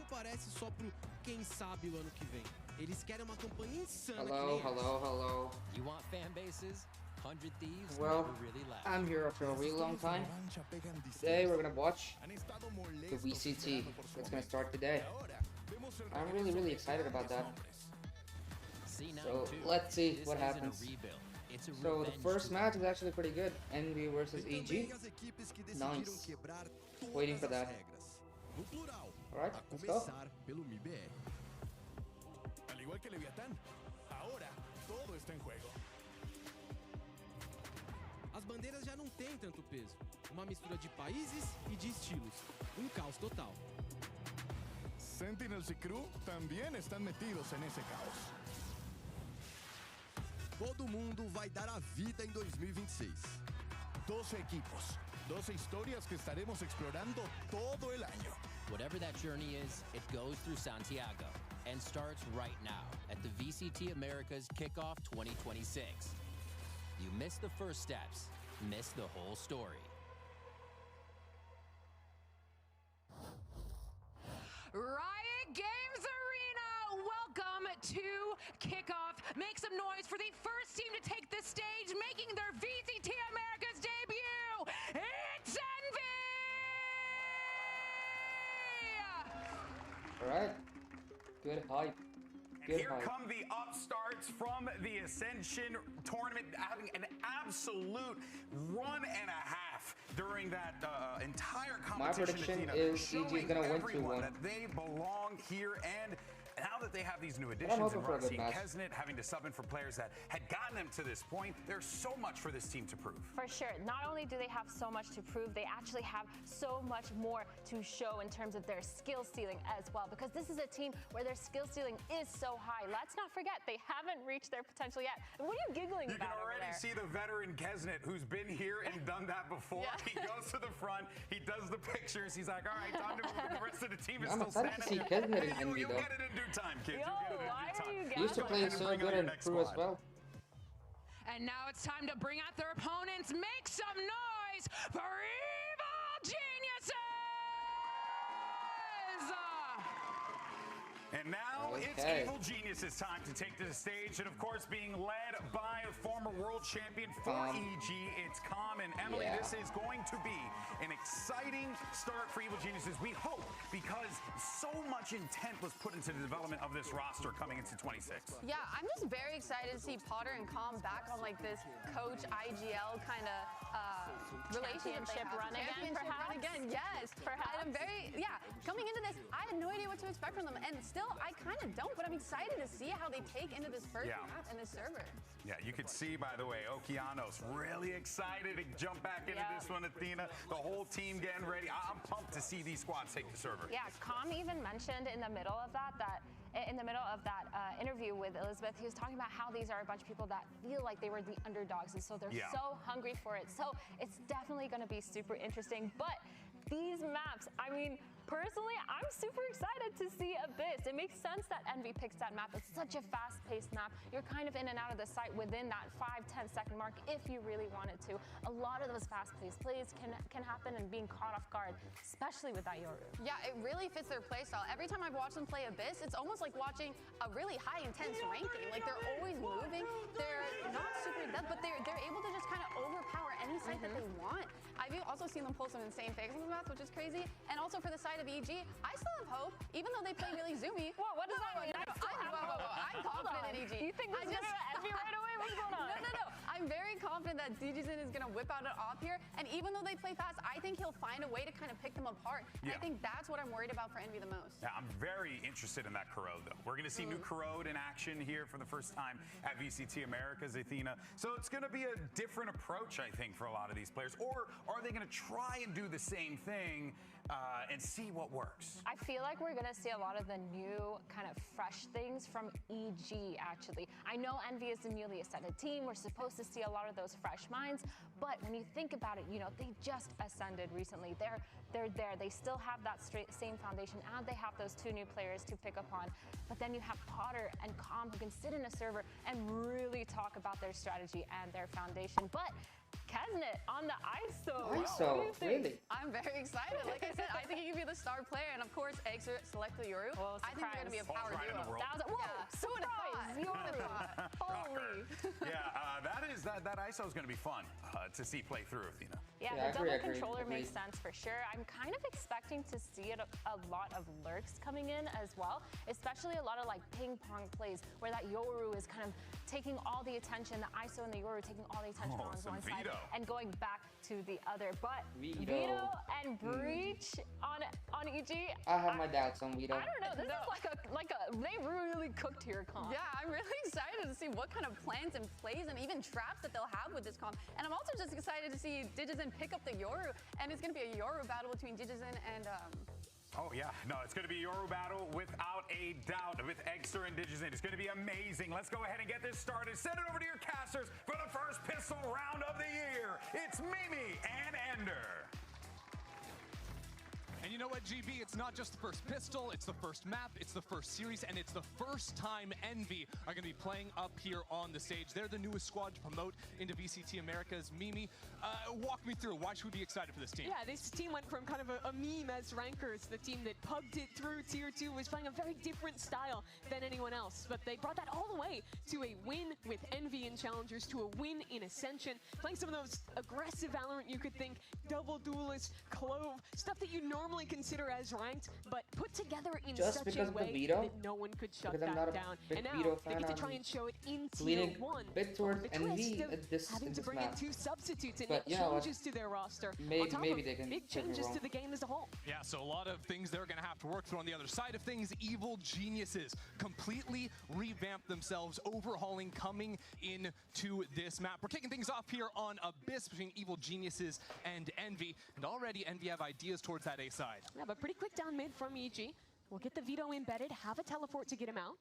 não parece só pro quem sabe o ano que vem. Eles querem uma campanha insana. Hello. You want fan bases? 100 Thieves Well, never really left. I'm here after a really long time. Today we're gonna watch the VCT. It's gonna start today. I'm really excited about that. So let's see what happens. So the first match is actually pretty good. Envy versus EG. Nice. Waiting for that. Alright, let's go. Al igual que Leviatán, ahora todo está en juego. As bandeiras já não têm tanto peso. Uma mistura de países e de estilos. Um caos total. Sentinels y Crew también están metidos en ese caos. Todo mundo vai dar a vida em 2026. 12 equipos, 12 historias que estaremos explorando todo el año. Whatever that journey is, it goes through Santiago and starts right now at the VCT Americas Kickoff 2026. You miss the first steps, miss the whole story. Riot Games Arena, welcome to Kickoff. Make some noise for the first team to take the stage, making their VCT Americas debut. It's Envy! Alright. Good hype. And here come the upstarts from the Ascension tournament, having an absolute run and a half during that entire competition. My prediction is EG is going to win 2-1. That they belong here, and now that they have these new additions, and Rossi and Kesnet having to sub in for players that had gotten them to this point, there's so much for this team to prove. For sure. Not only do they have so much to prove, they actually have so much more to show in terms of their skill ceiling as well, because this is a team where their skill ceiling is so high. Let's not forget, they haven't reached their potential yet. What are you giggling about? You can already see the veteran Kesnet, who's been here and done that before. Yeah. He goes to the front, he does the pictures, he's like, all right, time to move. The rest of the team is I'm still excited to standing see here. Kesnet in Hey, Envy, you'll though. get it in due time, kids. Yo, You'll get it in due why time. are you He used to play so good in crew as well. And now it's time to bring out their opponents. Make some noise for Evil Geniuses! And now it's Evil Geniuses time to take to the stage, and of course being led by a former world champion for EG, it's Calm. And Emily, this is going to be an exciting start for Evil Geniuses, we hope, because so much intent was put into the development of this roster coming into 26. Yeah, I'm just very excited to see Potter and Calm back on like this coach IGL kind of relationship run again, perhaps? Yes. Perhaps. I'm very, coming into this, I had no idea what to expect from them, and still I kind of don't, but I'm excited to see how they take into this first map and this server. Yeah, you could see, by the way, Okeanos really excited to jump back into this one, Athena. The whole team getting ready. I'm pumped to see these squads take the server. Yeah, Calm even mentioned in the middle of that interview with Elizabeth, he was talking about how these are a bunch of people that feel like they were the underdogs, and so they're so hungry for it. So it's definitely going to be super interesting. But these maps, I mean, personally, I'm super excited to see Abyss. It makes sense that Envy picks that map. It's such a fast-paced map. You're kind of in and out of the site within that 5-10 second mark if you really wanted to. A lot of those fast-paced plays can happen and being caught off guard, especially with that Yoru. Yeah, it really fits their playstyle. Every time I've watched them play Abyss, it's almost like watching a really high intense ranking. Like they're always moving. They're not super in depth, but they're able to just kind of overpower any site that they want. I've also seen them pull some insane fakes on the map, which is crazy. And also for the side of EG, I still have hope, even though they play really zoomy. What does that mean? I'm confident in EG. You think this is going to Envy right away? What's going on? No. I'm very confident that DJZin is going to whip out an op here. And even though they play fast, I think he'll find a way to kind of pick them apart. And I think that's what I'm worried about for Envy the most. Yeah, I'm very interested in that Corrode, though. We're going to see new Corrode in action here for the first time at VCT Americas, Athena. So it's going to be a different approach, I think, for a lot of these players. Or are they going to try and do the same thing and see what works? I feel like we're going to see a lot of the new kind of fresh things from EG, actually. I know Envy is a newly ascended team. We're supposed to see a lot of those fresh minds. But when you think about it, you know, they just ascended recently. They're there. They still have that same foundation, and they have those two new players to pick up on. But then you have Potter and Calm who can sit in a server and really talk about their strategy and their foundation. But Kesnet on the ISO. ISO, really? I'm very excited. Like I said, I think he could be the star player, and of course, Exer select the Yoru. Well, I think they're going to be a power right in the duo. world. That was surprise! Yoru. Holy. Yeah, that ISO is going to be fun to see play through, you know. Yeah, Yeah, the I agree, double controller agreed. makes sense for sure. I'm kind of expecting to see a lot of lurks coming in as well, especially a lot of like ping pong plays where that Yoru is kind of taking all the attention, the ISO and the Yoru taking all the attention on one side and going back to the other. But Vito and Breach on EG. I have my doubts on Vito. I don't know. This is like a they really cooked here, comp. Yeah, I'm really excited to see what kind of plans and plays and even traps that they'll have with this comp. And I'm also just excited to see Digizen pick up the Yoru, and it's going to be a Yoru battle between Digizen and Oh yeah, no, it's going to be a Yoru battle without a doubt with Exter and Digizen. It's going to be amazing. Let's go ahead and get this started. Send it over to your casters for the first pistol round of the year. It's Mimi and Ender. And you know what, GB? It's not just the first pistol, it's the first map, it's the first series, and it's the first time Envy are going to be playing up here on the stage. They're the newest squad to promote into VCT Americas. Mimi, walk me through. Why should we be excited for this team? Yeah, this team went from kind of a meme as rankers. The team that pugged it through Tier 2 was playing a very different style than anyone else. But they brought that all the way to a win with Envy in Challengers, to a win in Ascension, playing some of those aggressive Valorant you could think, double duelist, Clove, stuff that you normally consider as ranked, but put together in such a way that no one could shut that down. And now they get to try and show it in Tier 1. Bit towards The Envy twist of at this having to bring map. in 2 substitutes and But make you know what? changes to their roster. Maybe- on top maybe of they can big prove me changes wrong. to the game as a whole. Yeah, so a lot of things they're going to have to work through on the other side of things. Evil Geniuses completely revamped themselves, overhauling, coming into this map. We're kicking things off here on Abyss between Evil Geniuses and Envy. And already Envy have ideas towards that A side. Yeah, but pretty quick down mid from EG. We'll get the Vito embedded, have a teleport to get him out.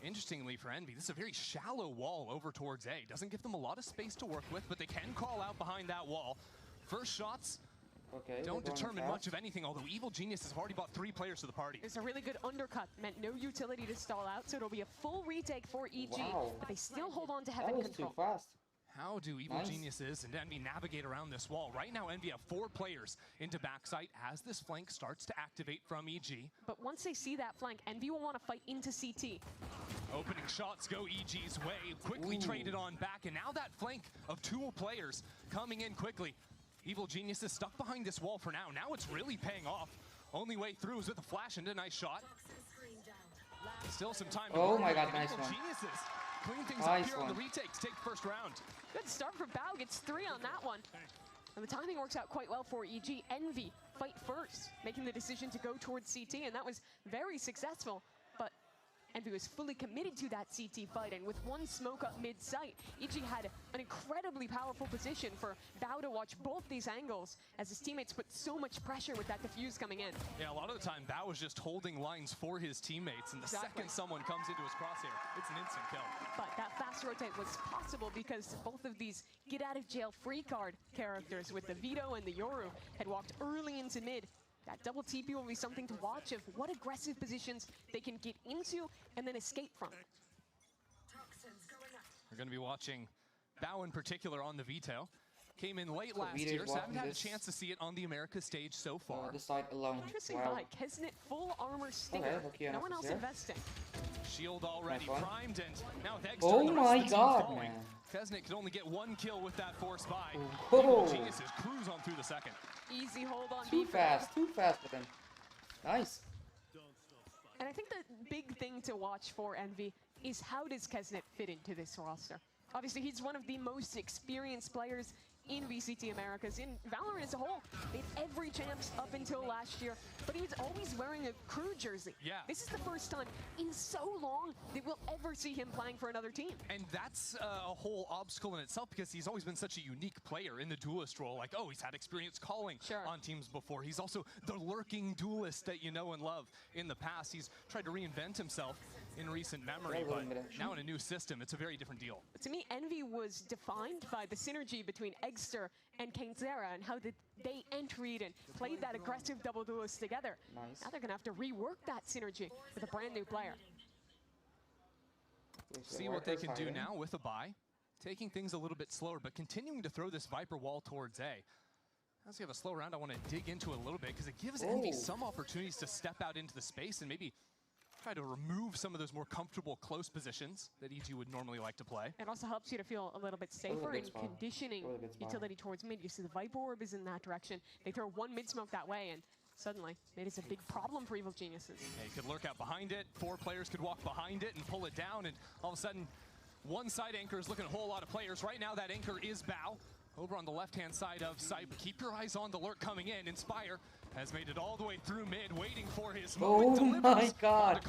Interestingly for Envy, this is a very shallow wall over towards A. Doesn't give them a lot of space to work with, but they can call out behind that wall. First shots don't determine much of anything, although Evil Geniuses have already brought 3 players to the party. It's a really good undercut, meant no utility to stall out, so it'll be a full retake for EG, but they still hold on to Heaven That was control. too fast. How do Evil Geniuses and Envy navigate around this wall? Right now, Envy have 4 players into backside as this flank starts to activate from EG. But once they see that flank, Envy will want to fight into CT. Opening shots go EG's way, quickly traded on back, and now that flank of 2 players coming in quickly. Evil Geniuses stuck behind this wall for now. Now it's really paying off. Only way through is with a flash and a nice shot. Still some time to Oh work my with. god, nice Evil one. Geniuses clean things up Nice here on the one. retake to take the first round. Good start for Bao, gets 3 on that one. And the timing works out quite well for EG. Envy fight first, making the decision to go towards CT, and that was very successful. But Envy was fully committed to that CT fight, and with 1 smoke up mid-sight, EG had an incredibly powerful position for Bao to watch both these angles as his teammates put so much pressure with that defuse coming in. Yeah, a lot of the time, Bao was just holding lines for his teammates, and the second someone comes into his crosshair, it's an instant kill. But that fast rotate was possible because both of these get-out-of-jail-free card characters with the Vito and the Yoru had walked early into mid. That double TP will be something to watch of what aggressive positions they can get into and then escape from. We're going to be watching Bao in particular on the Vito. Came in late last Vito's year, so haven't had a watching chance to see it on the America stage so far. This side alone. Interesting Wow. fight. Kesnet full armor stinger. Okay, lucky No enough one is else here. investing. Shield already Nice one. primed, and now with Exter, Oh the rest my of the team god, following. man. Kesnet could only get 1 kill with that force buy. Oh. Evil Geniuses cruise on through the second. Easy hold on. Too fast for them. Nice. And I think the big thing to watch for Envy is how does Kesnet fit into this roster? Obviously, he's one of the most experienced players in VCT Americas, in Valorant as a whole. They had every champs up until last year, but he was always wearing a crew jersey. Yeah. This is the first time in so long that we'll ever see him playing for another team. And that's a whole obstacle in itself because he's always been such a unique player in the duelist role. Like, oh, he's had experience calling on teams before. He's also the lurking duelist that you know and love in the past. He's tried to reinvent himself in recent memory, but now in a new system, it's a very different deal. To me, Envy was defined by the synergy between Egster and Kainzera and how they entered and played that aggressive double duelist together. Nice. Now they're going to have to rework that synergy with a brand new player. See what they can do now with a buy. taking things a little bit slower, but continuing to throw this Viper wall towards A. As we have a slow round, I want to dig into it a little bit because it gives Envy some opportunities to step out into the space and maybe try to remove some of those more comfortable close positions that EG would normally like to play. It also helps you to feel a little bit safer in conditioning utility towards mid. You see the Viper Orb is in that direction. They throw one mid smoke that way, and suddenly it is a big problem for Evil Geniuses. Yeah, he could lurk out behind it. 4 players could walk behind it and pull it down, and all of a sudden, one side anchor is looking at a whole lot of players. Right now, that anchor is Bao. Over on the left-hand side of sight, but keep your eyes on the lurk coming in. Inspire has made it all the way through mid, waiting for his moment. Oh my god.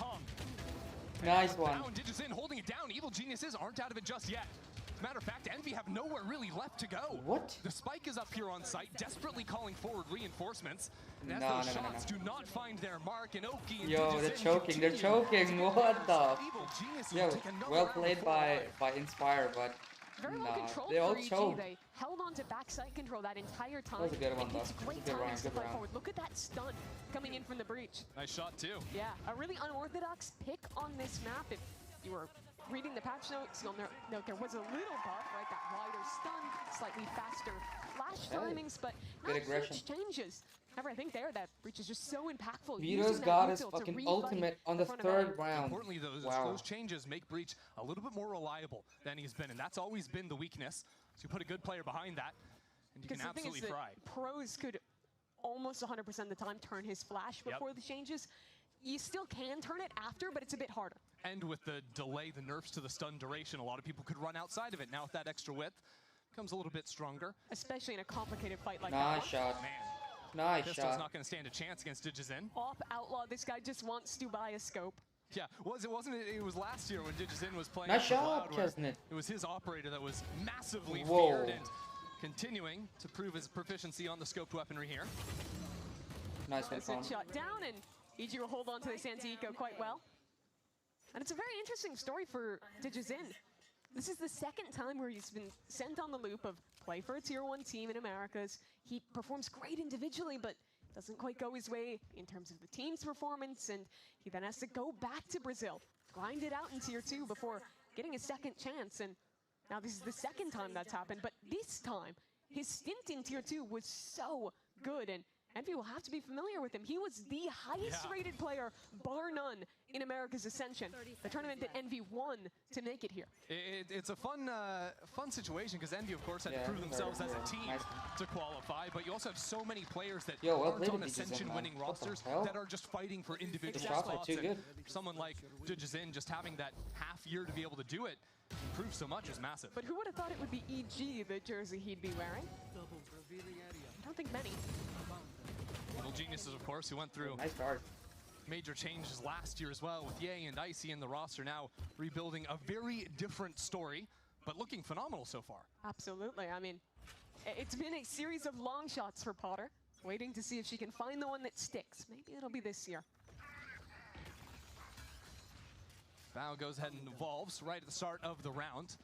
Nice one. Now DigiZen holding it down. Evil Geniuses aren't out of it just yet. As a matter of fact, Envy have nowhere really left to go. What? The spike is up here on site, desperately calling forward reinforcements. And as those shots do not find their mark, and Oki and Yo, they're choking, they're choking. What the? Yo, well played by Inspire, but very well controlled they all for EG. choked. They held on to backside control that entire time. That was a good one, though. It's great timing to play forward. Look at that stun coming in from the breach. Nice shot, too. Yeah, a really unorthodox pick on this map. If you were reading the patch notes, you'll note there was a little buff, right? That wider stun, slightly faster flash timings, but not huge changes. However, I think there that breach is just so impactful. Vito's got his fucking ultimate on the 3rd round. Importantly, those changes make Breach a little bit more reliable than he's been, and that's always been the weakness. So you put a good player behind that, and you can absolutely fry. Pros could almost 100% of the time turn his flash before the changes. You still can turn it after, but it's a bit harder. And with the delay, the nerfs to the stun duration, a lot of people could run outside of it. Now with that extra width, comes a little bit stronger. Especially in a complicated fight like that. Nice shot. Man. Nice Pistol's shot. not going to stand a chance against DigiZen. Op Outlaw, this guy just wants to buy a scope. Yeah, it was last year when DigiZen was playing. Nice shot, Kesnet. It was his operator that was massively Whoa. feared and continuing to prove his proficiency on the scoped weaponry here. Nice one, It's shot down, and EG will hold on to this anti-eco quite well. And it's a very interesting story for DigiZen. This is the 2nd time where he's been sent on the loop of play for a tier 1 team in Americas. He performs great individually, but doesn't quite go his way in terms of the team's performance, and he then has to go back to Brazil, grind it out in tier 2 before getting a second chance. And now this is the 2nd time that's happened, but this time his stint in tier 2 was so good, and Envy will have to be familiar with him. He was the highest rated player, bar none, in America's Ascension, the tournament that Envy won to make it here. It's a fun situation because Envy, of course, had to prove themselves as a team to qualify, but you also have so many players that aren't on Ascension-winning rosters that are just fighting for individual spots. And someone like DigiZen just having that half year to be able to do it, prove so much is massive. But who would have thought it would be EG, the jersey he'd be wearing? I don't think many. Evil Geniuses, of course, who went through major changes last year as well, with Ye and Icy in the roster, now rebuilding a very different story, but looking phenomenal so far. Absolutely. I mean, it's been a series of long shots for Potter, waiting to see if she can find the one that sticks. Maybe it'll be this year. Bao goes ahead and evolves right at the start of the round.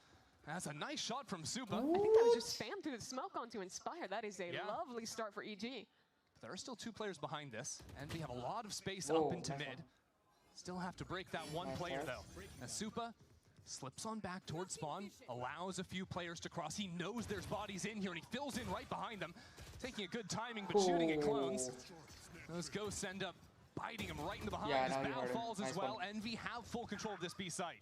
That's a nice shot from Supa. I think that was just spammed through the smoke onto Inspire. That is a lovely start for EG. There are still 2 players behind this, and we have a lot of space up into mid. Still have to break that one player, though. As Supa slips on back towards spawn, allows a few players to cross. He knows there's bodies in here, and he fills in right behind them, taking a good timing, but shooting at clones. Those ghosts end up biting him right in the behind. As Bao falls as well. Envy have full control of this B site.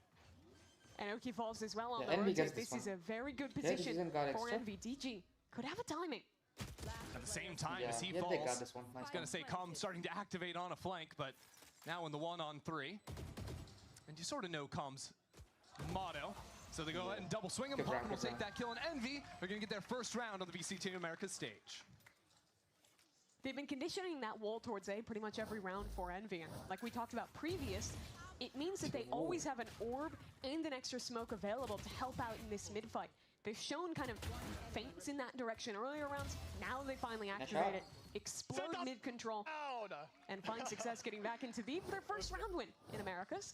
And Oki falls as well on the road. This is a very good position for Envy. DG could have a timing. At the same time as he falls, I was going to say Calm starting to activate on a flank, but now in the 1-on-3. And you sort of know Calm's motto. So they go ahead and double swing him. Poppin will take that kill, and Envy are going to get their first round on the VCT Americas stage. They've been conditioning that wall towards A pretty much every round for Envy. And like we talked about previous, it means that they always have an orb and an extra smoke available to help out in this mid-fight. They've shown kind of feints in that direction earlier rounds. Now they finally activate it, explode mid-control, and find success getting back into B for their first round win in Americas.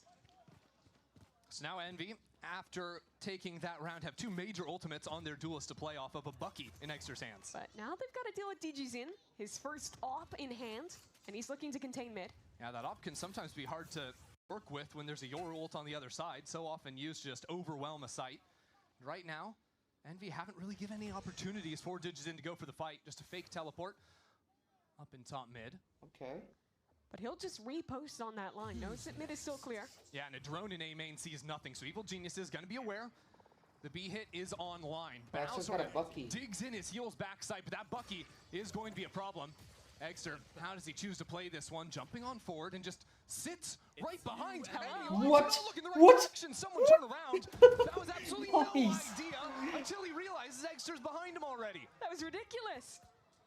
So now Envy, after taking that round, have 2 major ultimates on their duelist to play off of a Bucky in Exeter's hands. But now they've got to deal with DGZen, his first op in hand, and he's looking to contain mid. Yeah, that op can sometimes be hard to work with when there's a Yor ult on the other side. So often used to just overwhelm a site. Right now, Envy haven't really given any opportunities for Digizin to go for the fight. Just a fake teleport up in top mid. Okay. But he'll just repost on that line. Knows that mid is still clear. Yeah, and a drone in A main sees nothing, so Evil Genius is going to be aware. The B hit is online. That's just got a Bucky. Digs in his heels backside, but that Bucky is going to be a problem. Eggster, how does he choose to play this one? Jumping on forward and just sits right behind Envy. What? Look in the right What? direction. Someone turn around. That was absolutely no Nice. idea until he realizes Eggster's behind him already. That was ridiculous.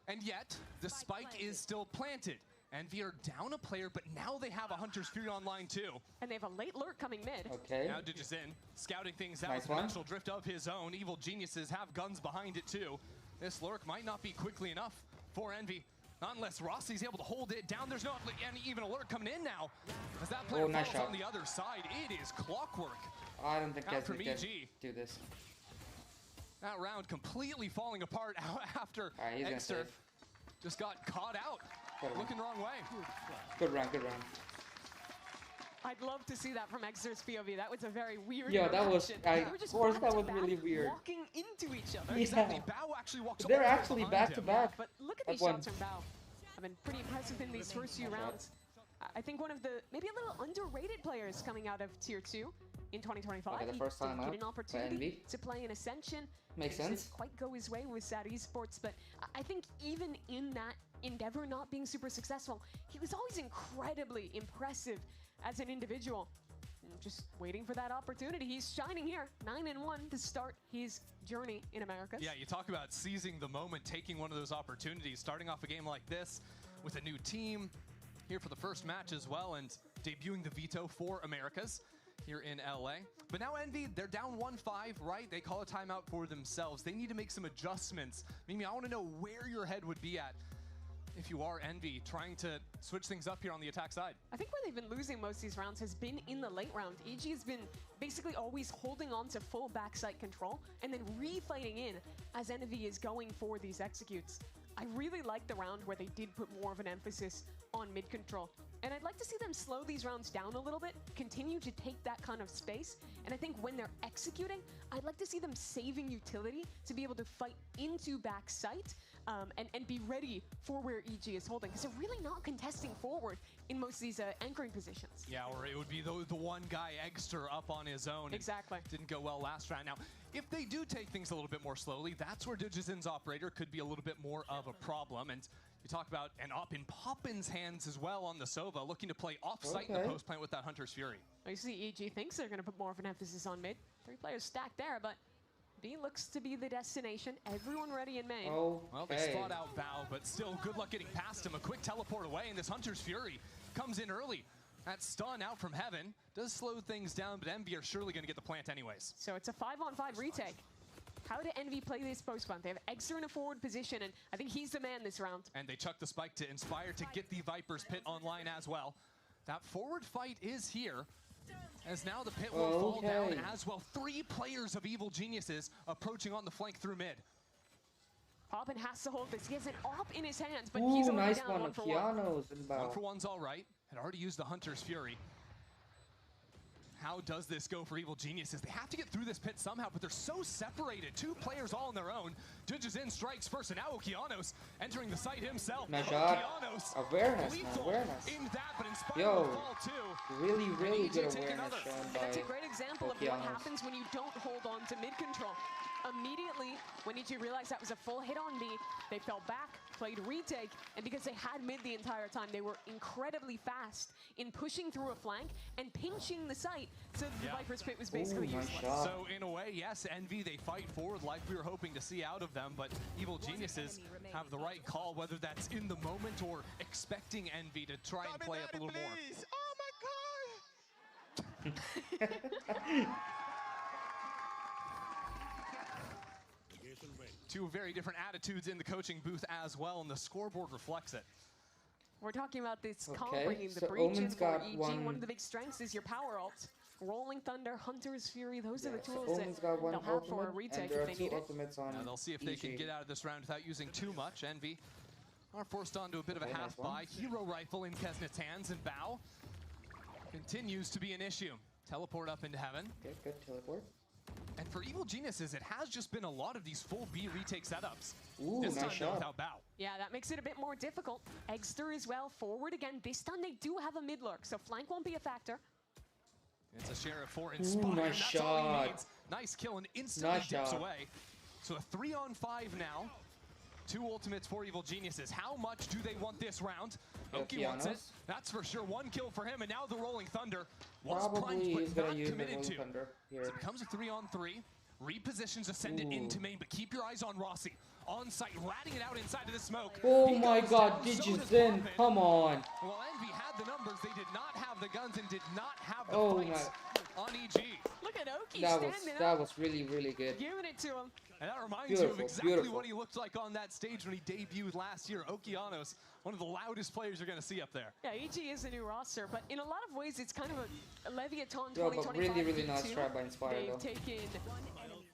And yet, the spike is still planted. Envy are down a player, but now they have a Hunter's Fury online too. And they have a late lurk coming mid. Okay. Now Digizin scouting things out Nice with one. dimensional drift of his own. Evil Geniuses have guns behind it too. This lurk might not be quickly enough for Envy. Not unless Rossi's able to hold it down. There's not even a lurk coming in now. As that player nice falls shot. on the other side, it is clockwork. I don't think Out guys from can EG. do this. That round completely falling apart after Alright, he's gonna Eggster save. just got caught out. Good round. Looking the wrong way. Good round, good round. I'd love to see that from Eggster's POV. That was a very weird Yeah, that was- interaction. They were just of course that was back-to-back, really weird. Walking into each other. Yeah. Exactly. Bao actually walks They're all the way actually behind back to him. back. But look at That these one. shots from Bao. I've been pretty impressive in these first few rounds. I think one of the maybe a little underrated players coming out of Tier 2 in 2025. Okay, the He first time did out get an by opportunity Envy. to play in Ascension. Makes Didn't sense. quite go his way with SAD Esports, but I think even in that endeavor not being super successful, he was always incredibly impressive as an individual. And just waiting for that opportunity. He's shining here, 9-1 to start his journey in Americas. Yeah, you talk about seizing the moment, taking one of those opportunities, starting off a game like this with a new team here for the first match as well, and debuting the veto for Americas here in LA. But now Envy, they're down 1-5, right? They call a timeout for themselves. They need to make some adjustments. Mimi, I want to know where your head would be at if you are Envy, trying to switch things up here on the attack side. I think where they've been losing most of these rounds has been in the late round. EG has been basically always holding on to full backside control and then refighting in as Envy is going for these executes. I really like the round where they did put more of an emphasis on mid control. And I'd like to see them slow these rounds down a little bit, continue to take that kind of space. And I think when they're executing, I'd like to see them saving utility to be able to fight into back sight and be ready for where EG is holding. Because they're really not contesting forward in most of these anchoring positions. Yeah, or it would be the one guy, Eggster, up on his own. Exactly. Didn't go well last round. Now, if they do take things a little bit more slowly, that's where Digizin's operator could be a little bit more of a problem. And you talk about an op in Poppin's hands as well on the Sova, looking to play off-site in the post plant with that Hunter's Fury. Well, you see EG thinks they're going to put more of an emphasis on mid. 3 players stacked there, but B looks to be the destination. Everyone ready in main. Oh, well, they spot out Bao, but still good luck getting past him. A quick teleport away, and this Hunter's Fury comes in early. That stun out from heaven does slow things down, but Envy are surely going to get the plant anyways. So it's a 5-on-5 retake. How did Envy play this post plant? They have Eggster in a forward position, and I think he's the man this round. And they chuck the spike to Inspire to get the Viper's pit online as well. That forward fight is here, as now the pit will fall down as well. 3 players of Evil Geniuses approaching on the flank through mid. Poppin has to hold this. He has an op in his hands, but he's already nice down one for Keanu's and Bao. 1 for 1's all right. Had already used the Hunter's Fury. How does this go for Evil Geniuses? They have to get through this pit somehow, but they're so separated. 2 players all on their own. Digizin strikes first, and now Okeanos entering the site himself. Nice shot. Okeanos Awareness, lethal awareness. in that, but Inspire Yo, will fall too. really, really EG good take awareness another. shown And by that's a great example of what Okeanos. happens when you don't hold on to mid control. Immediately, when EG realized that was a full hit on B, they fell back, played retake, and because they had mid the entire time, they were incredibly fast in pushing through a flank and pinching the site, so the Viper's pit was basically nice useless. shot. So in a way, yes, Envy, they fight forward like we were hoping to see out of them, but Evil Geniuses have the right call, whether that's in the moment or expecting Envy to try and play up a little more. Oh my god! 2 very different attitudes in the coaching booth as well, and the scoreboard reflects it. We're talking about this comp Okay, bringing the so breach in Omen's for got EG. one- One of the big strengths is your power ult. Rolling Thunder, Hunter's Fury, those are the So tools Omen's that got one they'll have for a ultimate, retake and there if are they 2 need it. ultimates on Now they'll see if they can EG. get out of this round without using too much. Envy are forced onto a bit of a Okay, half nice one. buy. Hero Rifle in Kesnet's hands, and Bao continues to be an issue. Teleport up into heaven. Okay, good teleport. And for Evil Geniuses, it has just been a lot of these full B retake setups. Ooh, this nice time shot. without Bao. Yeah, that makes it a bit more difficult. Eggster as well, forward again. This time they do have a mid lurk, so flank won't be a factor. It's a share of 4 Inspire. Ooh, nice That's shot. all he needs. Nice kill and instantly Nice dips shot. away. So a 3-on-5 now. 2 ultimates for Evil Geniuses. How much do they want this round? Oki wants it. That's for sure. 1 kill for him, and now the Rolling Thunder was Probably primed he's but gonna not use the committed Rolling to. Thunder here. So it becomes a 3-on-3. Repositions to send it into main, but keep your eyes on Rossi. On site, ratting it out inside of the smoke. Oh He my goes god, down, so Digis does in, Poppin. come on. Well, Envy had the numbers, they did not have the guns and did not have the Oh fights on EG. Look at Oki That standing was really, really good. giving it to him. And that reminds you Beautiful, of exactly beautiful. what he looked like on that stage when he debuted last year. Okeanos, one of the loudest players you're going to see up there. Yeah, EG is a new roster, but in a lot of ways, it's kind of a Leviathan Yo, 2025 but really, really nice V2. try by Inspire, They've though. taken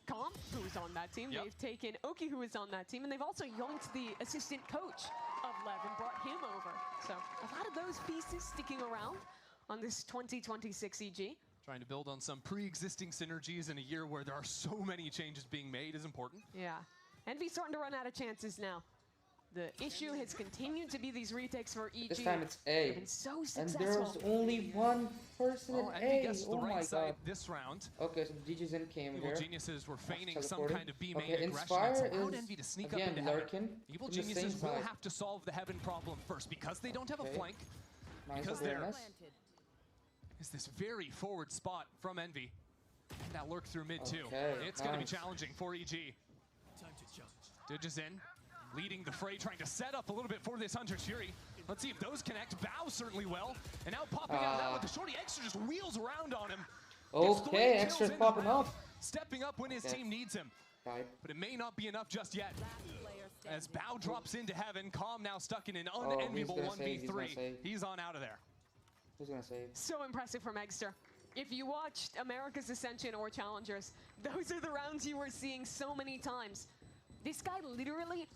Comp, who was on that team. Yep. They've taken Oki, who was on that team, and they've also yoinked the assistant coach of Lev and brought him over. So a lot of those pieces sticking around on this 2026 EG. Trying to build on some pre-existing synergies in a year where there are so many changes being made is important. Yeah. Envy's starting to run out of chances now. The issue has continued to be these retakes for EG. This time it's A. They've been so And successful. there's only one person Well, in Envy A. gets the Oh my right side god. this round. Okay, so Digis in came Evil here. Geniuses were feigning some teleporting. kind of B-main Okay, aggression. Inspire It's allowed is Envy to sneak again up into lurking heaven. Evil from the Geniuses same will side. have to solve the heaven problem first because they don't have a Okay. flank. Nice Because there awareness. is this very forward spot from Envy. And that lurk through mid too. Okay, It's going to be nice. challenging for EG. Digis in, leading the fray, trying to set up a little bit for this Hunter's Fury. Let's see if those connect. Bow certainly well. And now popping out now with the shorty. Extra just wheels around on him. Gets 3 Okay, kills Extra's into the popping round, up. Stepping up when his Okay. team needs him. Died. But it may not be enough just yet. As Bao drops into heaven, Calm now stuck in an he's unenviable gonna save, he's gonna 1v3. save. He's on out of there. Who's gonna save? So impressive from Eggster. If you watched America's Ascension or Challengers, those are the rounds you were seeing so many times. This guy literally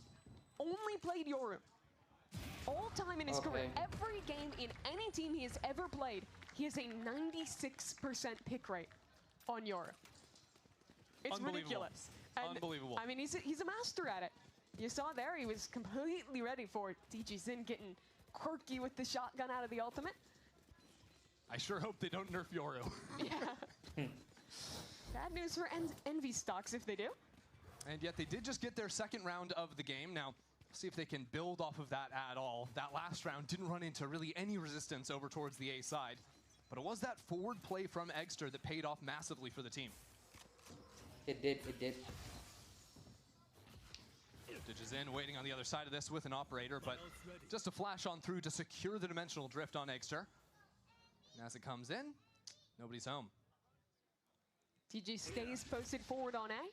only played Yoru. All time in his career, every game in any team he has ever played, he has a 96% pick rate on Yoru. It's Unbelievable. ridiculous. And, Unbelievable. I mean, he's a master at it. You saw there, he was completely ready for it. DG Zin getting quirky with the shotgun out of the ultimate. I sure hope they don't nerf Yoru. Yeah. Bad news for Envy stocks if they do. And yet they did just get their second round of the game. Now, see if they can build off of that at all. That last round didn't run into really any resistance over towards the A side. But it was that forward play from Eggster that paid off massively for the team. It did, it did. Digis in, waiting on the other side of this with an operator, but just a flash on through to secure the dimensional drift on Eggster. And as it comes in, nobody's home. TG stays posted forward on A.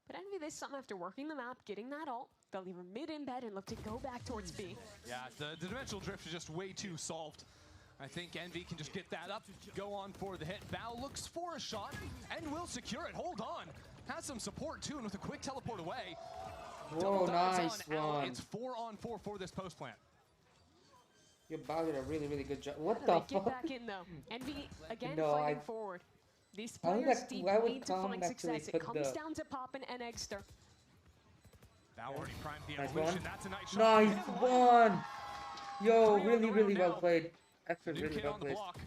But Envy this time after working the map, getting that ult, they'll leave him mid in bed and look to go back towards B. Yeah, the dimensional drift is just way too solved. I think Envy can just get that up, go on for the hit. Bao looks for a shot and will secure it. Hold on. Has some support too, and with a quick teleport away. Whoa, nice one. It's 4-on-4 for this post plant. Your Bao did a really, really good job. What They the get fuck? back in though. Envy again No, fighting I- forward. These I would players like- deep I would need to come find actually success. It put comes the- down to Poppin and Eggster. Bao already primed the Nice evolution. one. That's a nice shot. Nice one! Yo, 3 on really, the really round well now. played. Extra's New really kid well on the played. block.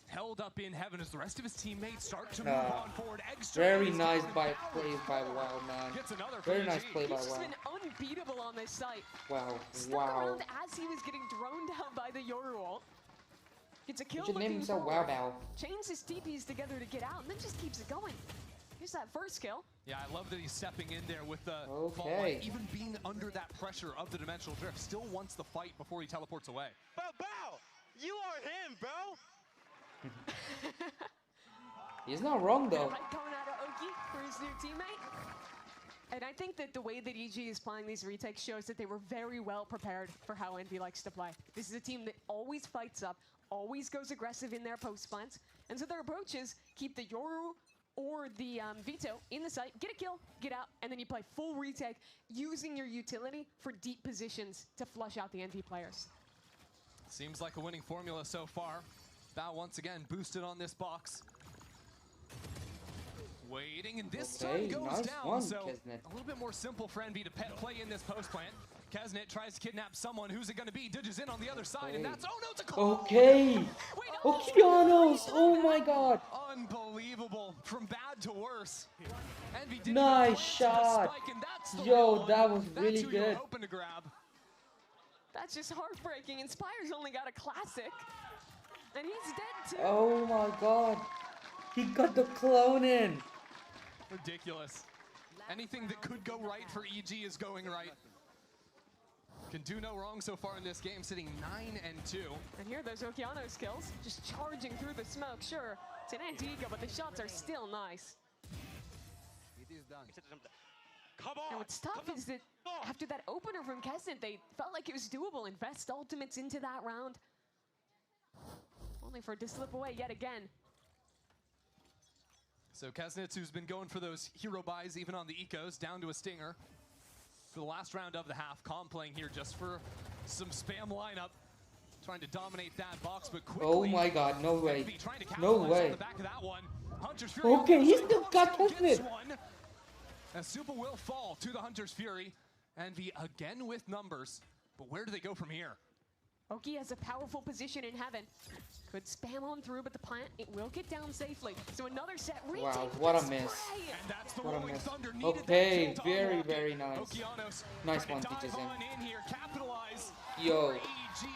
Held up in heaven as the rest of his teammates start to move on forward. Eggster Very is nice going by down. play by Wow, man. Gets another Very for nice EG. play by He's just Wow. been unbeatable on this site. Wow, Stuck wow. around as he was getting droned out by the Yoru ult. Gets a He kill should name looking himself forward. Wow Bao. Chains his TPs together to get out and then just keeps it going. Here's that first kill. Yeah, I love that he's stepping in there with the fault Okay. line. Even being under that pressure of the dimensional drift, still wants the fight before he teleports away. Bao, you are him, bro. He's not wrong though. Right coming out of Oki for his new teammate. And I think that the way that EG is playing these retakes shows that they were very well prepared for how Envy likes to play. This is a team that always fights up, always goes aggressive in their post plants. And so their approach is keep the Yoru or the Vito in the site, get a kill, get out, and then you play full retake using your utility for deep positions to flush out the Envy players. Seems like a winning formula so far. Bao once again boosted on this box. Waiting, and this sun goes nice down, one, so Kesnet. a little bit more simple for Envy to play in this post plant. Kesnet tries to kidnap someone. Who's it going to be? Didges in on the other side, and that's, oh no, it's a clone! Okay! Okeanos! Oh my god! Unbelievable. From bad to worse. Envy didn't Nice shot! spike, and that's the Yo, real that one. was That's really who you were good. hoping to grab. That's just heartbreaking. Inspire's only got a classic. And he's dead too. Oh my god. He got the clone in. Ridiculous. Anything that could go right for EG is going right. Can do no wrong so far in this game, sitting 9-2. And here are those Okeanos kills, just charging through the smoke. Sure, it's an anti-ego, but the shots are still nice. It is done. Come on! And what's tough is that after that opener from Kesnet, they felt like it was doable. Invest ultimates into that round. Only for it to slip away yet again. So Kesnet, who's been going for those hero buys even on the ecos, down to a stinger. For the last round of the half, Calm playing here just for some spam lineup. Trying to dominate that box, but quickly. Oh my god, no way. Envy trying to No capitalize way. on the back of that one. Hunter's Fury. Okay, he still got Kesnet. As Super will fall to the Hunter's Fury. Envy again with numbers. But where do they go from here? Oki has a powerful position in heaven. Could spam on through, but the plant, it will get down safely. So another set. Wow, what a miss. And that's the What a Rolling miss. Thunder needed Okay, that kill to very, unlock it. very nice. Okeanos Nice trying one, to dive Didges in. on in here, capitalize. Yo. For EG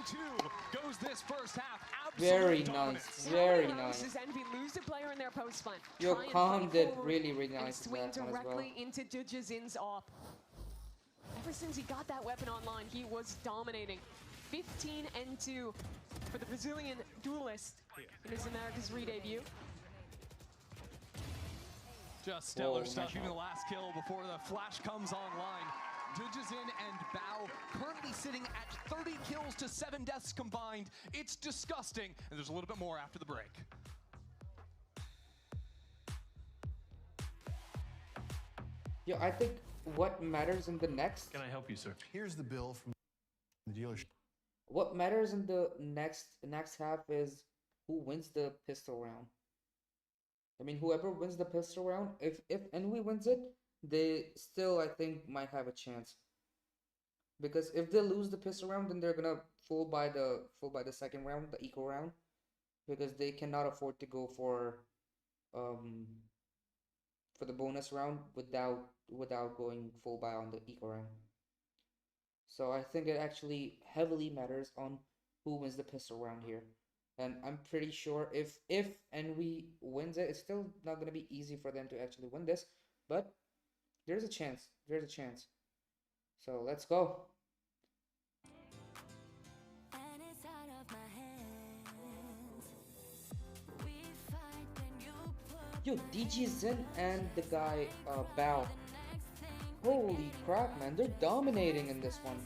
10-2 goes this first half. Very Absolute dominance. nice. Very How nice. does Envy lose a player in their post plant? Yo, Try and Calm fight did forward really, really and nice with swing that one as well. directly into Didgesin's op. Ever since he got that weapon online, he was dominating. 15-2 for the Brazilian duelist in his America's re-debut. Just stellar Whoa, stuff. nice Even shot. the last kill before the flash comes online. Didgesin and Bao currently sitting at 30 kills to 7 deaths combined. It's disgusting. And there's a little bit more after the break. Yo, I think what matters in the next... Can I help you, sir? Here's the bill from the dealership. What matters in the next half is who wins the pistol round. I mean, whoever wins the pistol round, if Envy wins it, they still, I think, might have a chance. Because if they lose the pistol round, then they're gonna full by the second round, the eco round, because they cannot afford to go for the bonus round without going full buy on the eco round. So I think it actually heavily matters on who wins the pistol round here. And I'm pretty sure if Envy wins it, it's still not going to be easy for them to actually win this. But there's a chance. There's a chance. So let's go. Yo, Didgesin and the guy Bao. Holy crap, man. They're dominating in this one.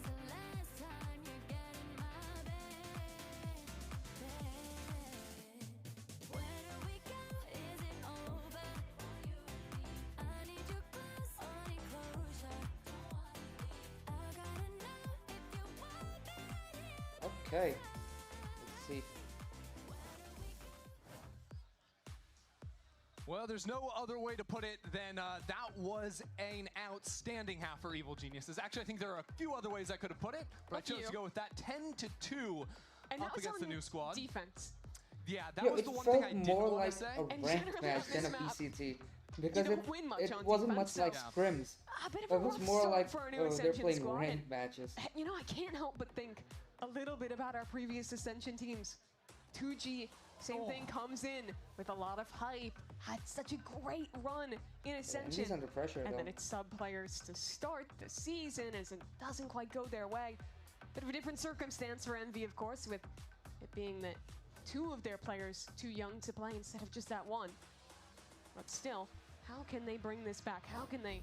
Okay. Let's see. Well, there's no other way to put it than that was an outstanding half for Evil Geniuses. Actually, I think there are a few other ways I could have put it, but I chose to go with that 10-2 and up against the new squad. Defense. Yeah, that was the one thing I didn't more want like to say. a ranked match than a VCT. Because don't win much it on wasn't defense, much like so- scrims. A bit of It a was rough more start like for a new they're Ascension playing squad. ranked matches. You know, I can't help but think a little bit about our previous Ascension teams. 2G, same thing, comes in with a lot of hype, had such a great run in Ascension. he's under pressure, and though. then it's sub players to start the season as it doesn't quite go their way. Bit of a different circumstance for Envy, of course, with it being that 2 of their players too young to play instead of just that 1. But still, how can they bring this back? How can they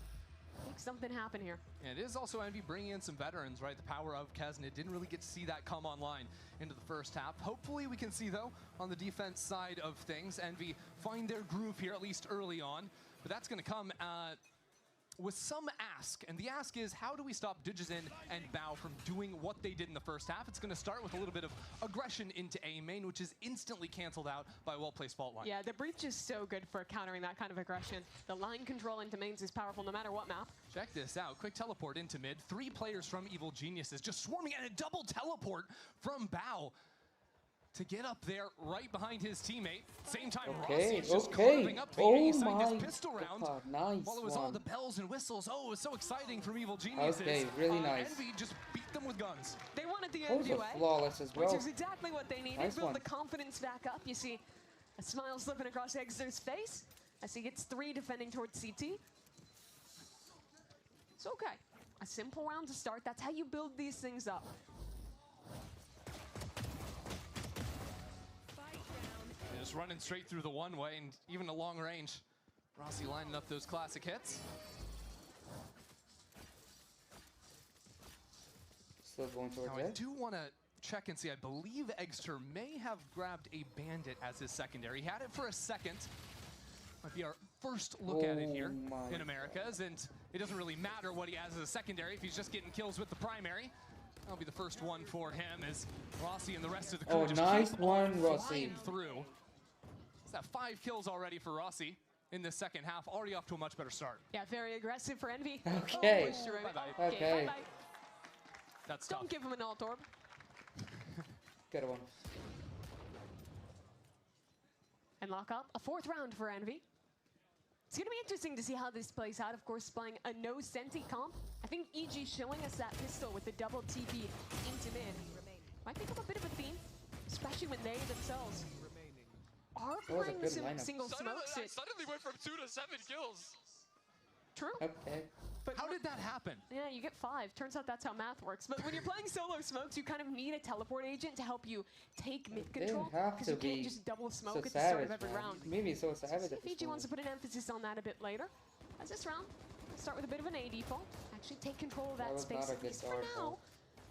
make something happen here? And it is also Envy bringing in some veterans, right? The power of Kesnet didn't really get to see that come online into the first half. Hopefully we can see, though, on the defense side of things, Envy find their groove here, at least early on. But that's going to come with some ask, and the ask is, how do we stop Digizin and Bao from doing what they did in the first half? It's going to start with a little bit of aggression into A main, which is instantly canceled out by a well-placed fault line. Yeah, the breach is so good for countering that kind of aggression. The line control into mains is powerful no matter what map. Check this out. Quick teleport into mid. 3 players from Evil Geniuses just swarming, and a double teleport from Bao to get up there right behind his teammate. Same time, Rossi is just carving up the signed his pistol round. Nice while it was all the bells and whistles. Oh, it was so exciting from Evil Geniuses. Okay, really nice. Envy just beat them with guns. They wanted the NVA, flawless as well. which is exactly what they needed. Nice Build one. the confidence back up. You see a smile slipping across Exeter's face as he gets 3 defending towards CT. It's okay. A simple round to start. That's how you build these things up. Just running straight through the one-way and even a long range. Rossi lining up those classic hits. Still going towards now, I do want to check and see. I believe Exeter may have grabbed a bandit as his secondary. He had it for a second. Might be our first look at it here in Americas, and it doesn't really matter what he has as a secondary if he's just getting kills with the primary. That'll be the first one for him as Rossi and the rest of the crew just nice keep one, on Rossi. flying through. It's that 5 kills already for Rossi in the second half, already off to a much better start. Yeah, very aggressive for Envy. Okay. Oh, bye-bye. Okay. Bye-bye. That's Don't tough. give him an alt orb. Good one. And lock up. A 4th round for Envy. It's going to be interesting to see how this plays out. Of course, playing a no Senti comp. I think EG showing us that pistol with the double TP into mid might become a bit of a theme, especially when they themselves are playing some single smokes. Suddenly went from 2 to 7 kills. True. Okay. But how did that happen? Yeah, you get 5. Turns out that's how math works. But when you're playing solo smokes, you kind of need a teleport agent to help you take mid control. Because you can't just double smoke at the start of every round. Maybe so savage. So if EG wants to put an emphasis on that a bit later. As this round, let's start with a bit of an A default. Actually take control of that space. At least for now.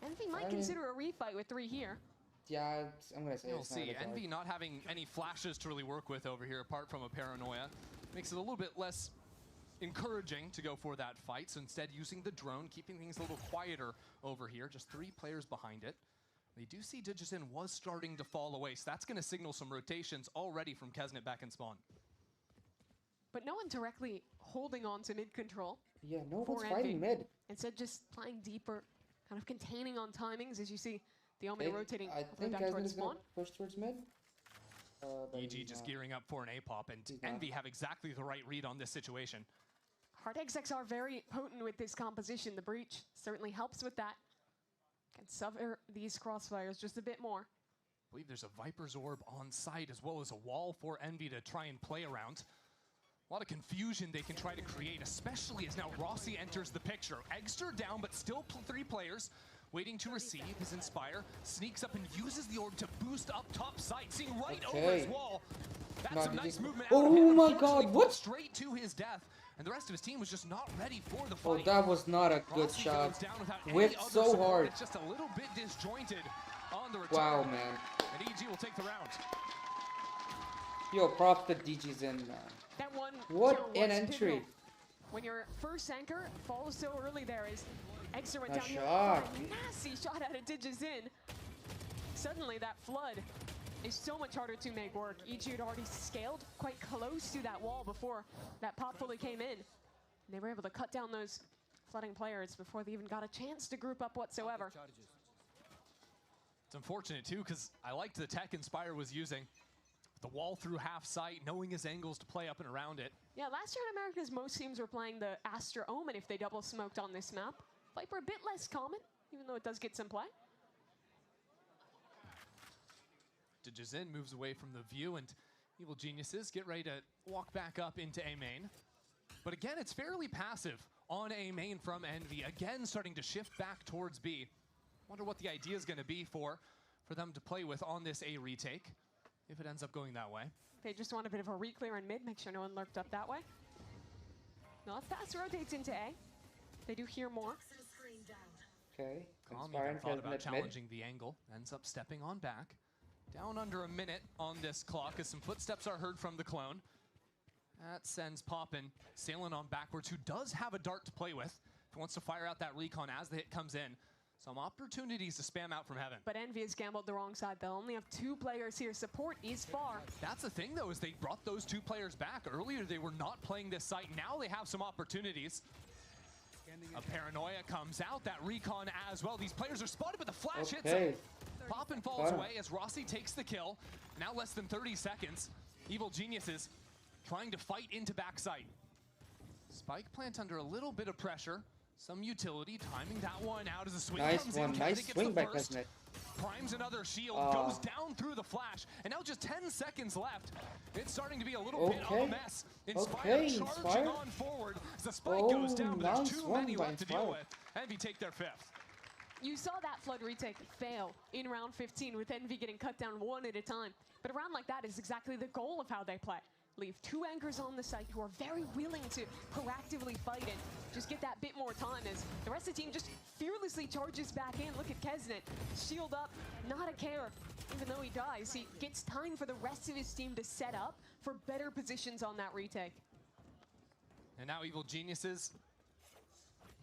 Envy might consider a refight with 3 here. Yeah, I'm going to say You'll see. Envy not having any flashes to really work with over here, apart from a paranoia, makes it a little bit less encouraging to go for that fight. So instead, using the drone, keeping things a little quieter over here. Just 3 players behind it. They do see Digizin was starting to fall away, so that's going to signal some rotations already from Kesnet back in spawn. But no one directly holding on to mid control. Yeah, no one's fighting mid. Instead, just playing deeper, kind of containing on timings as you see the Omni rotating I think back towards Kesnet is going spawn. to push towards mid. EG just gearing up for an A-pop, and Envy have exactly the right read on this situation. Hard execs are very potent with this composition. The breach certainly helps with that. Can suffer these crossfires just a bit more. I believe there's a Viper's Orb on site as well as a wall for Envy to try and play around. A lot of confusion they can try to create, especially as now Rossi enters the picture. Exeter down, but still 3 players waiting to receive his Inspire. Sneaks up and uses the orb to boost up top side, seeing right over his wall. That's some nice movement out of him. Oh my god, what? Straight to his death. And the rest of his team was just not ready for the fight. Oh, that was not a good shot. Whipped so hard. It's just a little bit disjointed on the return. Wow, man. And EG will take the round. Yo, props to Digizin, man. That one what an entry. Pivotal. When your first anchor falls so early there is Exeter went down here. Nasty shot out of Digizin. Suddenly that flood is so much harder to make work. EG had already scaled quite close to that wall before that pop fully came in. And they were able to cut down those flooding players before they even got a chance to group up whatsoever. It's unfortunate too, because I liked the tech Inspire was using. The wall through half sight, knowing his angles to play up and around it. Yeah, last year in Americas, most teams were playing the Astra Omen if they double smoked on this map. Viper a bit less common, even though it does get some play. Digizin moves away from the view, and Evil Geniuses get ready to walk back up into A main. But again, it's fairly passive on A main from Envy. Again, starting to shift back towards B. Wonder what the idea is going to be for them to play with on this A retake, if it ends up going that way. They just want a bit of a re-clear in mid, make sure no one lurked up that way. Now fast rotates into A. They do hear more. Okay. Calm even thought about challenging the angle. Ends up stepping on back. Down under a minute on this clock as some footsteps are heard from the clone. That sends Poppin sailing on backwards, who does have a dart to play with. If he wants to fire out that recon as the hit comes in. Some opportunities to spam out from Heaven. But Envy has gambled the wrong side. They'll only have 2 players here. Support is far. That's the thing, though, is they brought those 2 players back. Earlier, they were not playing this site. Now they have some opportunities. A Paranoia comes out. That recon as well. These players are spotted, but the flash hits him. Poppin falls away as Rossi takes the kill. Now less than 30 seconds. Evil Geniuses trying to fight into backside. Spike Plant under a little bit of pressure. Some utility, timing that one out as the swing comes in. Nice swing by Kesnet. Primes another shield, goes down through the flash, and now just 10 seconds left. It's starting to be a little bit of a mess. Inspire charging on forward as the spike goes down, but there's too many left to deal with. Envy take their 5th. You saw that Flood retake fail in round 15 with Envy getting cut down 1 at a time. But a round like that is exactly the goal of how they play. Leave 2 anchors on the site who are very willing to proactively fight and just get that bit more time as the rest of the team just fearlessly charges back in. Look at Kesnet, shield up, not a care. Even though he dies, he gets time for the rest of his team to set up for better positions on that retake. And now Evil Geniuses,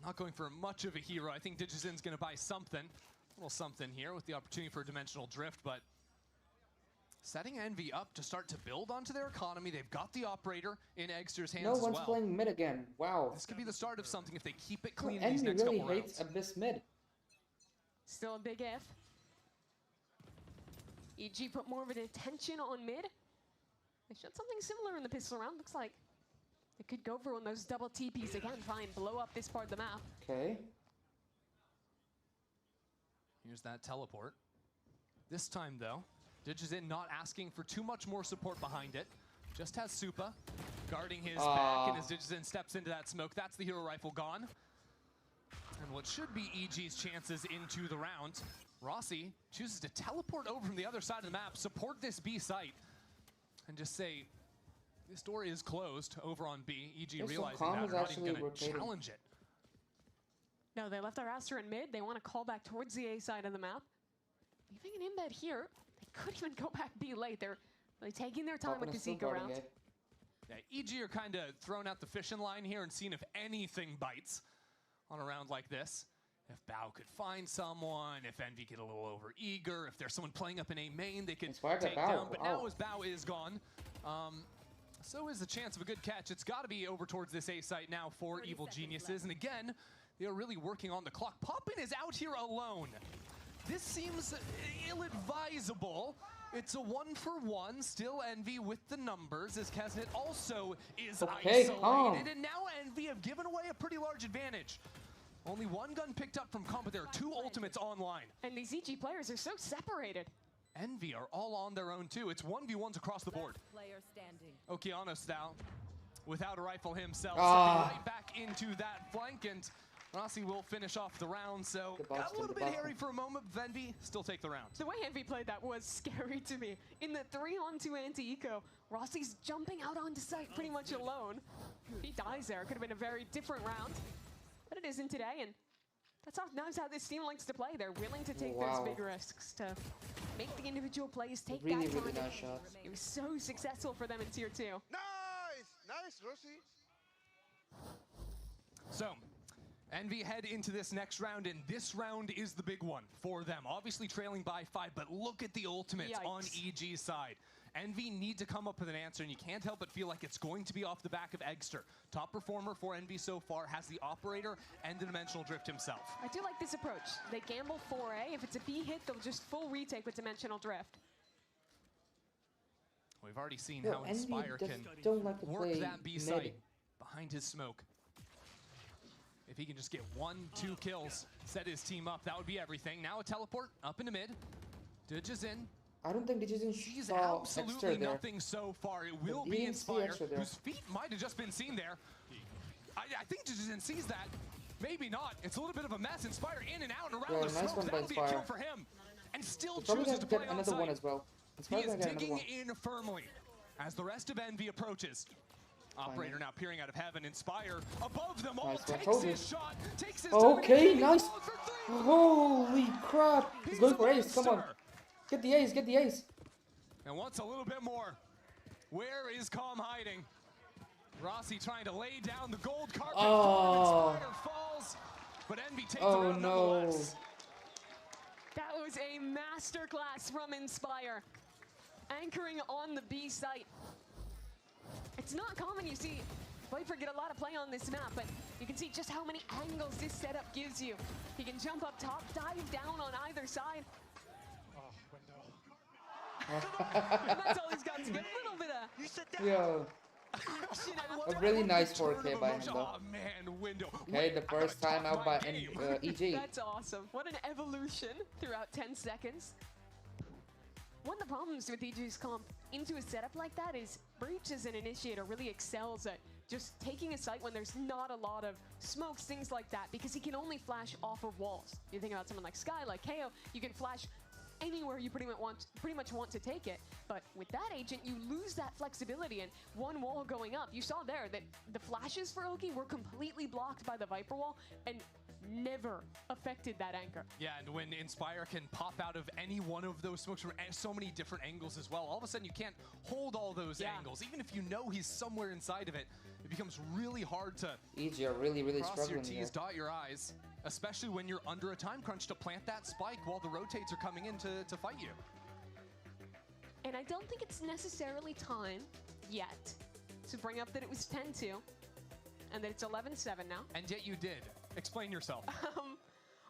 not going for much of a hero. I think Digizen's going to buy something, a little something here with the opportunity for a dimensional drift, but setting Envy up to start to build onto their economy. They've got the operator in Eggster's hands as well. No one's playing mid again. Wow. This could be the start of something if they keep it clean Envy these next really couple hates rounds. Abyss mid. Still a big if. EG put more of an attention on mid. They showed something similar in the pistol round. Looks like they could go for one of those double TPs again, try and blow up this part of the map. Okay. Here's that teleport. This time, though, Digizen not asking for too much more support behind it. Just has Supa guarding his back, and as Digizen steps into that smoke, that's the hero rifle gone. And what should be EG's chances into the round, Rossi chooses to teleport over from the other side of the map, support this B site, and just say, this door is closed over on B. EG realizing that they're not even going to challenge it. No, they left our Aster in mid. They want to call back towards the A side of the map. Leaving an embed here. They could even go back B late. They're really taking their time with this eco round. Yeah, EG are kind of throwing out the fishing line here and seeing if anything bites on a round like this. If Bao could find someone, if Envy get a little over eager, if there's someone playing up in A main they could take down. But now as Bao is gone, so is the chance of a good catch. It's got to be over towards this A site now for Evil Geniuses. And again, they are really working on the clock. Poppin is out here alone. This seems ill-advisable. It's a 1-for-1, still Envy with the numbers, as Kesnet also is isolated. And now Envy have given away a pretty large advantage. Only 1 gun picked up from comp, but there are 2 ultimates online. And these EG players are so separated. Envy are all on their own too. It's 1v1s across the board. Okeanos now, without a rifle himself, stepping right back into that flank, and Rossi will finish off the round, so got a little bit hairy for a moment, but Envy still take the round. The way Envy played that was scary to me. In the 3-on-2 anti-eco, Rossi's jumping out onto site pretty much alone. If he dies there, it could have been a very different round, but it isn't today, and that's how this team likes to play. They're willing to take those big risks to make the individual plays take that time. Really nice shots. It was so successful for them in Tier 2. Nice, Rossi. So, Envy head into this next round, and this round is the big one for them. Obviously trailing by 5, but look at the ultimates on EG's side. Envy need to come up with an answer, and you can't help but feel like it's going to be off the back of Eggster. Top performer for Envy so far, has the operator and the dimensional drift himself. I do like this approach. They gamble 4A. If it's a B hit, they'll just full retake with dimensional drift. We've already seen how Inspire can work that B site behind his smoke. If he can just get 1-2 kills, set his team up, that would be everything. Now a teleport up into mid. Digizen. I don't think Digizen She's absolutely nothing so far. It will be Inspire, whose feet might have just been seen there. I think Digizen sees that. Maybe not. It's a little bit of a mess. Inspire in and out and around the smoke. That'll be a kill for him. And still chooses to play on another site. one as well. He is digging in firmly as the rest of Envy approaches. Operator now peering out of heaven. Inspire above them all. Takes his shot. Takes his nice. Holy crap. He's going for ace. Come on. Get the ace. And wants a little bit more. Where is Calm hiding? Rossi trying to lay down the gold carpet. Oh. Inspire falls, but Envy takes Oh, it out no. nonetheless. That was a masterclass from Inspire. Anchoring on the B site. It's not common you see Viper get a lot of play on this map, but you can see just how many angles this setup gives you. He can jump up top, dive down on either side. Oh, window. And that's all he's got to get a little bit of Yo. action. A really nice 4K by him though. Oh man, window. Okay, the first time out by EG. That's awesome. What an evolution throughout 10 seconds. One of the problems with EG's comp into a setup like that is Breach as an initiator really excels at just taking a site when there's not a lot of smokes, things like that, because he can only flash off of walls. You think about someone like Sky, like KO, you can flash anywhere you pretty much want to take it. But with that agent, you lose that flexibility, and one wall going up, you saw there that the flashes for Oki were completely blocked by the Viper wall and never affected that anchor. Yeah, and when Inspire can pop out of any one of those smokes from so many different angles as well, all of a sudden you can't hold all those angles. Even if you know he's somewhere inside of it, it becomes really hard to EG are really cross struggling your T's, here. dot your I's, especially when you're under a time crunch to plant that spike while the rotates are coming in to fight you. And I don't think it's necessarily time yet to bring up that it was 10-2 and that it's 11-7 now. And yet you did. Explain yourself.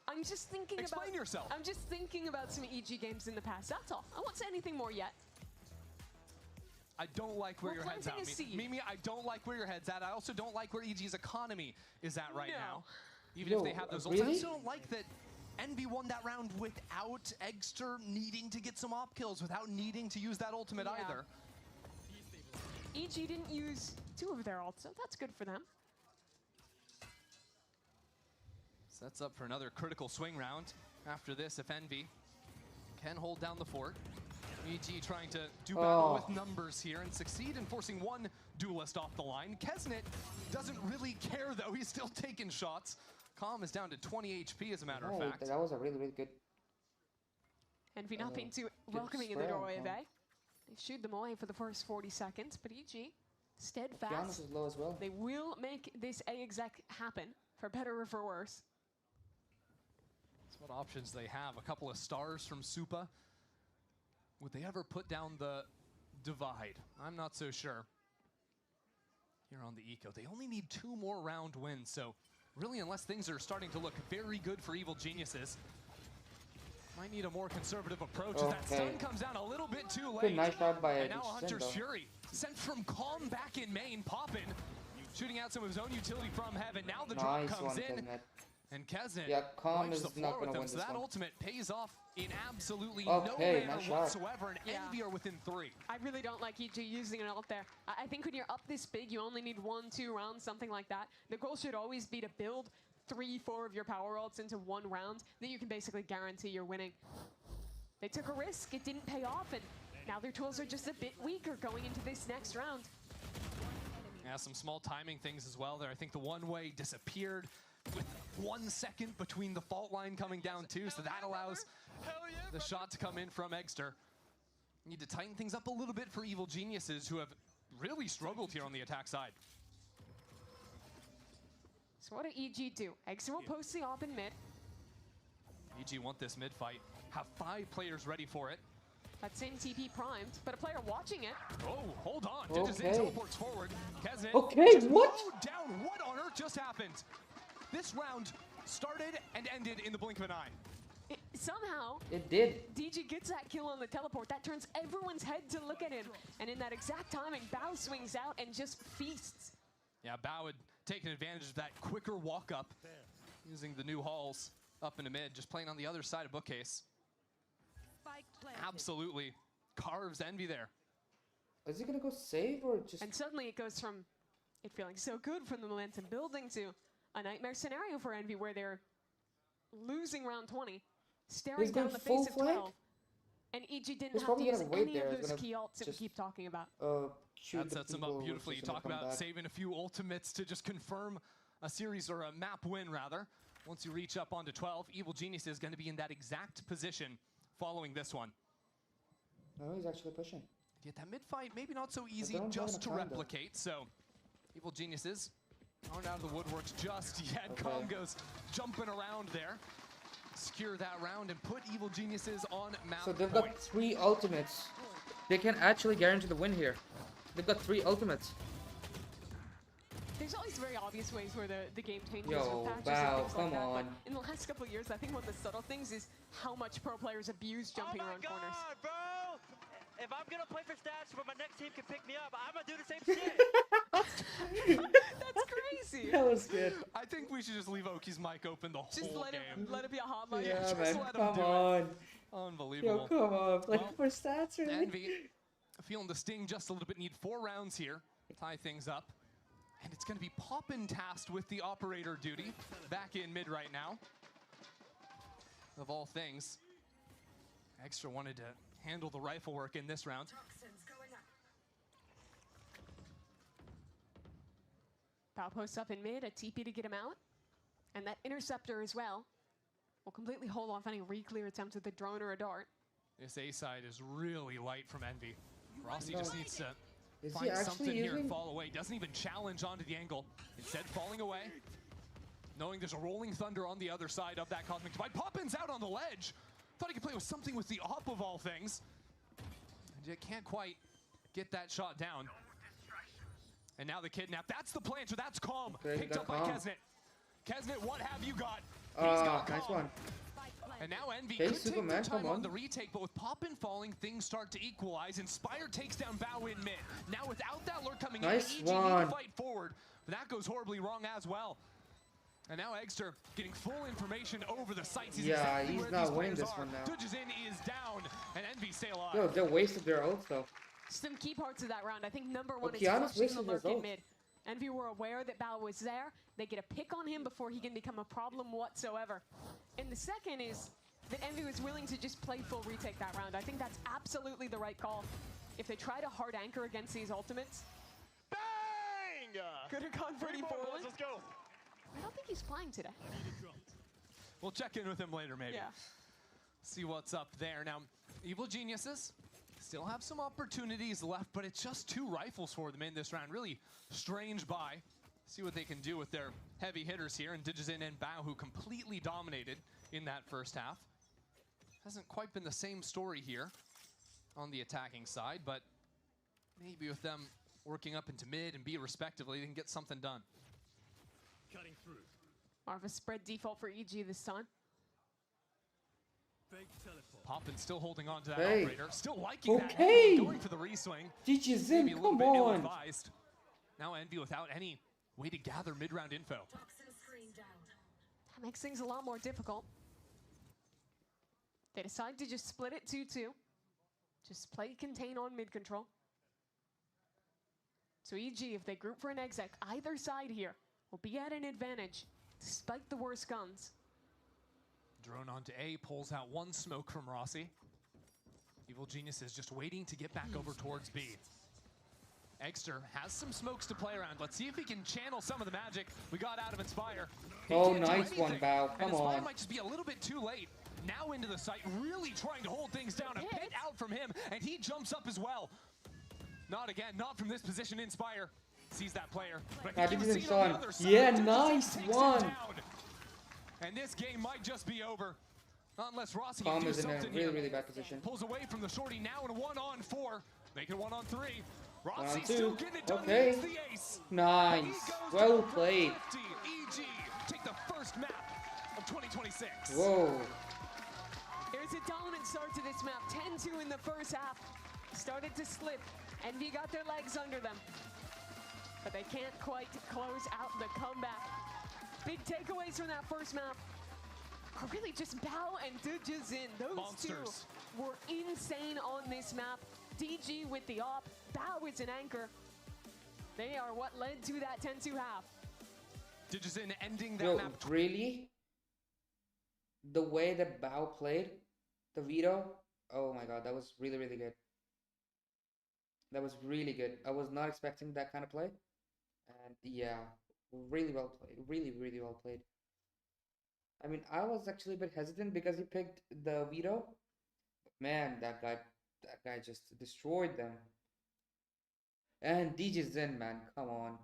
I'm just thinking Explain yourself. I'm just thinking about some EG games in the past. That's all. I won't say anything more yet. I don't like where your head's at. planting a seed. Mimi, I don't like where your head's at. I also don't like where EG's economy is at right now. Even Yo, if they have those really? ults. I also don't like that Envy won that round without Eggster needing to get some op kills, without needing to use that ultimate either. EG didn't use 2 of their ults, so that's good for them. Sets up for another critical swing round. After this, if Envy can hold down the fort. EG trying to do battle with numbers here and succeed in forcing one duelist off the line. Kesnet doesn't really care though, he's still taking shots. Calm is down to 20 HP as a matter of fact. That was a really good. Envy not being too welcoming in the doorway of A. They shooed them away for the first 40 seconds, but EG, steadfast. Giannis is low as well. They will make this A exec happen, for better or for worse. That's what options they have. A couple of stars from Supa. Would they ever put down the divide? I'm not so sure. Here on the Eco, they only need 2 more round wins, so really unless things are starting to look very good for Evil Geniuses, might need a more conservative approach as that stun comes down a little bit too late. Good nice shot by and now Hunter's Fury, sent from Calm back in main, popping, shooting out some of his own utility from heaven. Now the drop comes in. And Kesnet wipes the floor with them, so that ultimate pays off in absolutely no manner whatsoever, and Envy are within 3. I really don't like EG using an ult there. I think when you're up this big, you only need 1-2 rounds, something like that. The goal should always be to build 3-4 of your power ults into 1 round, then you can basically guarantee you're winning. They took a risk, it didn't pay off, and now their tools are just a bit weaker going into this next round. Yeah, some small timing things as well there. I think the one-way disappeared with 1 second between the fault line coming down too, so that allows the shot to come in from Eggster. Need to tighten things up a little bit for Evil Geniuses, who have really struggled here on the attack side. So what do EG do? Eggster will post the op in mid. EG want this mid fight, have 5 players ready for it. That same TP primed, but a player watching it. Oh, hold on. Ditches in, teleports forward. Kesnet what? Down. What on earth just happened? This round started and ended in the blink of an eye. Somehow, it did. DG gets that kill on the teleport. That turns everyone's head to look at him. And in that exact timing, Bao swings out and just feasts. Yeah, Bao had taken advantage of that quicker walk up, using the new halls up into mid, just playing on the other side of Bookcase. Absolutely carves Envy there. Is he gonna go save or just? And suddenly it goes from it feeling so good from the momentum building to a nightmare scenario for Envy where they're losing round 20, staring down the face of 12. And EG didn't have to use any of those key ults that we keep talking about. That sets them up beautifully. You talk about saving a few ultimates to just confirm a series or a map win, rather. Once you reach up onto 12, Evil Genius is going to be in that exact position following this one. No, he's actually pushing. Yet that mid fight, maybe not so easy just to replicate, so Evil Geniuses aren't out of the woodworks just yet. Okay. Calm goes jumping around there. Secure that round and put Evil Geniuses on map So they've point. got 3 ultimates. They can actually guarantee the win here. They've got 3 ultimates. There's always very obvious ways where the game changes Yo, with patches wow, and things come like that. on. But in the last couple of years, I think one of the subtle things is how much pro players abuse jumping around corners. Bro! If I'm gonna play for stats, but my next team can pick me up, I'm gonna do the same shit. That's crazy. That was good. I think we should just leave Oki's mic open the Just whole let game. let it be a hotline. Yeah, just man, let 'em come do it. on. Unbelievable. Yo, come on. Like, Well, for stats, really? Envy feeling the sting just a little bit. Need 4 rounds here. Tie things up. And it's going to be Poppin tasked with the operator duty. Back in mid right now. Of all things. Extra wanted to handle the rifle work in this round. Bow posts up in mid, a TP to get him out. And that interceptor as well will completely hold off any re-clear attempts with a drone or a dart. This A side is really light from Envy. Rossi No. just needs to Is he find actually something here and using... fall away. Doesn't even challenge onto the angle. Instead, falling away. Knowing there's a rolling thunder on the other side of that Cosmic Divide. Poppin's out on the ledge. Thought he could play with something with the op of all things. And yet can't quite get that shot down. And now the kidnap. That's the planter. That's Calm. Okay, Picked up by Calm. Kesnet. Kesnet, what have you got? He's got nice Calm. one. And now Envy Okay, could take Superman, their time come on on. the retake, but with Poppin falling, things start to equalize. Inspire takes down Bow in mid. Now without that lurk coming Nice in, EG need one. to fight forward. But that goes horribly wrong as well. And now Eggster getting full information over the sights. He's Yeah, exactly he's where not these winning players this are. one now. Dujazin is down, and Envy stay alive. Yo, they wasted their ults, though. Some key parts of that round. I think number one is Kiana's flushing the wasting lurk his in ult. mid. Envy were aware that Bao was there. They get a pick on him before he can become a problem whatsoever. And the second is that Envy was willing to just play full retake that round. I think that's absolutely the right call. If they try to hard anchor against these ultimates, Bang! could have gone pretty poorly. Let's go. I don't think he's playing today. We'll check in with him later, maybe. Yeah. See what's up there. Now, Evil Geniuses still have some opportunities left, but it's just 2 rifles for them in this round. Really strange buy. See what they can do with their heavy hitters here. And Digizin and Bao, who completely dominated in that first half. Hasn't quite been the same story here on the attacking side, but maybe with them working up into mid and B respectively, they can get something done. Cutting through. More of a spread default for EG this time. Fake teleport. Poppin still holding on to that Hey. operator. Still liking that Okay. angle, going for the reswing. Maybe a Digizin, little come bit on. ill-advised. Now Envy without any way to gather mid-round info. That makes things a lot more difficult. They decide to just split it 2-2. Just play contain on mid control. So EG, if they group for an exec, either side here will be at an advantage, despite the worst guns. Drone onto A, pulls out 1 smoke from Rossi. Evil Genius is just waiting to get back over towards B. Eggster has some smokes to play around. Let's see if he can channel some of the magic we got out of Inspire. He Oh, can't do nice one, anything. Bao. And Come Inspire on. might just be a little bit too late. Now into the site, really trying to hold things down. A pit out from him, and he jumps up as well. Not again, not from this position. Inspire sees that player. But I think he was Digizin seen saw on the him. other side. Yeah, Digizin nice takes him one. down. And this game might just be over. Unless Rossi Calm can do is in a something really, here. really bad position. Pulls away from the shorty now in a 1-on-4. Make it 1-on-3. Rossi 1-on-2. still getting it done. Okay. Gets the ace. Nice. He goes Well down for played. 50. EG take the first map of 2026. Whoa. There's a dominant start to this map. 10-2 in the first half. Started to slip. Envy got their legs under them. But they can't quite close out the comeback. Big takeaways from that first map are really just Bao and Dujazin. Those Monsters. 2 were insane on this map. DG with the op. Bao is an anchor. They are what led to that 10-2 half. Digizin ending that Yo, map. really? The way that Bao played, the veto, oh my god, that was really, really good. That was really good. I was not expecting that kind of play. And yeah, really well played. Really, really well played. I mean, I was actually a bit hesitant because he picked the veto. But man, that guy just destroyed them. And DJ Zen, man, come on.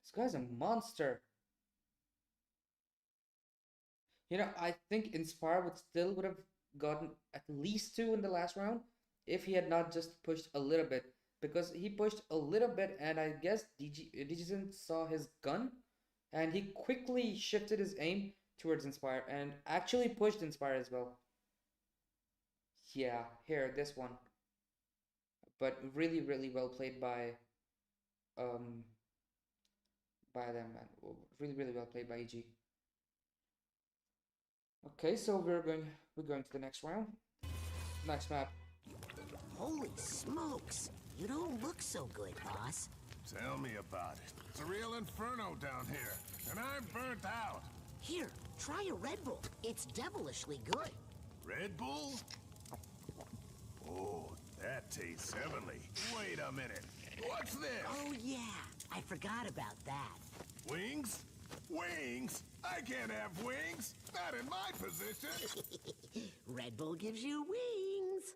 This guy's a monster. You know, I think Inspire would have gotten at least 2 in the last round if he had not just pushed a little bit. Because he pushed a little bit, and I guess DigiZen saw his gun, and he quickly shifted his aim towards Inspire and actually pushed Inspire as well. Yeah, here, this one. But really, really well played by them, man. Really, really well played by EG. Okay, so we're going to the next round. Next map. Holy smokes! You don't look so good, boss. Tell me about it. It's a real inferno down here, and I'm burnt out. Here, try a Red Bull. It's devilishly good. Red Bull? Oh, that tastes heavenly. Wait a minute. What's this? Oh, yeah. I forgot about that. Wings? Wings? I can't have wings. Not in my position. Red Bull gives you wings.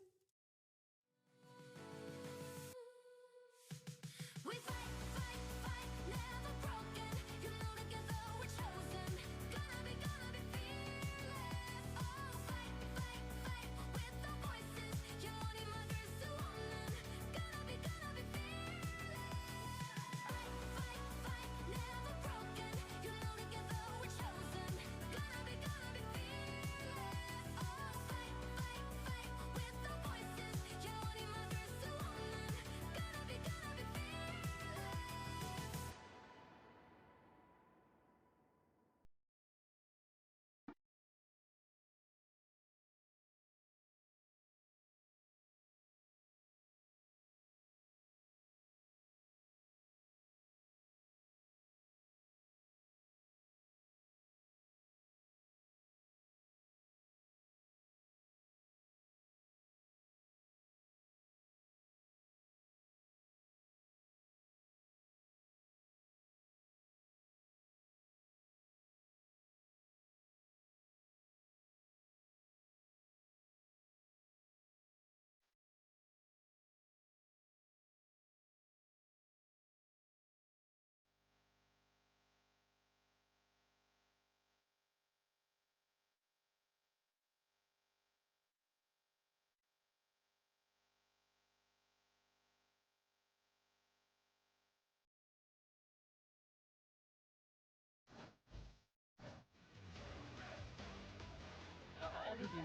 We fight, fight, fight, never broken. You know together we're chosen. Gonna be fearless. Oh, fight, fight, fight with the voices. 영원히 막을 수 없는. Gonna be fearless. Fight, fight, fight, never broken. You know together we're chosen. Gonna be fearless. Oh, fight, fight, fight with the voices. 영원히 막을 수 없는. Gonna be fearless.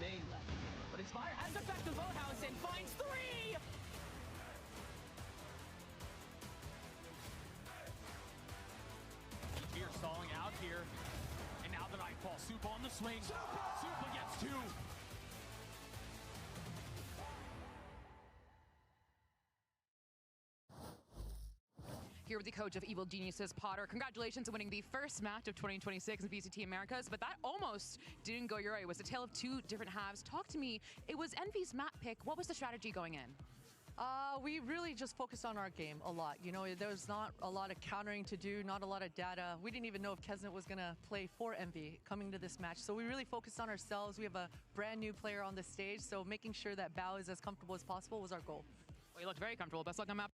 Main left. But Inspire has it back to Boathouse and finds 3! Here stalling out here. And now the Nightfall. Soup on the swing. Super gets 2. Here with the coach of Evil Geniuses, Potter. Congratulations on winning the first match of 2026 in VCT Americas, but that almost didn't go your way. It was a tale of 2 different halves. Talk to me. It was Envy's map pick. What was the strategy going in? We really just focused on our game a lot. You know, there's not a lot of countering to do, not a lot of data. We didn't even know if Kesnet was going to play for Envy coming to this match. So we really focused on ourselves. We have a brand new player on the stage, so making sure that Bao is as comfortable as possible was our goal. Well, you looked very comfortable. Best luck on map.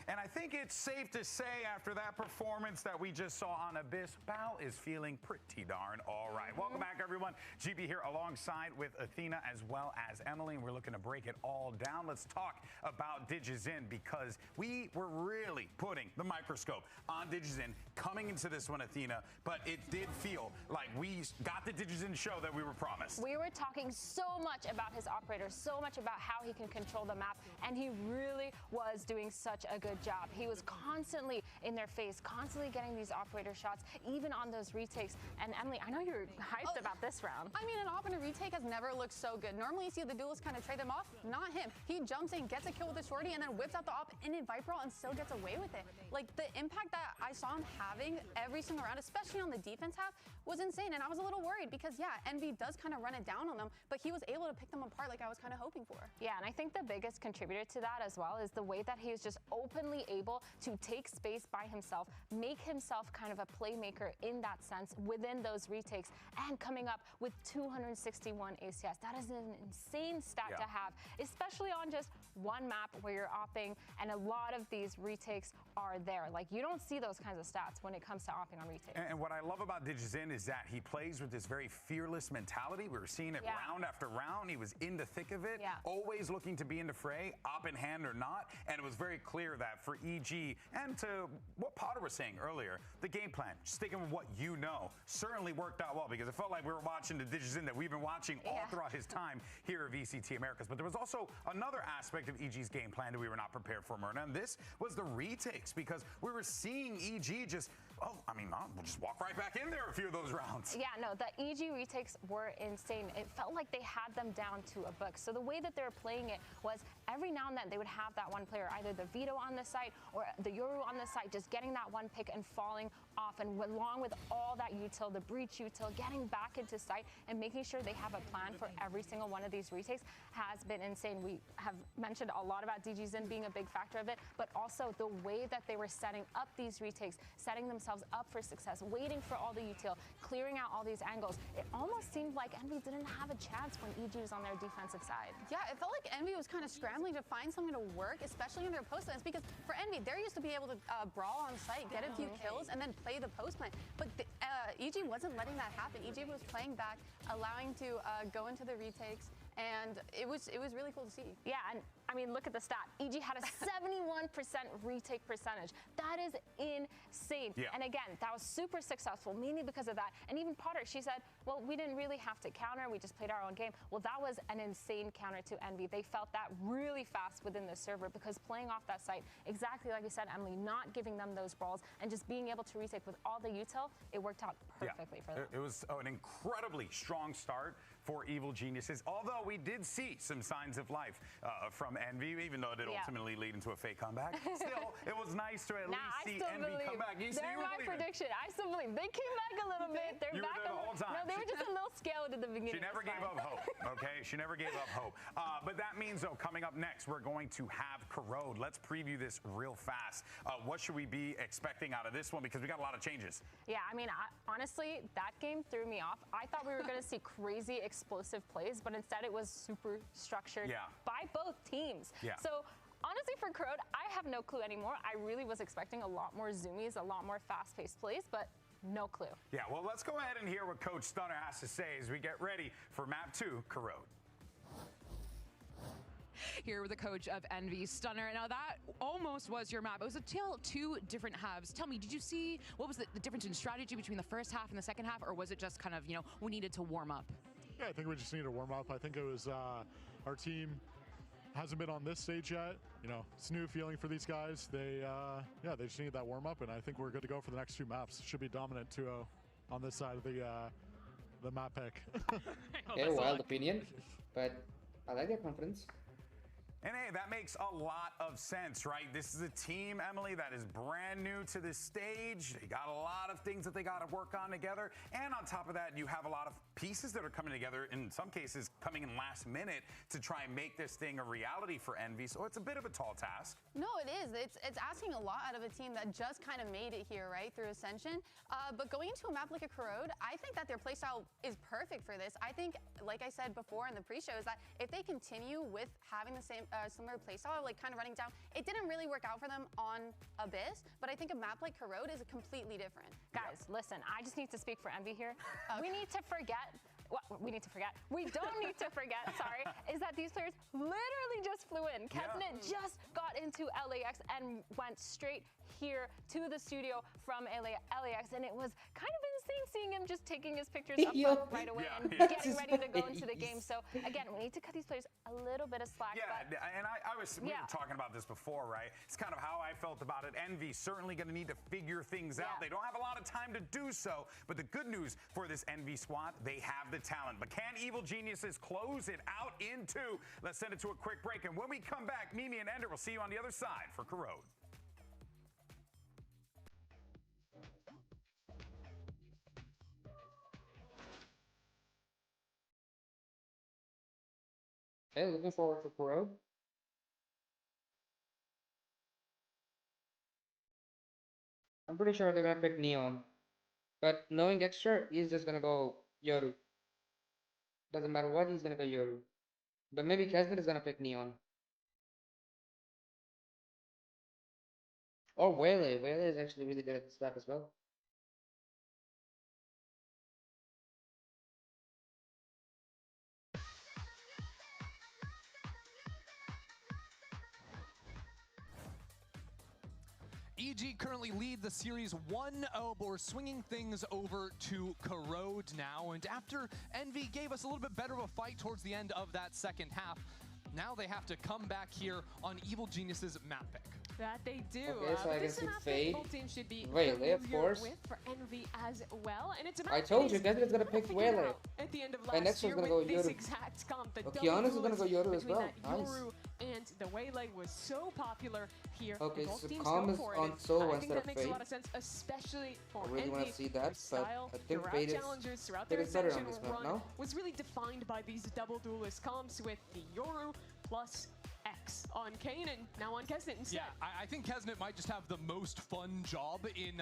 And I think it's safe to say after that performance that we just saw on Abyss, Bao is feeling pretty darn all right. Welcome back, everyone. GB here alongside with Athena as well as Emily, and we're looking to break it all down. Let's talk about DigiZen because we were really putting the microscope on DigiZen coming into this one, Athena, but it did feel like we got the DigiZen show that we were promised. We were talking so much about his operator, so much about how he can control the map, and he really was doing such a good job. He was constantly in their face, constantly getting these operator shots, even on those retakes. And Emily, I know you're hyped about this round. I mean, an op and a retake has never looked so good. Normally you see the duelists kind of trade them off. Not him. He jumps in, gets a kill with a shorty, and then whips out the op in a Viper and still gets away with it. Like, the impact that I saw him having every single round, especially on the defense half, was insane. And I was a little worried because, yeah, Envy does kind of run it down on them, but he was able to pick them apart like I was kind of hoping for. Yeah, and I think the biggest contributor to that as well is the way that he is just openly able to take space by himself, make himself kind of a playmaker in that sense within those retakes, and coming up with 261 ACS. That is an insane stat to have, especially on just one map where you're opping, and a lot of these retakes are there. Like, you don't see those kinds of stats when it comes to opping on retakes. And what I love about Digizin is that he plays with this very fearless mentality. We were seeing it round after round. He was in the thick of it, always looking to be in the fray, op in hand or not. And it was very clear that for EG, and to what Potter was saying earlier, the game plan, sticking with what you know, certainly worked out well, because it felt like we were watching the Digizin that we've been watching all throughout his time here at VCT Americas. But there was also another aspect of EG's game plan that we were not prepared for, Myrna, and this was the retakes, because we were seeing EG just, we'll just walk right back in there a few of those rounds. Yeah, no, the EG retakes were insane. It felt like they had them down to a book. So the way that they were playing it was every now and then they would have that one player, either the Vito on the site or the Yoru on the site, just getting that one pick and falling off. And along with all that util, the breach util, getting back into site and making sure they have a plan for every single one of these retakes has been insane. We have mentioned a lot about Digizin being a big factor of it, but also the way that they were setting up these retakes, setting themselves up for success, waiting for all the util, clearing out all these angles. It almost seemed like Envy didn't have a chance when EG was on their defensive side. Yeah, it felt like Envy was kind of scrambling to find something to work, especially in their post plans, because for Envy, they're used to be able to brawl on site, get a few kills, and then play the post plan. But EG wasn't letting that happen. EG was playing back, allowing to go into the retakes, and it was really cool to see. Yeah, and I mean, look at the stat. EG had a 71% retake percentage. That is insane. Yeah. And again, that was super successful, mainly because of that. And even Potter, she said, well, we didn't really have to counter. We just played our own game. Well, that was an insane counter to Envy. They felt that really fast within the server, because playing off that site, exactly like you said, Emily, not giving them those brawls and just being able to retake with all the util, it worked out perfectly for them. It was an incredibly strong start for Evil Geniuses, although we did see some signs of life from Envy, even though it did ultimately lead into a fake comeback. Still, it was nice to at least see Envy come back. They're my prediction. I still believe. They came back a little bit. They're back the whole time. No, they were just a little scared at the beginning. She never gave up hope, okay? She never gave up hope. But that means, though, coming up next, we're going to have Corrode. Let's preview this real fast. What should we be expecting out of this one? Because we got a lot of changes. Yeah, I mean, honestly, that game threw me off. I thought we were going to see crazy explosive plays, but instead it was super structured by both teams. So honestly, for Corrode, I have no clue anymore. I really was expecting a lot more zoomies, a lot more fast-paced plays, but no clue. Yeah, well, let's go ahead and hear what Coach Stunner has to say as we get ready for Map 2, Corrode. Here with the coach of Envy, Stunner. Now that almost was your map. It was a tale of two different halves. Tell me, did you see what was the difference in strategy between the first half and the second half, or was it just kind of, we needed to warm up? Yeah, I think we just needed to warm up. I think it was our team hasn't been on this stage yet. It's a new feeling for these guys. They just need that warm up, and I think we're good to go for the next two maps. Should be dominant 2-0 on this side of the map pick. Okay, wild opinion, but I like their confidence. And hey, that makes a lot of sense, right? This is a team, Emily, that is brand new to this stage. They got a lot of things that they got to work on together. And on top of that, you have a lot of pieces that are coming together, in some cases coming in last minute, to try and make this thing a reality for Envy. So it's a bit of a tall task. No, it is. It's asking a lot out of a team that just kind of made it here, right, through Ascension. But going into a map like a Corrode, I think that their playstyle is perfect for this. I think, like I said before in the pre-show, is that if they continue with having the same similar playstyle, like kind of running down, it didn't really work out for them on Abyss, but I think a map like Corrode is completely different. Guys, listen, I just need to speak for Envy here. We need to forget. We don't need to forget, sorry, is that these players literally just flew in. Kesnet just got into LAX and went straight here to the studio from LAX, and it was kind of insane seeing him just taking his pictures up front right away and getting ready to go into the game. So again, we need to cut these players a little bit of slack. Yeah, and we were talking about this before, right? It's kind of how I felt about it. Envy certainly going to need to figure things out. They don't have a lot of time to do so, but the good news for this Envy squad, they have the talent. But can Evil Geniuses close it out in two? Let's send it to a quick break, and when we come back, Mimi and Ender will see you on the other side for Corrode. Okay, looking forward to Pro. I'm pretty sure they're gonna pick Neon. But knowing Extra, he's just gonna go Yoru. Doesn't matter what, he's gonna go Yoru. But maybe Kesnet is gonna pick Neon. Or Wele. Wele is actually really good at this map as well. EG currently lead the series 1-0, but we're swinging things over to Corrode now. And after Envy gave us a little bit better of a fight towards the end of that second half, now they have to come back here on Evil Genius's map pick. That they do. Okay, so I this guess is a it's map Fade. that both teams should be Wele, of familiar course. with for Envy as well. And it's a map I told that you, is Kesnet is gonna pick figured Wele. out at the end of And last next year one's gonna with go this Yoru. exact comp. The Okeanos is gonna go Yoru as between well. that Nice. Yoru and the Wele was so popular here. Okay, both so teams Calm go is for it. on And solo I think instead that of makes a Fade. lot of sense, especially for I really want Envy. to see that, Their but style I think throughout Fade is challengers, throughout Fade their is better on ascension this map run now. was really defined by these double duelist comps with the Yoru plus X on Kane and now on Kesnet instead. Yeah, I think Kesnet might just have the most fun job in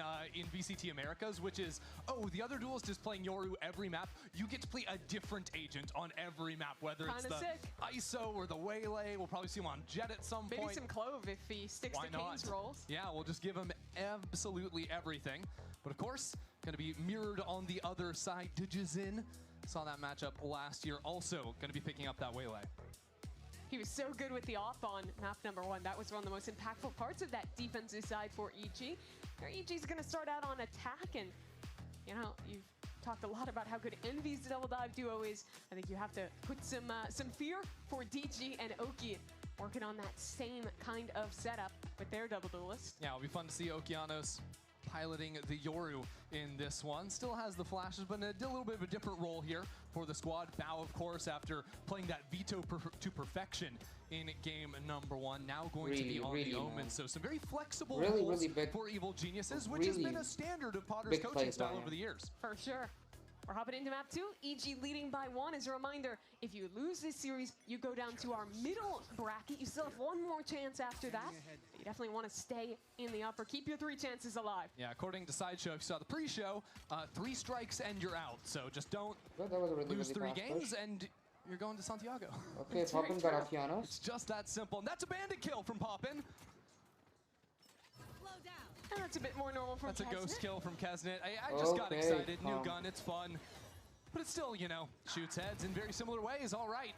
VCT Americas, which is, oh, the other duelist is playing Yoru every map. You get to play a different agent on every map, whether it's Kinda the sick. ISO or the Wele. We'll probably see him on Jet at some Maybe point. some Clove if he sticks Why to not? Kane's roles. Yeah, we'll just give him absolutely everything. But of course, going to be mirrored on the other side. Digizin saw that matchup last year, also going to be picking up that Wele. He was so good with the off on map number 1. That was one of the most impactful parts of that defensive side for EG. Their EG's going to start out on attack, and you know, you've talked a lot about how good Envy's double dive duo is. I think you have to put some fear for DG and Oki working on that same kind of setup with their double duelist. Yeah, it'll be fun to see Okeanos piloting the Yoru in this one. Still has the flashes, but a little bit of a different role here for the squad. Bao, of course, after playing that veto to perfection in game number 1, now going to be on the Omen. So some very flexible roles for Evil Geniuses, which has been a standard of Potter's coaching style over the years. For sure. We're hopping into map 2, EG leading by 1. As a reminder, if you lose this series, you go down to our middle bracket. You still have one more chance after that. You definitely want to stay in the upper. Keep your 3 chances alive. Yeah, according to Sideshow, if you saw the pre-show, 3 strikes and you're out. So just don't lose 3 games and you're going to Santiago. Okay, Poppin got Okeanos. It's just that simple. And that's a bandit kill from Poppin. And that's a bit more normal from That's Kesnet. a ghost kill from Kesnet. I just got excited. New gun, it's fun. But it's still, you know, shoots heads in very similar ways. All right.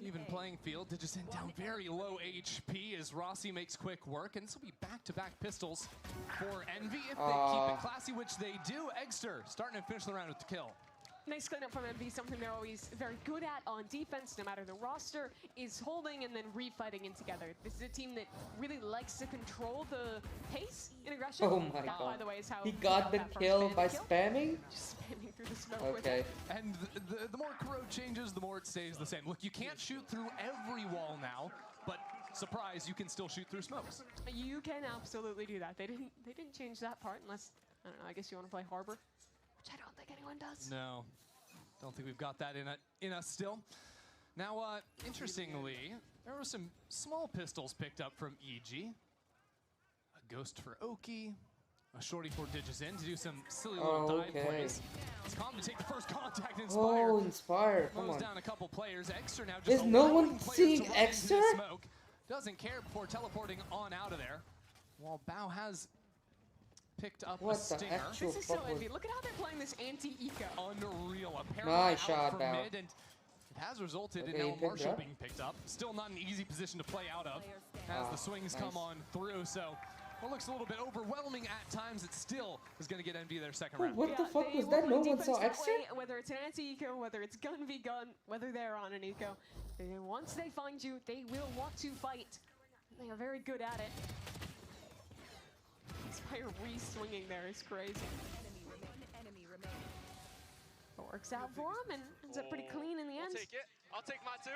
Even playing field, Digizin down very low HP as Rossi makes quick work. And this will be back-to-back pistols for Envy if they keep it classy, which they do. Eggster starting to finish the round with the kill. Nice cleanup from Envy, something they're always very good at on defense, no matter the roster, is holding and then refighting in together. This is a team that really likes to control the pace in aggression. Oh my that, god. by the way, is how he got the kill by spamming? Just spamming through the smoke with Okay. it. And the more Corrode changes, the more it stays the same. Look, you can't shoot through every wall now, but surprise, you can still shoot through smokes. You can absolutely do that. They didn't change that part unless, I don't know, I guess you want to play Harbor, which I don't think anyone does. No, don't think we've got that in us still. Now, interestingly, there were some small pistols picked up from EG. A ghost for Oki, a shorty for Digizin to do some silly little dive plays. It's Calm to take the first contact. Inspire. Oh, Inspire, come Mows on. down a couple players. Extra now just Is no allowing one players seeing to run into Extra? the smoke. Doesn't care before teleporting on out of there. While Bao has picked up a stinger. This is so Envy. Look at how they're playing this anti-eco. Unreal. Apparently Nice out shot, from Bao. mid, and it has resulted Okay, in he now picked it Marshall up. being picked up. Still not an easy position to play out of as the swings come on through. So what looks a little bit overwhelming at times, it still is going to get Envy their second round. What the fuck they was will that? play No one defense saw that Extra? way, whether it's an anti-eco, whether it's gun v gun, whether they're on an eco. Once they find you, they will want to fight. They are very good at it. Inspire re-swinging there is crazy. It works out for him and ends up pretty clean in the end. I'll take it. I'll take my 2.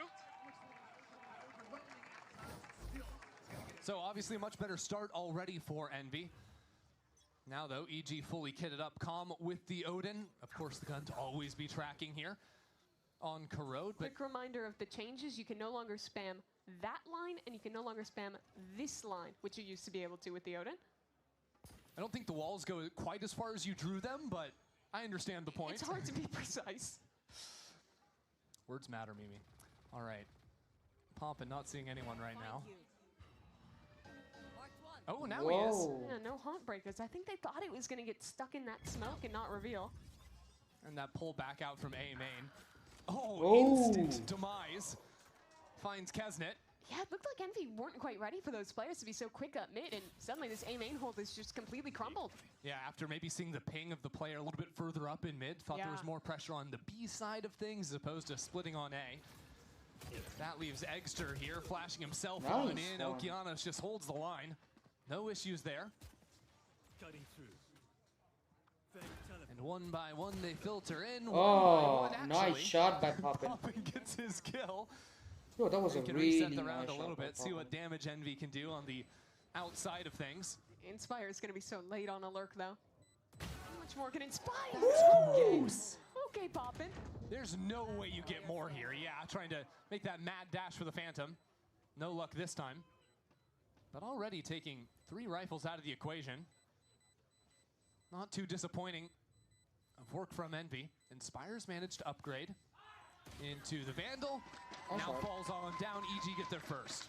So obviously a much better start already for Envy. Now though, EG fully kitted up, Calm with the Odin. Of course the gun to always be tracking here. on Corrode. But quick reminder of the changes: you can no longer spam that line, and you can no longer spam this line, which you used to be able to with the Odin. I don't think the walls go quite as far as you drew them, but I understand the point. It's hard to be precise. Words matter, Mimi. All right. Poppin not seeing anyone right now. Oh, now he is. Yeah, no haunt breakers. I think they thought it was going to get stuck in that smoke and not reveal. And that pull back out from A main. Oh, instant demise. Finds Kesnet. Yeah, it looked like Envy weren't quite ready for those players to be so quick up mid, and suddenly this A main hold is just completely crumbled. Yeah, after maybe seeing the ping of the player a little bit further up in mid, thought there was more pressure on the B side of things as opposed to splitting on A. That leaves Eggster here, flashing himself on in. Okeanos just holds the line. No issues there. Cutting through. And one by one they filter in. Oh, nice shot by Poppin. Poppin gets his kill. Yo, that was a can really reset the round nice a little shot by bit, see what damage Envy can do on the outside of things. Inspire is going to be so late on a lurk, though. How much more can Inspire? Okay, Poppin. There's no way you get more here. Yeah, trying to make that mad dash for the Phantom. No luck this time. But already taking 3 rifles out of the equation. Not too disappointing of work from Envy. Inspire's managed to upgrade into the Vandal. Now falls on down. EG get there first.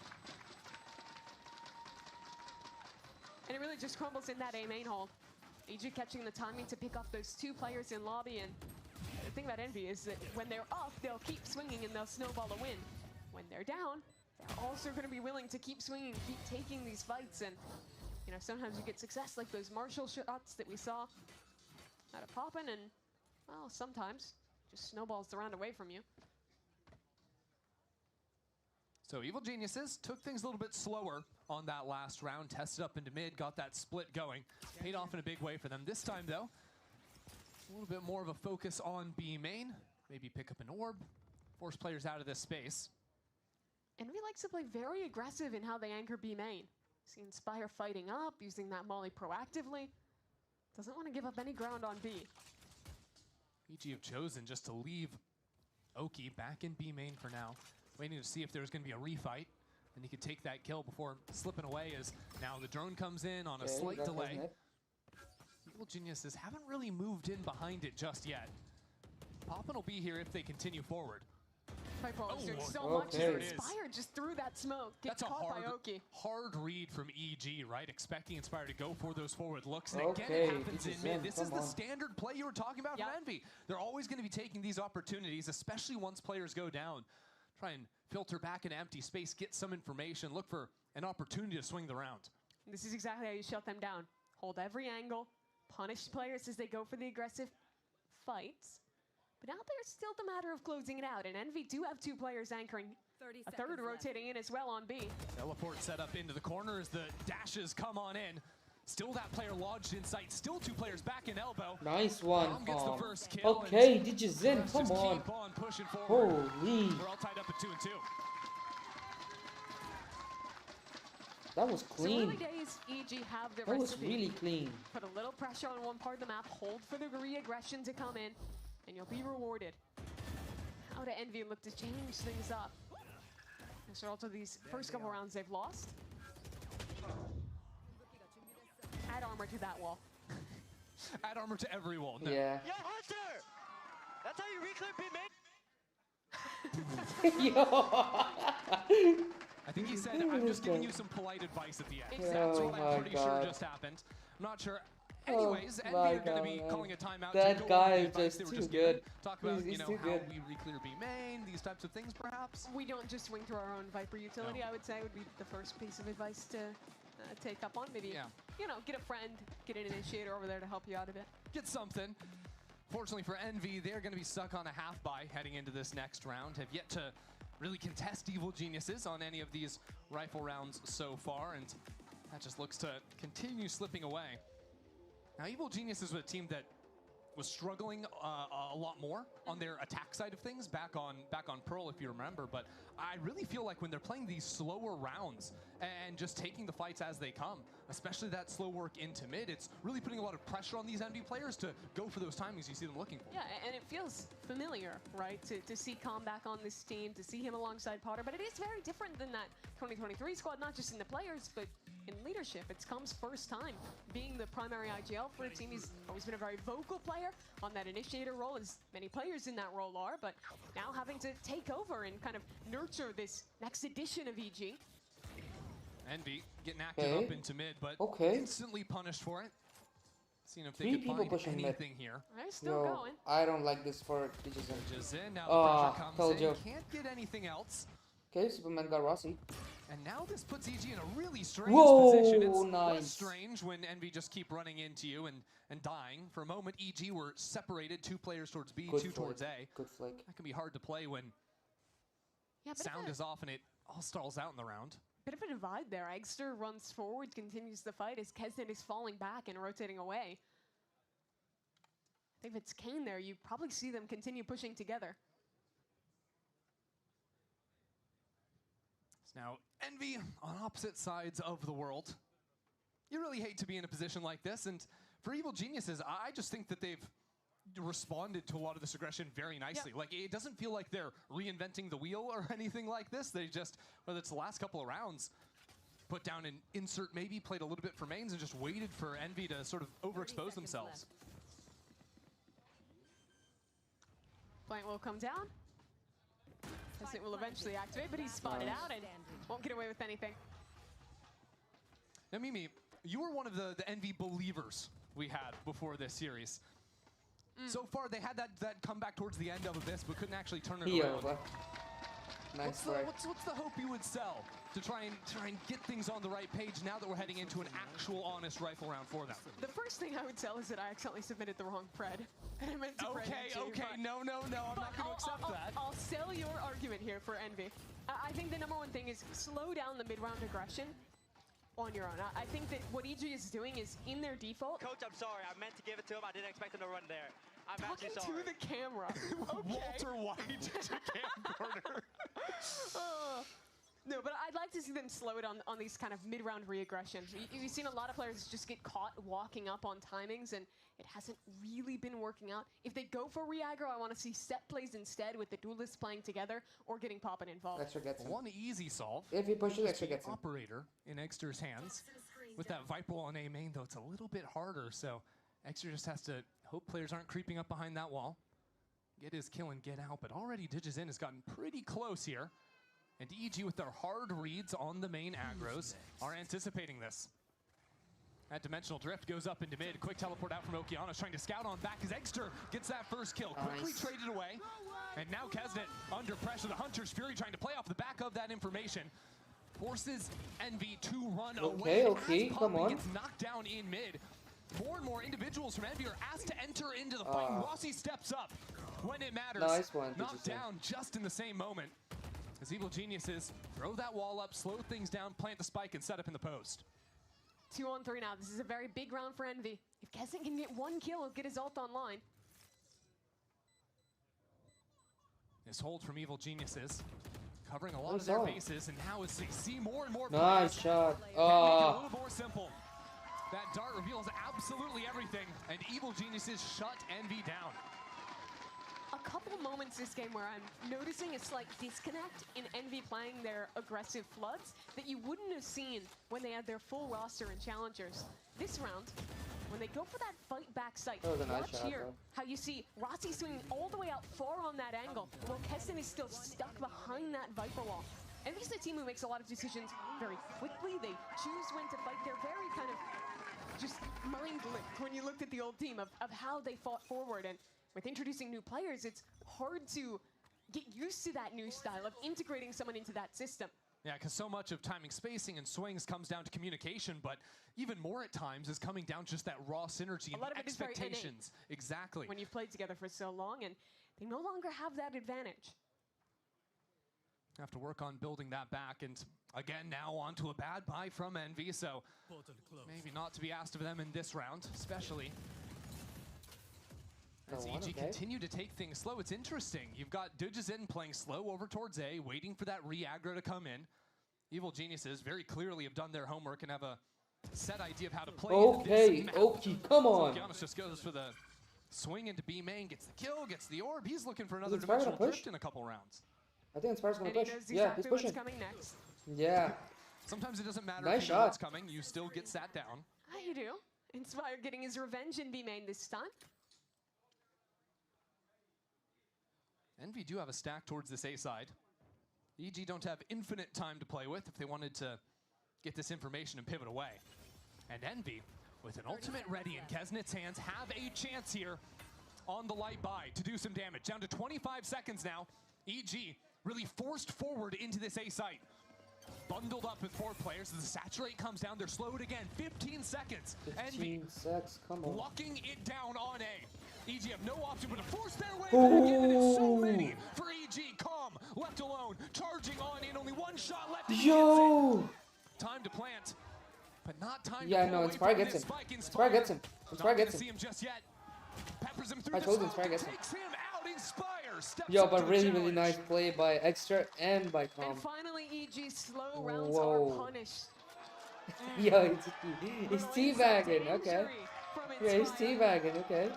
And it really just crumbles in that A main hold. EG catching the timing to pick off those 2 players in lobby, and the thing about Envy is that when they're up, they'll keep swinging and they'll snowball a win. When they're down, they're also going to be willing to keep swinging, keep taking these fights, and you know, sometimes you get success like those Marshall shots that we saw out of Poppin, and well, sometimes just snowballs the round away from you. So Evil Geniuses took things a little bit slower on that last round, tested up into mid, got that split going. Paid off in a big way for them. This time, though, a little bit more of a focus on B main. Maybe pick up an orb, force players out of this space. Envy likes to play very aggressive in how they anchor B main. See Inspire fighting up, using that molly proactively. Doesn't want to give up any ground on B. EG have chosen just to leave Oki back in B main for now. Waiting to see if there's going to be a refight, and he could take that kill before slipping away as now the drone comes in on a slight delay. Evil Geniuses haven't really moved in behind it just yet. Poppin will be here if they continue forward. Doing so much. Inspire just threw that smoke. Gets That's a caught by Oki. hard read from EG, right? Expecting Inspire to go for those forward looks. And again, it happens in mid. This is the standard play you were talking about from Envy. They're always going to be taking these opportunities, especially once players go down. Try and filter back an empty space, get some information, look for an opportunity to swing the round. This is exactly how you shut them down. Hold every angle, punish players as they go for the aggressive fights. But now there's still the matter of closing it out, and Envy do have 2 players anchoring. A third rotating in as well on B. Teleport set up into the corner as the dashes come on in. Still that player lodged in sight. Still 2 players back in elbow. Nice one. Gets the first kill, okay, Digizin, come on. Keep on pushing forward. Holy. We're all tied up at 2 and 2. That was clean. So early days, EG have the That was recipe. really clean. Put a little pressure on one part of the map, hold for the re-aggression to come in, and you'll be rewarded. How do Envy look to change things up? So also these first couple rounds they've lost. Add armor to that wall. Add armor to every wall. No. Yeah. Yo, Hunter! That's how you reclaim B main? I think he said, I'm just giving you some polite advice at the end. Exactly. That's what I'm pretty sure God. just happened. I'm not sure. Anyways, Envy my are going to be God, calling a timeout. that to go guy over the is advice just they were too just good. given. Talk about, He's you know, too how good. we re-clear B main, these types of things, perhaps. We don't just swing through our own Viper utility, I would say would be the first piece of advice to take up on. Maybe, you know, get a friend, get an initiator over there to help you out a bit. Get something. Fortunately for Envy, they're going to be stuck on a half buy heading into this next round. Have yet to really contest Evil Geniuses on any of these rifle rounds so far, and that just looks to continue slipping away. Now, Evil Geniuses was a team that was struggling a lot more on their attack side of things back on Pearl, if you remember. But I really feel like when they're playing these slower rounds, and just taking the fights as they come, especially that slow work into mid. It's really putting a lot of pressure on these Envy players to go for those timings you see them looking for. Yeah, and it feels familiar, right, to see Calm back on this team, to see him alongside Potter, but it is very different than that 2023 squad, not just in the players, but in leadership. It's Calm's first time being the primary IGL for a team. He's always been a very vocal player on that initiator role, as many players in that role are, but now having to take over and kind of nurture this next edition of EG. Envy getting active up into mid, but instantly punished for it. Seeing if they Three could people find pushing anything mid. here. They're still going. I don't like this for DJs. DJs now Oh, the pressure told comes in. you. Can't get anything else. Okay, Superman got Rossi. And now this puts EG in a really strange Whoa, position. It's less nice. strange when Envy just keep running into you and dying. For a moment, EG were separated, 2 players towards B, Good 2 flake. towards A. Good flake. That can be hard to play when sound is off and it all stalls out in the round. Bit of a divide there. Eggster runs forward, continues the fight as Kesnet is falling back and rotating away. I think if it's Kane there, you probably see them continue pushing together. Now, Envy on opposite sides of the world. You really hate to be in a position like this, and for Evil Geniuses, I just think that they've responded to a lot of this aggression very nicely. Yep. Like, it doesn't feel like they're reinventing the wheel or anything like this. They just, whether it's the last couple of rounds, put down an insert maybe, played a little bit for mains, and just waited for Envy to sort of overexpose themselves. Plant will come down. As it will eventually activate, but he's spotted out and won't get away with anything. Now, Mimi, you were one of the Envy believers we had before this series. So far, they had that comeback towards the end of Abyss, but couldn't actually turn it around. Nice what's the hope you would sell to try and get things on the right page now that we're heading into an actual honest rifle round for them? The first thing I would sell is that I accidentally submitted the wrong pred. And I meant to Okay, no, I'm not going to accept that. I'll sell your argument here for Envy. I think the number one thing is slow down the mid-round aggression on your own. I think that what EG is doing is in their default. Coach, I'm sorry. I meant to give it to him. I didn't expect him to run there. I'm Talking actually sorry. to the camera. Walter White to camcorder. No, but I'd like to see them slow it on these kind of mid-round re-aggression. You've seen a lot of players just get caught walking up on timings, and it hasn't really been working out. If they go for re-aggro, I want to see set plays instead with the duelists playing together or getting Poppin involved. Extra gets him. One easy solve. If he pushes, Just Extra the gets him. Operator in Exter's hands. With that Viper on A main, though, it's a little bit harder, so Exter just has to hope players aren't creeping up behind that wall. Get his kill and get out, but already DJs has gotten pretty close here. And EG with their hard reads on the main aggros are anticipating this. That dimensional drift goes up into mid. Quick teleport out from Okeanos, trying to scout on back as Exter gets that first kill. Quickly traded away. And now Kesnet under pressure. The Hunter's Fury trying to play off the back of that information. Forces Envy to run away. Okay, as come on. gets knocked down in mid. More and more individuals from Envy are asked to enter into the fight. Rossi steps up when it matters. Nice one, Knocked down just in the same moment. As Evil Geniuses throw that wall up, slow things down, plant the spike, and set up in the post. 2-on-3 now. This is a very big round for Envy. If Kesnet can get one kill, he'll get his ult online. This hold from Evil Geniuses, covering a lot of their bases, and now as they see more and more players, Nice shot. make it a little more simple. That dart reveals absolutely everything, and Evil Geniuses shut Envy down. A couple moments this game where I'm noticing a slight disconnect in Envy playing their aggressive floods that you wouldn't have seen when they had their full roster and challengers. This round, when they go for that fight back site, watch here how you see Rossi swinging all the way out far on that angle, while Kesnet is still stuck behind that Viper wall. Envy's a team who makes a lot of decisions very quickly. They choose when to fight. They're very kind of just mind-linked when you looked at the old team of how they fought forward. And with introducing new players, it's hard to get used to that new style of integrating someone into that system. Yeah, because so much of timing, spacing, and swings comes down to communication, but even more at times is coming down just that raw synergy A lot and of it is very innate. expectations. Exactly. When you've played together for so long, and they no longer have that advantage. Have to work on building that back, and again now onto a bad buy from Envy, so maybe not to be asked of them in this round, especially. As EG continue to take things slow, it's interesting. You've got DJs playing slow over towards A, waiting for that re-aggro to come in. Evil Geniuses very clearly have done their homework and have a set idea of how to play. Okay, this map. Oki, come on. So Okeanos just goes for the swing into B main, gets the kill, gets the orb. He's looking for Is another Inspire gonna dimensional push? drift in a couple rounds. I think Inspire's gonna And he push. knows Yeah, exactly he's pushing. what's coming next. Yeah. Sometimes it doesn't matter Nice if you know what's shot. coming, you still get sat down. How you do? Inspire getting his revenge in B main this time. Envy do have a stack towards this A side. EG don't have infinite time to play with if they wanted to get this information and pivot away. And Envy, with an ultimate ready in Kesnit's hands, have a chance here on the light buy to do some damage. Down to 25 seconds now. EG really forced forward into this A site. Bundled up with 4 players. As the saturate comes down, they're slowed again. 15 seconds. 15 seconds, come on. Locking it down on A. EG have no option but to force their way back in, and it's so many for EG. Calm, left alone, charging on in. Only one shot left. Yo! Time to plant, but not time Yeah, to no, pull Inspire away from gets this him. spike. Inspire gets him. Inspire Not gets gonna see him. him just yet. Peppers him through I the told you, smoke, Inspire gets him. takes him out. Inspire steps Yo, up to but the really, challenge. really nice play by Extra and by Calm. And finally, EG's slow rounds Whoa. are punished. Yo, he's teabagging, okay. Yeah, he's teabagging, okay.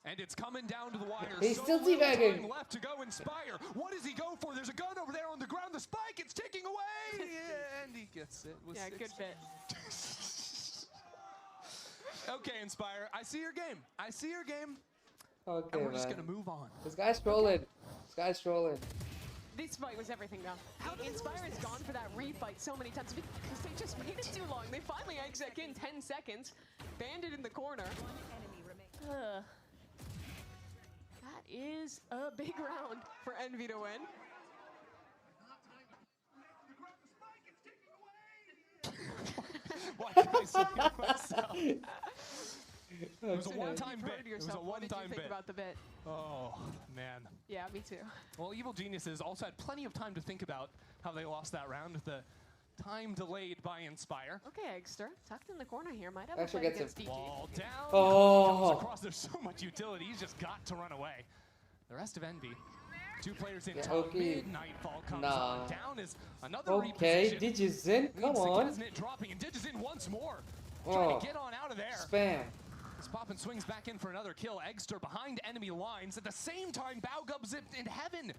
And it's coming down to the wire. He's So still little teabagging. time left to go. Inspire. What does he go for? There's a gun over there on the ground. The spike, it's ticking away. Yeah, and he gets it. With Yeah, 6. good bit. Okay, Inspire. I see your game. I see your game. Okay, And we're just man. going to move on. This guy's trolling. This guy's trolling. This fight was everything, though. Inspire has gone for that refight so many times because they just made it too long. They finally exec in 10 seconds. Bandit in the corner. Ugh. That is a big round for Envy to win. Why can't I see it myself? It was a one-time You've bit. heard It was a yourself. What did you one-time think bit. about the bit? Oh, man. Yeah, me too. Well, Evil Geniuses also had plenty of time to think about how they lost that round with the time delayed by Inspire. Okay, Eggster, tucked in the corner here, might have Extra a fight gets him. against DG. Wall down. Oh. Comes across. There's so much utility. He's just got to run away. The rest of Envy. 2 players in Yeah, top okay. mid. Nightfall comes Nah. on. Down is another Okay, reposition. Digizin, come Leads to on. Kesnit dropping, and Digizin once more. Oh. Trying to get on out of there. Spam. As Poppin swings back in for another kill. Eggster behind enemy lines. At the same time, Baugub zipped in heaven.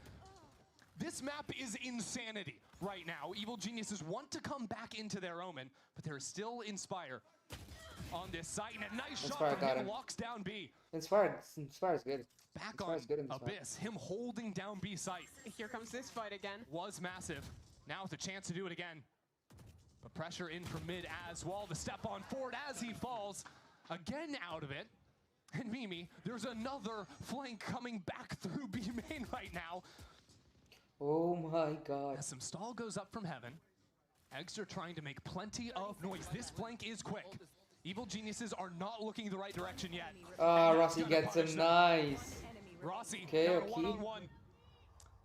This map is insanity right now. Evil Geniuses want to come back into their omen, but there is still Inspire on this site. And a nice Inspire shot from got him him. locks down B. Inspire's good. Back Inspire's on good in this map. Abyss. Him holding down B site Here comes this fight again. was massive. Now with a chance to do it again. But pressure in from mid as well. The step on forward as he falls. Again out of it. And Mimi, there's another flank coming back through B main right now. Oh my god. As some stall goes up from heaven. Eggster trying to make plenty of noise. This flank is quick. Evil Geniuses are not looking the right direction yet. Rossi gets him, nice. Rossi, Okay, got a Oki. one-on-one.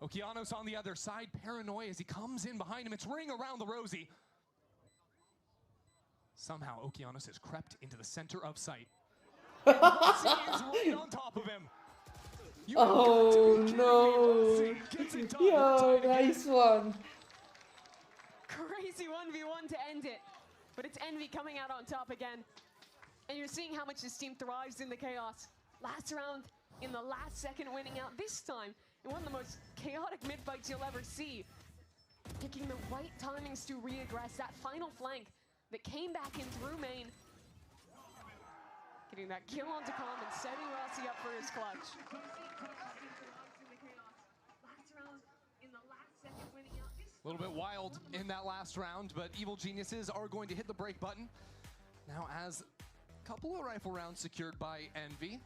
Okeanos on the other side, paranoid as he comes in behind him. It's ring around the Rosie. Somehow Okeanos has crept into the center of sight. Rossi is right on top of him. You have got to Oh be kidding me, no. Rossi gets it done. Yo, Tied again. nice one. Crazy 1v1 to end it. But it's Envy coming out on top again. And you're seeing how much this team thrives in the chaos. Last round, in the last second, winning out. This time, in one of the most chaotic mid-fights you'll ever see. Picking the right timings to reaggress that final flank that came back in through main. Getting that kill onto Calm and setting Rossi up for his clutch. A little bit wild in that last round, but Evil Geniuses are going to hit the break button. Now as a couple of rifle rounds secured by Envy.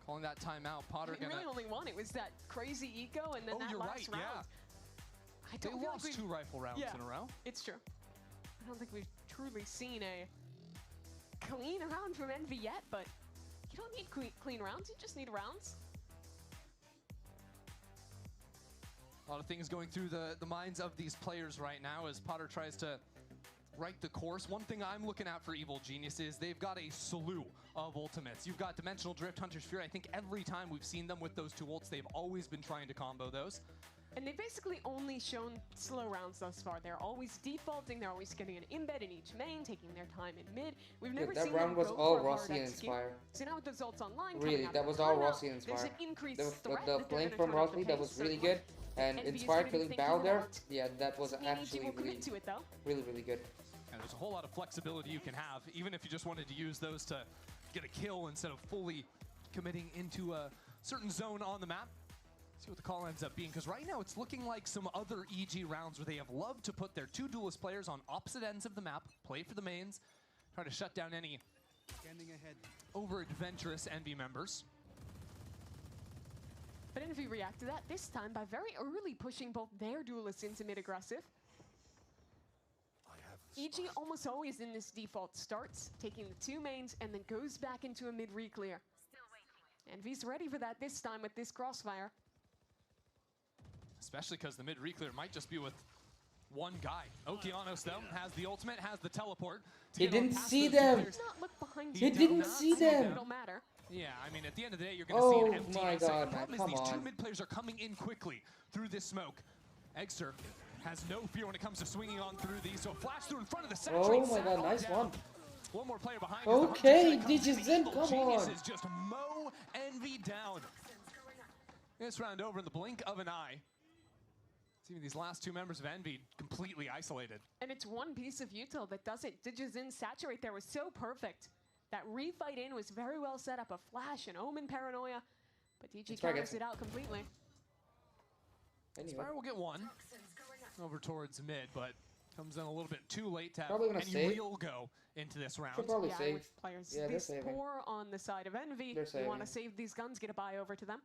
Calling that timeout. Potter They gonna... really only one. It was that crazy eco and then Oh, that you're last right, round. yeah. I They don't feel lost like we've- 2 rifle rounds Yeah, in a row. It's true. I don't think we've truly seen a clean round from Envy yet, but you don't need clean rounds, you just need rounds. A lot of things going through the minds of these players right now as Potter tries to right the course. One thing I'm looking at for Evil Genius is they've got a slew of ultimates. You've got Dimensional Drift, Hunter's Fury. I think every time we've seen them with those 2 ults, they've always been trying to combo those. And they've basically only shown slow rounds thus far. They're always defaulting, they're always getting an embed in each main, taking their time in mid. We've never that seen round them was go all for a hard Rossi and execute. Inspire. So now with the results online Really, coming out that of was the all timeout, Rossi and there's Inspire. an increased threat The that they're flame gonna from turn up the Rossi, that pace, was really certainly. good. And Envy is Inspire gonna be killing thinking Bao there, about yeah, that was some EG actually will really, commit to it, though. really good. And there's a whole lot of flexibility you can have, even if you just wanted to use those to get a kill instead of fully committing into a certain zone on the map. See what the call ends up being, because right now it's looking like some other EG rounds where they have loved to put their two duelist players on opposite ends of the map, play for the mains, try to shut down any over-adventurous Envy members. But Envy react to that this time by very early pushing both their duelists into mid-aggressive. EG almost always in this default starts, taking the two mains, and then goes back into a mid-reclear. Envy's ready for that this time with this crossfire. Especially because the mid-reclear might just be with one guy. Okeanos, though, has the ultimate, has the teleport. He didn't see them. He didn't see them. It'll matter. Yeah, I mean, at the end of the day, you're going to see an empty. Oh my God, the problem man, is these come two on. mid players are coming in quickly through this smoke. Eggster has no fear when it comes to swinging on through these, so flash through in front of the sentry. Oh my God, nice one. One more player behind. Okay, DJZ, come on. Geniuses just mow Envy down. This round over in the blink of an eye. Even these last two members of Envy completely isolated. And it's one piece of util that does it. Digizin saturate there was so perfect. That refight in was very well set up. A flash, an Omen paranoia. But DG counters it out completely. Inspire will get one over towards mid, but comes in a little bit too late to have Probably gonna any save. real go into this round. Should probably Yeah, save. with players Yeah, they're this saving. poor on the side of Envy, They're you want to saving. save these guns, get a buy over to them.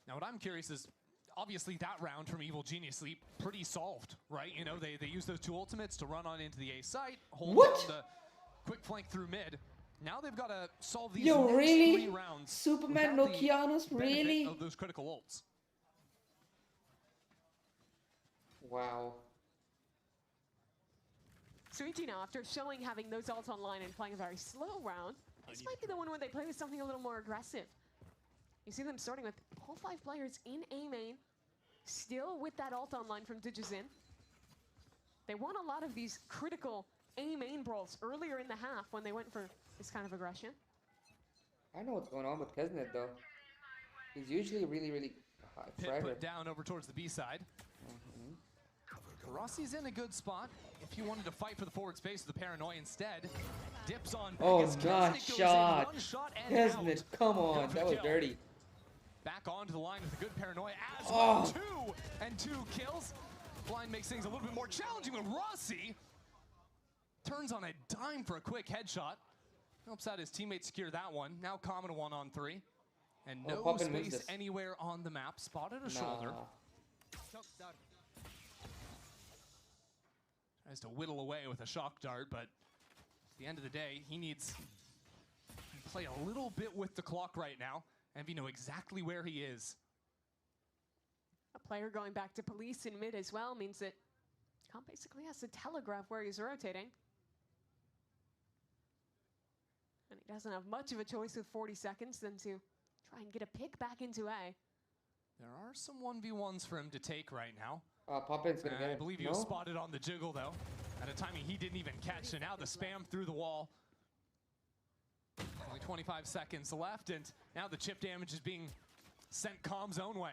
Now, what I'm curious is, obviously that round from Evil Genius Leap, pretty solved, right? You know, they use those two ultimates to run on into the A site, hold down the quick flank through mid. Now they've got to solve these Yo, next really? 3 rounds. Superman without no the Keanu's, benefit really? of those critical ults. Wow. So EG now, after showing having those ults online and playing a very slow round, this might be the one where they play with something a little more aggressive. You see them starting with all 5 players in A main, still with that ult online from Digizin. They won a lot of these critical A main brawls earlier in the half when they went for this kind of aggression. I know what's going on with Kesnet though. He's usually really, really high Pit pressure. put down over towards the B side. Rossi's in a good spot. If you wanted to fight for the forward space with the paranoia instead, dips on back Oh, as nice Kesnet goes in, shot. one shot and Kesnet, out. come Go on, for that the was kill. dirty. Back onto the line with a good paranoia as Oh. well. 2 and 2 kills. Blind makes things a little bit more challenging when Rossi turns on a dime for a quick headshot. Helps out his teammate secure that one. Now Common 1-on-3. And no Poppin wins space this. anywhere on the map. Spotted a shoulder. Tries to whittle away with a shock dart, but at the end of the day, he needs to play a little bit with the clock right now. Envy know exactly where he is. A player going back to police in mid as well means that Comp basically has to telegraph where he's rotating. And he doesn't have much of a choice with 40 seconds than to try and get a pick back into A. There are some 1v1s for him to take right now. Poppin's gonna get I it. believe he No? was spotted on the jiggle, though. At a timing he didn't even catch, so now the spam through the wall. Only 25 seconds left, and now the chip damage is being sent Com's own way.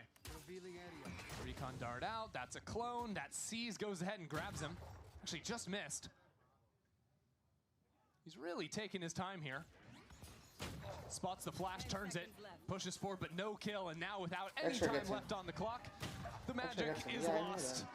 Recon dart out, that's a clone. That sees, goes ahead and grabs him. Actually, just missed. He's really taking his time here. Spots the flash, turns it, pushes forward, but no kill, and now without any Extra time gets him. left on the clock, the Extra magic gets him. is Yeah, I knew lost. that.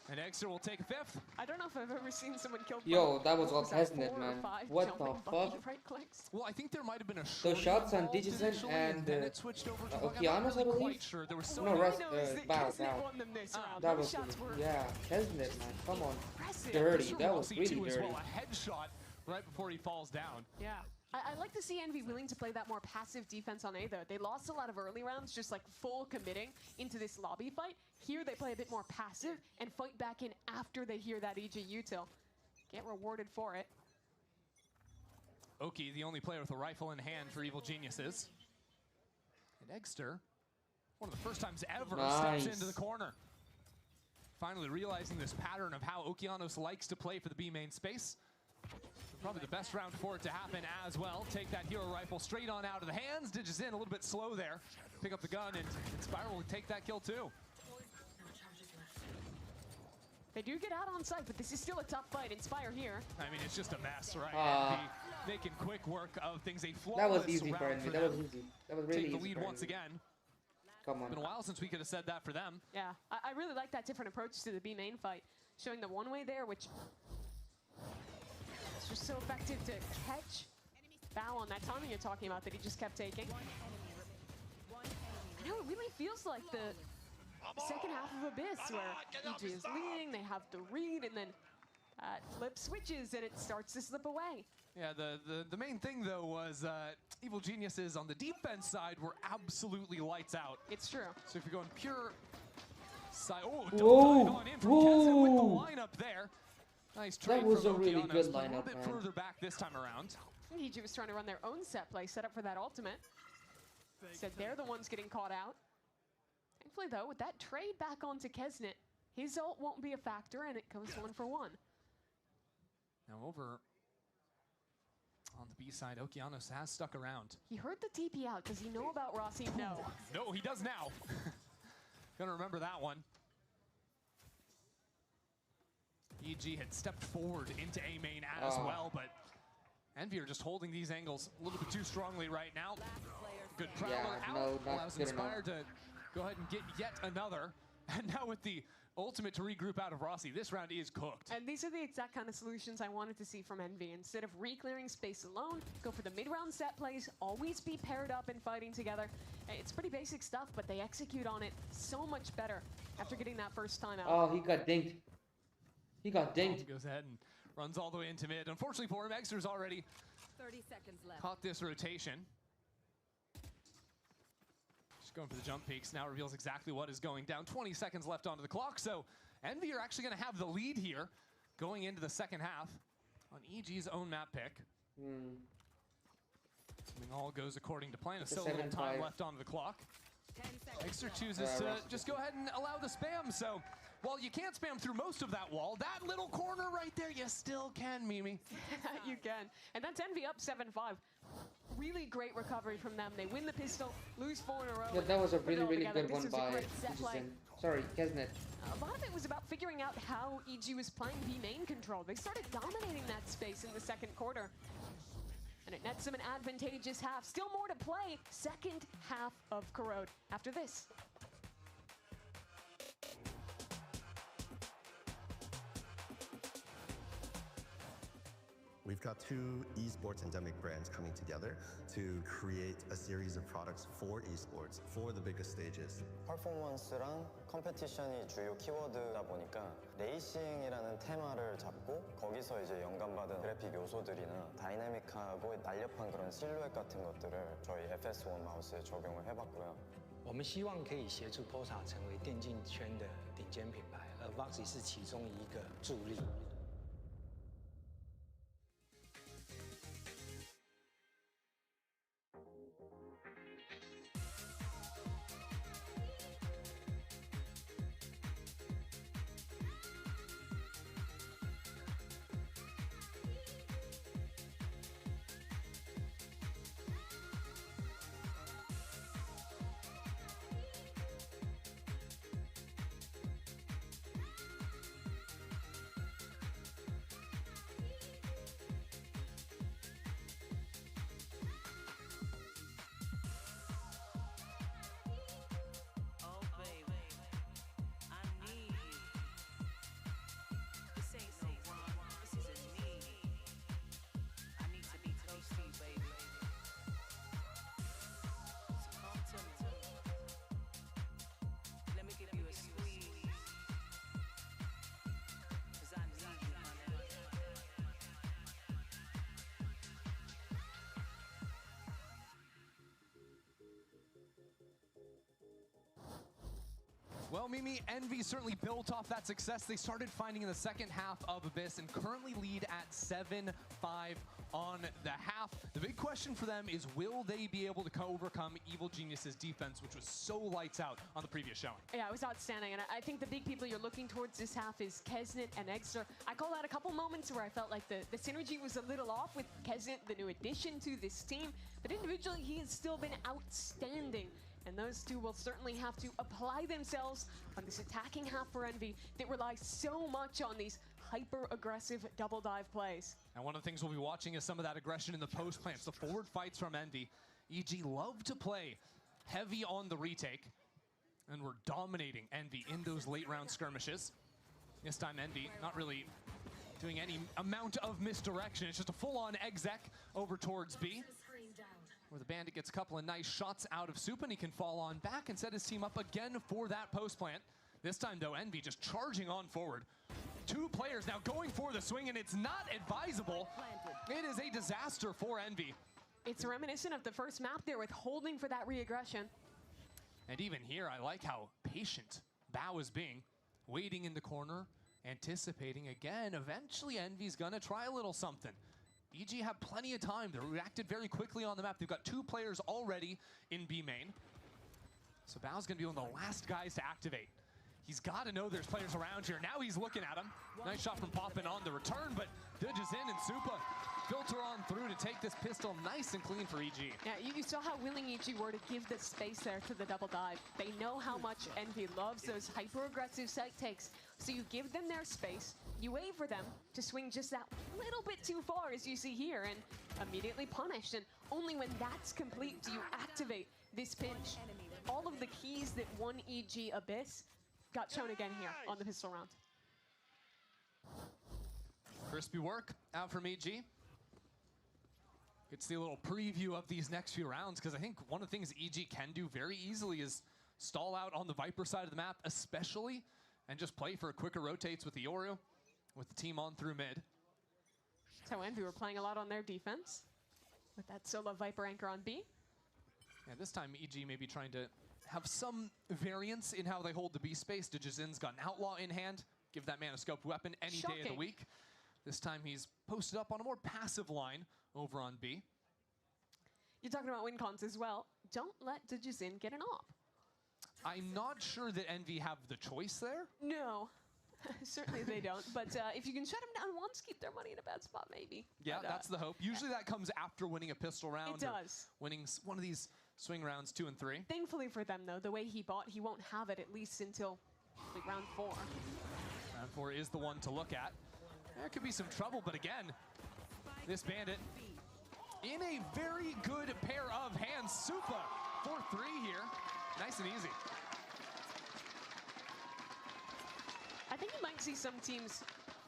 And Eggster will take a 5th. I don't know if I've ever seen someone killed by, Yo, that was what all that, Kesnet, 4 or man. 5 What jumping the bucky fuck? right clicks. Well, I think there might have been a Those short shots on involved Digizin initially, and then it switched over to Bug. I'm Okeanos, not I really believe? quite sure. There was so No, many- Russ, What I know is that Bao, Kesnet Bao. won them this round. That Those was, shots were yeah, Kesnet, man, come on. impressive. Dirty, Sure, that was Rossi really too as dirty. well. A headshot right before he falls down. Yeah. I like to see Envy willing to play that more passive defense on A, though. They lost a lot of early rounds, just like full committing into this lobby fight. Here they play a bit more passive and fight back in after they hear that EG util. Get rewarded for it. Oki, the only player with a rifle in hand for Evil Geniuses. And Eggster One of the first times ever Nice. steps into the corner. Finally realizing this pattern of how Okeanos likes to play for the B main space. Probably the best round for it to happen as well. Take that hero rifle straight on out of the hands. Ditches in a little bit slow there. Pick up the gun, and Spiral will take that kill too. They do get out on site, but this is still a tough fight. Inspire here. I mean, it's just a mess, right? Making quick work of things. A flawless That was easy for round Envy. for That them. was easy. That was really Take easy. the lead for once Envy. again. Come on. It's been a while since we could have said that for them. Yeah, I really like that different approach to the B main fight. Showing the one way there, which is just so effective to catch Bow on that timing you're talking about that he just kept taking. I know, it really feels like the second half of Abyss where EG is leading, they have the read, and then flip switches and it starts to slip away. Yeah, the main thing though was Evil Geniuses on the defense side were absolutely lights out. It's true. So if you're going pure side, Whoa. double dive on in from Kezen with the Whoa. lineup there. Nice trade That was from a really Okeanos, good but a little lineup, bit man. further back this time around. EG was trying to run their own set play, set up for that ultimate. Said they're the ones getting caught out. Thankfully though, with that trade back onto Kesnet, his ult won't be a factor and it goes 1-for-1. Now over on the B side, Okeanos has stuck around. He heard the TP out. Does he know about Rossi? No. No, he does now. Gonna remember that one. EG had stepped forward into A main as well, but Envy are just holding these angles a little bit too strongly right now. Good Prowler Yeah, out, no, not allows good Inspire to go ahead and get yet another. And now with the ultimate to regroup out of Rossi, this round is cooked. And these are the exact kind of solutions I wanted to see from Envy. Instead of re-clearing space alone, go for the mid-round set plays, always be paired up and fighting together. It's pretty basic stuff, but they execute on it so much better after getting that first time out. Oh, he got dinked. He got dinked. Goes ahead and runs all the way into mid. Unfortunately for him, Exter's already 30 seconds left. caught this rotation. Just going for the jump peaks. Now reveals exactly what is going down. 20 seconds left onto the clock. So Envy are actually going to have the lead here going into the second half on EG's own map pick. Assuming all goes according to plan. There's still a little time left onto the clock. Exter chooses to just go ahead and allow the spam. So while you can't spam through most of that wall, that little corner right there, you still can, Mimi. You can. And that's Envy up 7-5. Really great recovery from them. They win the pistol, lose 4 in a row. Yeah, that was a really, really together. good This one was a by great set play. Kezen. Sorry, Kesnet. A lot of it was about figuring out how EG was playing B main control. They started dominating that space in the second quarter. And it nets them an advantageous half. Still more to play. Second half of Corrode after this. We've got two esports endemic brands coming together to create a series of products for esports for the biggest stages. 퍼포먼스랑 컴페티션이 주요 키워드다 보니까 레이싱이라는 테마를 잡고 거기서 이제 영감받은 그래픽 요소들이나 다이내믹하고 날렵한 그런 실루엣 같은 것들을 저희 FS1 마우스에 적용을 해봤고요. 我们希望可以协助 POSA 成为电竞圈的顶尖品牌，而 Voxy 是其中一个助力。Well, Mimi, Envy certainly built off that success they started finding in the second half of Abyss and currently lead at 7-5 on the half. The big question for them is, will they be able to overcome Evil Genius's defense, which was so lights out on the previous showing? Yeah, it was outstanding, and I think the big people you're looking towards this half is Kesnet and Exter. I call out a couple moments where I felt like the synergy was a little off with Kesnet, the new addition to this team, but individually he has still been outstanding. And those two will certainly have to apply themselves on this attacking half for Envy that relies so much on these hyper-aggressive double dive plays. And one of the things we'll be watching is some of that aggression in the post plants, the forward fights from Envy. EG love to play heavy on the retake, and we're dominating Envy in those late round skirmishes. This time Envy not really doing any amount of misdirection. It's just a full-on exec over towards B, where the Bandit gets a couple of nice shots out of Soup, and he can fall on back and set his team up again for that post plant. This time, though, Envy just charging on forward. Two players now going for the swing, and it's not advisable. It is a disaster for Envy. It's reminiscent of the first map there with holding for that re-aggression. And even here, I like how patient Bao is being, waiting in the corner, anticipating again. Eventually, Envy's gonna try a little something. EG have plenty of time. They reacted very quickly on the map. They've got two players already in B main. So Bao's gonna be one of the last guys to activate. He's gotta know there's players around here. Now he's looking at him. Nice shot from Poppin on the return, but Dudges in and Supa filter on through to take this pistol nice and clean for EG. Yeah, you saw how willing EG were to give the space there to the double dive. They know how much Envy loves those hyper-aggressive site takes. So you give them their space, you wait for them to swing just that little bit too far, as you see here, and immediately punished. And only when that's complete do you activate this pinch. All of the keys that won EG Abyss got shown again here on the pistol round. Crispy work out from EG. Get to see a little preview of these next few rounds, because I think one of the things EG can do very easily is stall out on the Viper side of the map, especially, and just play for quicker rotates with the Yoru, with the team on through mid. So Envy were playing a lot on their defense with that solo Viper anchor on B. Yeah, this time EG may be trying to have some variance in how they hold the B space. Dijizin's got an Outlaw in hand. Give that man a scoped weapon any day of the week. This time he's posted up on a more passive line over on B. You're talking about win cons as well. Don't let Dijizin get an op. I'm not sure that Envy have the choice there. No, certainly they don't. But if you can shut them down once, keep their money in a bad spot, maybe. Yeah, but, that's the hope. Usually that comes after winning a pistol round. It does. Winning one of these swing rounds 2 and 3. Thankfully for them, though, the way he bought, he won't have it at least until like round 4. Round 4 is the one to look at. There could be some trouble, but again, this Bandit in a very good pair of hands. Supa for 3 here. Nice and easy. I think you might see some teams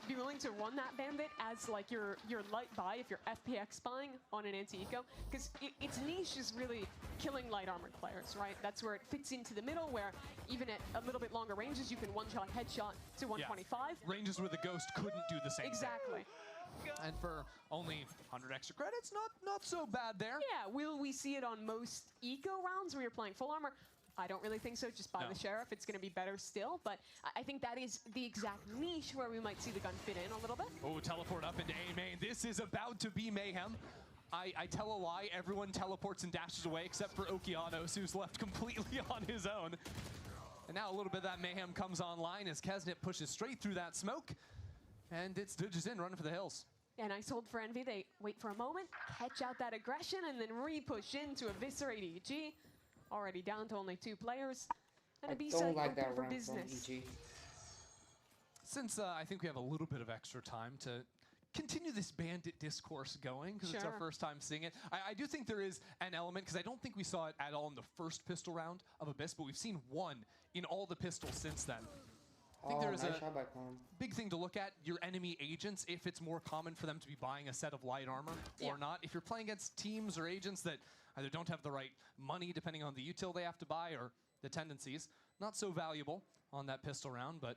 be willing to run that Bandit as like your light buy if you're FPX buying on an anti-eco, because its niche is really killing light armored players, right? That's where it fits into the middle, where even at a little bit longer ranges, you can one-shot headshot to 125. Yeah. Ranges where the Ghost couldn't do the same exactly. thing. And for only 100 extra credits, not so bad there. Yeah, will we see it on most eco rounds where you're playing full armor? I don't really think so. Just buy the Sheriff. It's going to be better still. But I think that is the exact niche where we might see the gun fit in a little bit. Oh, teleport up into A main. This is about to be mayhem. I tell a lie. Everyone teleports and dashes away except for Okeanos, who's left completely on his own. And now a little bit of that mayhem comes online as Kesnet pushes straight through that smoke. And it's Dijizin running for the hills. Yeah, nice hold for Envy. They wait for a moment, catch out that aggression, and then re-push in to eviscerate EG. Already down to only 2 players. And a B-side like that open for round business. from EG. Since I think we have a little bit of extra time to continue this Bandit discourse going, because it's our first time seeing it, I do think there is an element, because I don't think we saw it at all in the first pistol round of Abyss, but we've seen one in all the pistols since then. I think there is a big thing to look at, your enemy agents, if it's more common for them to be buying a set of light armor or not. If you're playing against teams or agents that either don't have the right money, depending on the util they have to buy, or the tendencies, not so valuable on that pistol round, but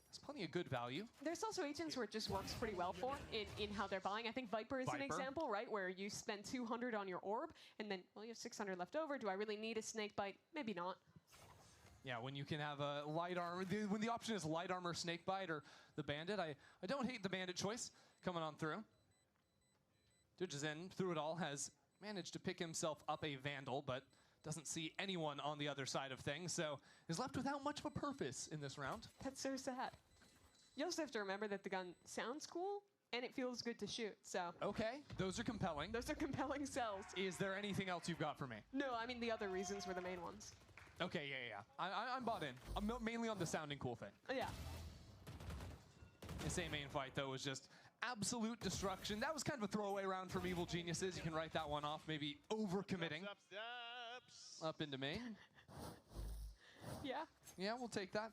there's plenty of good value. There's also agents where it just works pretty well for in how they're buying. I think Viper is an example, right? Where you spend 200 on your orb, and then, well, you have 600 left over. Do I really need a snake bite? Maybe not. Yeah, when you can have a light armor, when the option is light armor, snake bite, or the bandit, I don't hate the bandit choice coming on through. Dujazin, through it all, has managed to pick himself up a vandal, but doesn't see anyone on the other side of things, so is left without much of a purpose in this round. That's so sad. You also have to remember that the gun sounds cool, and it feels good to shoot, so. Okay, those are compelling. Those are compelling sells. Is there anything else you've got for me? No, I mean the other reasons were the main ones. Okay, yeah. I'm bought in. I'm mainly on the sounding cool thing. Yeah. This main fight, though, was just absolute destruction. That was kind of a throwaway round from Evil Geniuses. You can write that one off, maybe overcommitting. Up into main. Yeah. Yeah, we'll take that.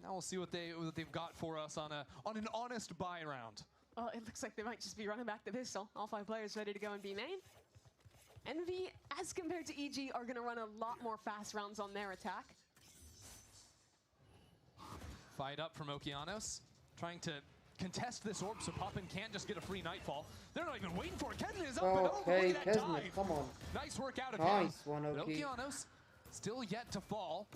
Now we'll see what they've got for us on an honest buy round. Well, it looks like they might just be running back the pistol. All 5 players ready to go in B main. Envy, as compared to EG, are going to run a lot more fast rounds on their attack. Fight up from Okeanos, trying to contest this orb so Poppin can't just get a free Nightfall. They're not even waiting for it. Kesnet is up and over. Okay, Look at that Kesnet, dive. come on. Nice work out of him. Nice one, But Oki. Okeanos still yet to fall.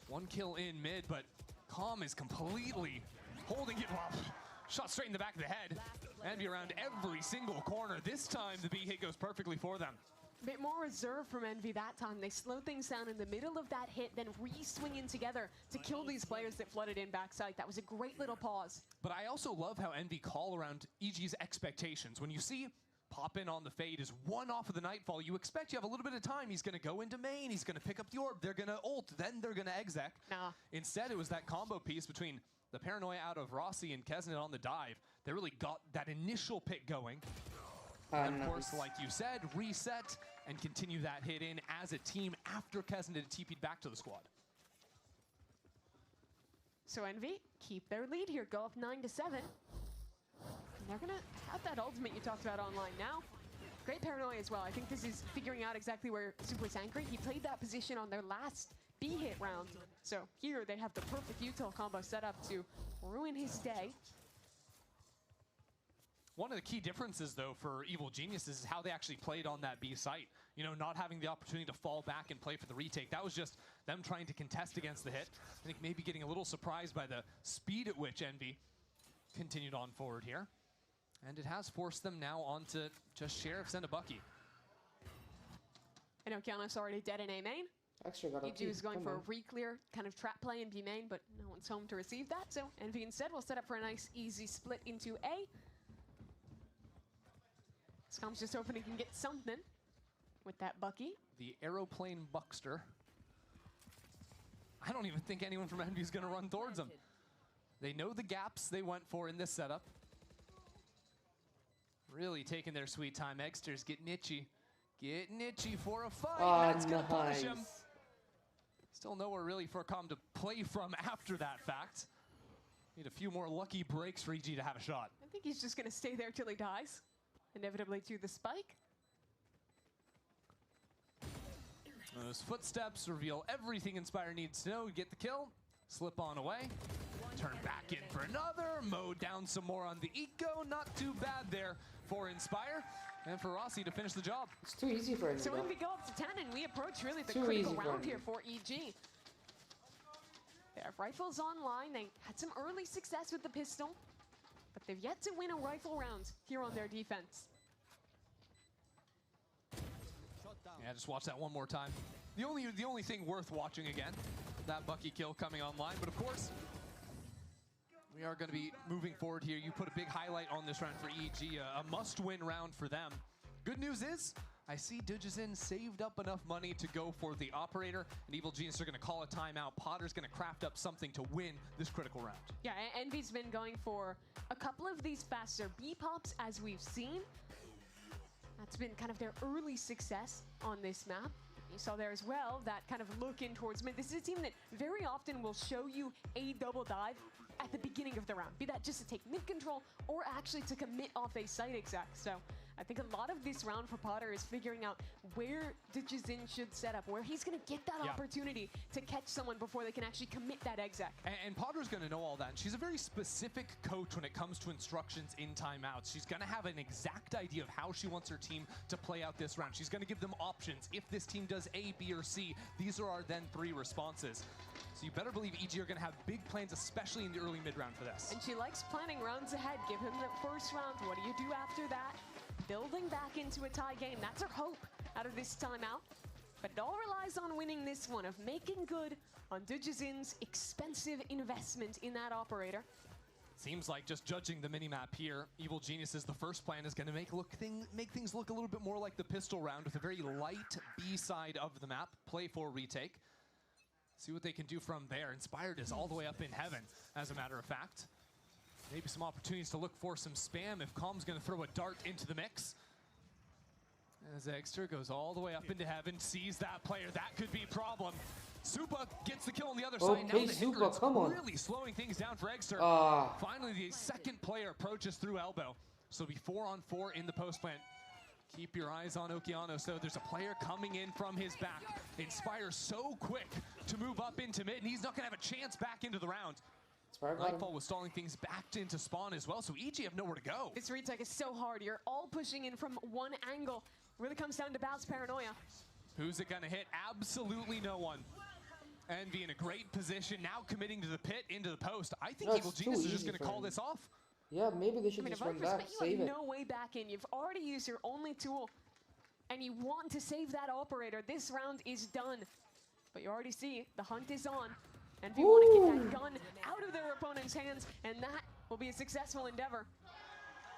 1 kill in mid, but Calm is completely holding it. Well, shot straight in the back of the head. Envy around every single corner. This time the B hit goes perfectly for them. A bit more reserve from Envy that time. They slowed things down in the middle of that hit, then re-swing in together to kill these players that flooded in backside. That was a great little pause. But I also love how Envy call around EG's expectations. When you see Poppin on the fade is 1 off of the Nightfall, you expect you have a little bit of time. He's going to go into main, he's going to pick up the orb, they're going to ult, then they're going to exec. Nah. Instead, it was that combo piece between the Paranoia out of Rossi and Kesnet on the dive that really got that initial pick going. And of course, like you said, reset and continue that hit in as a team after Kesnet had TP'd back to the squad. So Envy keep their lead here, go up 9-7. And they're gonna have that ultimate you talked about online now. Great Paranoia as well. I think this is figuring out exactly where Super's anchoring. He played that position on their last B-hit round. So here they have the perfect util combo set up to ruin his day. One of the key differences, though, for Evil Geniuses is how they actually played on that B site. You know, not having the opportunity to fall back and play for the retake. That was just them trying to contest against the hit. I think maybe getting a little surprised by the speed at which Envy continued on forward here. And it has forced them now onto just Sheriffs and a Bucky. And Okeanos already dead in A main. Extra got EG was going for a re-clear kind of trap play in B main, but no one's home to receive that. So Envy instead will set up for a nice easy split into A. Scom's just hoping he can get something with that Bucky. The aeroplane Buckster. I don't even think anyone from Envy is going to run towards him. They know the gaps they went for in this setup. Really taking their sweet time. Eggsters getting itchy. Getting itchy for a fight. That's going to punish him. Still nowhere really for Calm to play from after that fact. Need a few more lucky breaks for EG to have a shot. I think he's just going to stay there till he dies. Inevitably to the spike. Those footsteps reveal everything Inspire needs to know. Get the kill, slip on away, turn back in for another, mow down some more on the eco. Not too bad there for Inspire and for Rossi to finish the job. It's too easy for him. So when we go up to 10 and we approach really the Too critical easy for round him. here for EG. They have rifles online. They had some early success with the pistol, but they've yet to win a rifle round here on their defense. Yeah, just watch that one more time. The only thing worth watching again, that Bucky kill coming online. But of course, we are going to be moving forward here. You put a big highlight on this round for EG, a must-win round for them. Good news is, I see Dujazin saved up enough money to go for the operator, and Evil Genius are going to call a timeout. Potter's going to craft up something to win this critical round. Yeah, Envy's been going for a couple of these faster B-pops, as we've seen. That's been kind of their early success on this map. You saw there as well that kind of look in towards mid. This is a team that very often will show you a double dive at the beginning of the round, be that just to take mid control or actually to commit off a site exec. So I think a lot of this round for Potter is figuring out where Dujazin should set up, where he's going to get that opportunity to catch someone before they can actually commit that exec. And Potter's going to know all that. And she's a very specific coach when it comes to instructions in timeouts. She's going to have an exact idea of how she wants her team to play out this round. She's going to give them options. If this team does A, B, or C, these are our then 3 responses. So you better believe EG are going to have big plans, especially in the early mid-round for this. And she likes planning rounds ahead. Give him the first round. What do you do after that? Building back into a tie game. That's her hope out of this timeout. But it all relies on winning this one, of making good on Dujazin's expensive investment in that operator. Seems like, just judging the minimap here, Evil Geniuses, the first plan is going to make things look a little bit more like the pistol round with a very light B side of the map. Play for retake. See what they can do from there. Inspired is all the way up in heaven, as a matter of fact. Maybe some opportunities to look for some spam if Calm's going to throw a dart into the mix. As Egster goes all the way up into heaven, sees that player. That could be a problem. Supa gets the kill on the other side. Now the Supa, come on. Really slowing things down for Egster. Finally, the second player approaches through elbow. So it'll be 4-on-4 in the post plant. Keep your eyes on Okeanos, though. There's a player coming in from his back. Inspire so quick to move up into mid, and he's not going to have a chance back into the round. Nightfall was stalling things back into spawn as well, so EG have nowhere to go. This retake is so hard. You're all pushing in from one angle. Really comes down to Bao's paranoia. Who's it going to hit? Absolutely no one. Envy in a great position, now committing to the pit, into the post. I think Evil Genius is just going to call this off. Yeah, maybe they should just run back, save it. You have no way back in. You've already used your only tool, and you want to save that operator. This round is done. But you already see the hunt is on. Envy want to get that gun out of their opponent's hands, and that will be a successful endeavor.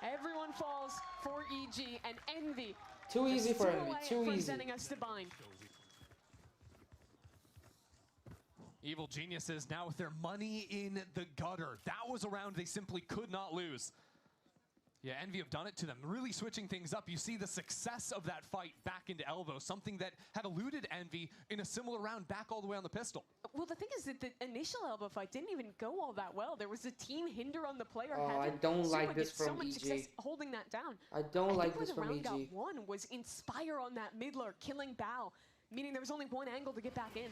Everyone falls for EG, and Envy too easy for Envy, too easy. Sending us to bind. Evil Geniuses now with their money in the gutter. That was a round they simply could not lose. Yeah, Envy have done it to them, really switching things up. You see the success of that fight back into elbow, something that had eluded Envy in a similar round back all the way on the pistol. Well, the thing is that the initial elbow fight didn't even go all that well. There was a team hinder on the player. I don't like this from so much EG. Success holding that down. I don't like this from where the EG. round got won was Inspire on that mid lure, killing Bao, meaning there was only one angle to get back in.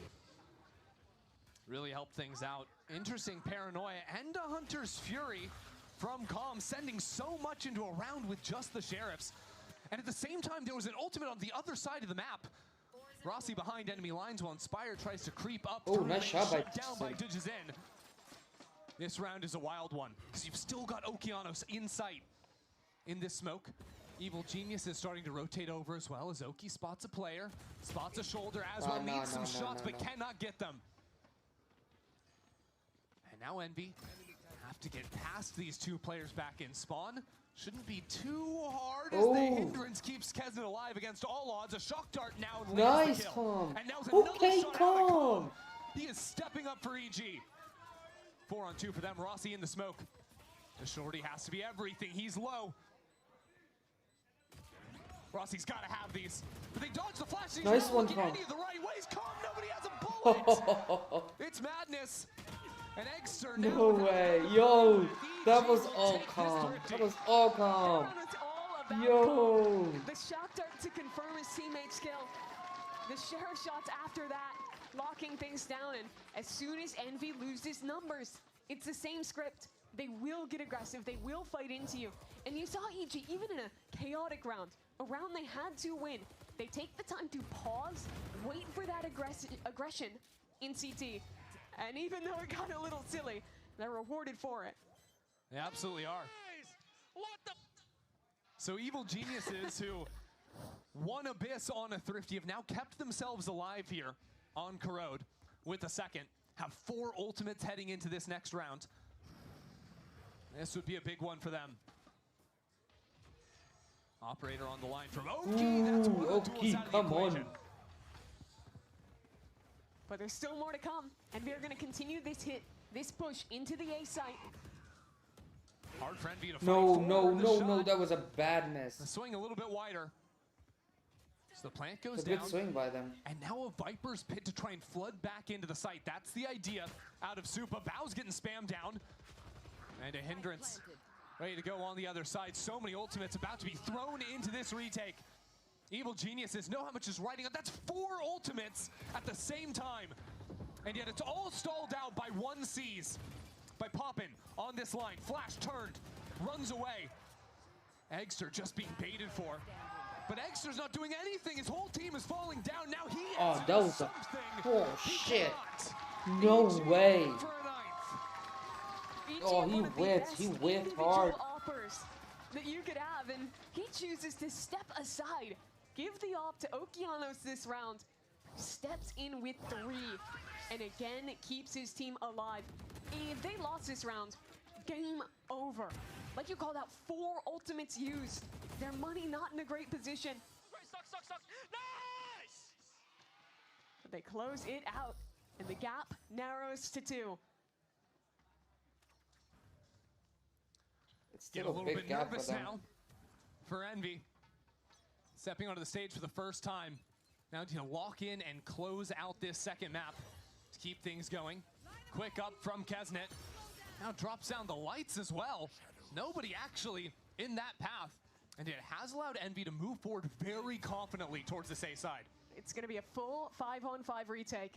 Really helped things out. Interesting paranoia and a Hunter's Fury from Calm, sending so much into a round with just the Sheriffs. And at the same time, there was an ultimate on the other side of the map. Rossi behind enemy lines while Inspire tries to creep up. Nice shot by down by Dujazin. This round is a wild one, because you've still got Okeanos in sight. In this smoke, Evil Genius is starting to rotate over as well as Oki spots a player, spots a shoulder as well, needs some shots, but cannot get them. And now Envy have to get past these two players back in spawn. Shouldn't be too hard as the hindrance keeps Kezen alive against all odds. A shock dart now lands the kill. Calm. And now another shot out of Calm. He is stepping up for EG. 4-on-2 for them. Rossi in the smoke. The shorty has to be everything. He's low. Rossi's got to have these. But they dodge the flash. He's nice not one, looking Calm. any of the right ways. Calm, nobody has a bullet. It's madness. And Egster now. No way. Yo, that was all Calm. That was all Calm. Yo. The shock dart to confirm his teammate's kill. The sheriff shots after that, locking things down. And as soon as Envy loses numbers, it's the same script. They will get aggressive. They will fight into you. And you saw EG, even in a chaotic round, a round they had to win, they take the time to pause, wait for that aggression in CT. And even though it got a little silly, they're rewarded for it. They absolutely are. What the? So Evil Geniuses, who won Abyss on a Thrifty, have now kept themselves alive here on Corrode with a second. Have 4 ultimates heading into this next round. This would be a big one for them. Operator on the line from Oki. That's one of the tools out of the equation. But there's still more to come, and we are going to continue this push into the A site. Hard for Envy to fight No, that was a bad miss. The swing a little bit wider. So the plant goes it's a down. good swing by them. And now a Viper's Pit to try and flood back into the site. That's the idea out of Supa. Bao's getting spammed down. And a hindrance ready to go on the other side. So many ultimates about to be thrown into this retake. Evil Geniuses know how much is riding on. That's 4 ultimates at the same time. And yet it's all stalled out by 1 C's. By Poppin on this line. Flash turned, runs away. Egster just being baited for. But Egster's not doing anything. His whole team is falling down. Now he has that was something. Oh, shit. No way. EG, Oh, he one of the whiffed. best He whiffed individual hard. offers that you could have, and he chooses to step aside, give the op to Okeanos this round, steps in with 3, and again keeps his team alive. If they lost this round, game over. Like you called out, 4 ultimates used. Their money not in a great position. Nice! But they close it out, and the gap narrows to 2. It's Get still a little bit gap nervous for them. now for Envy. Stepping onto the stage for the first time. Now to lock in and close out this second map to keep things going. Quick up from Kesnet. Now drops down the lights as well. Nobody actually in that path. And it has allowed Envy to move forward very confidently towards the safe side. It's going to be a full 5-on-5 retake.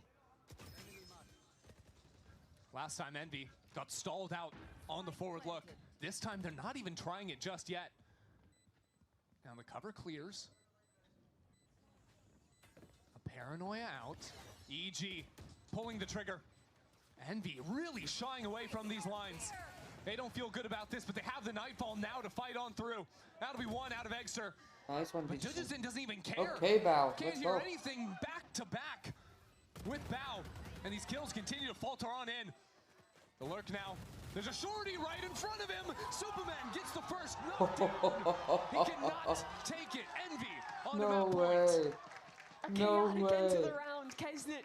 Last time Envy got stalled out on the forward look. This time they're not even trying it just yet. Now the cover clears. A paranoia out. EG pulling the trigger. Envy really shying away from these lines. They don't feel good about this, but they have the Nightfall now to fight on through. That'll be 1 out of Exeter. Nice one. But Judgeson doesn't even care. Okay, Bao. Can't Let's hear go. anything back to back with Bao. And these kills continue to falter on in. The lurk now. There's a shorty right in front of him. Superman gets the first knockdown. He cannot take it. Envy on the No map way. A No chaotic end to way. the round. Kesnet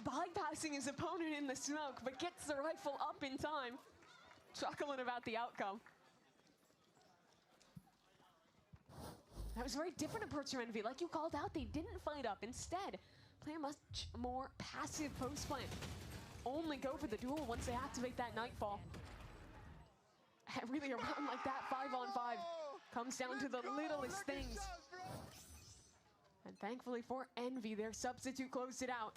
bypassing his opponent in the smoke, but gets the rifle up in time. Chuckling about the outcome. That was a very different approach from Envy. Like you called out, they didn't fight up. Instead, play a much more passive post plan. Only go for the duel once they activate that Nightfall. And really a round like that, 5-on-5, comes down to the littlest things. And thankfully for Envy, their substitute closed it out.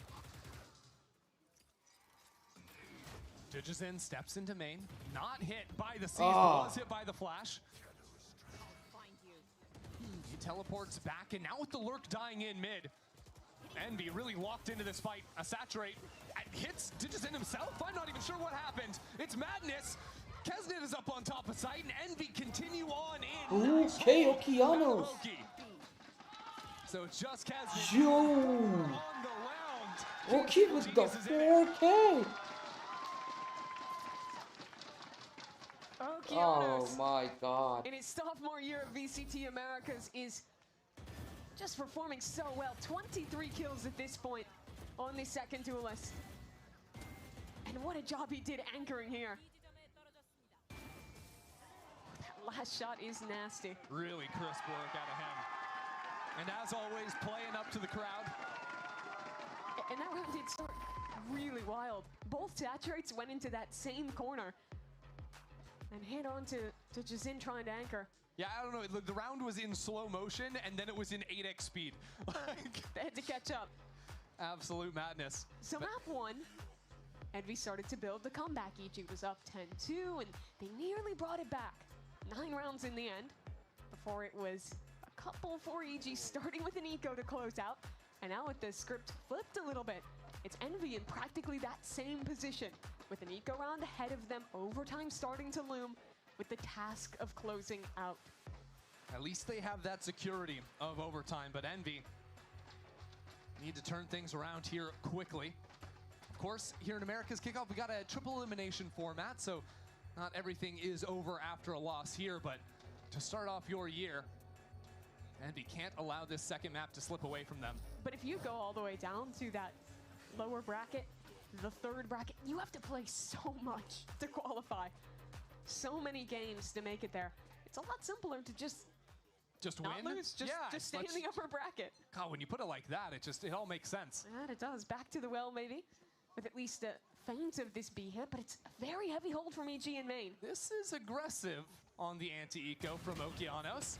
Judgeson steps into main. Not hit by the C's, Oh. was hit by the flash. He teleports back, and now with the lurk dying in mid, Envy really locked into this fight. A saturate hits Judgeson himself. I'm not even sure what happened. It's madness. Kesnet is up on top of site, and Envy continue on in. Okay, Okeanos. So it's just Kesnet Yo. on the round. Okay with the 4K. Oh Okeanos, my god. in his sophomore year of VCT Americas, is just performing so well. 23 kills at this point on the second duelist. And what a job he did anchoring here. That last shot is nasty. Really crisp work out of him. And as always, playing up to the crowd. And that round did start really wild. Both saturates went into that same corner and hit on to Jazin trying to anchor. Yeah, I don't know. The round was in slow motion, and then it was in 8x speed. They had to catch up. Absolute madness. So map 1, Envy started to build the comeback. EG was up 10-2, and they nearly brought it back. 9 rounds in the end, before it was a couple for EG, starting with an eco to close out. And now with the script flipped a little bit, it's Envy in practically that same position, with an eco round ahead of them, overtime starting to loom, with the task of closing out. At least they have that security of overtime, but Envy need to turn things around here quickly. Of course, here in America's Kickoff, we got a triple elimination format, so not everything is over after a loss here, but to start off your year, Envy can't allow this second map to slip away from them. But if you go all the way down to that lower bracket, the 3rd bracket, you have to play so much to qualify. So many games to make it there. It's a lot simpler to just not win? lose, just stay in the upper bracket. God, when you put it like that, it all makes sense. And it does. Back to the well, maybe, with at least a feint of this B hit, but it's a very heavy hold from EG in main. This is aggressive on the anti-eco from Okeanos.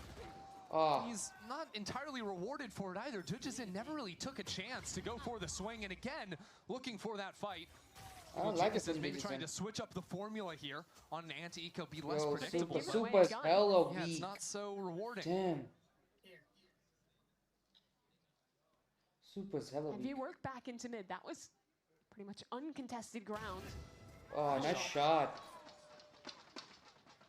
Oh. He's not entirely rewarded for it either. Judgeson never really took a chance to go for the swing, and again, looking for that fight. I don't like it from maybe trying Judgeson. to switch up the formula here on an anti-eco, be less Yo, predictable. Super is hella Yeah, it's weak. not so rewarding. Damn. Super's hella And weak. you work back into mid. That was Pretty much uncontested ground. Oh, nice shot.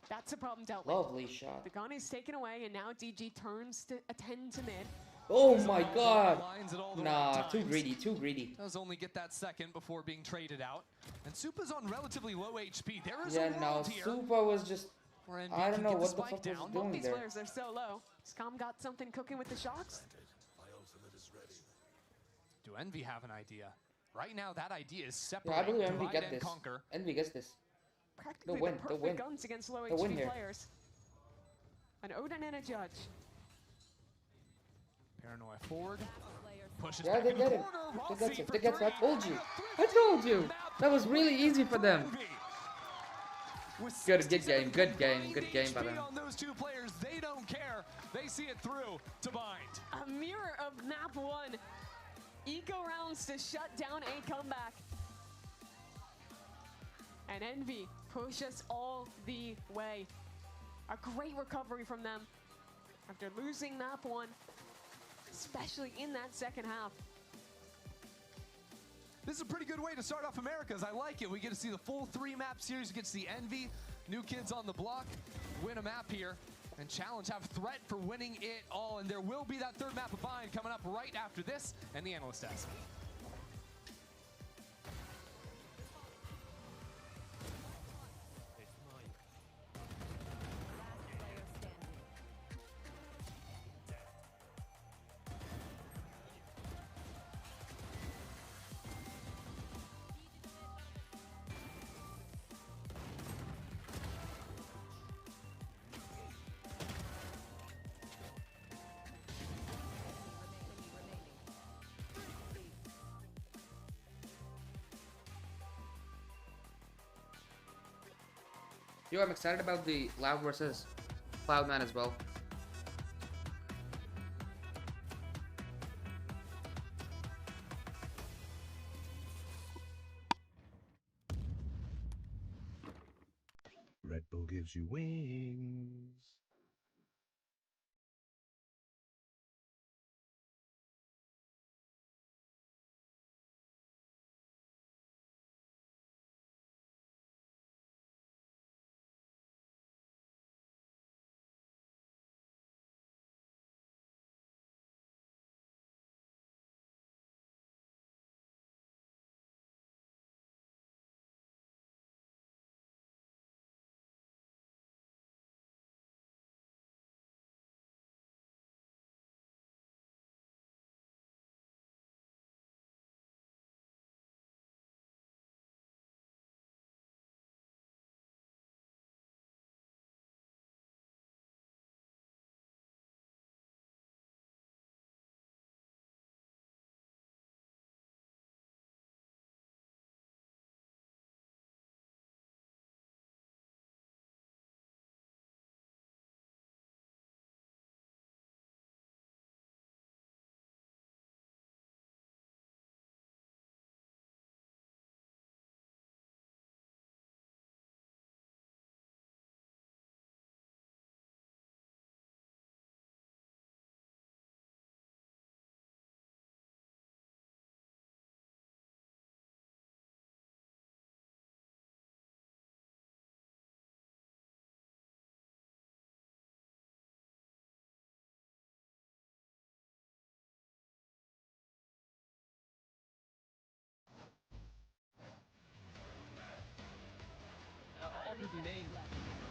That's a problem dealt with. Lovely shot. The gun is taken away, and now DG turns to attend to mid. Oh my god. Lines at all the Nah, right too times. greedy, too greedy. Does only get that second before being traded out. And Supa's on relatively low HP. There is Yeah, a no, world here. Supa was just... where NV I don't can know get what the spike fuck was down. he Both doing these there. players are so low. Scum got something cooking with the shocks. Do Envy have an idea? Right now, that idea is Yeah, separate. I believe Envy divide get and this. conquer. Envy gets this. Practically win, the they'll perfect win. guns against low They'll win HP here. players. An Odin and a Judge. Paranoia forward. Pushes Yeah, back they in the get it. corner. They get Rossi it. for They get it. I three. told you. I told you. That was really easy for them. Good game. Good game. Good game by them. On those two players, they don't care. They see it through to bind. A mirror of map 1. Eco rounds to shut down a comeback. And Envy push us all the way. A great recovery from them after losing map 1, especially in that second half. This is a pretty good way to start off Americas. I like it. We get to see the full 3-map series. We get to see Envy, new kids on the block, win a map here, and Challenge have threat for winning it all. And there will be that 3rd map of Bind coming up right after this and the Analyst Desk. Yo, I'm excited about the Loud versus Cloud9 as well. Red Bull gives you wings.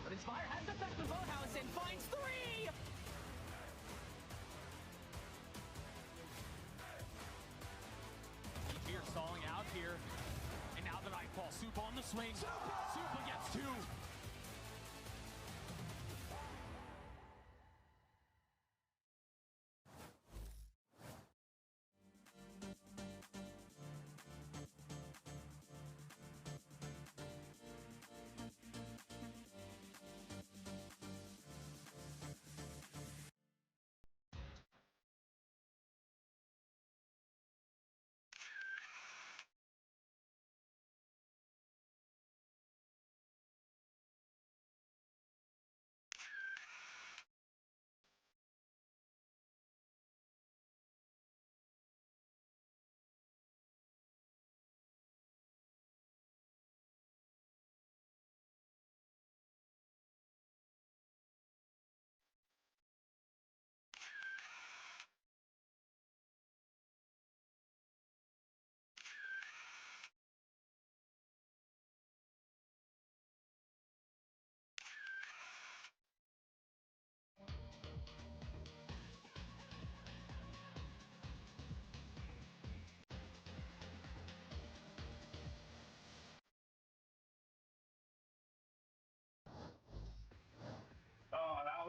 But Inspire has the back of the boathouse and finds 3! Fear stalling out here. And now the Nightfall. Soup on the swing. Super gets 2.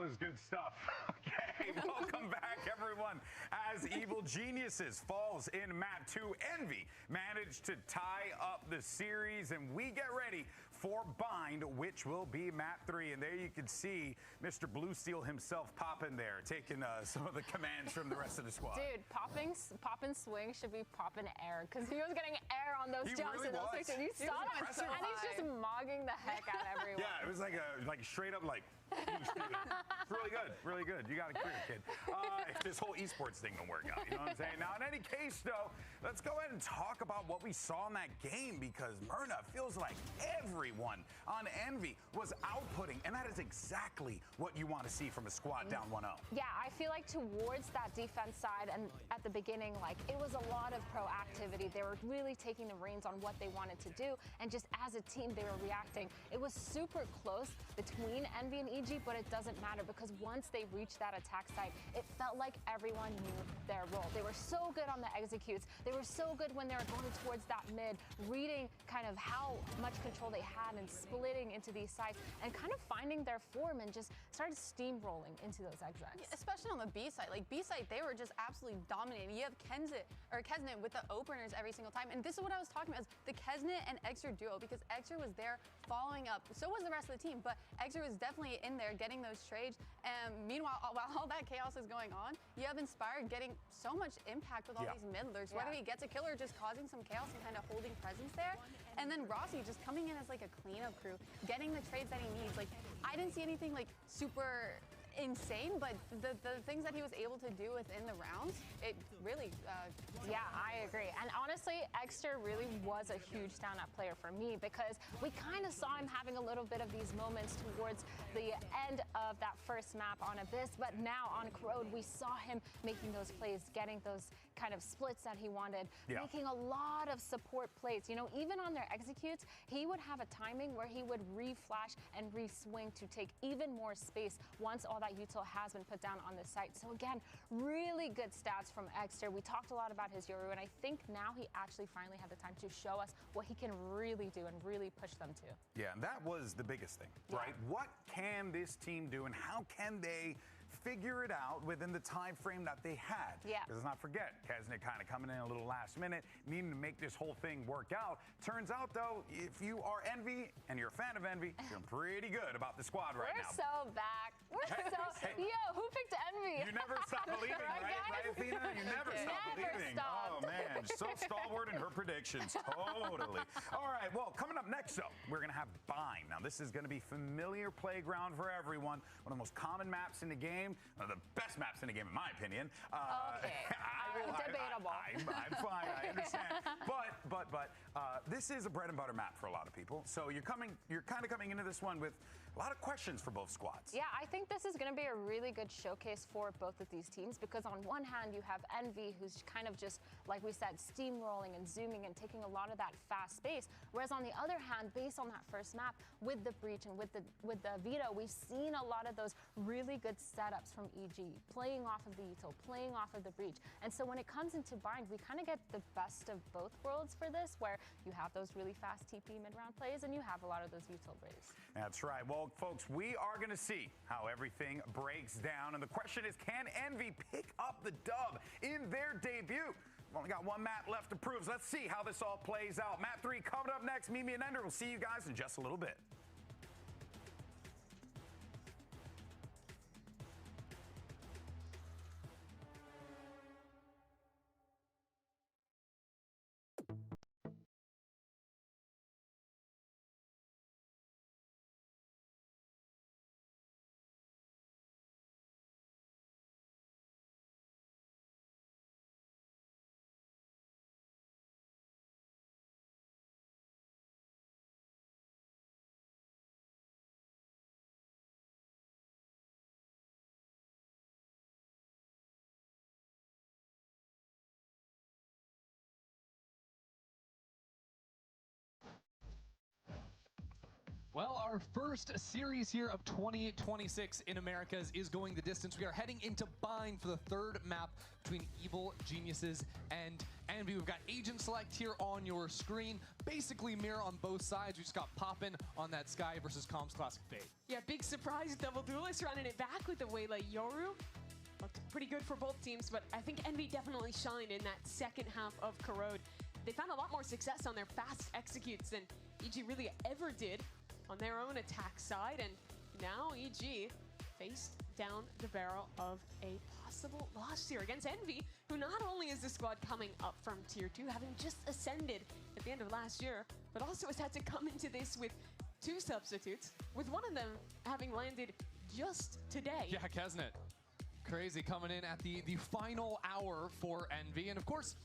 was good stuff. Okay, welcome back, everyone. As Evil Geniuses falls in map 2, Envy managed to tie up the series, and we get ready for Bind, which will be map 3. And there you can see Mr. Blue Steel himself popping there, taking some of the commands from the rest of the squad. Dude, popping swing should be popping air, because he was getting air on those jumps really in those was. pictures. You saw him, impressive. and he's just mogging the heck out of everyone. Yeah, it was like straight up like. It's really good, really good. You got a career, kid. If this whole esports thing don't work out, you know what I'm saying? Now, in any case, though, let's go ahead and talk about what we saw in that game, because Myrna feels like everyone on Envy was outputting, and that is exactly what you want to see from a squad down 1-0. Yeah, I feel like towards that defense side and at the beginning, like, it was a lot of proactivity. They were really taking the reins on what they wanted to do, and just as a team, they were reacting. It was super close between Envy and EG, but it doesn't matter, because once they reached that attack site, it felt like everyone knew their role. They were so good on the executes. They were so good when they were going towards that mid, reading kind of how much control they had and splitting into these sites and kind of finding their form and just started steamrolling into those execs. Yeah, especially on the B side. Like B side, they were just absolutely dominating. You have Kesnet with the openers every single time. And this is what I was talking about, is the Kesnet and Exer duo, because Exer was there following up. So was the rest of the team, but Exer was definitely in there getting those trades. And meanwhile, while all that chaos is going on, you have Inspired getting so much impact with all these mid lurks, whether he gets a kill or just causing some chaos and kind of holding presence there. And then Rossi just coming in as like a cleanup crew, getting the trades that he needs. Like, I didn't see anything like super insane, but the things that he was able to do within the rounds, it really yeah, I agree. And honestly, Exter really was a huge standout player for me, because we kind of saw him having a little bit of these moments towards the end of that first map on Abyss, but now on Corrode, we saw him making those plays, getting those kind of splits that he wanted, making a lot of support plays. You know, even on their executes, he would have a timing where he would re-flash and re-swing to take even more space once all that util has been put down on the site. So again, really good stats from Exter. We talked a lot about his Yoru, and I think now he actually finally had the time to show us what he can really do and really push them to. Yeah, and that was the biggest thing, right? What can this team do, and how can they figure it out within the time frame that they had? Yeah. Because let's not forget, Kesnet kind of coming in a little last minute, needing to make this whole thing work out. Turns out, though, if you are Envy and you're a fan of Envy, you're pretty good about the squad right now. We're so back. We're yo, who picked Envy? You never stop believing, right, Athena? You never stop believing. Stopped. Oh, man. So stalwart in her predictions. Totally. All right, well, coming up next, though, we're going to have Bind. Now, this is going to be familiar playground for everyone. One of the most common maps in the game. One of the best maps in the game, in my opinion. Okay. Debatable. I'm fine. I understand. But this is a bread and butter map for a lot of people. So you're kind of coming into this one with a lot of questions for both squads. Yeah, I think this is going to be a really good showcase for both of these teams, because on one hand you have Envy, who's kind of just, like we said, steamrolling and zooming and taking a lot of that fast space, whereas on the other hand, based on that first map with the Breach and with the Vito, we've seen a lot of those really good setups from EG, playing off of the util, playing off of the Breach. And so when it comes into Bind, we kind of get the best of both worlds for this, where you have those really fast TP mid-round plays and you have a lot of those util plays. That's right. Well, folks, we are going to see how everything breaks down. And the question is, can Envy pick up the dub in their debut? We've only got one map left to prove. So let's see how this all plays out. Map 3 coming up next. Mimi and Ender will see you guys in just a little bit. Well, our first series here of 2026 in Americas is going the distance. We are heading into Bind for the third map between Evil Geniuses and Envy. We've got Agent Select here on your screen. Basically mirror on both sides. We just got Poppin on that Sky versus Comms Classic Fade. Yeah, big surprise double duelist running it back with the Waylay Yoru. Looked pretty good for both teams, but I think Envy definitely shined in that second half of Corrode. They found a lot more success on their fast executes than EG really ever did on their own attack side, and now EG faced down the barrel of a possible loss here against Envy, who not only is the squad coming up from Tier 2, having just ascended at the end of last year, but also has had to come into this with 2 substitutes, with one of them having landed just today. Yeah, Kesnet. Crazy coming in at the final hour for Envy, and of course,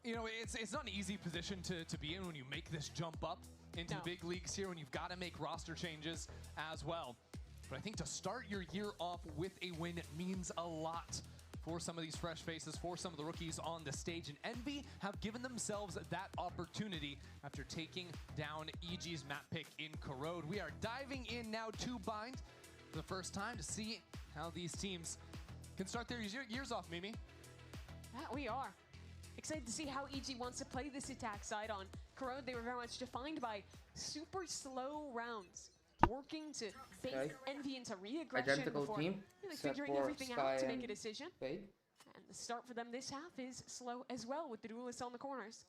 you know, it's not an easy position to be in when you make this jump up into the big leagues here, when you've got to make roster changes as well. But I think to start your year off with a win means a lot for some of these fresh faces, for some of the rookies on the stage. And Envy have given themselves that opportunity after taking down EG's map pick in Corrode. We are diving in now to Bind for the first time to see how these teams can start their years off, Mimi. That we are. Excited to see how EG wants to play this attack side on Corrode. They were very much defined by super slow rounds, working to bait Envy into re-aggression Identical before team, really except figuring for everything Sky out to make a and decision. Fade. And the start for them this half is slow as well, with the duelists on the corners.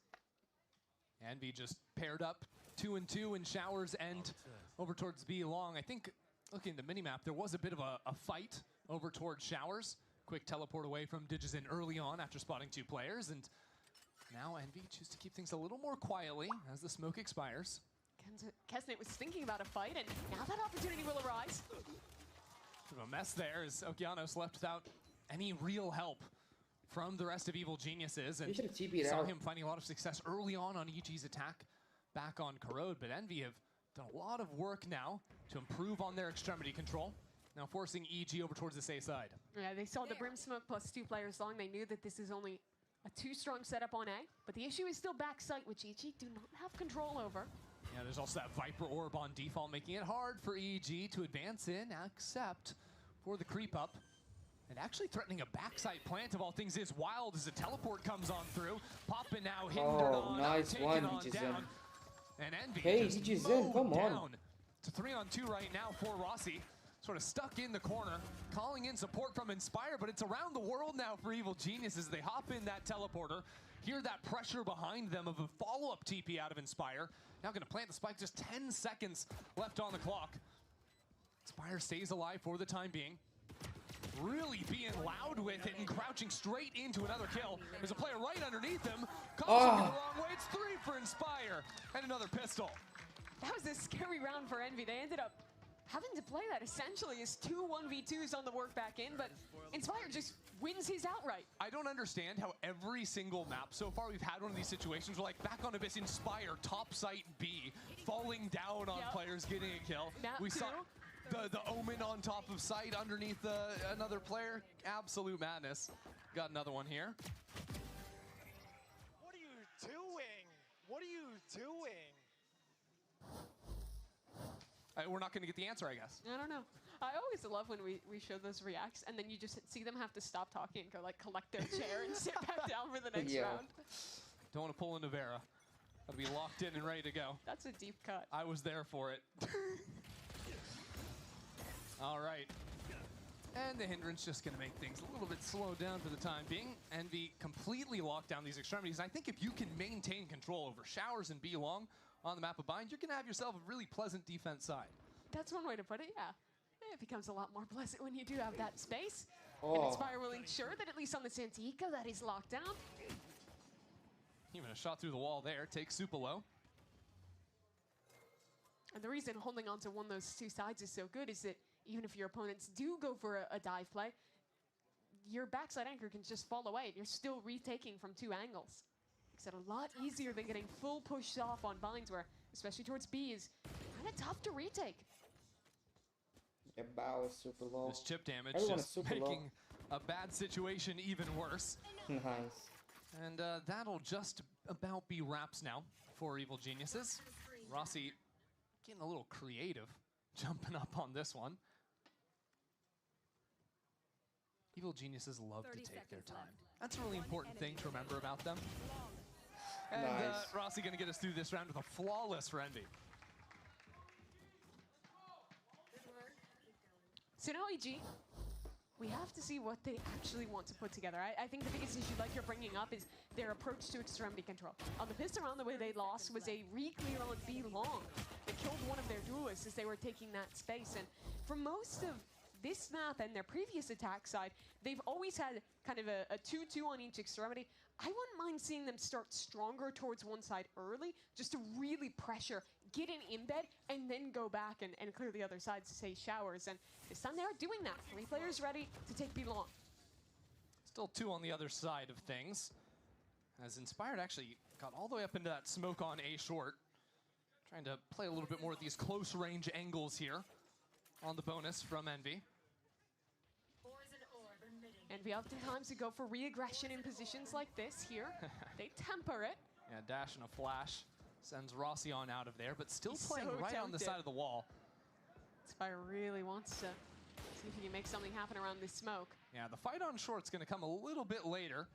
Envy just paired up 2 and 2 in Showers and over towards B Long. I think looking at the minimap, there was a bit of a fight over towards Showers. Quick teleport away from Digizin early on after spotting 2 players, and now Envy choose to keep things a little more quietly as the smoke expires. Kesnet was thinking about a fight, and now that opportunity will arise. A mess there as Okeanos left without any real help from the rest of Evil Geniuses, and saw him finding a lot of success early on EG's attack back on Corrode. But Envy have done a lot of work now to improve on their extremity control, now forcing EG over towards this A side. Yeah, they saw the Brim Smoke plus 2 players long. They knew that this is only a 2-strong setup on A, but the issue is still backside, which EG do not have control over. Yeah, there's also that Viper Orb on default, making it hard for EG to advance in, except for the creep up. And actually threatening a backside plant of all things is wild as the teleport comes on through. Poppin now hindered on, nice taken one, on Digizin. down. And Envy just Digizin, come on. down. It's a 3-on-2 right now for Rossi. Sort of stuck in the corner, calling in support from Inspire, but it's around the world now for Evil Geniuses. They hop in that teleporter, hear that pressure behind them of a follow-up TP out of Inspire. Now gonna plant the spike, just 10 seconds left on the clock. Inspire stays alive for the time being. Really being loud with it and crouching straight into another kill. There's a player right underneath him. Comes the wrong way, it's 3 for Inspire, and another pistol. That was a scary round for Envy. They ended up having to play that essentially as 2 1v2s on the work back in, but Inspire just wins his outright. I don't understand how every single map so far we've had one of these situations where, like, back on Abyss, Inspire, top site B, falling down on players getting a kill. We saw the Omen on top of site underneath another player. Absolute madness. Got another one here. What are you doing? What are you doing? We're not going to get the answer, I guess. I don't know. I always love when we show those reacts and then you just see them have to stop talking and go like collect their chair and sit back down for the next round. Don't want to pull into Vera. Gotta be locked in and ready to go. That's a deep cut. I was there for it. All right. And the hindrance just going to make things a little bit slowed down for the time being. Envy completely locked down these extremities. I think if you can maintain control over Showers and B Long on the map of Bind, you're going to have yourself a really pleasant defense side. That's one way to put it, yeah. It becomes a lot more pleasant when you do have that space. And Inspire will ensure that at least on the Santika that is locked down. Even a shot through the wall there. Takes Supalo. And the reason holding on to one of those 2 sides is so good is that even if your opponents do go for a dive play, your backside anchor can just fall away. You're still retaking from 2 angles. Makes it a lot easier than getting full push off on binds where, especially towards B, is kind of tough to retake. Yeah, bow is super low. This chip damage Everyone just is super making a bad situation even worse. Nice. And that'll just about be wraps now for Evil Geniuses. Rossi getting a little creative, jumping up on this one. Evil geniuses love to take their time. That's a really important thing to remember about them. And Nice. Rossi going to get us through this round with a flawless for Envy. So now, EG, we have to see what they actually want to put together. I think the biggest issue, like you're bringing up, is their approach to extremity control. On the pistol round, the way they lost was a re-clear on B long. They killed one of their duelists as they were taking that space. And for most of this map and their previous attack side, they've always had kind of a 2-2 on each extremity. I wouldn't mind seeing them start stronger towards one side early, just to really pressure, get an embed, and then go back and clear the other side to say showers. And this time they are doing that. 3 players ready to take B long. Still 2 on the other side of things. As Inspired actually got all the way up into that smoke on A short. Trying to play a little bit more of these close range angles here on the bonus from Envy. Envy oftentimes to go for re-aggression in positions like this here. They temper it. Yeah, dash and a flash sends Rossi on out of there, but still He's playing so right on the tempted. side of the wall. Spire really wants to see if he can make something happen around this smoke. Yeah, the fight on short's going to come a little bit later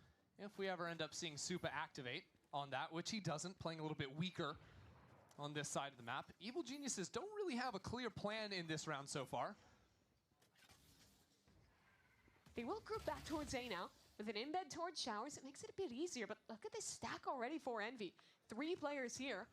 if we ever end up seeing Supa activate on that, which he doesn't, playing a little bit weaker on this side of the map. Evil Geniuses don't really have a clear plan in this round so far. They will group back towards A now with an embed towards showers. It makes it a bit easier, but look at this stack already for Envy. 3 players here,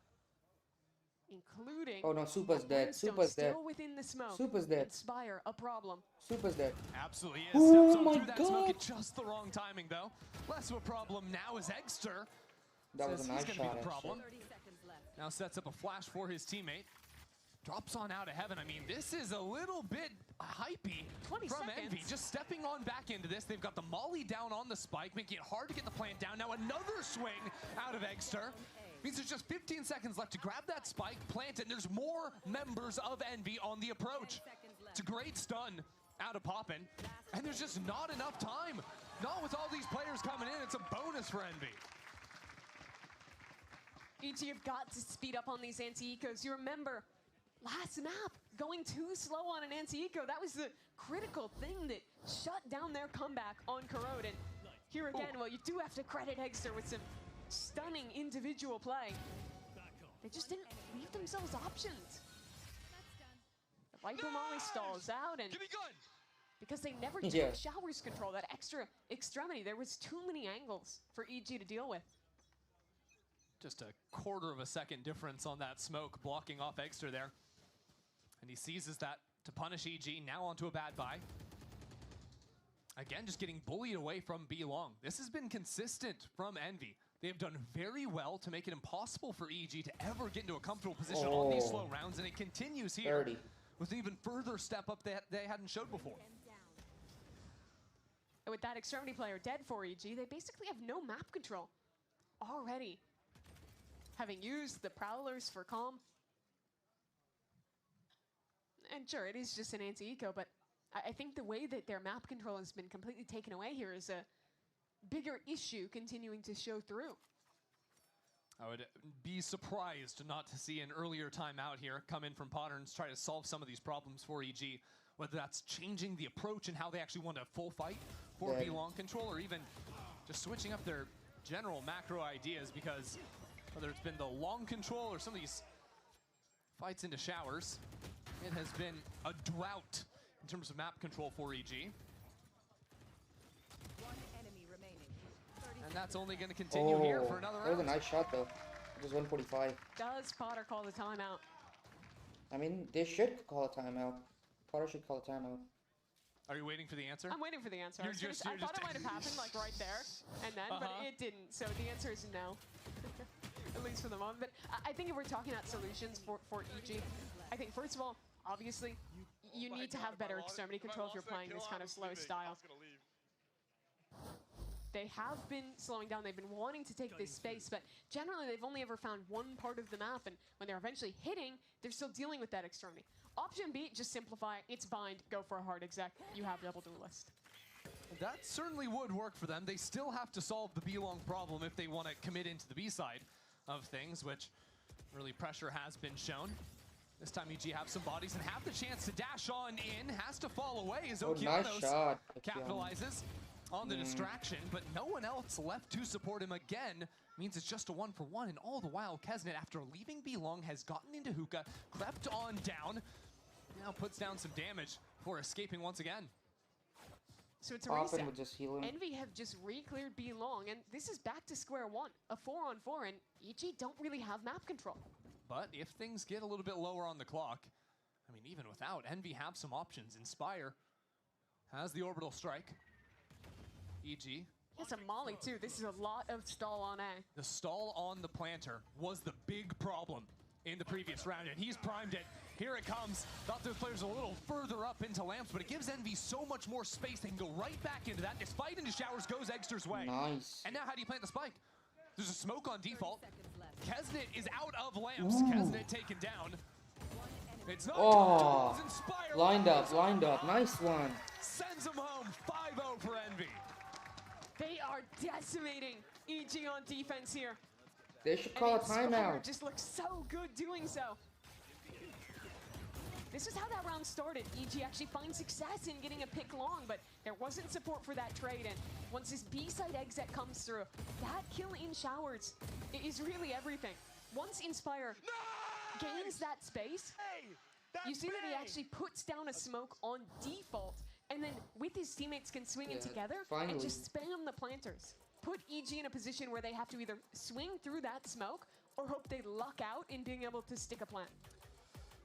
including. Oh no, Supa's dead. Brimstone Supa's dead. still within the smoke. Supa's dead. Inspire, a problem. Supa's dead. Absolutely is. Oh Steps on my through that smoke God. at just the wrong timing, though. Less of a problem now is Eggster. That was Says a nice he's gonna shot, be the actually. problem. Now sets up a flash for his teammate. Drops on out of heaven. I mean, this is a little bit hypey 20 from seconds. Envy. Just stepping on back into this. They've got the molly down on the spike, making it hard to get the plant down. Now another swing out of Eggster. Means there's just 15 seconds left to grab that spike, plant it, and there's more members of Envy on the approach. It's a great stun out of Poppin', and there's just not enough time. Not with all these players coming in. It's a bonus for Envy. EG have got to speed up on these anti-ecos. You remember, last map, going too slow on an anti-eco, that was the critical thing that shut down their comeback on Corrode. And here again, well, you do have to credit Eggster with some stunning individual play. They just didn't leave themselves options. The Viper Molly stalls out, and because they never took Yeah. showers control, that extra extremity, there was too many angles for EG to deal with. Just a quarter of a second difference on that smoke, blocking off Eggster there. And he seizes that to punish EG, now onto a bad buy. Again, just getting bullied away from B long. This has been consistent from Envy. They have done very well to make it impossible for EG to ever get into a comfortable position on these slow rounds, and it continues here 30. with an even further step up that they hadn't showed before. And with that extremity player dead for EG, they basically have no map control already. Having used the Prowlers for calm. And sure, it is just an anti-eco, but I think the way that their map control has been completely taken away here is a bigger issue continuing to show through. I would be surprised not to see an earlier timeout here come in from Potterns, try to solve some of these problems for EG, whether that's changing the approach and how they actually want a full fight for Yeah. B-long control, or even just switching up their general macro ideas, because whether it's been the long control or some of these fights into showers, it has been a drought in terms of map control for EG. And that's only going to continue here for another That was a round. nice shot, though. It was 145. Does Potter call the timeout? I mean, they should call a timeout. Potter should call a timeout. Are you waiting for the answer? I'm waiting for the answer. You're I just- thought it might have happened like right there and then, but it didn't. So the answer is no. At least for the moment. But I think if we're talking about solutions for EG, I think first of all, obviously, you need to have better extremity control if you're playing this kind of slow style. They have been slowing down. They've been wanting to take this space, but generally they've only ever found one part of the map, and when they're eventually hitting, they're still dealing with that extremity. Option B, just simplify. It's bind. Go for a hard exec. You have double duelist. That certainly would work for them. They still have to solve the B-long problem if they want to commit into the B side of things, which really pressure has been shown. This time EG have some bodies and have the chance to dash on in. Has to fall away as Oh, nice Okeanos shot, capitalizes on the distraction, but no one else left to support him again. Means it's just a 1-for-1, and all the while, Kesnet, after leaving B-Long, has gotten into hookah, crept on down, now puts down some damage before escaping once again. So it's a Poppin reset. would just heal him. Envy have just re-cleared B-Long, and this is back to square one. A 4-on-4, and EG don't really have map control. But if things get a little bit lower on the clock, I mean, even without, Envy have some options. Inspire has the orbital strike. EG. He has a molly too. This is a lot of stall on A. The stall on the planter was the big problem in the previous round, and he's primed it. Here it comes. Thought those players a little further up into lamps, but it gives Envy so much more space. They can go right back into that. Despite into showers goes Eggster's way. Nice. And now how do you plant the spike? There's a smoke on default. Kesnet is out of lamps. Kesnet taken down. It's not Oh, Inspire lined up. Nice one. sends him home. 5-0 for Envy. They are decimating EG on defense here. They should call a Inspire timeout. just looks so good doing so. This is how that round started. EG actually finds success in getting a pick long, but there wasn't support for that trade, and once this B-side exit comes through, that kill in showers is really everything. Once Inspire gains that space, you see that he actually puts down a smoke on default, and then with his teammates can swing in together finally. and just spam the planters. Put EG in a position where they have to either swing through that smoke or hope they luck out in being able to stick a plant.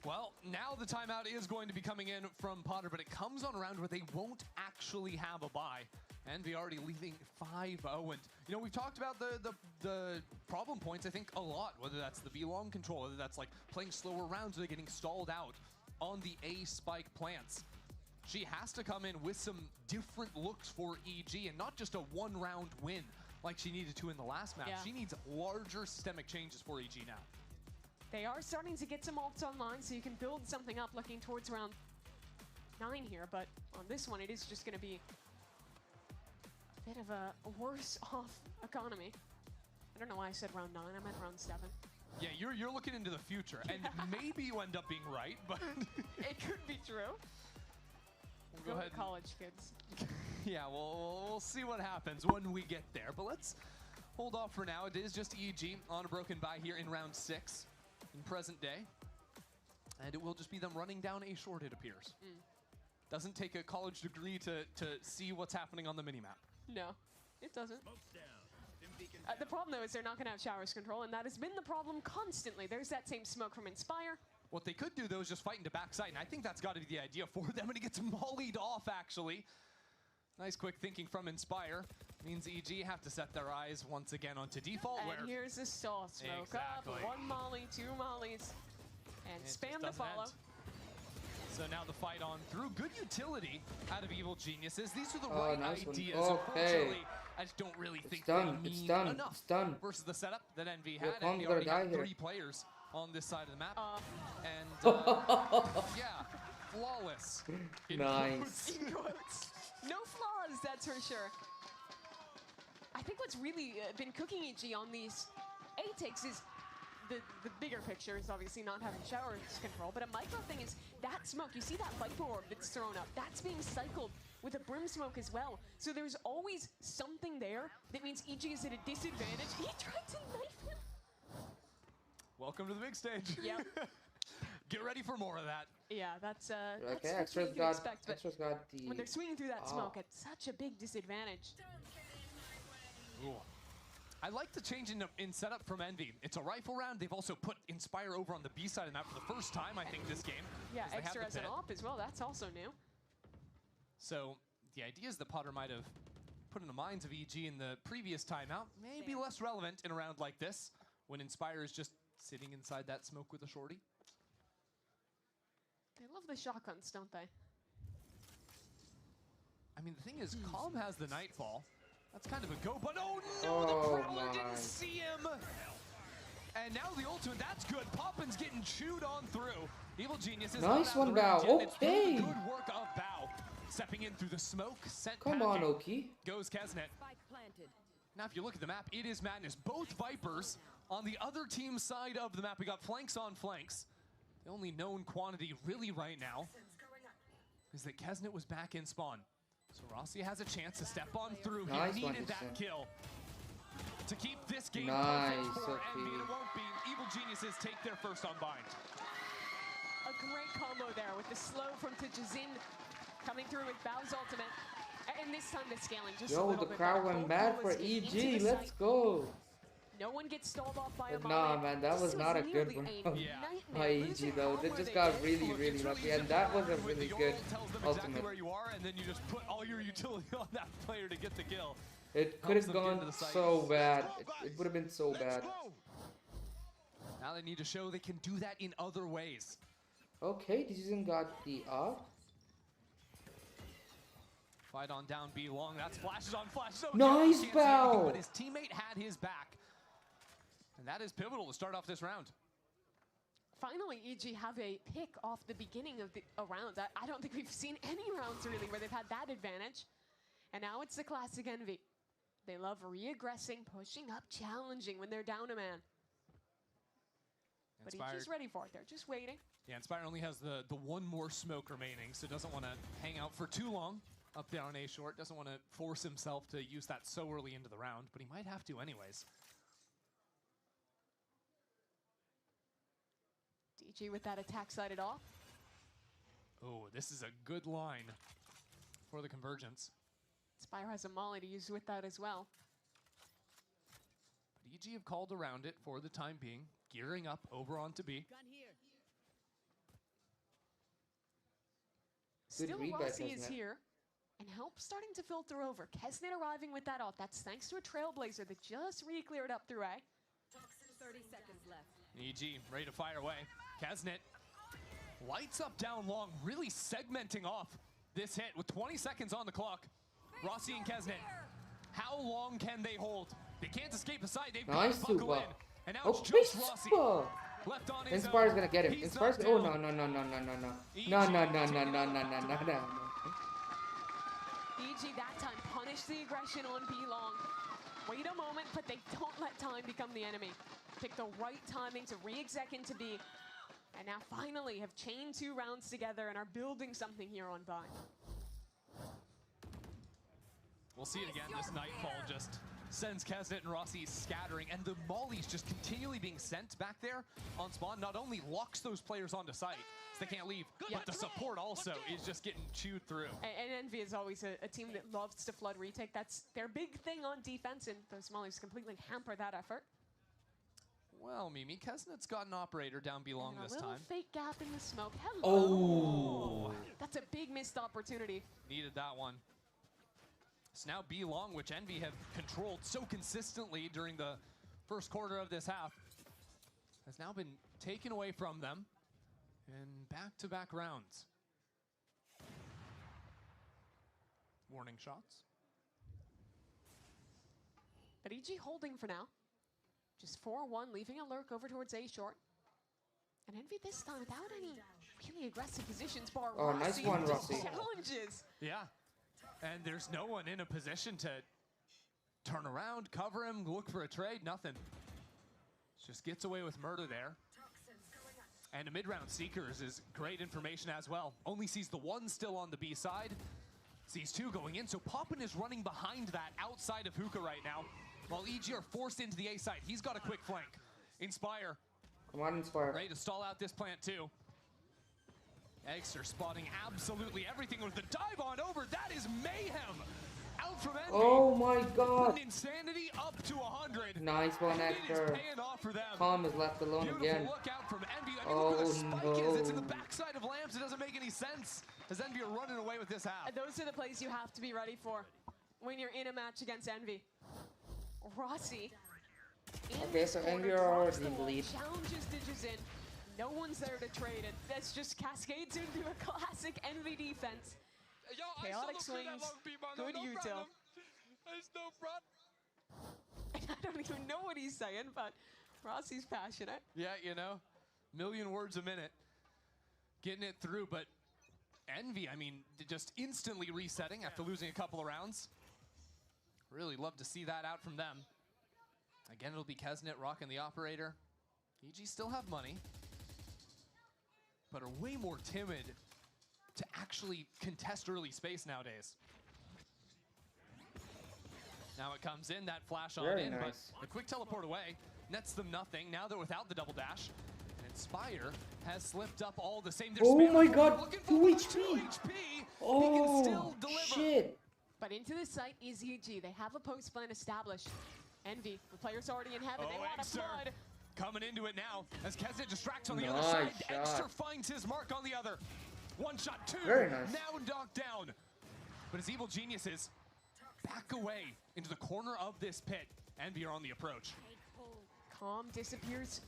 Well, now the timeout is going to be coming in from Potter, but it comes on a round where they won't actually have a bye. Envy already leaving 5-0, and you know, we've talked about the problem points, I think, a lot, whether that's the B-long control, whether that's like playing slower rounds, or they're getting stalled out on the A-spike plants. She has to come in with some different looks for EG, and not just a one-round win like she needed to in the last map. Yeah. She needs larger systemic changes for EG now. They are starting to get some ults online, so you can build something up looking towards round 9 here, but on this one, it is just going to be a bit of a worse off economy. I don't know why I said round 9, I meant round 7. Yeah, you're looking into the future, and maybe you end up being right, but It could be true. Go ahead. College kids. Yeah, we'll see what happens when we get there, but let's hold off for now. It is just EG on a broken bye here in round 6 in present day, and it will just be them running down a short, it appears. Doesn't take a college degree to see what's happening on the minimap. No, it doesn't. The problem, though, is they're not going to have showers control, and that has been the problem constantly. There's that same smoke from Inspire. What they could do, though, is just fight into backside, and I think that's got to be the idea for them, and it gets mollied off, actually. Nice quick thinking from Inspire. Means EG have to set their eyes once again onto default. And where here's the stall smoke Exactly. up. 1 molly, 2 mollies, and It spam just the doesn't follow. end. So now the fight on through. Good utility out of Evil Geniuses. These are the Oh, right nice one. ideas. Okay. Unfortunately, I just don't really think done. they It's mean done. enough It's done. versus the setup that Envy Your had. opponent's Envy gonna already die had here. 3 players on this side of the map. And yeah, flawless. In Nice. quotes. In quotes. No flaws, that's for sure. I think what's really been cooking EG on these A-takes is the bigger picture is obviously not having showers control, but a micro thing is that smoke. You see that Viper orb that's thrown up? That's being cycled with a Brim smoke as well. So there's always something there that means EG is at a disadvantage. He tried to knife him. Welcome to the big stage. Yep. Get ready for more of that. Yeah, that's Okay, what you Extra's can got expect, but Extra's got the. when they're swinging through that Oh. smoke at such a big disadvantage. Ooh. I like the change in setup from Envy. It's a rifle round. They've also put Inspire over on the B side of the map for the first time, I think, this game. Yeah, 'cause they have Extra the as an pit. op as well. That's also new. So the ideas that Potter might have put in the minds of EG in the previous timeout may be less relevant in a round like this, when Inspire is just sitting inside that smoke with a shorty. They love the shotguns, don't they? I mean, the thing is, Calm has the Nightfall. That's kind of a go, but oh no, the Oh Prowler my. didn't see him! And now the ultimate, that's good. Poppin's getting chewed on through. Evil Genius is Nice not out of one, the range Bao. yet. It's through Okay. the good work of Bao. Stepping in through the smoke, sent Come on, packing. Oki. Goes Kesnet. Now, if you look at the map, it is madness. Both Vipers on the other team's side of the map. We got flanks on flanks. The only known quantity really right now is that Kesnet was back in spawn. So Rossi has a chance to step on through. Nice He one, needed that Decent. kill to keep this game Nice, perfect for OP. Envy. And it won't be. Evil Geniuses take their first unbind. A great combo there with the slow from Tijazin coming through with Bao's ultimate. And this time the scaling just a Yo, little the bit crowd better. went Both mad for duelists get into EG. the Let's site. go. No one gets stalled off by a Nah, man, that was not a good nearly one a by EG though. They just got really, really lucky, and that was a really good Tells them ultimate. exactly where you are, and then you just put all your utility on that player to get the kill. It could Helps have them get gone into the site. so bad. It would have been so bad. Now they need to show they can do that in other ways. Okay, Dijin got the up. Fight on down B long. That's flashes on flash. So Nice can't see bow. anything, but his teammate had his back. And that is pivotal to start off this round. Finally, EG have a pick off the beginning of the rounds. I don't think we've seen any rounds really where they've had that advantage. And now it's the classic Envy. They love re-aggressing, pushing up, challenging when they're down a man. But EG's ready for it. They're just waiting. Yeah, Inspire only has the one more smoke remaining, so doesn't want to hang out for too long up there on A short. Doesn't want to force himself to use that so early into the round, but he might have to anyways. DG with that attack sided off. Oh, this is a good line for the convergence. Spire has a molly to use with that as well. But EG have called around it for the time being, gearing up over onto B. Still, read by Rossi is Kesnet. here, and help starting to filter over. Kesnet arriving with that ult. That's thanks to a Trailblazer that just re-cleared up through A. 30 seconds left. EG ready to fire away. Kesnet lights up down long, really segmenting off this hit with 20 seconds on the clock. Rossi and Kesnet, how long can they hold? They can't escape the side. They've Nice got to buckle super. in. And now Oh, it's just Rossi. super. Left on his Inspire's own. gonna get him. He's Inspire's. knocked Oh down. no no no no no no no no no no no no no no no no. EG that time punished the aggression on B long. Wait a moment, but they don't let time become the enemy. Pick the right timing to re-exec into B. And now finally have chained 2 rounds together and are building something here on Vine. We'll see it again. This Nightfall just sends Kesnet and Rossi scattering, and the mollies just continually being sent back there on spawn not only locks those players onto site, so they can't leave, but the support also is just getting chewed through. And Envy is always a team that loves to flood retake. That's their big thing on defense, and those mollies completely hamper that effort. Well, Mimi, Kesnet's got an operator down belong And a this little time. fake gap in the smoke. Hello. Oh. That's a big missed opportunity. Needed that one. So now B long, which Envy have controlled so consistently during the first quarter of this half, has now been taken away from them in back-to-back rounds. Warning shots. But EG holding for now. Just 4-1, leaving a lurk over towards A short. And Envy this time without any really aggressive positions bar. Oh, nice one, Rossi. Challenges. Yeah. And there's no one in a position to turn around, cover him, look for a trade, nothing. Just gets away with murder there. And a mid-round Seekers is great information as well. Only sees the one still on the B side. Sees 2 going in, so Poppin is running behind that outside of Hookah right now. While EG are forced into the A side. He's got a quick flank. Inspire. Come on, Inspire. Ready to stall out this plant too. Eggs are spotting absolutely everything with the dive on over. That is mayhem. Out from Envy. Oh my god. Putting insanity up to 100. Nice one, It is Hector. paying off for them. Calm is left alone Beautiful again. look out from Envy. I mean, look where Oh the spike is. It's in the no. backside of Lamps. It doesn't make any sense. As Envy are running away with this half. Those are the plays you have to be ready for when you're in a match against Envy. Rossi. Okay, so Envy are already in the lead. Challenges Digits in. No one's there to trade it. That's just cascades into a classic Envy defense. Chaotic swings, good util. I don't even know what he's saying, but Rossi's passionate. Yeah, you know, million words a minute. Getting it through, but Envy, I mean, just instantly resetting after losing a couple of rounds. Really love to see that out from them. Again, it'll be Kesnet rocking the operator. EG still have money. but are way more timid to actually contest early space nowadays. Now it comes in, that flash on Very in, nice. but the quick teleport away nets them nothing. Now they're without the double dash. And Inspire has slipped up all the same. They're Oh spamming my forward, god, looking 2 for HP! 2 HP. He can Oh, still deliver. shit. But into the site is EG. They have a post plan established. Envy, the player's already in heaven. They want to Exter flood. coming into it now as Kesnet distracts on the other Nice side. shot. Exter finds his mark on the other. One shot, two. Very nice. Now knocked down. But his evil geniuses back away into the corner of this pit. Envy are on the approach. Calm disappears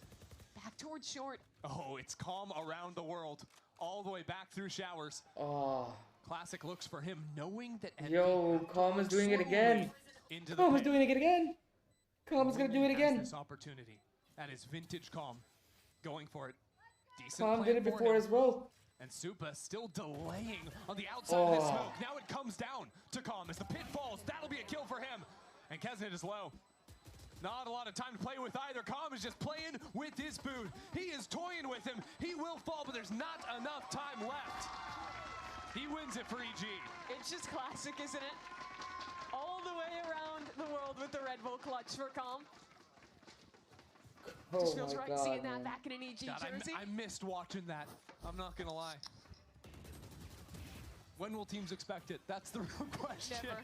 back towards short. Oh, it's calm around the world. All the way back through showers. Oh. Classic looks for him, knowing that Envy Yo, Calm is doing it again. into the Calm is pit. doing it again. Calm is gonna do it Has again. This opportunity. That is vintage Calm. Going for it. Decent Calm plan did it for before him. as well. And Supa still delaying on the outside of this Oh. smoke. Now it comes down to Calm as the pit falls. That'll be a kill for him. And Kesnet is low. Not a lot of time to play with either. Calm is just playing with his boot. He is toying with him. He will fall, but there's not enough time left. He wins it for EG. It's just classic, isn't it? All the way around the world with the Red Bull clutch for Calm. Oh Just feels my right God, seeing that man. back in an EG God, jersey. I missed watching that. I'm not gonna lie. When will teams expect it? That's the real question. Never.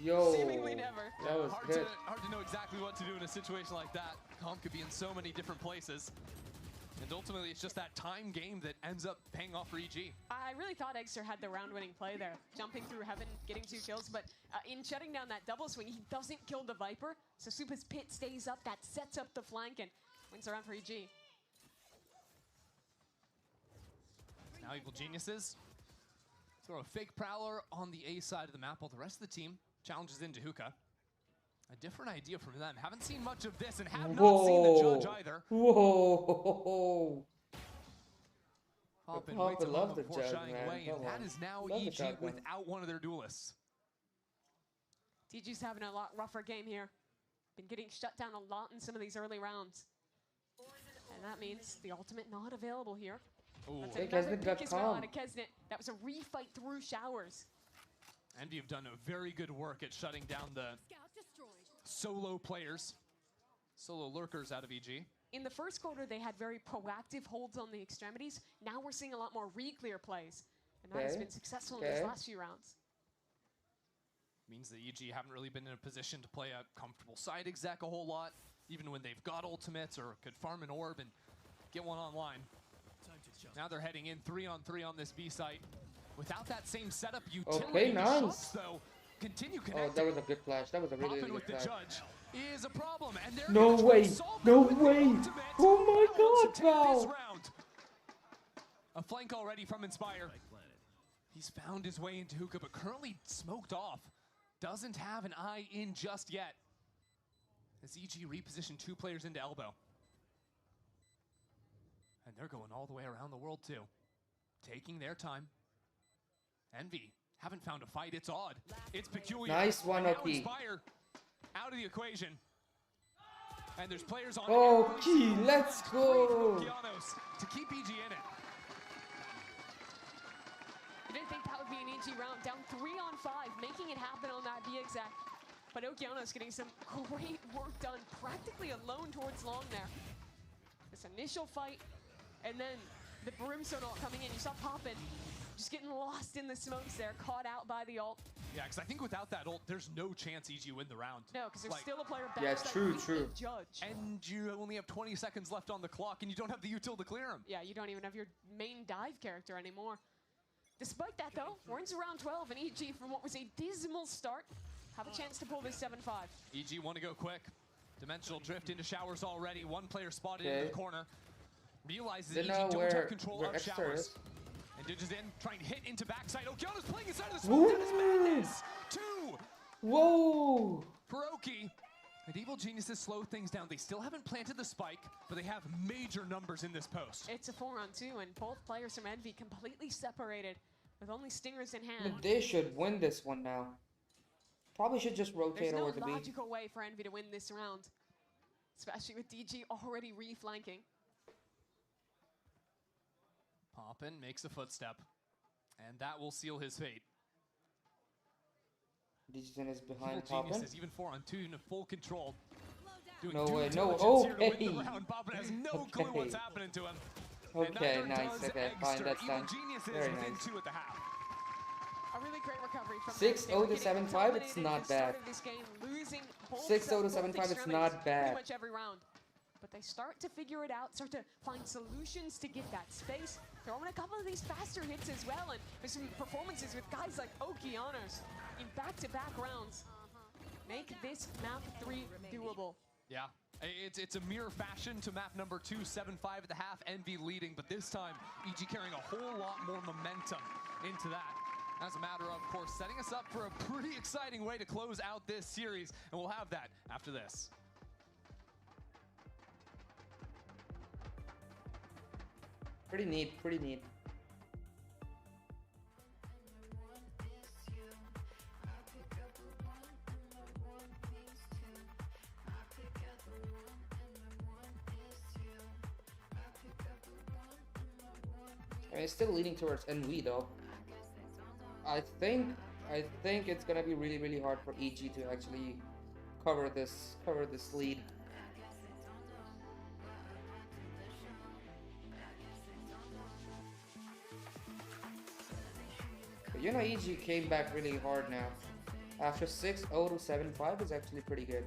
Yo. Seemingly never. That was hard good. hard to know exactly what to do in a situation like that. Calm could be in so many different places. And ultimately, it's just that time game that ends up paying off for EG. I really thought Exter had the round-winning play there, jumping through heaven, getting 2 kills, but in shutting down that double swing, he doesn't kill the Viper, so Supa's pit stays up, that sets up the flank and wins around for EG. Now Evil Geniuses throw a fake Prowler on the A side of the map, while the rest of the team challenges into Hookah. A different idea from them. Haven't seen much of this and have not seen the judge either. Whoa. Hoppin' Hoppin' waits a love moment the before judge, shying man. away, and Come that on. is now Love the EG shotgun. without one of their duelists. DG's having a lot rougher game here. Been getting shut down a lot in some of these early rounds. And that means the ultimate not available here. Ooh. That's Hey, another Kesnet got pick as well calm. out of Kesnet. That was a refight through showers. Envy have done a very good work at shutting down the solo players, solo lurkers out of EG. In the first quarter, they had very proactive holds on the extremities. Now we're seeing a lot more re-clear plays. And that has Okay. been successful in these last few rounds. Means that EG haven't really been in a position to play a comfortable side exec a whole lot, even when they've got ultimates or could farm an orb and get one online. Now they're heading in 3-on-3 on this B site. Without that same setup, utility Okay, nice. shots, though, continue Oh, connecting. that was a good flash. That was a really, Popping really with good the flash. judge is a problem, and they're No gonna try way. to solve No it with the way. ultimate. Oh my To God, take Val. this round. A flank already from Inspire. He's found his way into Hookah, but currently smoked off. Doesn't have an eye in just yet. As EG repositioned 2 players into elbow. And they're going all the way around the world too. Taking their time. Envy haven't found a fight. It's odd. It's peculiar. Nice one, And now Oki. Inspire out of the equation. And there's players on Oki, let's go. Okeanos to keep EG in it. I didn't think that would be an EG round. Down 3-on-5, making it happen on that B-exact. But Okeanos getting some great work done, practically alone towards long there. This initial fight, and then the Brimstone ult coming in. You saw Poppin just getting lost in the smokes there, caught out by the ult. Yeah, because I think without that ult, there's no chance EG win the round. No, because there's Like- still a player back. Yeah, it's that true, beat true. the judge. And you only have 20 seconds left on the clock, and you don't have the util to clear him. Yeah, you don't even have your main dive character anymore. Despite that, though, we're into round 12, and EG, from what was a dismal start, have a chance to pull this 7-5. EG want to go quick. Dimensional drift into showers already. One player spotted into Okay. the corner. Realizes They EG know don't where- have control where of Exter showers. is. And Digi's in, trying to hit into backside. Okeanos playing inside of the smoke. That is madness. 2 Whoa. for Oki. And Evil Geniuses slow things down. They still haven't planted the spike, but they have major numbers in this post. It's a 4-on-2, and both players from Envy completely separated, with only stingers in I mean, hand. they should win this one now. Probably should just rotate There's no over to B. logical way for Envy to win this round, especially with DG already re-flanking. Poppin makes a footstep, and that will seal his fate. Digizin is behind Evil Poppin. Geniuses, even 4-on-2 in full control. Doing No due way, no. diligence Oh, here to win hey. the round. Poppin has no clue what's happening to him. Okay, And nice. neither does Okay, fine. Eggster. That's Evil done. Geniuses Very within nice. 2 at the half. A really great recovery from 6-0 to 7-5. It's not bad. 6-0 to 7-5. It's not bad. Pretty much every round. But they start to figure it out, start to find solutions to get that space. Throwing a couple of these faster hits as well, and there's some performances with guys like Okeanos in back-to-back rounds. Make this map 3 doable. Yeah, it's a mirror fashion to map number 2, 7-5 at the half, Envy leading, but this time EG carrying a whole lot more momentum into that. As a matter of course, setting us up for a pretty exciting way to close out this series, and we'll have that after this. Pretty neat, pretty neat. I mean, it's still leading towards NV though. I think it's gonna be really, really hard for EG to actually cover this lead. But you know, EG came back really hard now. After 6-0 to 7-5 is actually pretty good.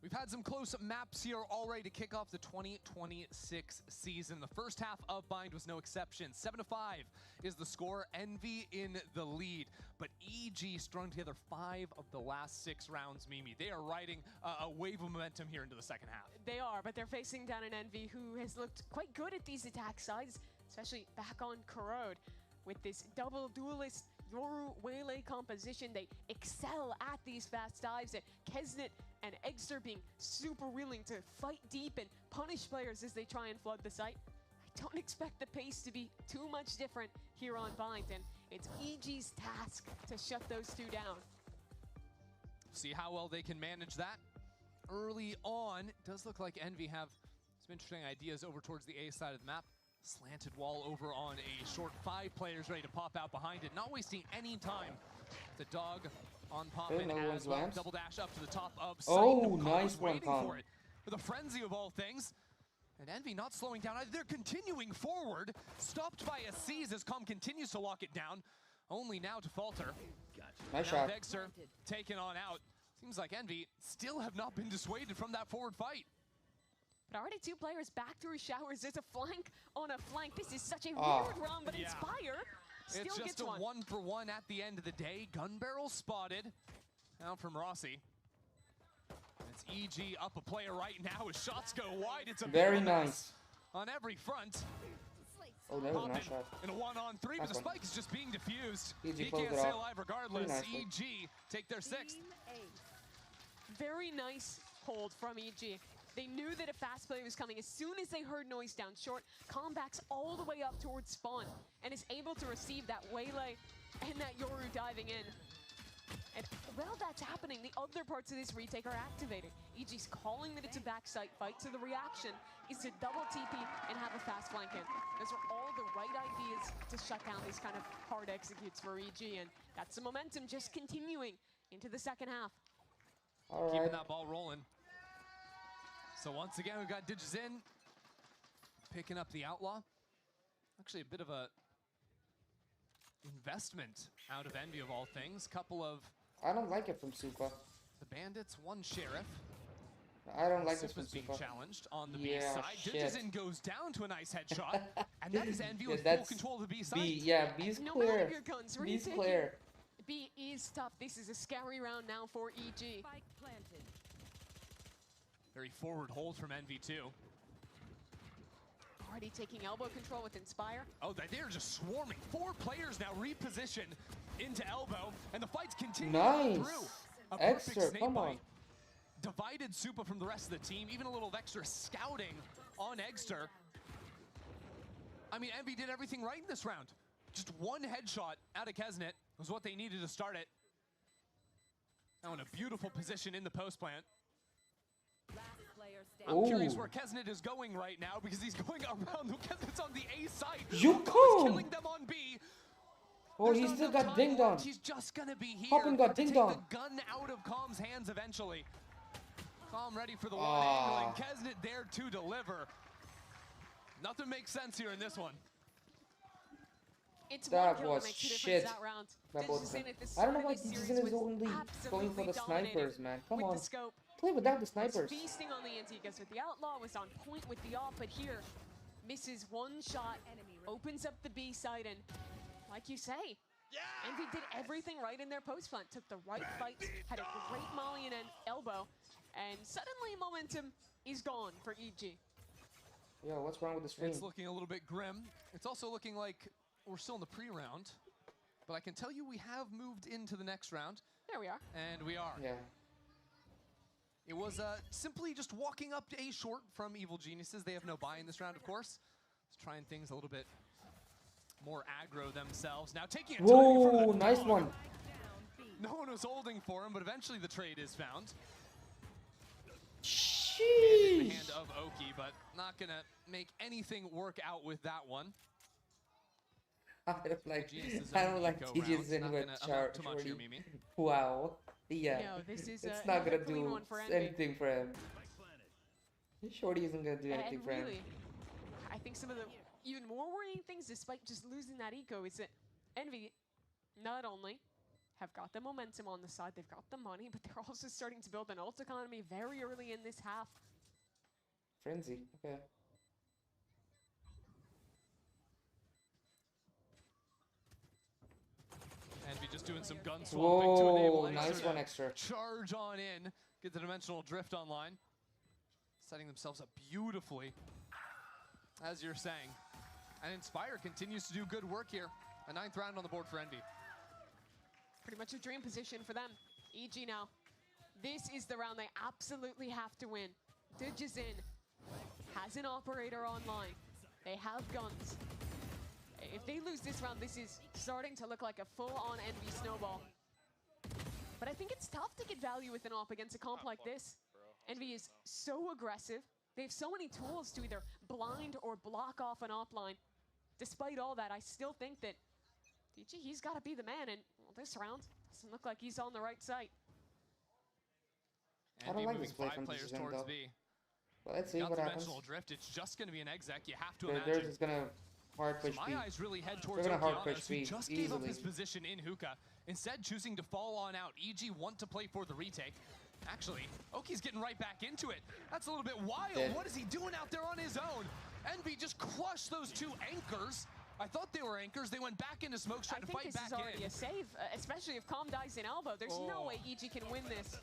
We've had some close maps here already to kick off the 2026 season. The first half of Bind was no exception. 7-5 is the score. Envy in the lead. But EG strung together 5 of the last 6 rounds, Mimi. They are riding a wave of momentum here into the second half. They are, but they're facing down an Envy who has looked quite good at these attack sides, especially back on Corrode. With this double duelist Yoru Waylay composition, they excel at these fast dives, and Kesnet and Eggster being super willing to fight deep and punish players as they try and flood the site. I don't expect the pace to be too much different here on Bind, and it's EG's task to shut those two down. See how well they can manage that. Early on, it does look like Envy have some interesting ideas over towards the A side of the map. Slanted wall over on a short 5 players ready to pop out behind it, not wasting any time. The dog on Poppin as well. Double dash up to the top of sight. Oh, nice one, waiting for it with a frenzy of all things. And Envy not slowing down either. They're continuing forward, stopped by a seize as Com continues to lock it down, only now to falter. Nice now shot. Vexer taken on out. Seems like Envy still have not been dissuaded from that forward fight. But already 2 players back through showers. There's a flank on a flank. This is such a weird round, but Inspire still it's gets just a one. 1-for-1 at the end of the day. Gun barrel spotted. Now from Rossi. It's EG up a player right now as shots go wide. It's a very nice on every front. Oh, that was a nice shot. In a 1-on-3, but the spike is just being diffused. EG He pulled can't it stay off. alive regardless. Pretty nicely. EG take their 6th. Very nice hold from EG. They knew that a fast play was coming. As soon as they heard noise down short, Com backs all the way up towards spawn and is able to receive that Waylay and that Yoru diving in. And while that's happening, the other parts of this retake are activated. EG's calling that it's a backside fight, so the reaction is to double TP and have a fast flank in. Those are all the right ideas to shut down these kind of hard executes for EG, and that's the momentum just continuing into the second half. All Keeping right. that ball rolling. So once again, we've got Digizin picking up the Outlaw. Actually, a bit of a investment out of Envy of all things. Couple of... I don't like it from Supa. The Bandits, 1 Sheriff. I don't like this from Supa's being Supa. challenged on the B Yeah, side. shit. Digizin goes down to a nice headshot. And that is Envy Yeah, with full that's control of the B side. B, yeah, B's No clear. matter your guns, B's retaking clear. B is tough. This is a scary round now for EG. Very forward hold from Envy too. already taking elbow control with Inspire. Oh, they're just swarming. 4 players now repositioned into elbow, and the fight's continue on Nice. through. A Extra, perfect snake come on. bite. Divided Supa from the rest of the team. Even a little extra scouting on Eggster. I mean, Envy did everything right in this round. Just one headshot out of Kesnet was what they needed to start it. Now in a beautiful position in the post plant. I'm curious where Kesnet is going right now because he's going around. Kesnet's on the A side. You He's come! killing them on B. Oh, he still got dinged on. He's just gonna be here Poppin got to dinged take on. the gun out of Calm's hands eventually. Calm ready for the one Ah. angle, and Kesnet there to deliver. Nothing makes sense here in this one. It's That one kill was that makes a difference shit. that round. That was Digizin at the I start don't know of why this series Digizin is was only going for absolutely the dominated snipers, man. Come with on. the scope. Play without the Was snipers. feasting on the Antigas with the Outlaw, was on point with the AWP, but here misses one shot, opens up the B side, and like you say, Envy did everything right in their post plant, took the right fight, had a great molly and an elbow, and suddenly momentum is gone for EG. Yo, what's wrong with the stream? It's looking a little bit grim. It's also looking like we're still in the pre-round, but I can tell you we have moved into the next round. There we are. And we are. Yeah. It was simply just walking up to A short from Evil Geniuses. They have no buy in this round, of course. Just trying things a little bit more aggro themselves. Now taking a Whoa, nice one. No one was holding for him, but eventually the trade is found. Sheesh. In the hand of Oki, but not gonna make anything work out with that one. I don't like Geniuses I don't like go Digizin rounds. Not with gonna amount to much here, Shorty. Mimi. Wow. Yeah. No, this is it's a not gonna clean do one for Envy. anything for him. Shorty isn't gonna do anything And for him. really, I think some of the even more worrying things, despite just losing that eco, is that Envy not only have got the momentum on the side, they've got the money, but they're also starting to build an ult economy very early in this half. Frenzy. Okay. Envy just doing some gun swapping to enable Whoa, nice to one extra. charge on in, get the dimensional drift online, setting themselves up beautifully, as you're saying. And Inspire continues to do good work here. A 9th round on the board for Envy. Pretty much a dream position for them. EG now. This is the round they absolutely have to win. Digizin has an operator online. They have guns. If they lose this round, this is starting to look like a full-on Envy snowball. But I think it's tough to get value with an AWP against a comp like this. Envy is so aggressive. They have so many tools to either blind or block off an AWP line. Despite all that, I still think that DG, he's got to be the man, and well, this round doesn't look like he's on the right side. I don't Envy like moving this play 5 from players Digizin, towards though. B. Well, let's see Got what happens. dimensional drift. It's just going to be an exec. You have to They're imagine. just gonna hard push So B. my eyes really head They're towards gonna hard Okeanos, push who B just gave up easily. his position in hookah, instead choosing to fall on out. EG want to play for the retake. Actually, Oki's getting right back into it. That's a little bit wild. Dead. What is he doing out there on his own? Envy just crushed those 2 anchors. I thought they were anchors. They went back into smokes, trying to fight back I think this is already in. a save, especially if Calm dies in elbow. There's no way EG can win this.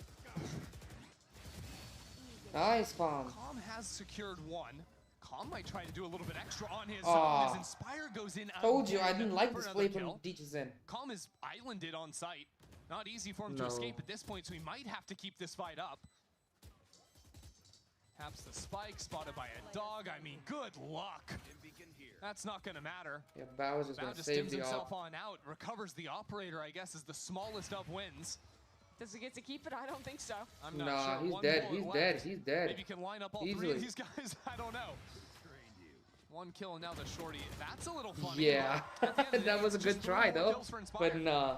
Nice, Calm. Calm has secured 1. Calm might try to do a little bit extra on his Aw. own as Inspire goes in. Told you I again didn't like for this another play from kill. Digizin. Calm is islanded on site. Not easy for him to No. escape at this point, so he might have to keep this fight up. Taps the spike, spotted by a dog. I mean, good luck. That's not gonna matter. Yeah, Bao is just Bao gonna just save stims the himself AWP. on out, recovers the operator, I guess, is the smallest of wins. Does he get to keep it? I don't think so. I'm not Nah, sure. he's One dead. bullet He's left. dead. He's dead. Maybe he can line up all 3 Easily. of these guys. I don't know. 1 kill and now the shorty. That's a little funny. Yeah, but at the end of the that day, was a it's good just 3 try more though. kills for Inspire. But nah,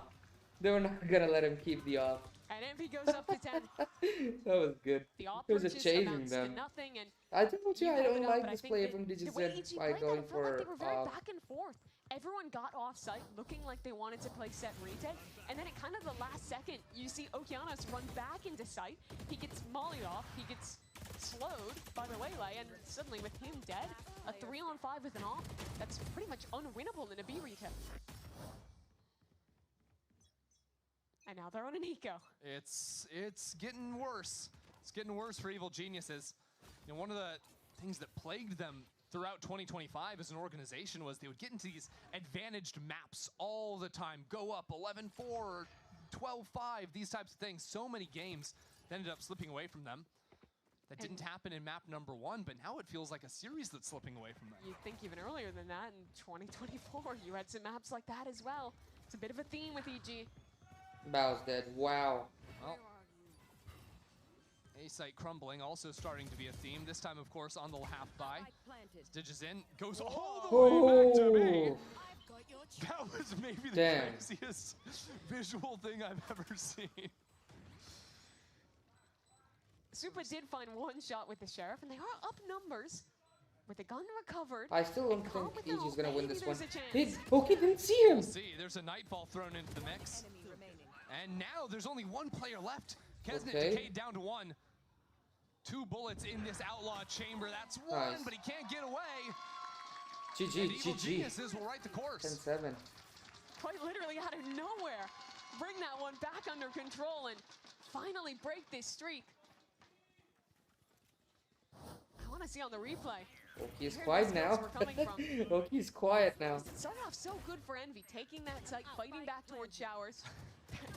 they were not gonna let him keep the AWP. And Envy goes up to 10. That was good. The AWP It was a purchase chasing amounts to them. nothing, and I think what you I have don't it up, like but I this think play that from the way Digizin EG by played that, I going felt like for they were very back and forth. Everyone got off site looking like they wanted to play set retake, and then at kind of the last second, you see Okeanos run back into site. He gets mollied off, he gets slowed by the waylay, and suddenly with him dead, a 3-on-5 with an AWP, that's pretty much unwinnable in a B retake. And now they're on an eco. It's getting worse. It's getting worse for Evil Geniuses. You know, one of the things that plagued them throughout 2025 as an organization was they would get into these advantaged maps all the time, go up 11-4, 12-5, these types of things. So many games that ended up slipping away from them. That didn't happen in map number 1, but now it feels like a series that's slipping away from them. You'd think even earlier than that, in 2024, you had some maps like that as well. It's a bit of a theme with EG. Bao's dead. Wow. Well, A-site crumbling also starting to be a theme. This time, of course, on the half buy. Stitches in, goes all the way back to me. That was maybe the craziest visual thing I've ever seen. Super did find one shot with the Sheriff, and they are up numbers. With the gun recovered. I still don't think EG's gonna win this one. Maybe Pokey didn't see him. We'll see. There's a Nightfall thrown into the mix. And now there's only one player left. Kesnet decayed down to 1. 2 bullets in this outlaw chamber. That's 1, but he can't get away. GG, GG. Geniuses will write the course. 10-7. Quite literally out of nowhere. Bring that one back under control and finally break this streak. I want to see on the replay. Oki's quiet now. Oki's quiet now. It started off so good for Envy, taking that site, fighting back towards Showers,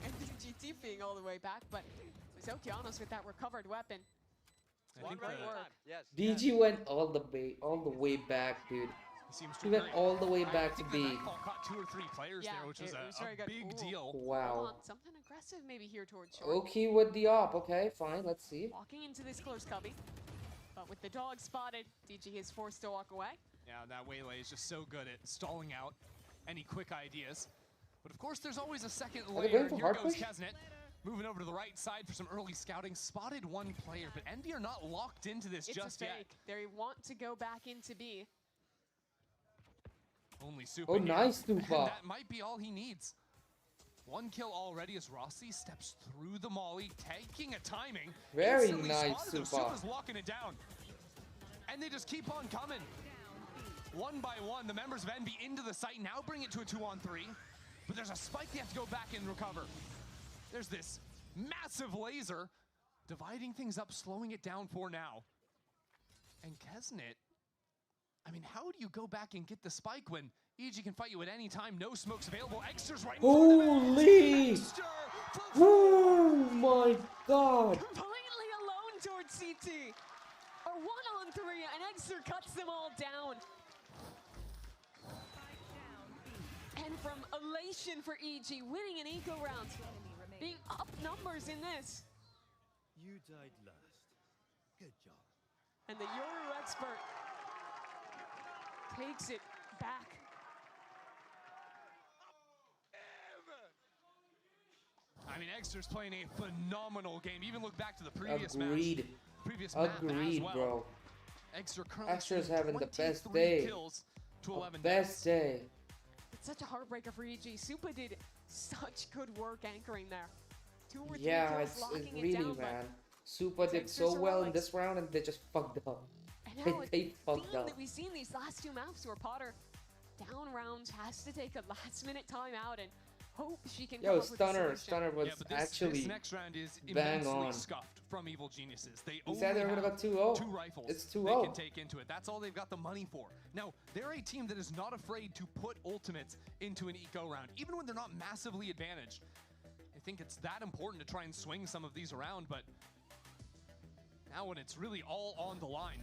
and GT being all the way back, but it was Okeanos with that recovered weapon. One right work. Yes. DG went all the way back, dude. He went all the way back to B. Caught 2 or 3 players there, which was a big deal. Wow. Something aggressive maybe here towards short. Oki with the op. Okay, fine. Let's see. Walking into this close cubby. But with the dog spotted, DG is forced to walk away. Yeah, that waylay is just so good at stalling out any quick ideas. But of course, there's always a second layer. Here goes Kesnet. Moving over to the right side for some early scouting. Spotted 1 player, but Envy are not locked into this just yet. They want to go back into B. Only Super. Oh, nice, Super. That might be all he needs. 1 kill already as Rossi steps through the molly, taking a timing. Very nice, Super. Supa's locking it down. And they just keep on coming. 1 by 1, the members of Envy into the site, now bring it to a 2-on-3. But there's a spike they have to go back and recover. There's this massive laser dividing things up, slowing it down for now. And Kesnet, I mean, how do you go back and get the spike when EG can fight you at any time? No smokes available. Extra's right in front of Holy! Extra Oh my god! Completely alone towards CT. A 1-on-3, and Extra cuts them all down. And from elation for EG, winning an eco round, being up numbers in this. You died last. Good job. And the Yoru expert takes it back. I mean, Extra's playing a phenomenal game. Even look back to the previous Agreed. match. Previous map as well. Bro. Extra currently Extra's having the best day. Kills to 11 best day. It's such a heartbreaker for EG. Supa did such good work anchoring there. 2 or 3 Yeah, kills, it's locking really, it down, man. Super did so well in this round, and they just fucked up. And now They fucked up. that we've seen these last 2 maps where Potter down rounds has to take a last-minute timeout and hope she can come up with a solution. Stunner was actually this next round is bang immensely on. scuffed from Evil Geniuses. They He said they were only gonna have go 2-0. 2 rifles It's they 2-0. can take into it. That's all they've got the money for. Now, they're a team that is not afraid to put ultimates into an eco round, even when they're not massively advantaged. I think it's that important to try and swing some of these around, but now when it's really all on the line,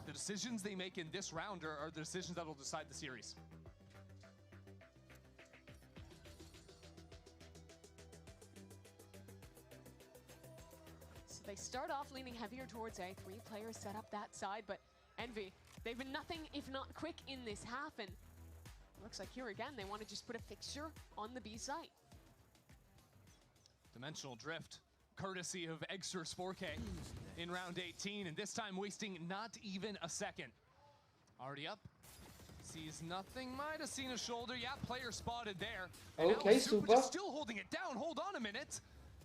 the decisions they make in this round are the decisions that will decide the series. So they start off leaning heavier towards A. 3 players set up that side, but Envy, they've been nothing if not quick in this half, and looks like here again they want to just put a fixture on the B site. Dimensional drift, courtesy of Extra's 4K in round 18, and this time wasting not even a second. Already up, sees nothing, might have seen a shoulder. Yeah, player spotted there. And Okay, now Supa Supa. just still holding it down. Hold on a minute.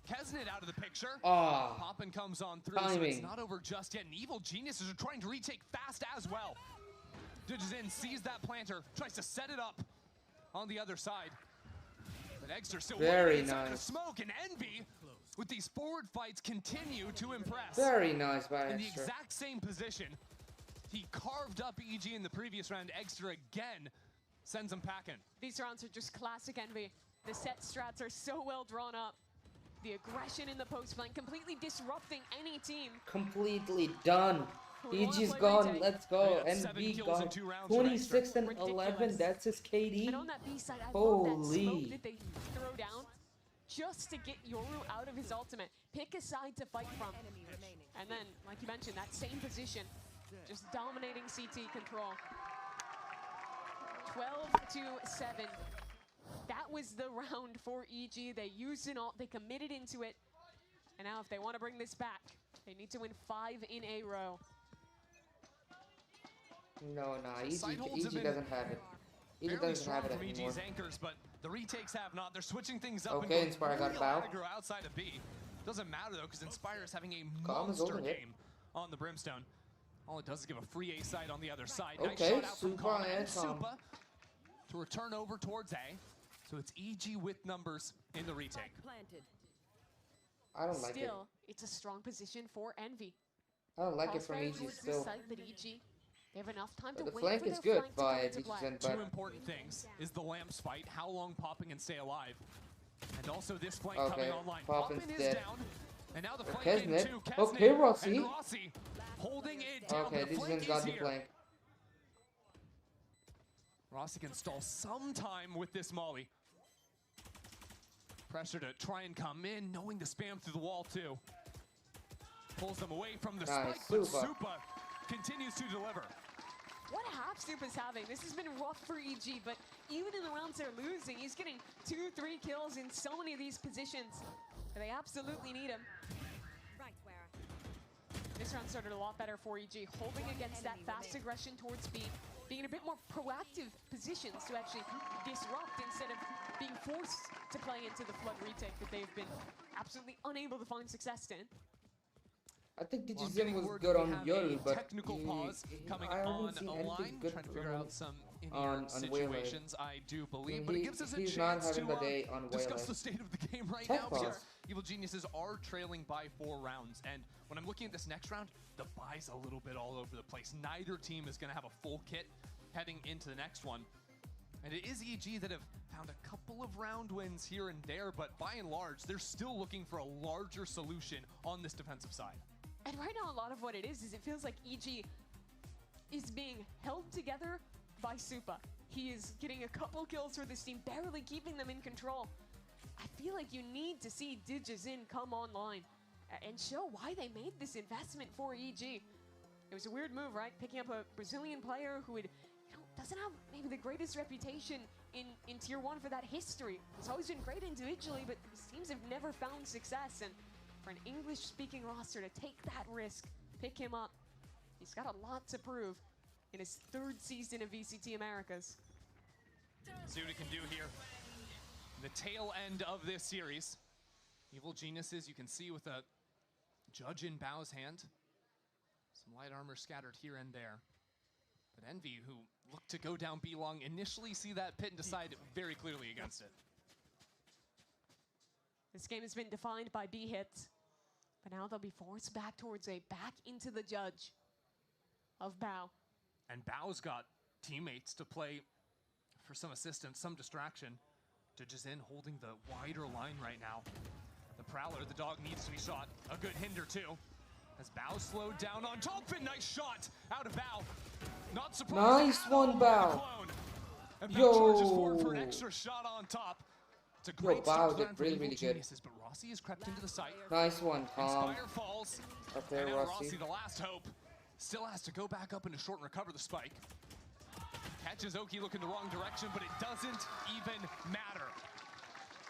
Kesnet out of the picture. Ah, Poppin comes on through, so it's timing. not over just yet. And Evil Geniuses are trying to retake fast as well. Ditches in, sees that planter, tries to set it up on the other side. But Extra still Very inside the nice. smoke, and Envy with these forward fights continue to impress. Very nice by In the Extra. exact same position. He carved up EG in the previous round. Extra again sends him packing. These rounds are just classic Envy. The set strats are so well drawn up. The aggression in the post flank, completely disrupting any team. Completely done. We wanna EG's play gone. retake. Let's go. Yeah, 7 NB kills gone. in 2 rounds. 26 and Ridiculous. 11. That's his KD. And on that B side, I love that smoke Holy. that they throw down just to get Yoru out of his ultimate. Pick a side to fight from. And then, like you mentioned, that same position, just dominating CT control. 12-7. That was the round for EG. They used it all, they committed into it. And now if they want to bring this back, they need to win 5 in a row. No, EG Sideholds doesn't have it. EG Fairly doesn't have strong it from anymore. EG's anchors, but the retakes have not. They're switching things up. Okay, and Inspire got real bow. aggro outside of B. Doesn't matter though, because Inspire is having a Calm is monster holding it. game on the Brimstone. All it does is give a free A side on the other side. Okay, nice shot out from Supa Calm and and Calm. Supa to return over towards A. So it's EG with numbers in the retake. I don't like it. Still, it's a strong position for Envy. I don't like it from Crossfire EG towards still. this side, but EG, they have enough time to The wait flank for is their good flank to come by into play. DGZen, Two but important things is the Lamps fight, how long Poppin can stay alive. And also this flank Okay, coming online. Poppin's Poppin is dead. down. And now the flank Kesnet. into Kesnet. Okay, Rossi. And Rossi holding it down. okay, but the flank DGZen's got is the here. flank. Rossi can stall some time with this Molly. Pressure to try and come in, knowing the spam through the wall too. Pulls them away from the Nice, spike, but Supa. Supa continues to deliver. What half Supa's having? This has been rough for EG, but even in the rounds they're losing, he's getting 2-3 kills in so many of these positions. And they absolutely need him. This round started a lot better for EG, holding against that fast aggression towards B, being in a bit more proactive positions to actually disrupt instead of being forced to play into the flood retake that they've been absolutely unable to find success in. I think Well, I'm DGZen getting was word good that we on have Yoru, a but technical pause coming I haven't on seen a anything line, good trying to from figure him out some on in-air situations, I do believe, but it gives us a he's not chance having to the day on discuss Waylay. the state of the game right Tech now, pause. because Evil Geniuses are trailing by 4 rounds, and when I'm looking at this next round, the bye's a little bit all over the place. Neither team is going to have a full kit heading into the next one, and it is EG that have found a couple of round wins here and there, but by and large, they're still looking for a larger solution on this defensive side. And right now, a lot of what it is it feels like EG is being held together by Supa. He is getting a couple kills for this team, barely keeping them in control. I feel like you need to see DGZen come online and show why they made this investment for EG. It was a weird move, right? Picking up a Brazilian player who would, doesn't have maybe the greatest reputation in Tier 1 for that history. He's always been great individually, but his teams have never found success. And for an English-speaking roster to take that risk, pick him up, he's got a lot to prove in his 3rd season of VCT Americas. See what he can do here. The tail end of this series. Evil Geniuses, you can see with a judge in Bao's hand. Some light armor scattered here and there. But Envy, who looked to go down B long, initially see that pit and decide very clearly against it. This game has been defined by B hits, but now they'll be forced back towards a back into the judge of Bao. And Bao's got teammates to play for some assistance, some distraction. DGZen holding the wider line right now. The Prowler, the dog, needs to be shot. A good hinder too. As Bao slowed down on Dolphin, nice shot out of Bao. Not surprised. Nice one, Bao. And Bao charges Yo. forward for an extra shot on top. It's a Yo, great Bao start did plan for really, Evil really good. Geniuses, but Rossi has crept into the site. Nice one, Tom. Inspire falls. Okay, And now Rossi. Rossi, the last hope, still has to go back up into short and recover the spike. Catches Oki looking the wrong direction, but it doesn't even matter.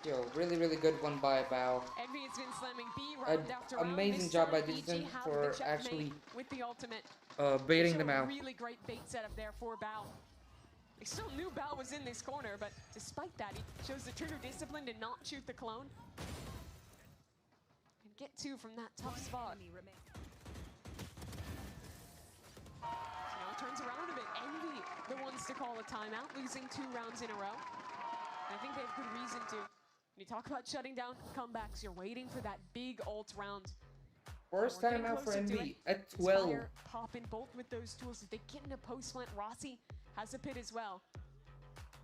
Yo, really, really good one by Bao. Envy has been slamming B round after round. Amazing This job by time, EG DGZen have for the checkmate actually with the ultimate. baiting Show them a out. Really great bait setup there for Bao. They still knew Bao was in this corner, but despite that, he shows the trigger discipline to not shoot the clone. And get 2 from that tough spot. So now it turns around a bit. Envy, the ones to call a timeout, losing 2 rounds in a row. And I think they have good reason to. When you talk about shutting down comebacks, you're waiting for that big ult round. First We're time getting out for closer to NV it. at 12. Inspire popping both with those tools. If they get into post plant, Rossi has a pit as well.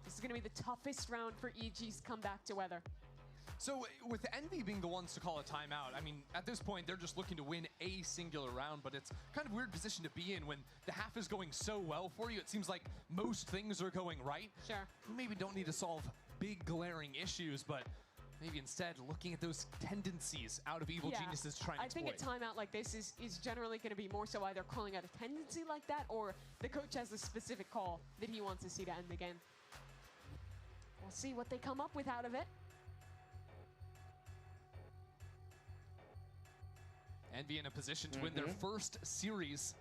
This is going to be the toughest round for EG's comeback to weather. So with Envy being the ones to call a timeout, I mean, at this point, they're just looking to win a singular round, but it's kind of a weird position to be in when the half is going so well for you. It seems like most things are going right. Sure. You maybe don't need to solve big glaring issues, but maybe instead looking at those tendencies out of Evil Geniuses trying to exploit. I think a timeout like this is generally going to be more so either calling out a tendency like that or the coach has a specific call that he wants to see to end the game. We'll see what they come up with out of it. Envy in a position to win their first series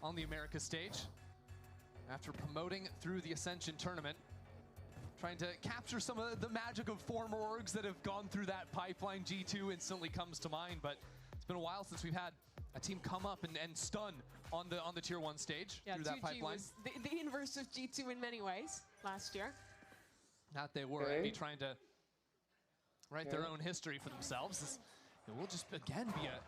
on the America stage after promoting through the Ascension tournament. Trying to capture some of the magic of former orgs that have gone through that pipeline. G2 instantly comes to mind, but it's been a while since we've had a team come up and stun on the tier 1 stage through that 2G pipeline. was the inverse of G2 in many ways last year. Not they were. Envy trying to write their own history for themselves. It will just again be a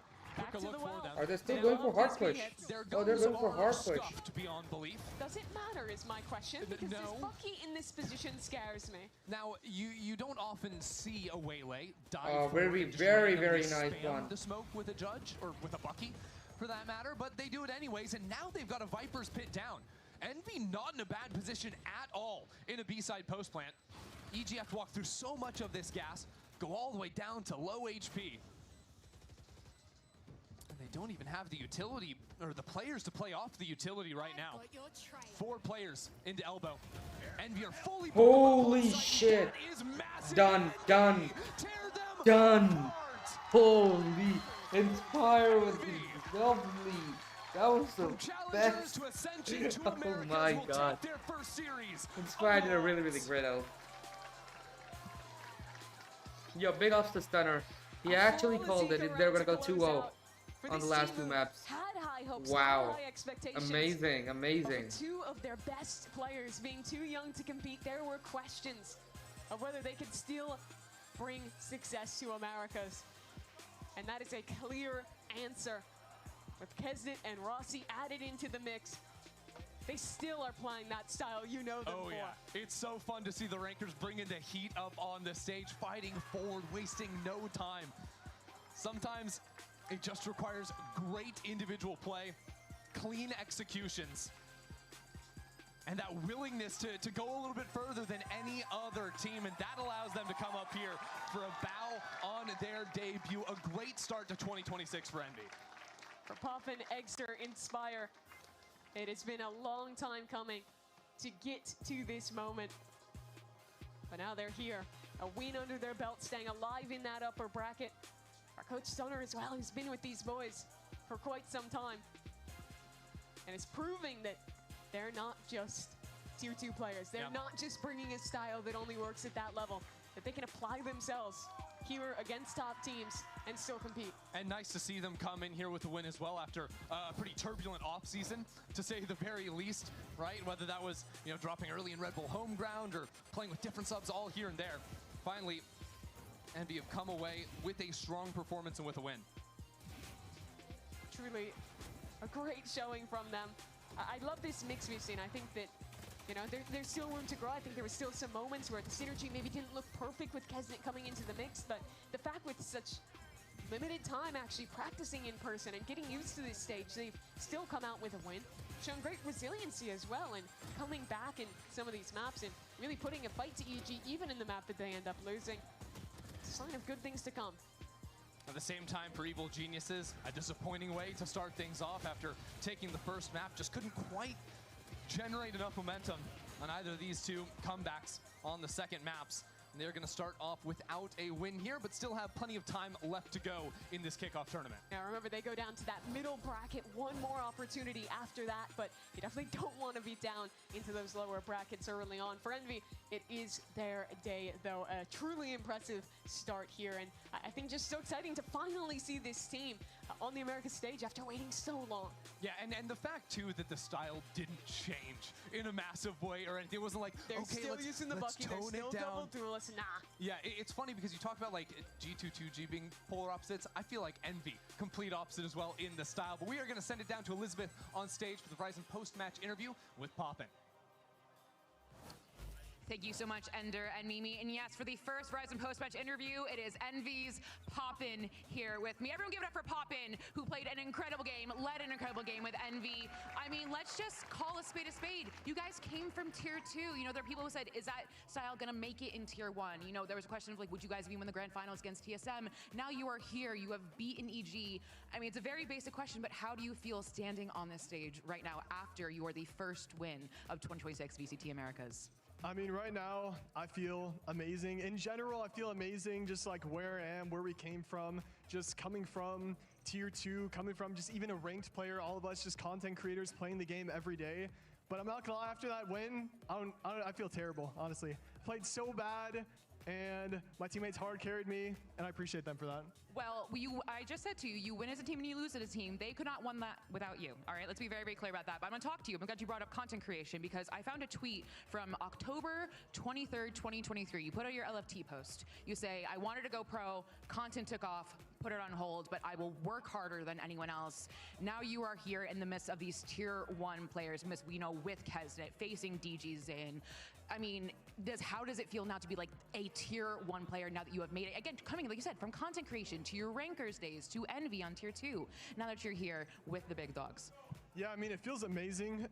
quicker look for them. Are they still going for hard push? Oh, they're going for hard push. Beyond belief. Does it matter is my question, because this Bucky in this position scares me. Now, you don't often see a Waylay dive very nice spam one. the smoke with a Judge, or with a Bucky, for that matter, but they do it anyways, and now they've got a Viper's Pit down. Envy not in a bad position at all in a B-side post plant. EG have to walk through so much of this gas, go all the way down to low HP. They don't even have the utility or the players to play off the utility right now. 4 players into elbow. Envy are fully. Holy shit! Done. Holy! Inspire was lovely. That was the best. Oh my god. Inspire did a really great elf. Yo, big ups to Stunner. He actually called it. They're gonna go 2-0 on the last 2 maps. Had high hopes, Wow. high expectations. Amazing. But for 2 of their best players being too young to compete, there were questions of whether they could still bring success to Americas. And that is a clear answer. With Kesnet and Rossi added into the mix, they still are playing that style you know them for. Yeah, it's so fun to see the rankers bringing the heat up on the stage, fighting forward, wasting no time. Sometimes it just requires great individual play, clean executions, and that willingness to go a little bit further than any other team, and that allows them to come up here for a bow on their debut. A great start to 2026 for Envy. For Puffin, Eggster, Inspire, it has been a long time coming to get to this moment. But now they're here. A win under their belt, staying alive in that upper bracket. Our coach Stunner as well, who's been with these boys for quite some time. And is proving that they're not just tier 2 players. They're not just bringing a style that only works at that level, that they can apply themselves here against top teams and still compete. And nice to see them come in here with a win as well after a pretty turbulent offseason, to say the very least, right? Whether that was, you know, dropping early in Red Bull home ground or playing with different subs all here and there. Finally, Envy have come away with a strong performance and with a win. Truly a great showing from them. I love this mix we've seen. I think that, you know, there's still room to grow. I think there were still some moments where the synergy maybe didn't look perfect with Kesnet coming into the mix, but the fact with such limited time actually practicing in person and getting used to this stage, they've still come out with a win. Shown great resiliency as well, and coming back in some of these maps and really putting a fight to EG, even in the map that they end up losing. It's a sign of good things to come. At the same time, for Evil Geniuses, a disappointing way to start things off after taking the first map. Just couldn't quite generate enough momentum on either of these 2 comebacks on the second maps. And they're going to start off without a win here, but still have plenty of time left to go in this kickoff tournament. Now remember, they go down to that middle bracket, one more opportunity after that, but you definitely don't want to be down into those lower brackets early on. For Envy, it is their day, though. A truly impressive start here, and I think just so exciting to finally see this team on the America stage after waiting so long. Yeah, and the fact, too, that the style didn't change in a massive way, or it wasn't like, they're okay, still let's using the let's Bucky, they're tone still it down. double duelists, nah. Yeah, it's funny because you talk about like G2-2G being polar opposites. I feel like Envy, complete opposite as well in the style. But we are going to send it down to Elizabeth on stage for the Verizon post-match interview with Poppin. Thank you so much, Ender and Mimi. And yes, for the first Verizon post-match interview, it is Envy's Poppin here with me. Everyone give it up for Poppin, who played an incredible game, led an incredible game with Envy. I mean, let's just call a spade a spade. You guys came from Tier 2. You know, there are people who said, is that style gonna make it in Tier 1? You know, there was a question of like, would you guys even win the grand finals against TSM? Now you are here, you have beaten EG. I mean, it's a very basic question, but how do you feel standing on this stage right now after you are the first win of 2026 VCT Americas? I mean, right now, I feel amazing. In general, I feel amazing, just like where I am, where we came from, just coming from Tier 2, coming from just even a ranked player, all of us just content creators playing the game every day. But I'm not gonna lie, after that win, I feel terrible, honestly. Played so bad, and my teammates hard carried me, and I appreciate them for that. Well, I just said to you, you win as a team and you lose as a team. They could not win that without you. All right, let's be very, very clear about that. But I'm gonna talk to you. I'm glad you brought up content creation because I found a tweet from October 23rd, 2023. You put out your LFT post. You say, I wanted to go pro, content took off, put it on hold, but I will work harder than anyone else. Now you are here in the midst of these Tier 1 players, you know, with Kesnet, facing DG Zin. I mean, how does it feel now to be like a Tier 1 player now that you have made it? Again, coming, like you said, from content creation to your rankers days to Envy on Tier 2, now that you're here with the big dogs. Yeah, I mean, it feels amazing.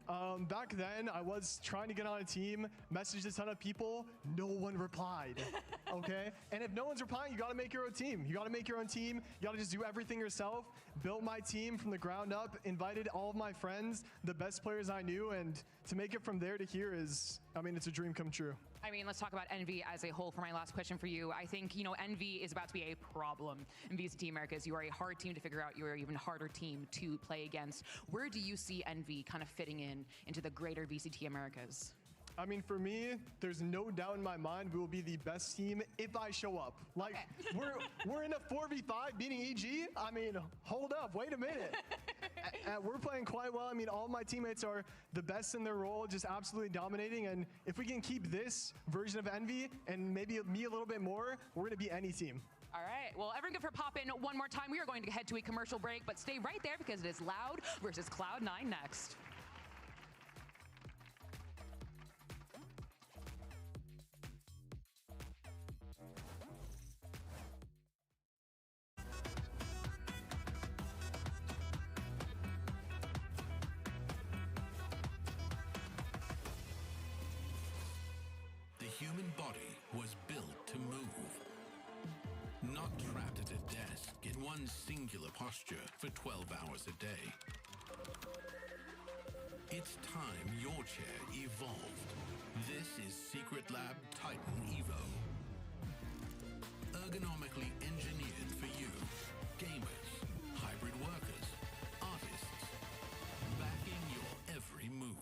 Back then, I was trying to get on a team, messaged a ton of people, no one replied, okay? And if no one's replying, you gotta make your own team. You gotta make your own team, you gotta just do everything yourself. Built my team from the ground up, invited all of my friends, the best players I knew, and to make it from there to here is, I mean, it's a dream come true. I mean, let's talk about Envy as a whole for my last question for you. I think, you know, Envy is about to be a problem in VCT Americas. You are a hard team to figure out. You are an even harder team to play against. Where do you see Envy kind of fitting into the greater VCT Americas? I mean, for me, there's no doubt in my mind we will be the best team if I show up. Like, we're in a 4v5 beating EG. I mean, hold up, wait a minute. We're playing quite well. I mean, all my teammates are the best in their role, just absolutely dominating. And if we can keep this version of Envy and maybe me a little bit more, we're gonna beat any team. All right, well, everyone give for Poppin one more time. We are going to head to a commercial break, but stay right there because it is Loud versus Cloud9 next. The human body was built to move. Not trapped at a desk in one singular posture for 12 hours a day. It's time your chair evolved. This is Secret Lab Titan Evo. Ergonomically engineered for you, gamers, hybrid workers, artists, backing your every move.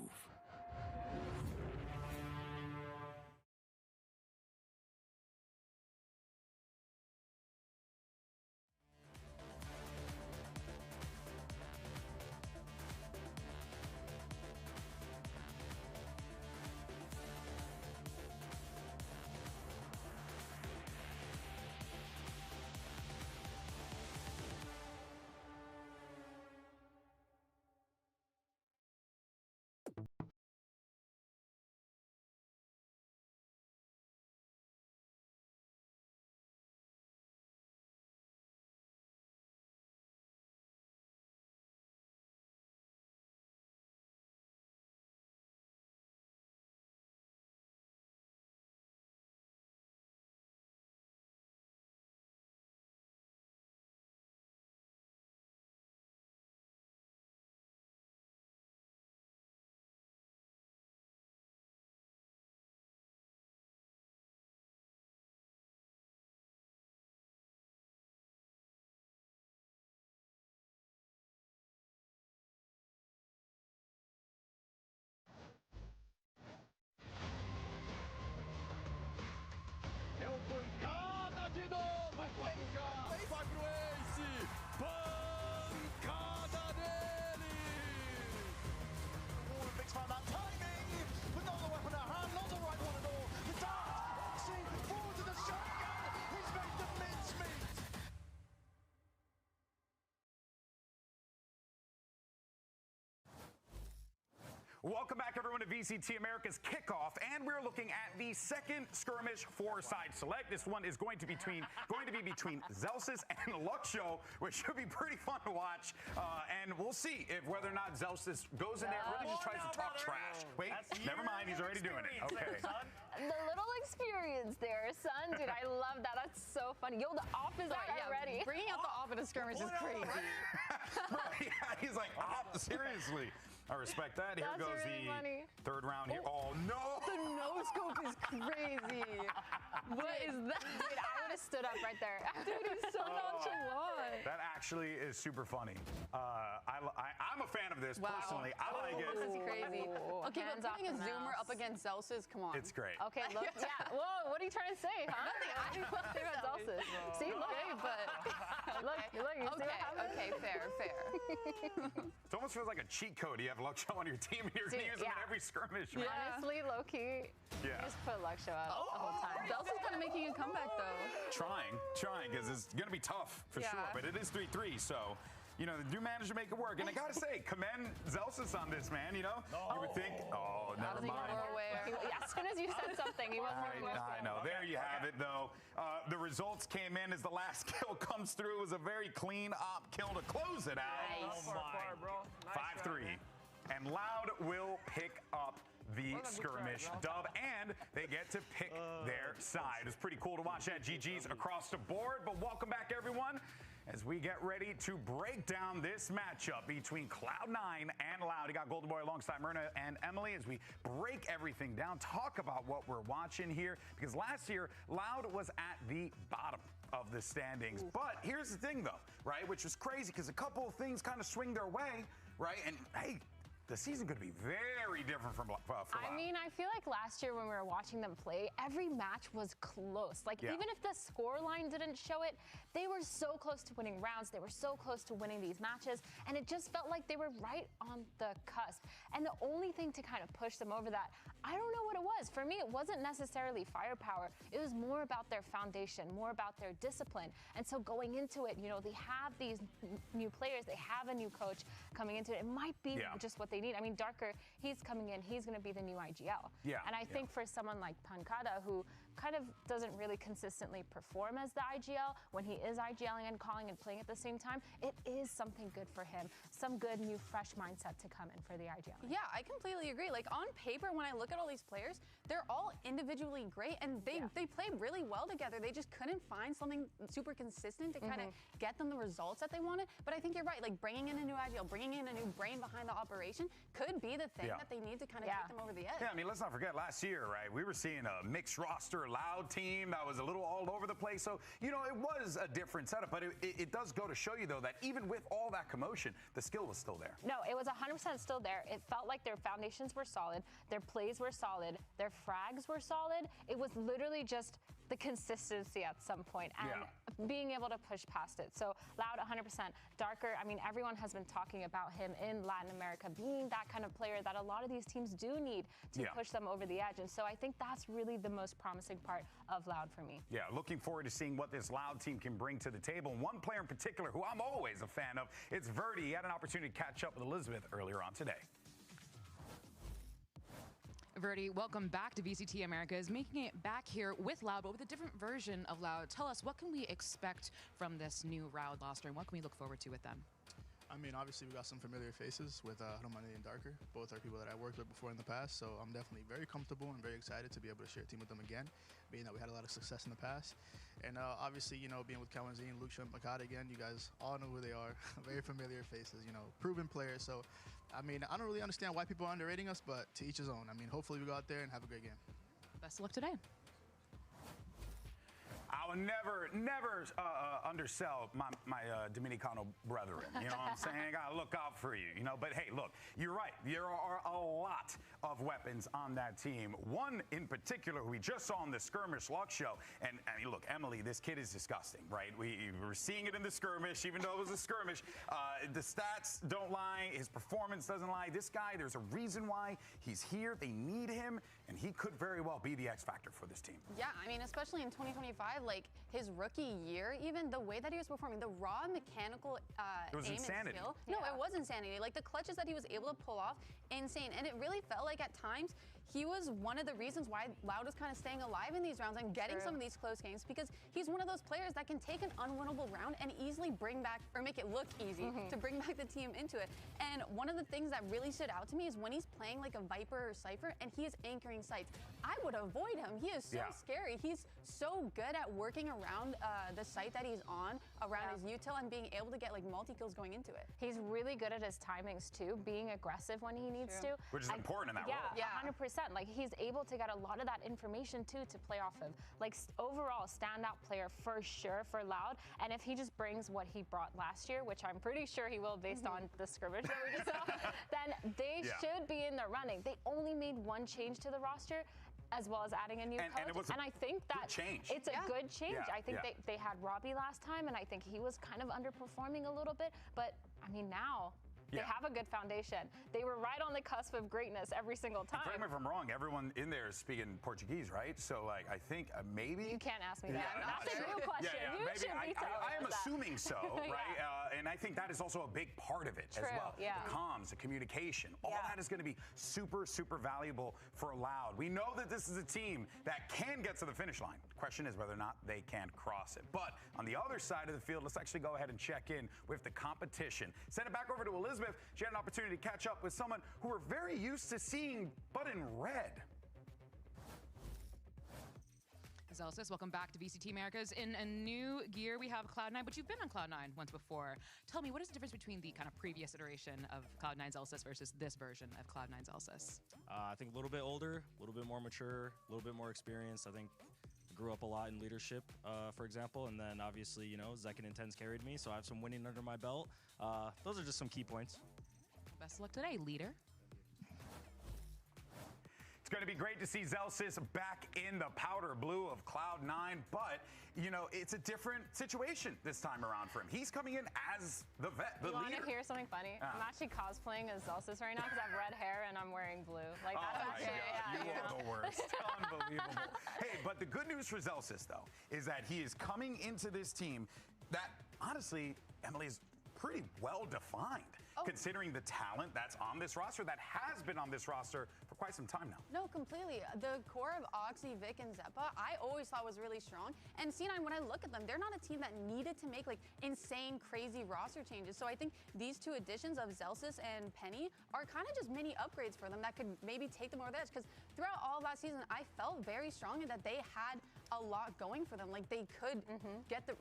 Welcome back, everyone, to VCT America's Kickoff, and we're looking at the second skirmish four-side select. This one is going to be between Zelsis and Luxo, which should be pretty fun to watch. And we'll see if whether or not Zelsis goes in there and really just tries to talk trash. Wait, never mind, he's already doing it. Okay. The little experience there, son. Dude, I love that. That's so funny. Yo, the off is out already. Bringing out the off in a skirmish is crazy. Right, yeah, he's like, seriously. I respect that. Here That's goes really the funny. third round here. Oh, no! The no-scope is crazy. What is that? Dude, I would have stood up right there. Dude, he's so nonchalant. That actually is super funny. I'm a fan of this, personally. I like it. This is crazy. Okay, but Hands off putting a the zoomer mouse. up against Zelsis, come on. It's great. Okay, look. Yeah. Whoa, what are you trying to say, huh? Nothing. What do you think about Zelsis? See, look. Okay, but... Look, you see what happened? Okay, fair. It almost feels like a cheat code. You have Luxo on your team and you're going to use them in every skirmish. Man. Honestly, low-key, Yeah. just put Luxo out the whole time. Zelsis kind of making a comeback, though. Trying, because it's going to be tough for sure. But it is 3-3, so... You know, they do manage to make it work. And I got to say, commend Zelsis on this, man, you know? You would think, never mind. As soon as you said something, he wasn't I know. There you have it, though. The results came in as the last kill comes through. It was a very clean op kill to close it out. Nice. 5-3. And Loud will pick up the skirmish dub, and they get to pick their side. It's pretty cool to watch that. GG's across the board, but welcome back, everyone, as we get ready to break down this matchup between Cloud9 and Loud. You got Golden Boy alongside Myrna and Emily as we break everything down, talk about what we're watching here, because last year, Loud was at the bottom of the standings. But here's the thing, though, right, which was crazy, because a couple of things kind of swing their way, right, and hey, the season could be very different for Loud. I mean, I feel like last year when we were watching them play, every match was close. Like, even if the score line didn't show it, they were so close to winning rounds. They were so close to winning these matches. And it just felt like they were right on the cusp. And the only thing to kind of push them over that, I don't know what it was. For me, it wasn't necessarily firepower. It was more about their foundation, more about their discipline. And so going into it, you know, they have these new players. They have a new coach coming into it. It might be just what they need. I mean, Darker, he's coming in. He's going to be the new IGL. And I think for someone like Pancada, who kind of doesn't really consistently perform as the IGL, when he is IGLing and calling and playing at the same time, it is something good for him. Some good, new, fresh mindset to come in for the IGL. Yeah, I completely agree. Like, on paper, when I look at all these players, they're all individually great, and they play really well together. They just couldn't find something super consistent to kind of get them the results that they wanted. But I think you're right. Like, bringing in a new IGL, bringing in a new brain behind the operation could be the thing that they need to kind of get them over the edge. Yeah, I mean, let's not forget last year, right? We were seeing a mixed roster Loud team that was a little all over the place. So, you know, it was a different setup, but it does go to show you, though, that even with all that commotion, the skill was still there. No, it was 100% still there. It felt like their foundations were solid, their plays were solid, their frags were solid. It was literally just the consistency at some point and being able to push past it. So Loud 100%. Darker, I mean, everyone has been talking about him in Latin America being that kind of player that a lot of these teams do need to push them over the edge. And so I think that's really the most promising part of Loud for me. Yeah, looking forward to seeing what this Loud team can bring to the table. And one player in particular who I'm always a fan of, it's Verdi. He had an opportunity to catch up with Elizabeth earlier on today. Verdi, welcome back to VCT Americas, making it back here with Loud, but with a different version of Loud. Tell us, what can we expect from this new Loud roster, and what can we look forward to with them? I mean, obviously, we got some familiar faces with Romani and Darker. Both are people that I worked with before in the past, so I'm definitely very comfortable and very excited to be able to share a team with them again, being that we had a lot of success in the past. And obviously, you know, being with Kawanzine, Luke and Makata again, you guys all know who they are. Very familiar faces, you know, proven players. So, I mean, I don't really understand why people are underrating us, but to each his own. I mean, hopefully we go out there and have a great game. Best of luck today. I will never undersell my Dominicano brethren. You know what I'm saying? I gotta look out for you, you know. But hey, look, you're right. There are a lot of weapons on that team. One in particular who we just saw in the skirmish luck show. And I mean, look, Emily, this kid is disgusting, right? We were seeing it in the skirmish, even though it was a skirmish. The stats don't lie. His performance doesn't lie. This guy, there's a reason why he's here. They need him, and he could very well be the X factor for this team. Yeah, I mean, especially in 2025, like, his rookie year, even the way that he was performing, the raw mechanical it was aim insanity. and skill. No, it was insanity. Like the clutches that he was able to pull off, insane. And it really felt like at times he was one of the reasons why Loud was kind of staying alive in these rounds and getting some of these close games, because he's one of those players that can take an unwinnable round and easily bring back, or make it look easy, to bring back the team into it. And one of the things that really stood out to me is when he's playing like a Viper or Cypher and he is anchoring sites, I would avoid him. He is so scary. He's so good at working around the site that he's on, around his util, and being able to get like multi-kills going into it. He's really good at his timings too, being aggressive when he needs to. Which is important in that role. Yeah, 100%. Like he's able to get a lot of that information too to play off of. Like overall, standout player for sure for Loud. And if he just brings what he brought last year, which I'm pretty sure he will based on the scrimmage that we just saw, then they should be in the running. They only made one change to the roster, as well as adding a new coach. And I think that it's a good change. I think they had Robbie last time, and I think he was kind of underperforming a little bit. But I mean, now they have a good foundation. They were right on the cusp of greatness every single time. Correct me if I'm wrong, everyone in there is speaking Portuguese, right? So, like, I think maybe... You can't ask me that. That's a new question. You should be telling I am us that. assuming so, right? And I think that is also a big part of it as well. The comms, the communication, all that is going to be super, super valuable for Loud. We know that this is a team that can get to the finish line. The question is whether or not they can cross it. But on the other side of the field, let's actually go ahead and check in with the competition. Send it back over to Elizabeth. She had an opportunity to catch up with someone who we're very used to seeing, but in red. Zelsis, welcome back to VCT Americas. In a new gear, we have Cloud9, but you've been on Cloud9 once before. Tell me, what is the difference between the kind of previous iteration of Cloud9 Zelsis versus this version of Cloud9 Zelsis? I think a little bit older, a little bit more mature, a little bit more experienced. I think I grew up a lot in leadership, for example, and then obviously, you know, Zek and Intense carried me, so I have some winning under my belt. Those are just some key points. Best of luck today, leader. It's going to be great to see Zelsis back in the powder blue of Cloud9, but, you know, it's a different situation this time around for him. He's coming in as the vet, the leader. You want to hear something funny? I'm actually cosplaying as Zelsis right now because I have red hair and I'm wearing blue. Like, that's actually, you are the worst. Unbelievable. Hey, but the good news for Zelsis, though, is that he is coming into this team that, honestly, Emily, is pretty well defined. Considering the talent that's on this roster, that has been on this roster for quite some time now. No, completely. The core of Oxy, Vic, and Zeppa, I always thought was really strong. And C9, when I look at them, they're not a team that needed to make like insane, crazy roster changes. So I think these two additions of Zelsis and Penny are kind of just mini upgrades for them that could maybe take them over the edge. Because throughout all of last season, I felt very strongly that they had a lot going for them. Like they could get the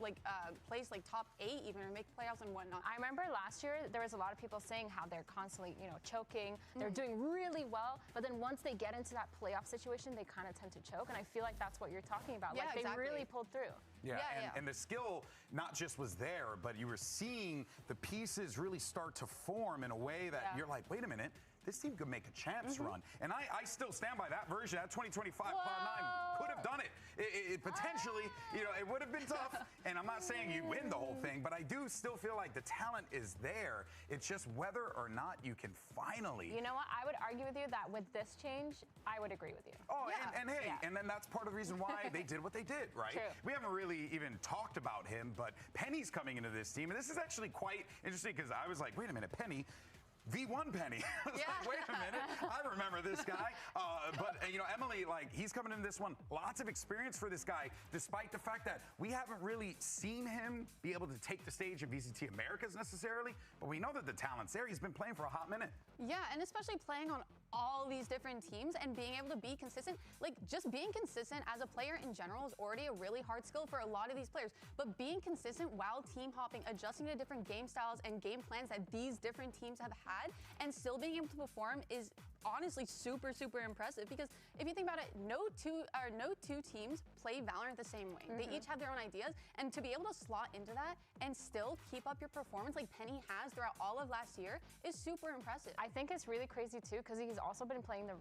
place like top 8 even, or make playoffs and whatnot. I remember last year there was a lot of people saying how they're constantly, you know, choking. They're doing really well, but then once they get into that playoff situation, they kind of tend to choke. And I feel like that's what you're talking about. Yeah, like they really pulled through. And the skill not just was there, but you were seeing the pieces really start to form in a way that you're like, wait a minute, this team could make a chance run. And I still stand by that version. That 2025 Cloud9 could have done it. It potentially, you know, it would have been tough. And I'm not saying you win the whole thing, but I do still feel like the talent is there. It's just whether or not you can finally. You know what? I would argue with you that with this change, I would agree with you. Oh, and hey, and then that's part of the reason why they did what they did, right? True. We haven't really even talked about him, but Penny's coming into this team. And this is actually quite interesting because I was like, wait a minute, Penny. V1 Penny. I was like, wait a minute, I remember this guy. But, you know, Emily, like, he's coming in this one. Lots of experience for this guy, despite the fact that we haven't really seen him be able to take the stage in VCT Americas necessarily. But we know that the talent's there. He's been playing for a hot minute. Yeah, and especially playing on all these different teams and being able to be consistent. Like, just being consistent as a player in general is already a really hard skill for a lot of these players. But being consistent while team hopping, adjusting to different game styles and game plans that these different teams have had, and still being able to perform is honestly super, super impressive. Because if you think about it, no two teams play Valorant the same way. They each have their own ideas, and to be able to slot into that and still keep up your performance like Penny has throughout all of last year is super impressive. I think it's really crazy too because he's also been playing the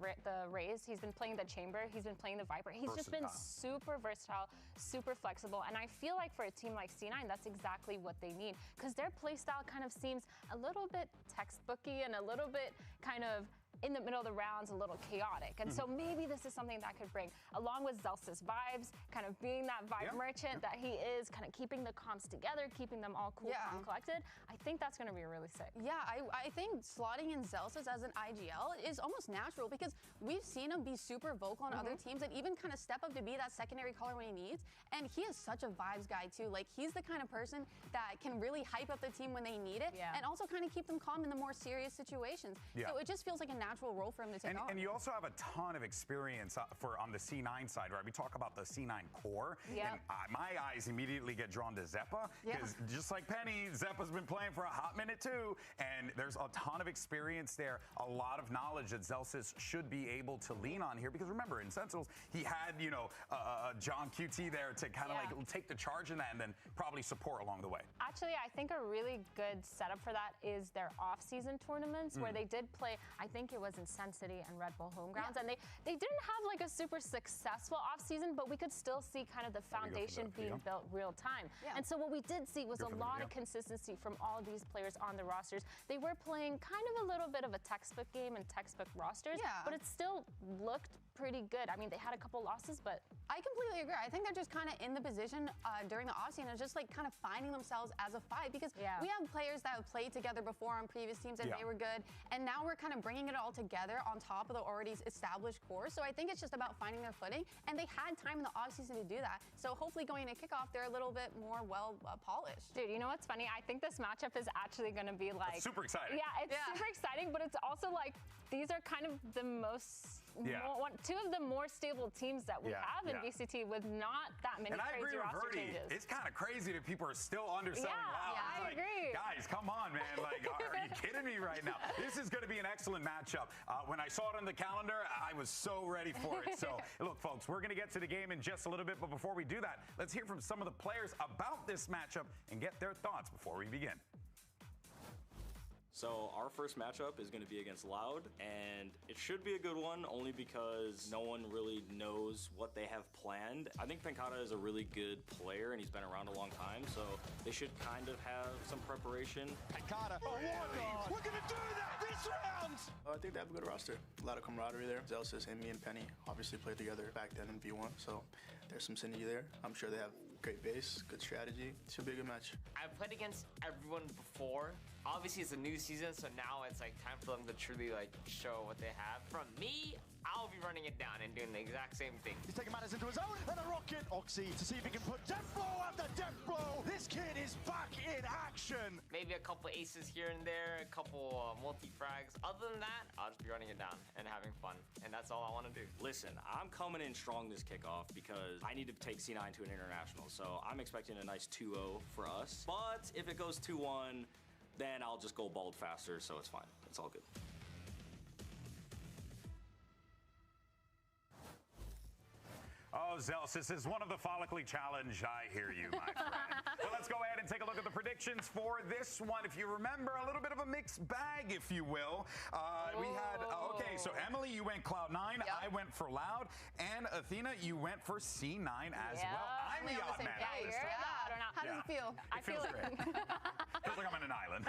Raze, he's been playing the Chamber, he's been playing the Viper. He's just been super versatile, super flexible, and I feel like for a team like C9, that's exactly what they need because their playstyle kind of seems a little bit textbooky and a little bit kind of in the middle of the rounds a little chaotic. And so maybe this is something that could bring, along with Zelsis vibes, kind of being that vibe merchant that he is, kind of keeping the comps together, keeping them all cool, calm, collected. I think that's going to be really sick. Yeah, I think slotting in Zelsis as an IGL is almost natural because we've seen him be super vocal on other teams and even kind of step up to be that secondary caller when he needs. And he is such a vibes guy too. Like, he's the kind of person that can really hype up the team when they need it and also kind of keep them calm in the more serious situations. So it just feels like a natural role for him to take on. And you also have a ton of experience on the C9 side, right? We talk about the C9 core, and my eyes immediately get drawn to Zeppa, because just like Penny, Zeppa's been playing for a hot minute too, and there's a ton of experience there, a lot of knowledge that Zelsis should be able to lean on here, because remember, in Sentinels, he had, you know, John QT there to kind of like take the charge in that and then probably support along the way. Actually, I think a really good setup for that is their off-season tournaments where they did play, I think it was in Sun City and Red Bull Homegrounds, and they didn't have like a super successful off-season, but we could still see kind of the foundation being built real time. And so what we did see was a lot of consistency from all of these players on the rosters. They were playing kind of a little bit of a textbook game and textbook rosters, but it still looked pretty good. I mean, they had a couple losses, but I completely agree. I think they're just kind of in the position during the offseason of just like kind of finding themselves as a five, because we have players that have played together before on previous teams and they were good, and now we're kind of bringing it all together on top of the already established core. So I think it's just about finding their footing, and they had time in the offseason to do that. So hopefully going into kickoff, they're a little bit more well polished. Dude, you know what's funny? I think this matchup is actually going to be like super exciting. Yeah, it's super exciting, but it's also like these are kind of the most two of the more stable teams that we have in VCT with not that many crazy roster changes. It's kind of crazy that people are still underselling Loud. I agree. Guys, come on, man. Like, are you kidding me right now? This is going to be an excellent matchup. When I saw it on the calendar, I was so ready for it. So, look, folks, we're going to get to the game in just a little bit, but before we do that, let's hear from some of the players about this matchup and get their thoughts before we begin. So our first matchup is going to be against Loud, and it should be a good one only because no one really knows what they have planned. I think Pancata is a really good player, and he's been around a long time, so they should kind of have some preparation. Pancata, we're going to do that this round! I think they have a good roster. A lot of camaraderie there. Zelsis and me and Penny obviously played together back then in V1, so there's some synergy there. I'm sure they have great base, good strategy. Should be a good match. I've played against everyone before. Obviously, it's a new season, so now it's like time for them to truly like show what they have. From me, I'll be running it down and doing the exact same thing. He's taking matters into his own, and a rocket. Oxy to see if he can put death blow after death blow. This kid is back in action. Maybe a couple aces here and there, a couple multi-frags. Other than that, I'll just be running it down and having fun, and that's all I want to do. Listen, I'm coming in strong this kickoff because I need to take C9 to an international, so I'm expecting a nice 2-0 for us. But if it goes 2-1, then I'll just go bald faster, so it's fine. It's all good. Oh, Zelsis, this is one of the follically challenge. I hear you, my friend. Well, let's go ahead and take a look at the predictions for this one. If you remember, a little bit of a mixed bag, if you will. We had, okay, so Emily, you went Cloud9. I went for Loud. And Athena, you went for C9 as well. I'm the odd man. How does it feel? I feel great. Feels like I'm on an island.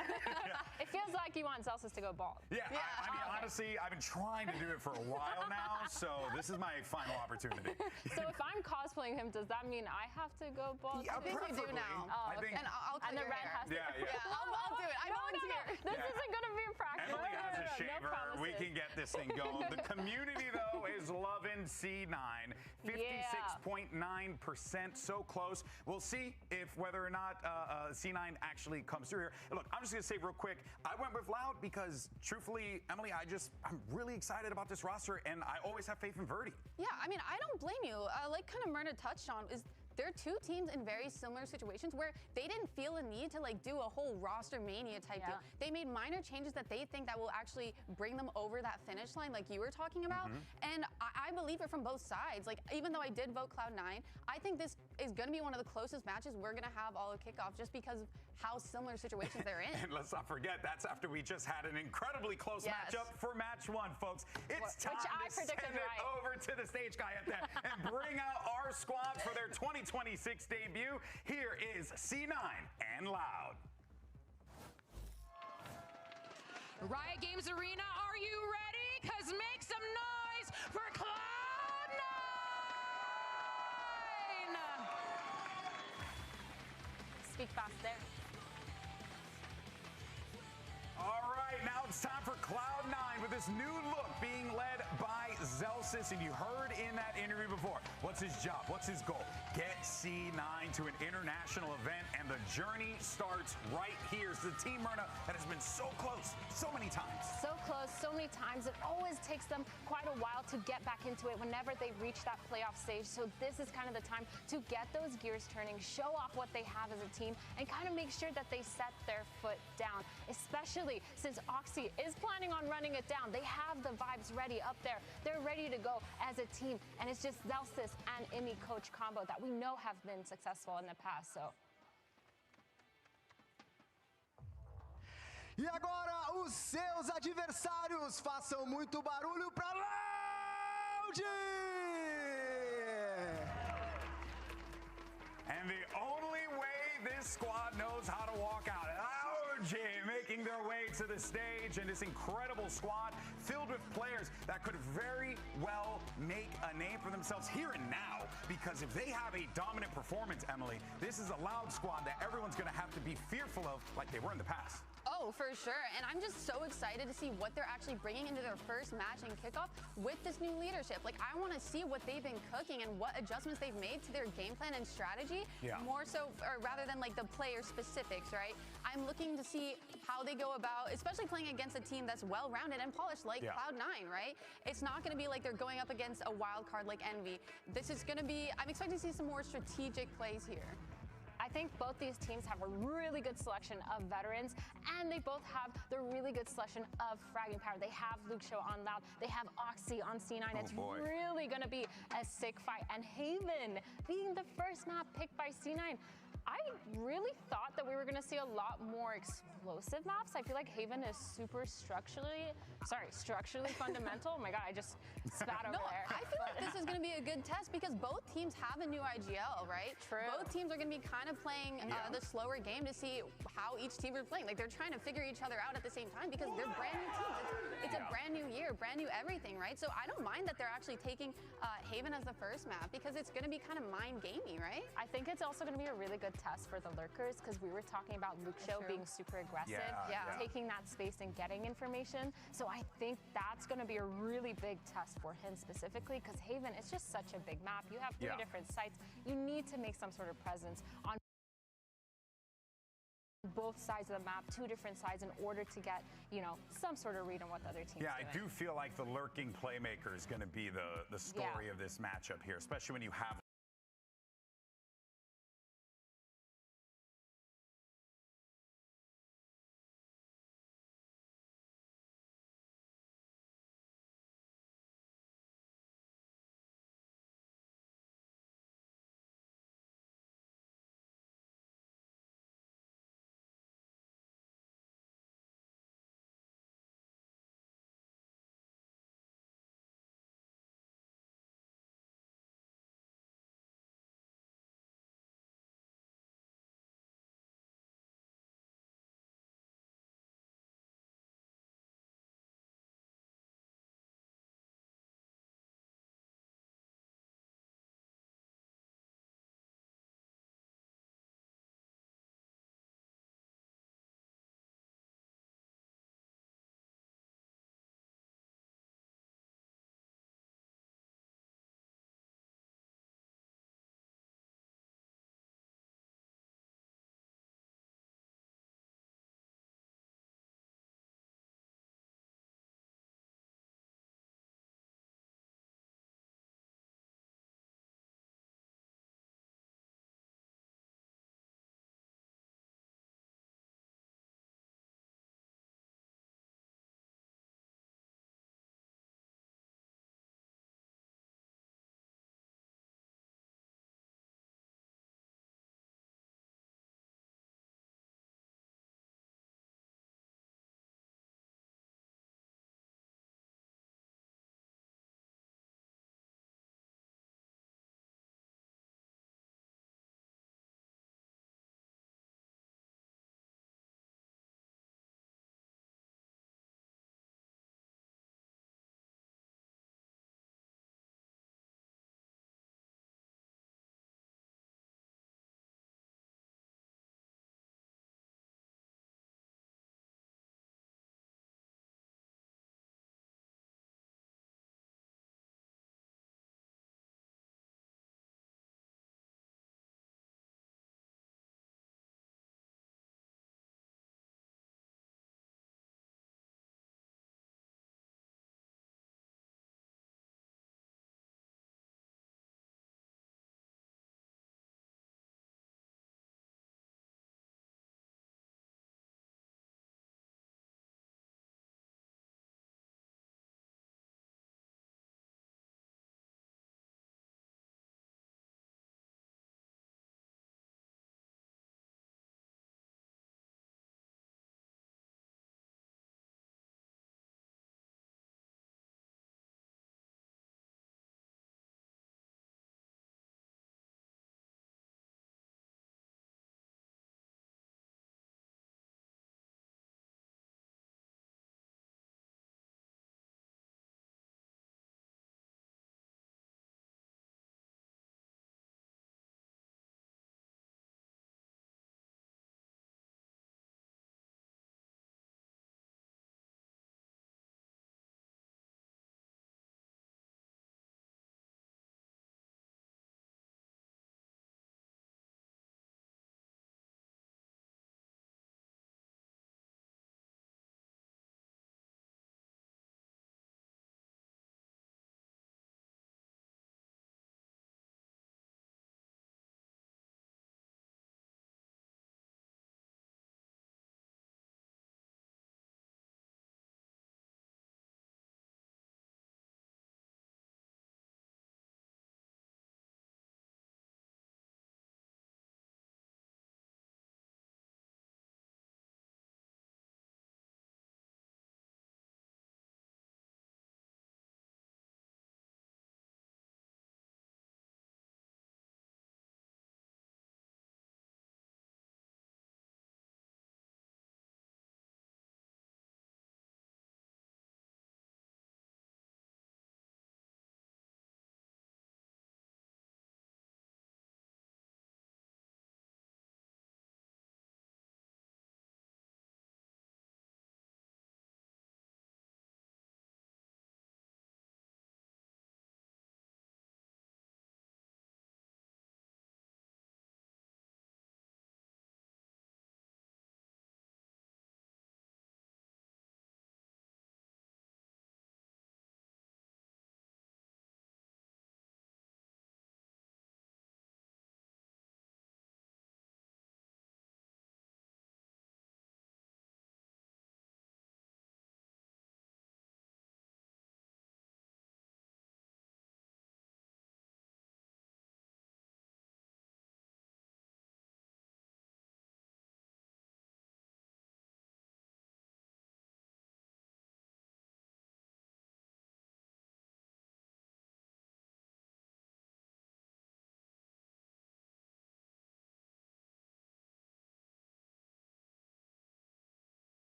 It feels like you want Zelsis to go bald. I mean, honestly, I've been trying to do it for a while now, so this is my final opportunity. So if I'm cosplaying him, does that mean I have to go bald? I think you do now. I think, and I'll cut your the red hair. has to. I'll do it. I volunteer. This isn't going to be practical. Emily has a shaver. We can get this thing going. The community, though, is loving C9. 56.9%, so close. We'll see if whether or not C9 actually comes through here. Look, I'm just going to say real quick, I went with Loud because, truthfully, Emily, I'm really excited about this roster, and I always have faith in Verdi. Yeah, I mean, I don't blame you. Like kind of Myrna touched on, is they're two teams in very similar situations where they didn't feel a need to like do a whole roster mania type deal. They made minor changes that they think that will actually bring them over that finish line like you were talking about. And I believe it from both sides. Like, even though I did vote Cloud9, I think this is going to be one of the closest matches we're going to have all of kickoff just because of how similar situations they're in. And let's not forget, that's after we just had an incredibly close matchup for match one, folks. It's time to send it over to the stage guy up there and bring out our squads for their 2026 debut. Here is C9 and Loud. Riot Games Arena, are you ready? Americas. Make some noise for Cloud9! Speak fast there. All right, now it's time for Cloud9 with this new look being led by Zelsis. And you heard in that interview before, what's his job? What's his goal? Get C9 to an international event, and the journey starts right here. It's the Team Myrna that has been so close so many times. So close, so many times. It always takes them quite a while to get back into it whenever they reach that playoff stage. So this is kind of the time to get those gears turning, show off what they have as a team, and kind of make sure that they set their foot down, especially since Oxy is planning on running it down. They have the vibes ready up there. They're ready to go as a team, and it's just Zelsis and Imi coach combo that we know have been successful in the past. So. E agora os seus adversários, façam muito barulho para Loud! And the only way this squad knows how to walk out, Loud making their way to the stage, and this incredible squad filled with players that could very well make a name for themselves here and now, because if they have a dominant performance, Emily, this is a Loud squad that everyone's going to have to be fearful of like they were in the past. Oh, for sure. And I'm just so excited to see what they're actually bringing into their first match and kickoff with this new leadership. Like, I want to see what they've been cooking and what adjustments they've made to their game plan and strategy. Yeah. More so, or rather than like the player specifics, right? I'm looking to see how they go about, especially playing against a team that's well-rounded and polished like Cloud9, right? It's not going to be like they're going up against a wild card like Envy. This is going to be, I'm expecting to see some more strategic plays here. I think both these teams have a really good selection of veterans, and they both have the really good selection of fragging power. They have Luke Show on Loud. They have Oxy on C9. It's really going to be a sick fight. And Haven being the first map picked by C9. I really thought that we were going to see a lot more explosive maps. I feel like Haven is super structurally fundamental. Oh my God, I just spat over there. I feel like this is going to be a good test because both teams have a new IGL, right? True. Both teams are going to be kind of playing the slower game to see how each team is playing. Like, they're trying to figure each other out at the same time because they're brand new teams. It's a brand new year, brand new everything, right? So I don't mind that they're actually taking Haven as the first map because it's going to be kind of mind-gamey, right? I think it's also going to be a really good test for the lurkers because we were talking about Luke Show being super aggressive, taking that space and getting information. So I think that's going to be a really big test for him specifically because Haven is just such a big map. You have three different sites. You need to make some sort of presence on both sides of the map, two different sides, in order to get, you know, some sort of read on what the other team's doing. I do feel like the lurking playmaker is going to be the story of this matchup here, especially when you have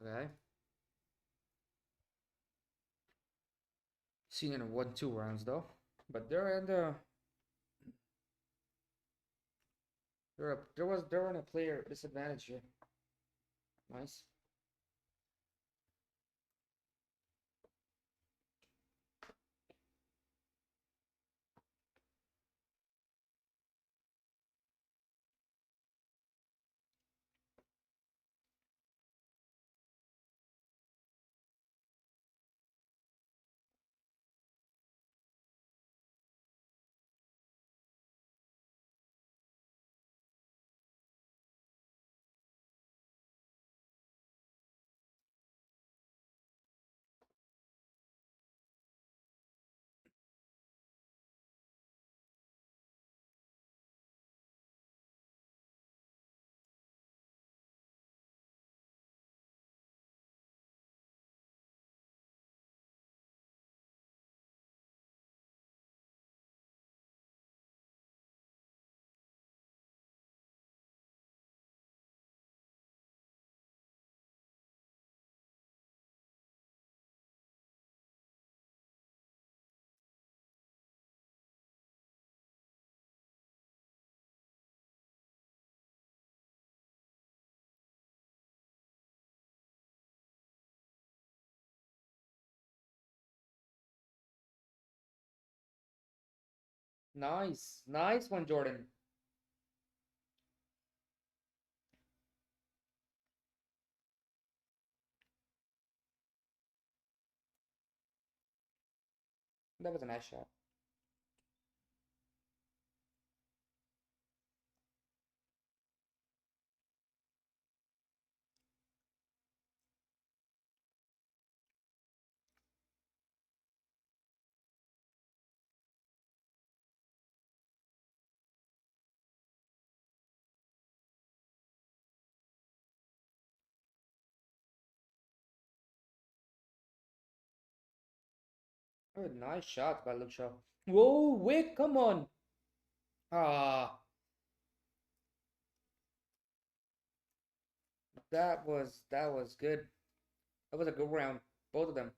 Okay. Seen in 1-2 rounds though, but they're in the they're in a player disadvantage here. Nice. Nice. Nice one, Jordan. That was a nice shot. Oh, nice shot by Luke Shaw. Whoa, wait, come on. Ah, that was good. That was a good round, both of them.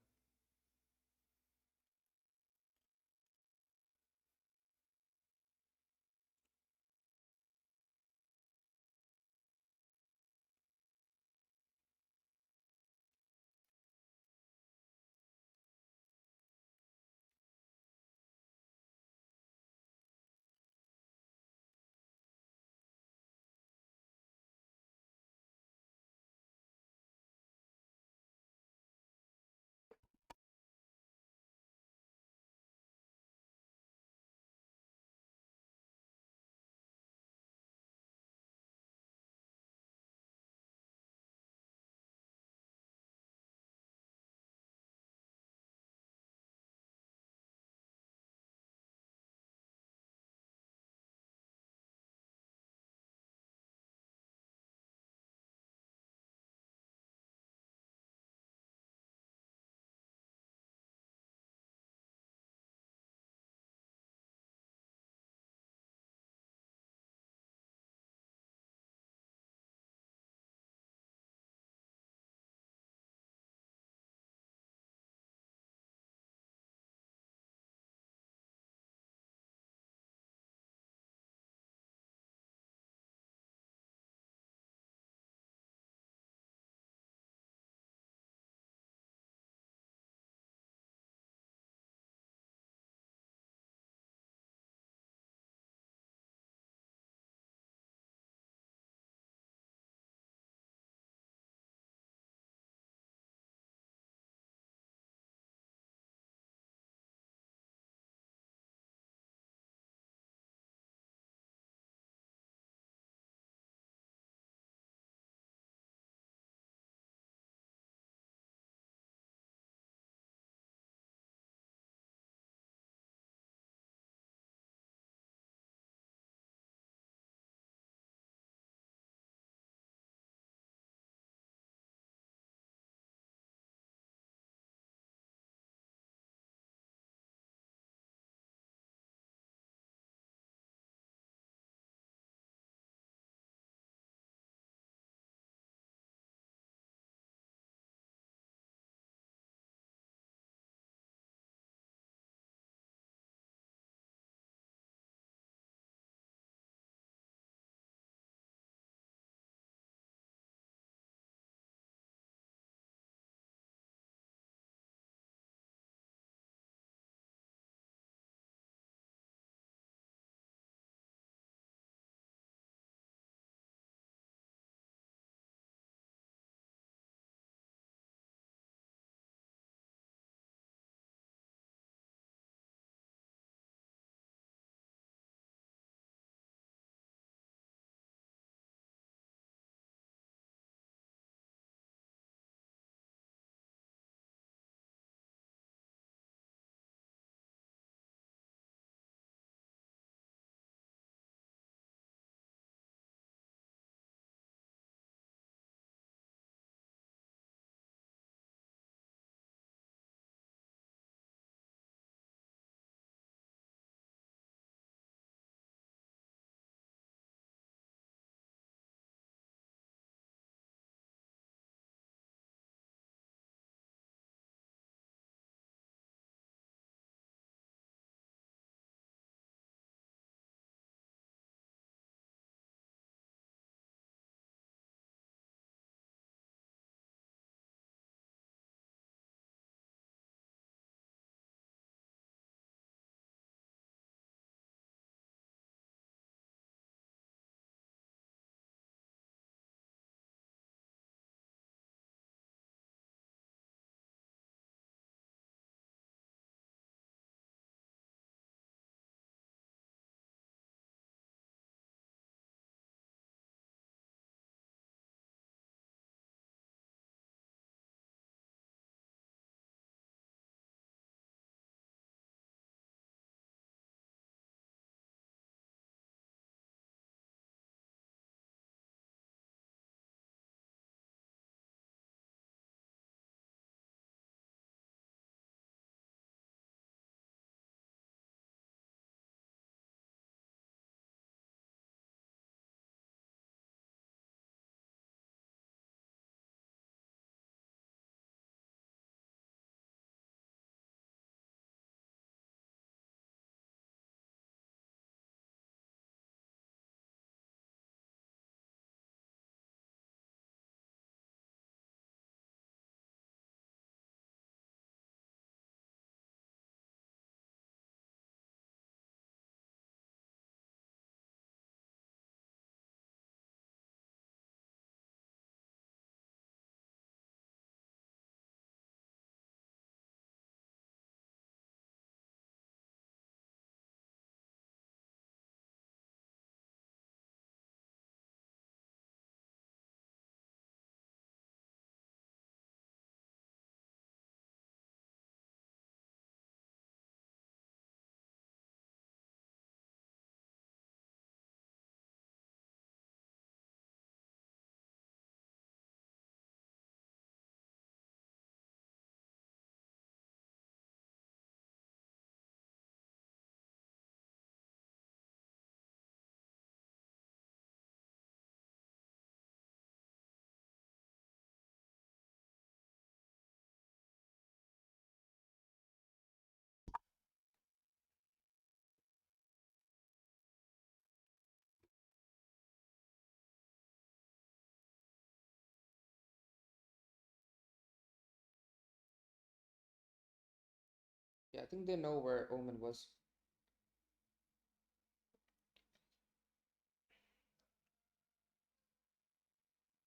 Yeah, I think they know where Omen was.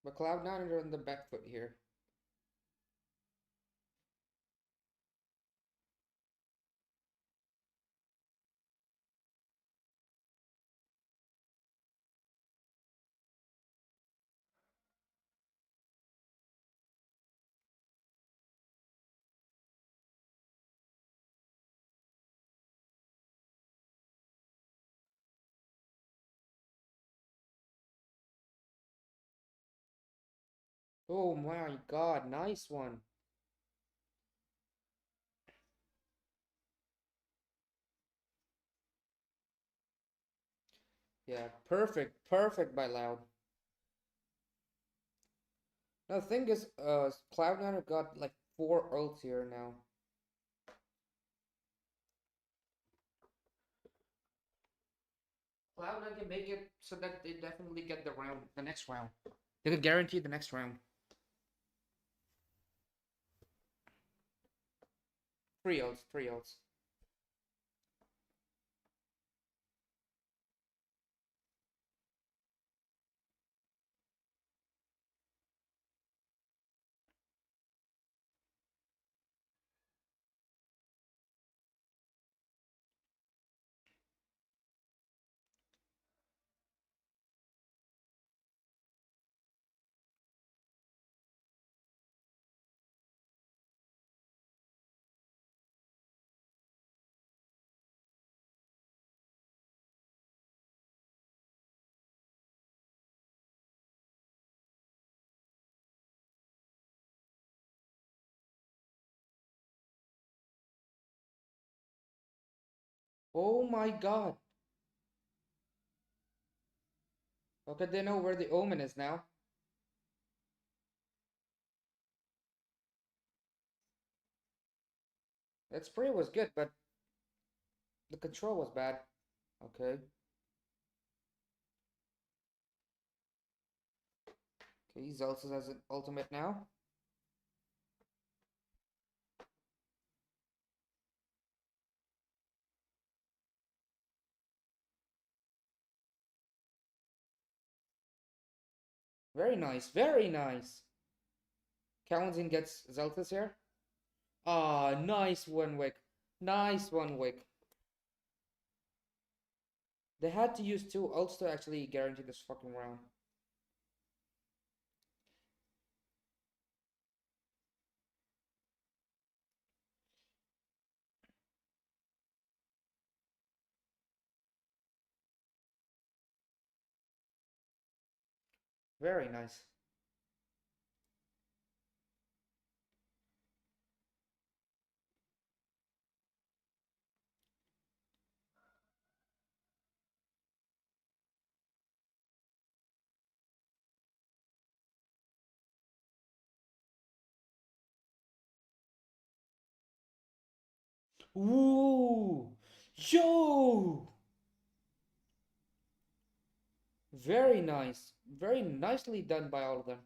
But Cloud9 are on the back foot here. Oh my god, nice one. Yeah, perfect by Loud. Now the thing is, Cloud9 got like 4 ults here now. Cloud9 can make it so that they definitely get the next round. They could guarantee the next round. 3 ults, 3 ults. Oh my god. Okay, they know where the Omen is now. That spray was good, but the control was bad. Okay. Okay, he also has an ultimate now. Very nice, very nice. Kalenzin gets Zeltas here. Ah, nice one wick. Nice one wick. They had to use 2 ults to actually guarantee this fucking round. Very nice. Ooh! Yo! Very nice. Very nicely done by all of them.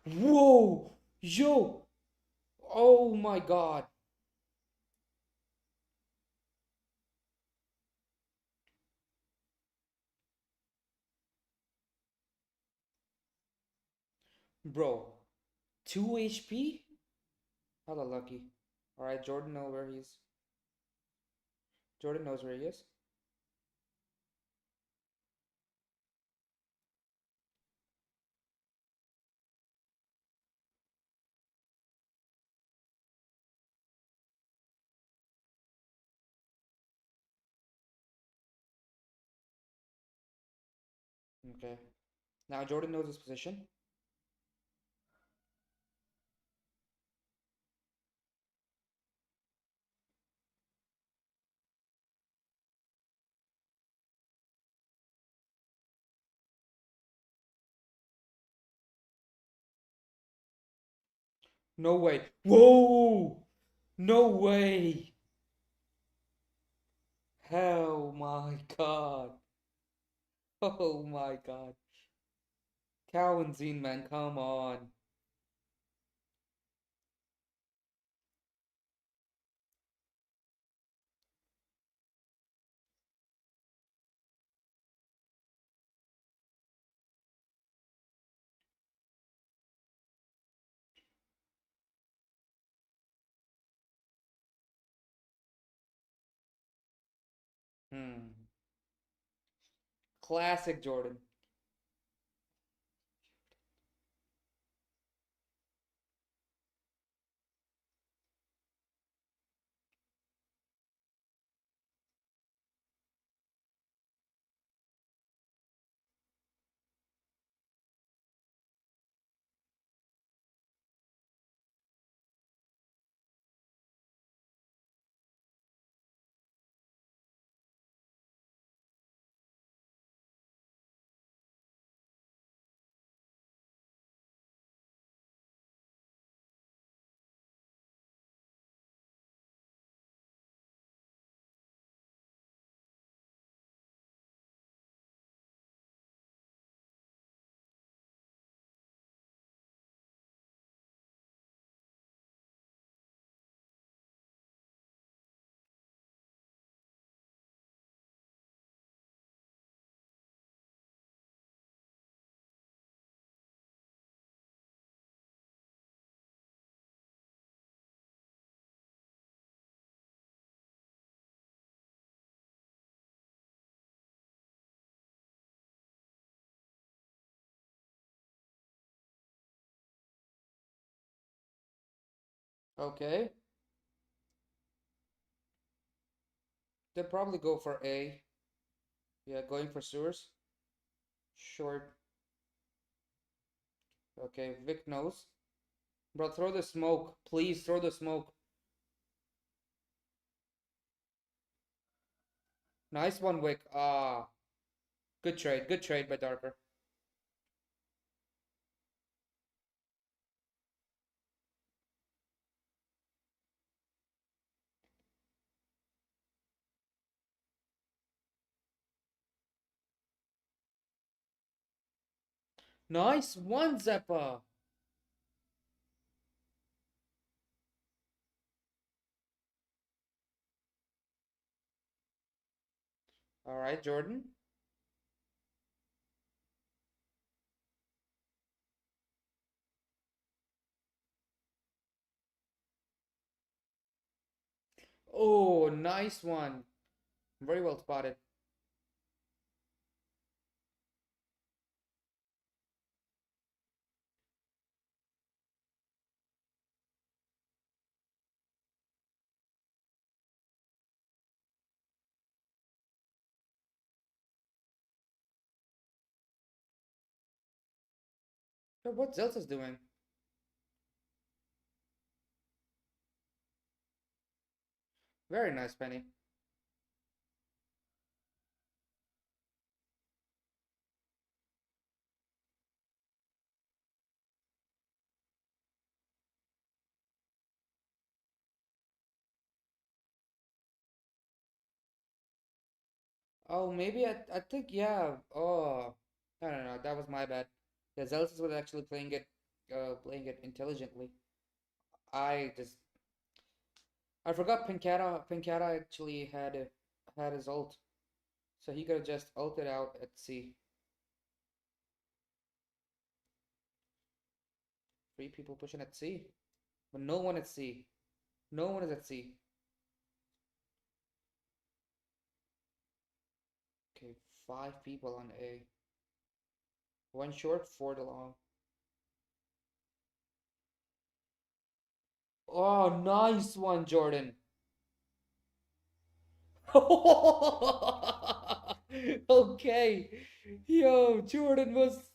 Whoa! Yo! Oh my god. Bro. 2 HP? Hella lucky. Alright, Jordan knows where he is. Jordan knows where he is. Okay. Now Jordan knows his position. No way. Whoa! No way! Oh my god. Oh my god. Cow and Zine, man, come on. Classic Jordan. Okay. They'll probably go for A. Yeah, going for sewers. Short. Okay, Vic knows. Bro, throw the smoke. Please throw the smoke. Nice one, Wick. Ah. Good trade. Good trade by Darker. Nice one, Zeppa. All right, Jordan. Oh, nice one. Very well spotted. But what Zelta's doing? Very nice, Penny. Oh, maybe I think yeah. Oh, no. That was my bad. Yeah, Zelta's was actually playing it intelligently. I just I forgot Pincata actually had his ult, so he could have just ulted out at C. Three people pushing at C, but no one at C. No one is at C. Okay, five people on A. One short, four to long. Oh, nice one, Jordan. Okay. Yo, Jordan was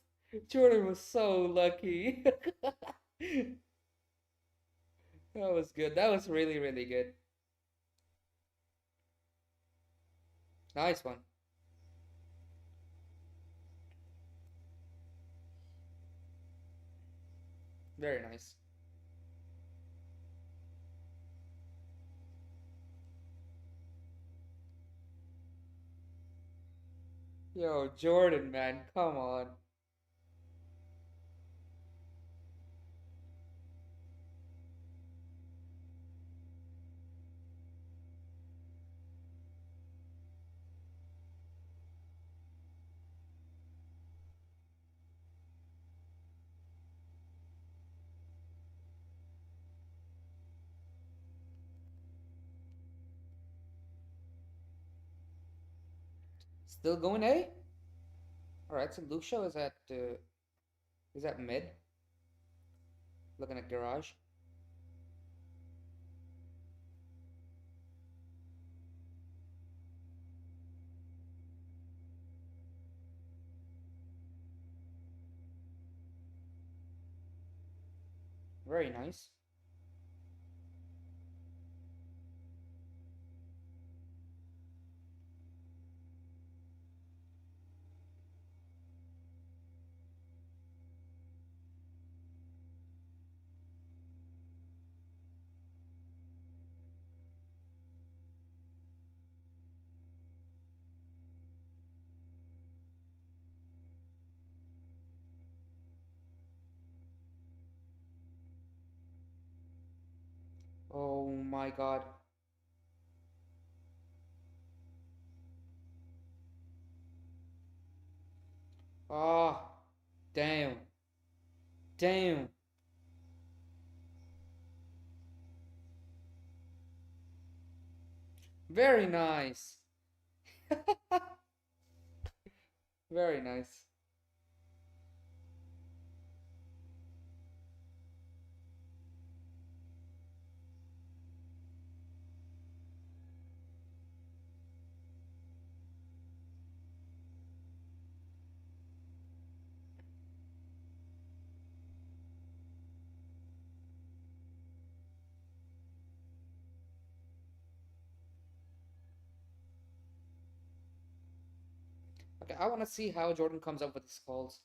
so lucky. That was good. That was really, really good. Nice one. Very nice. Yo, Jordan, man, come on. Still going A? Alright, so Lucio is at mid. Looking at garage. Very nice. Oh my god. Ah, damn. Damn. Very nice. Very nice. Okay, I want to see how Jordan comes up with his calls.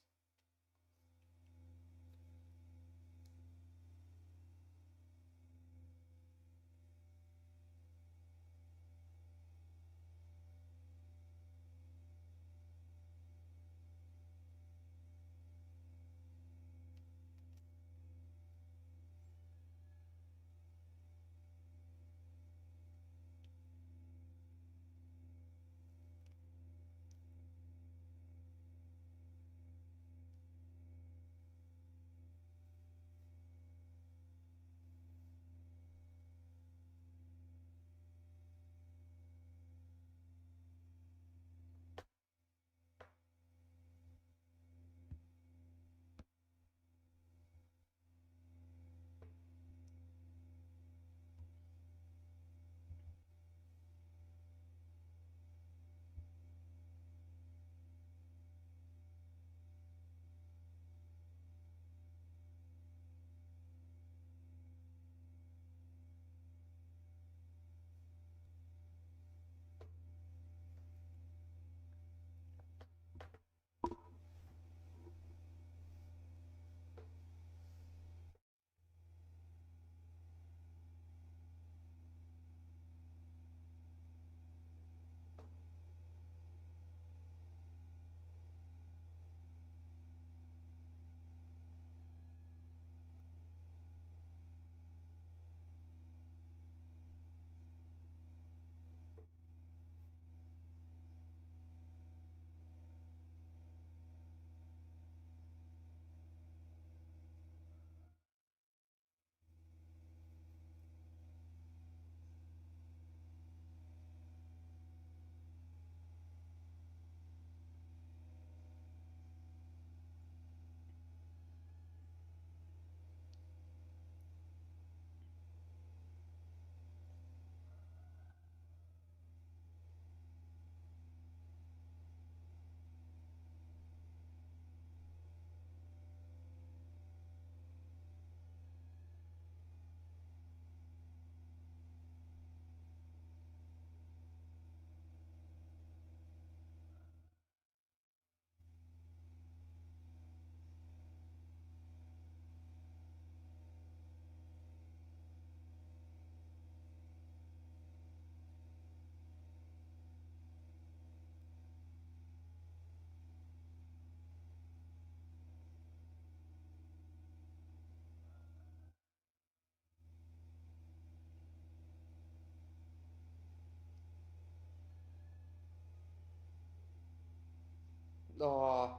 Oh,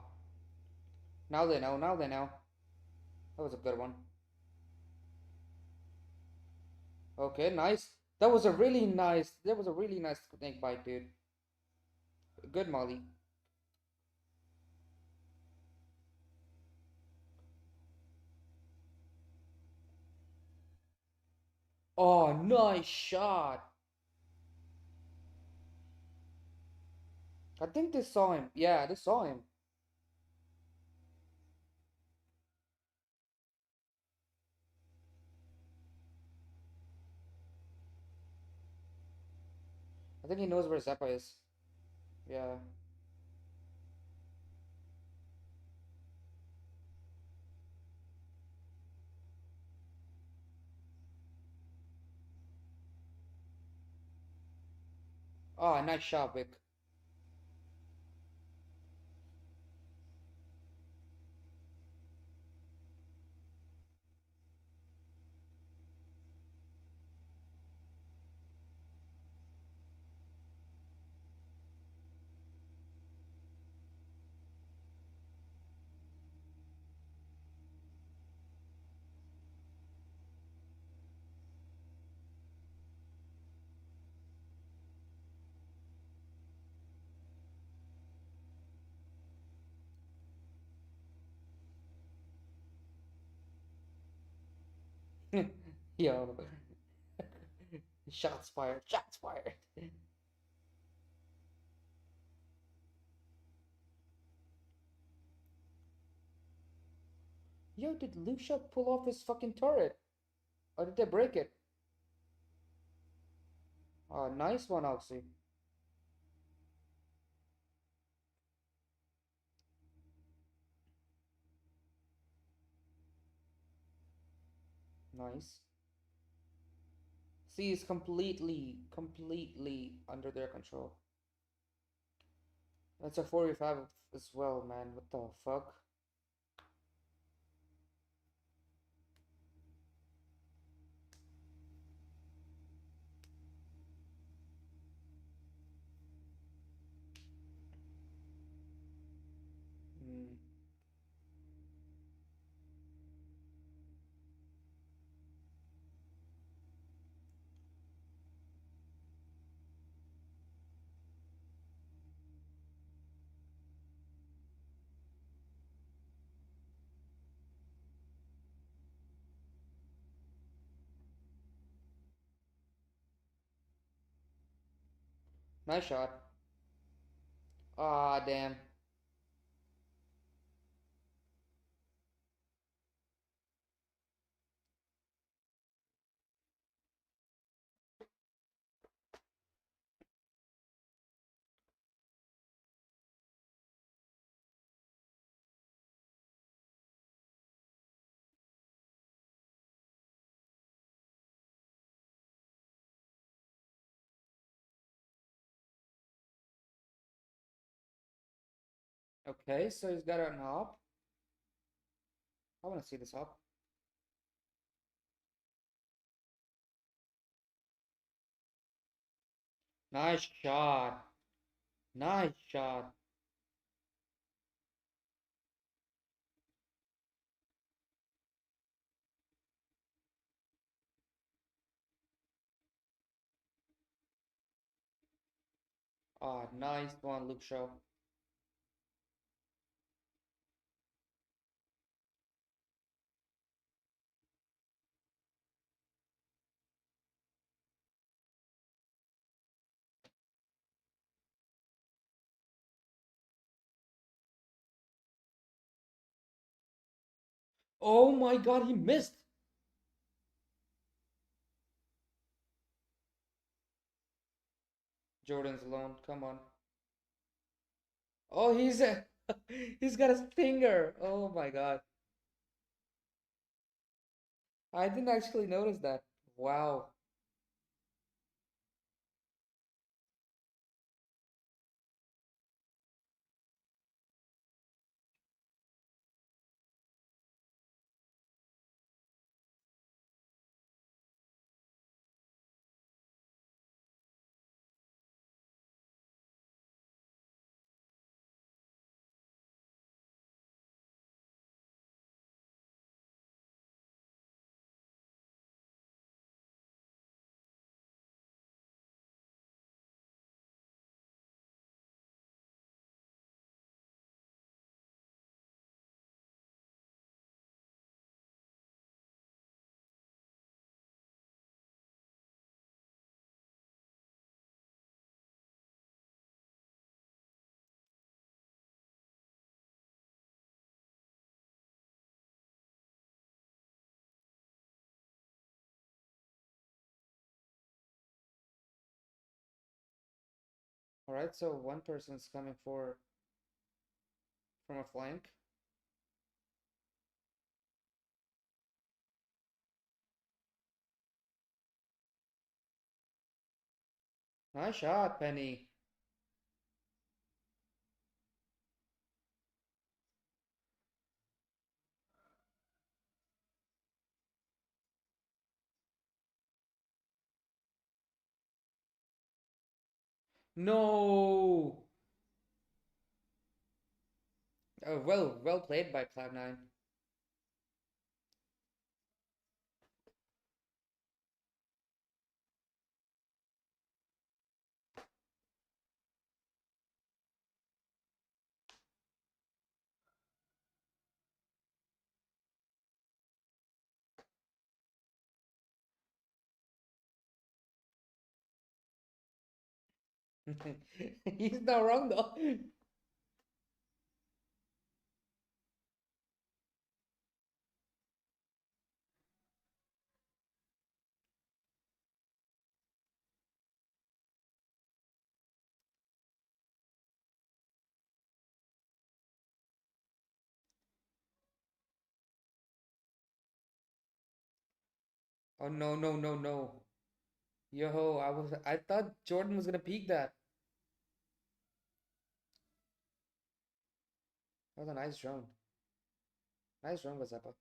now they know. Now they know. That was a good one. Okay, nice. That was a really nice. That was a really nice snake bite, dude. Good Molly. Oh, nice shot. I think they saw him. Yeah, they saw him. I think he knows where Zappa is. Yeah. Oh, nice shot, Vic. Yo. Shots fired. Shots fired. Yo, did Lucia pull off his fucking turret? Or did they break it? Oh, nice one, Oxy. Nice. See, it's completely under their control. That's a 45 as well, man. What the fuck? Hmm. Nice shot. Ah, damn. Okay, so he's got an hop. I want to see this hop. Nice shot. Nice shot. Ah, nice one, Luke Shaw. Oh my god, he missed. Jordan's alone. Come on. Oh, he's a he's got a stinger. Oh my god. I didn't actually notice that. Wow. Alright, so one person's coming for from a flank. Nice shot, Penny. No. Oh, well played by Cloud9. He's not wrong though. Oh no, no, no, no. Yo, I thought Jordan was gonna peek that. That was a nice drone. Nice drone, Gazappa.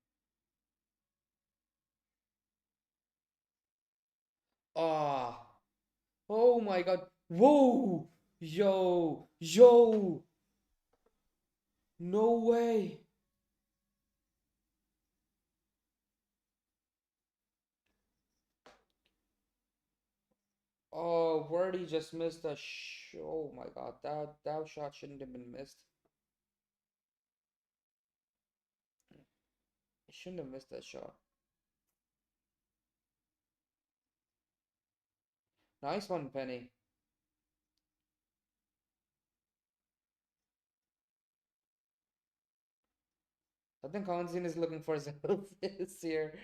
Ah. Oh my god. Whoa! Yo! Yo! No way! Oh, Wordy just missed a oh my god, that shot shouldn't have been missed. He shouldn't have missed that shot. Nice one, Penny. I think Hansin is looking for Zelfis here.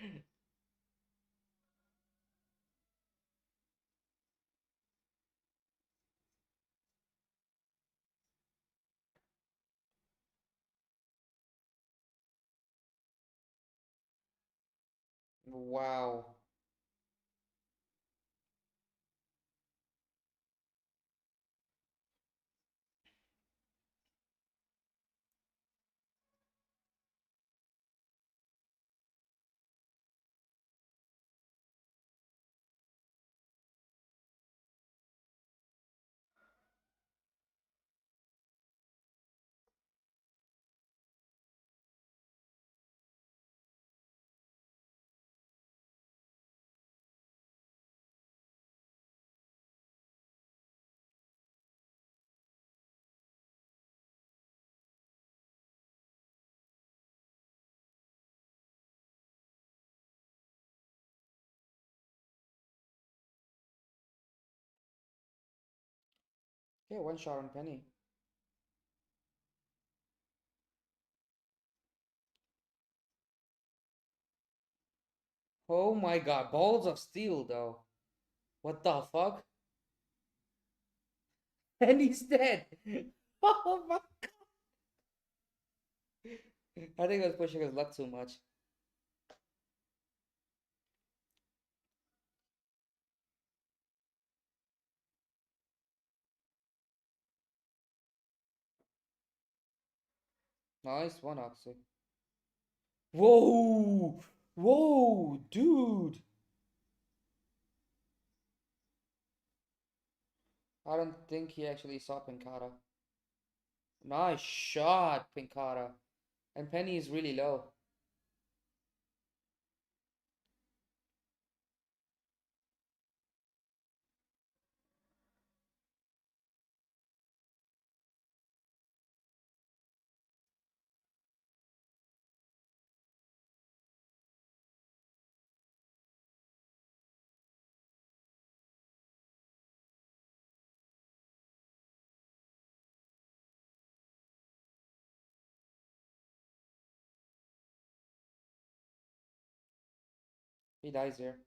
Wow. Yeah, one shot on Penny. Oh my god, balls of steel though. What the fuck? And he's dead. Oh my god. I think I was pushing his luck too much. Nice one, Oxy. Whoa! Whoa, dude! I don't think he actually saw Pinkata. Nice shot, Pinkata. And Penny is really low. He dies here.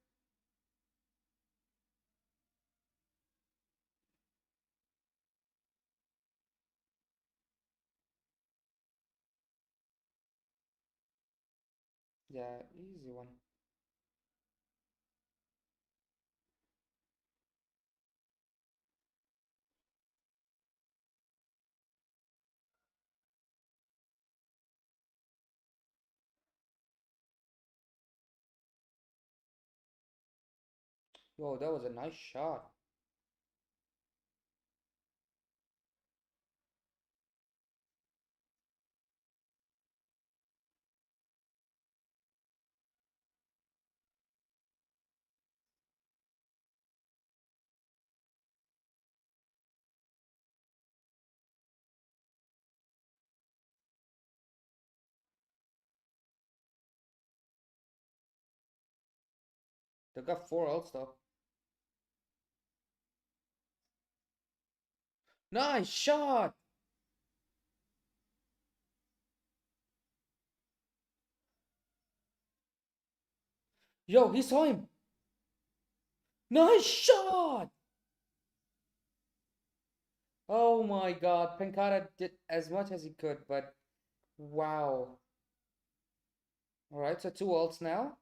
Yeah, easy one. Yo, that was a nice shot. They got 4 ults though. Nice shot! Yo, he saw him! Nice shot! Oh my god, Penkata did as much as he could, but wow. Alright, so 2 ults now.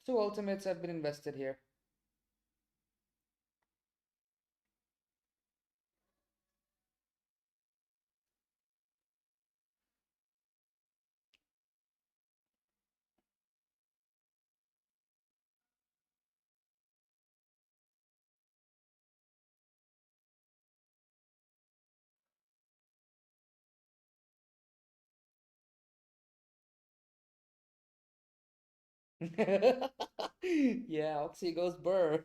2 ultimates have been invested here. Yeah, Oxy goes burr.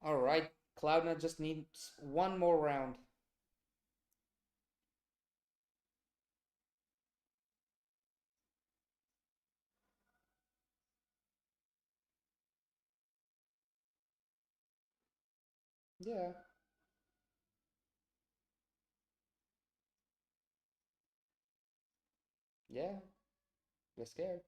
Alright, Cloud9 just needs one more round. Yeah. Yeah. They're scared.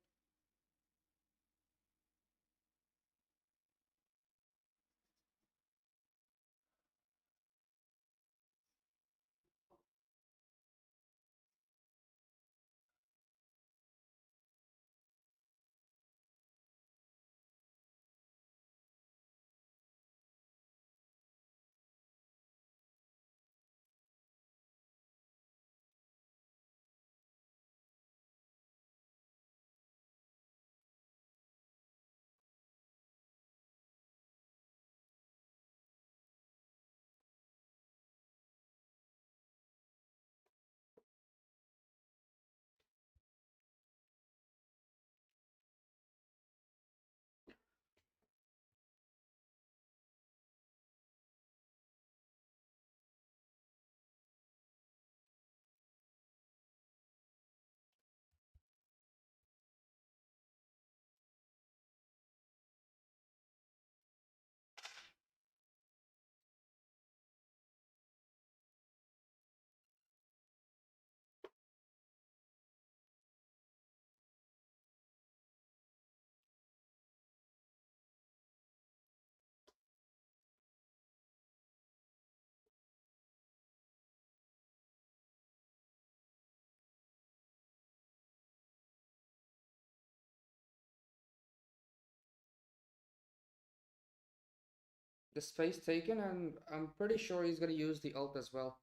The space taken, and I'm pretty sure he's gonna use the ult as well.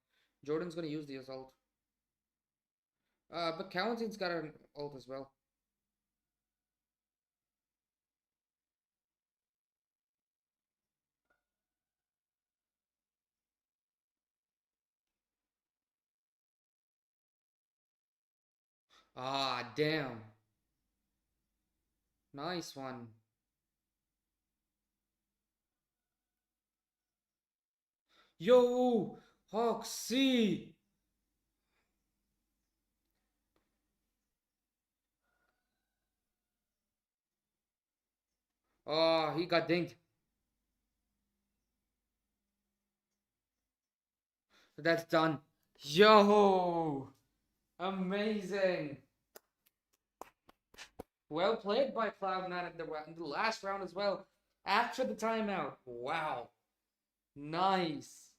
Jordan's gonna use the ult. But Cowantin's got an ult as well. Ah, damn. Nice one. Yo, Hoxie. Oh, he got dinged. That's done. Yo! Amazing! Well played by Cloud9 in the last round as well. After the timeout. Wow. Nice.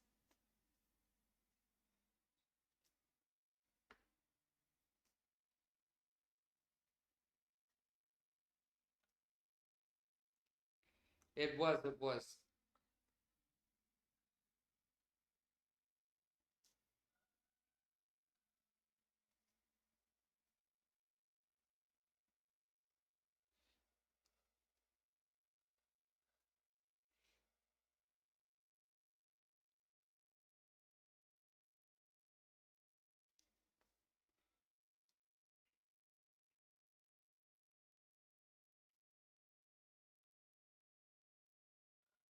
It was, it was.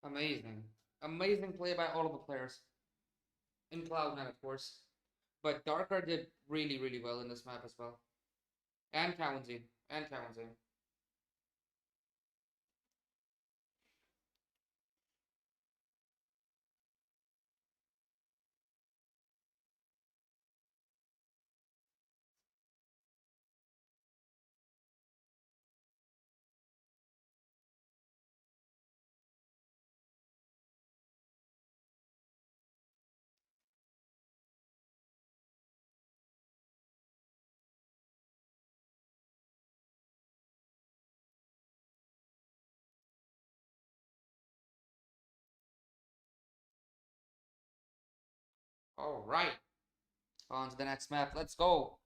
Amazing. Amazing play by all of the players. In Cloud9, of course. But Darker did really, really well in this map as well. And Cowanzy. And Cowanzy. Alright. On to the next map. Let's go.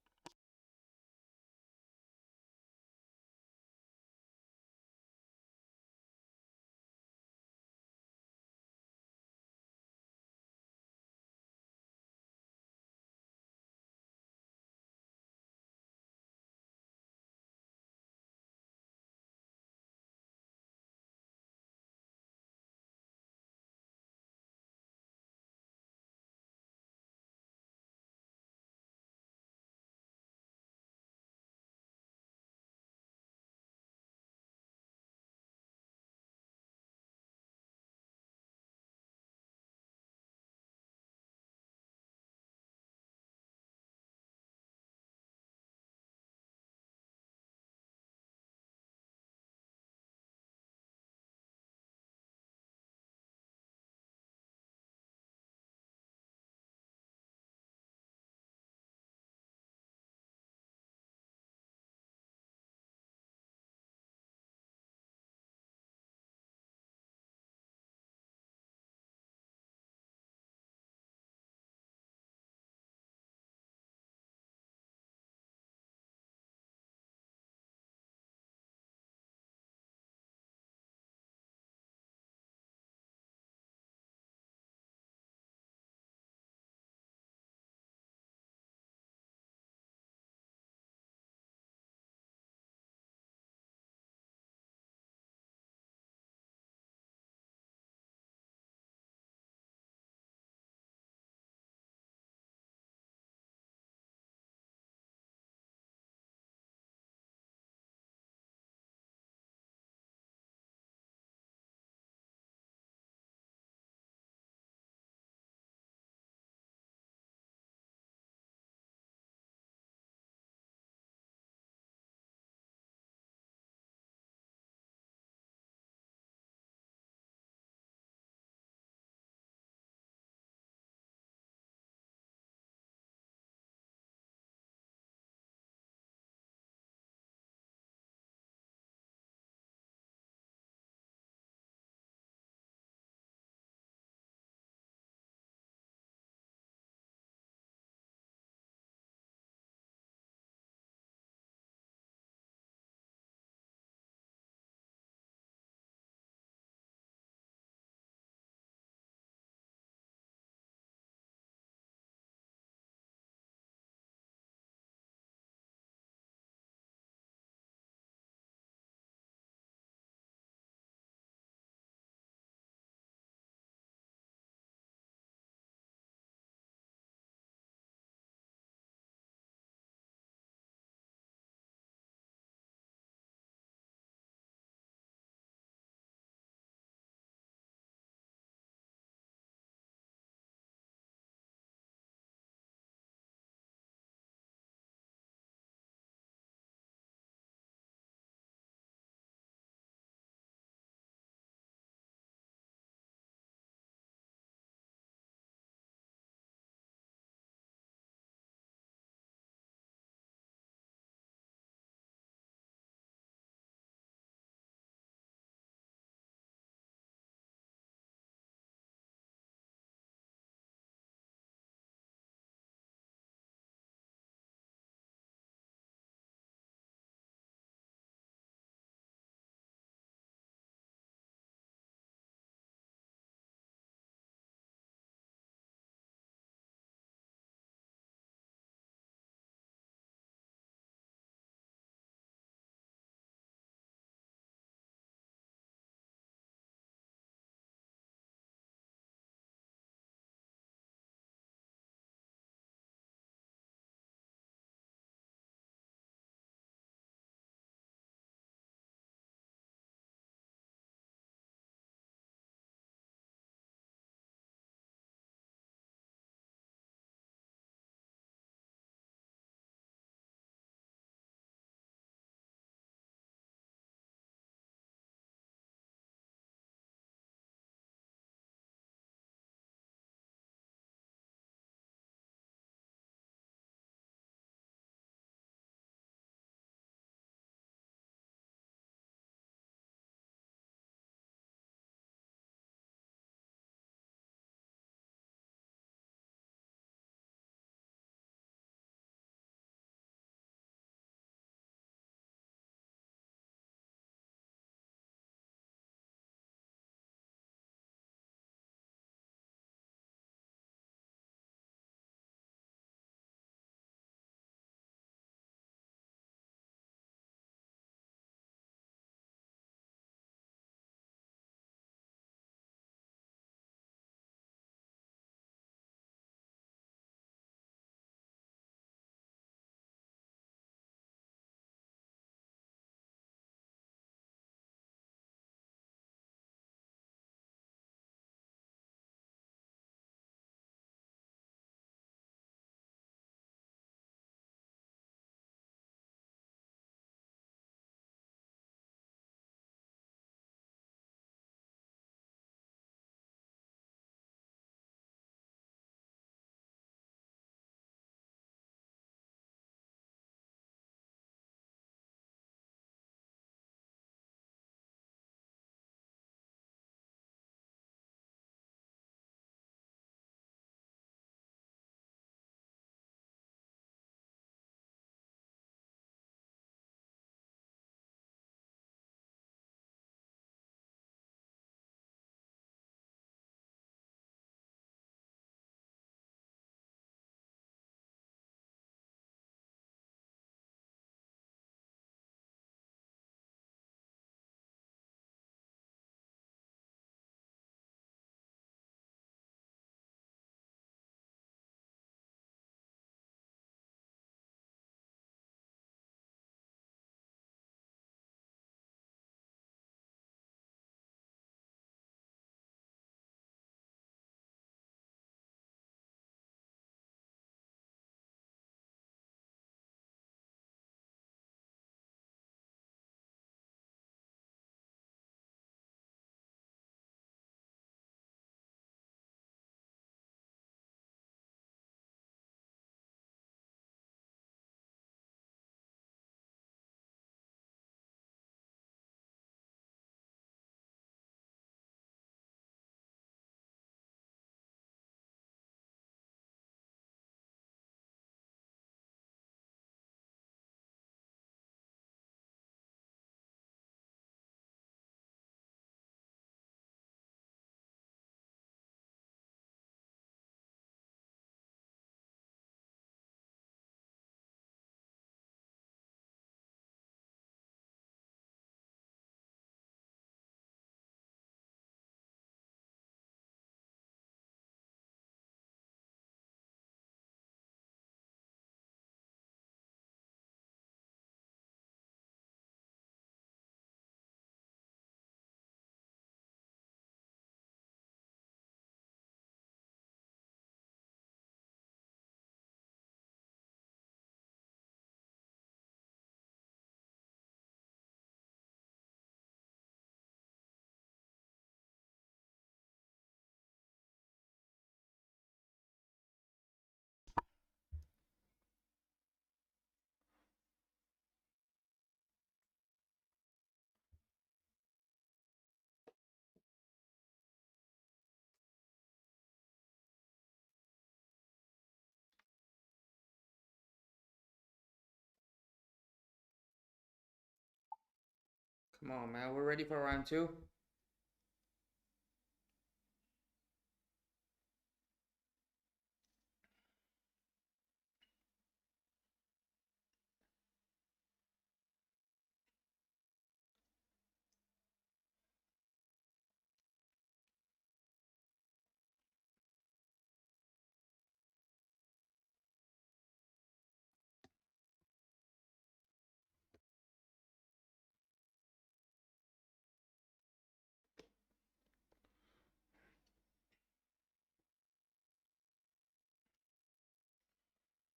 Come on, man. We're ready for round 2.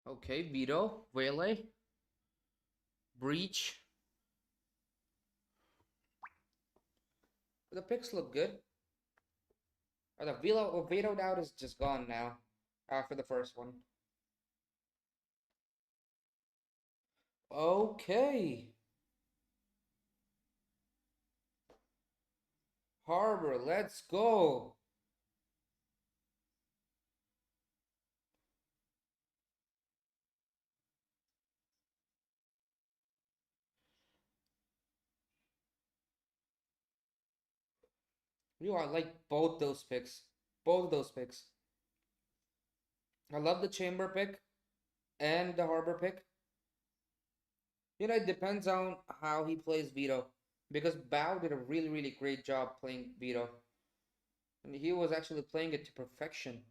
Okay, Vito, Vele, Breach. The picks look good. Or the Vito doubt is just gone now. After the first one. Okay. Harbor, let's go. I like both those picks. Both of those picks. I love the Chamber pick and the Harbor pick. It depends on how he plays Vito. Because Bao did a really, really great job playing Vito. And he was actually playing it to perfection.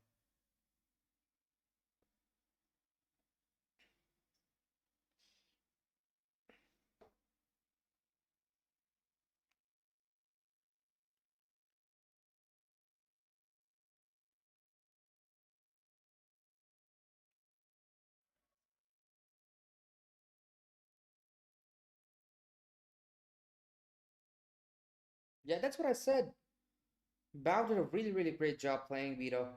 Yeah, that's what I said. Bao did a really, really great job playing Vito.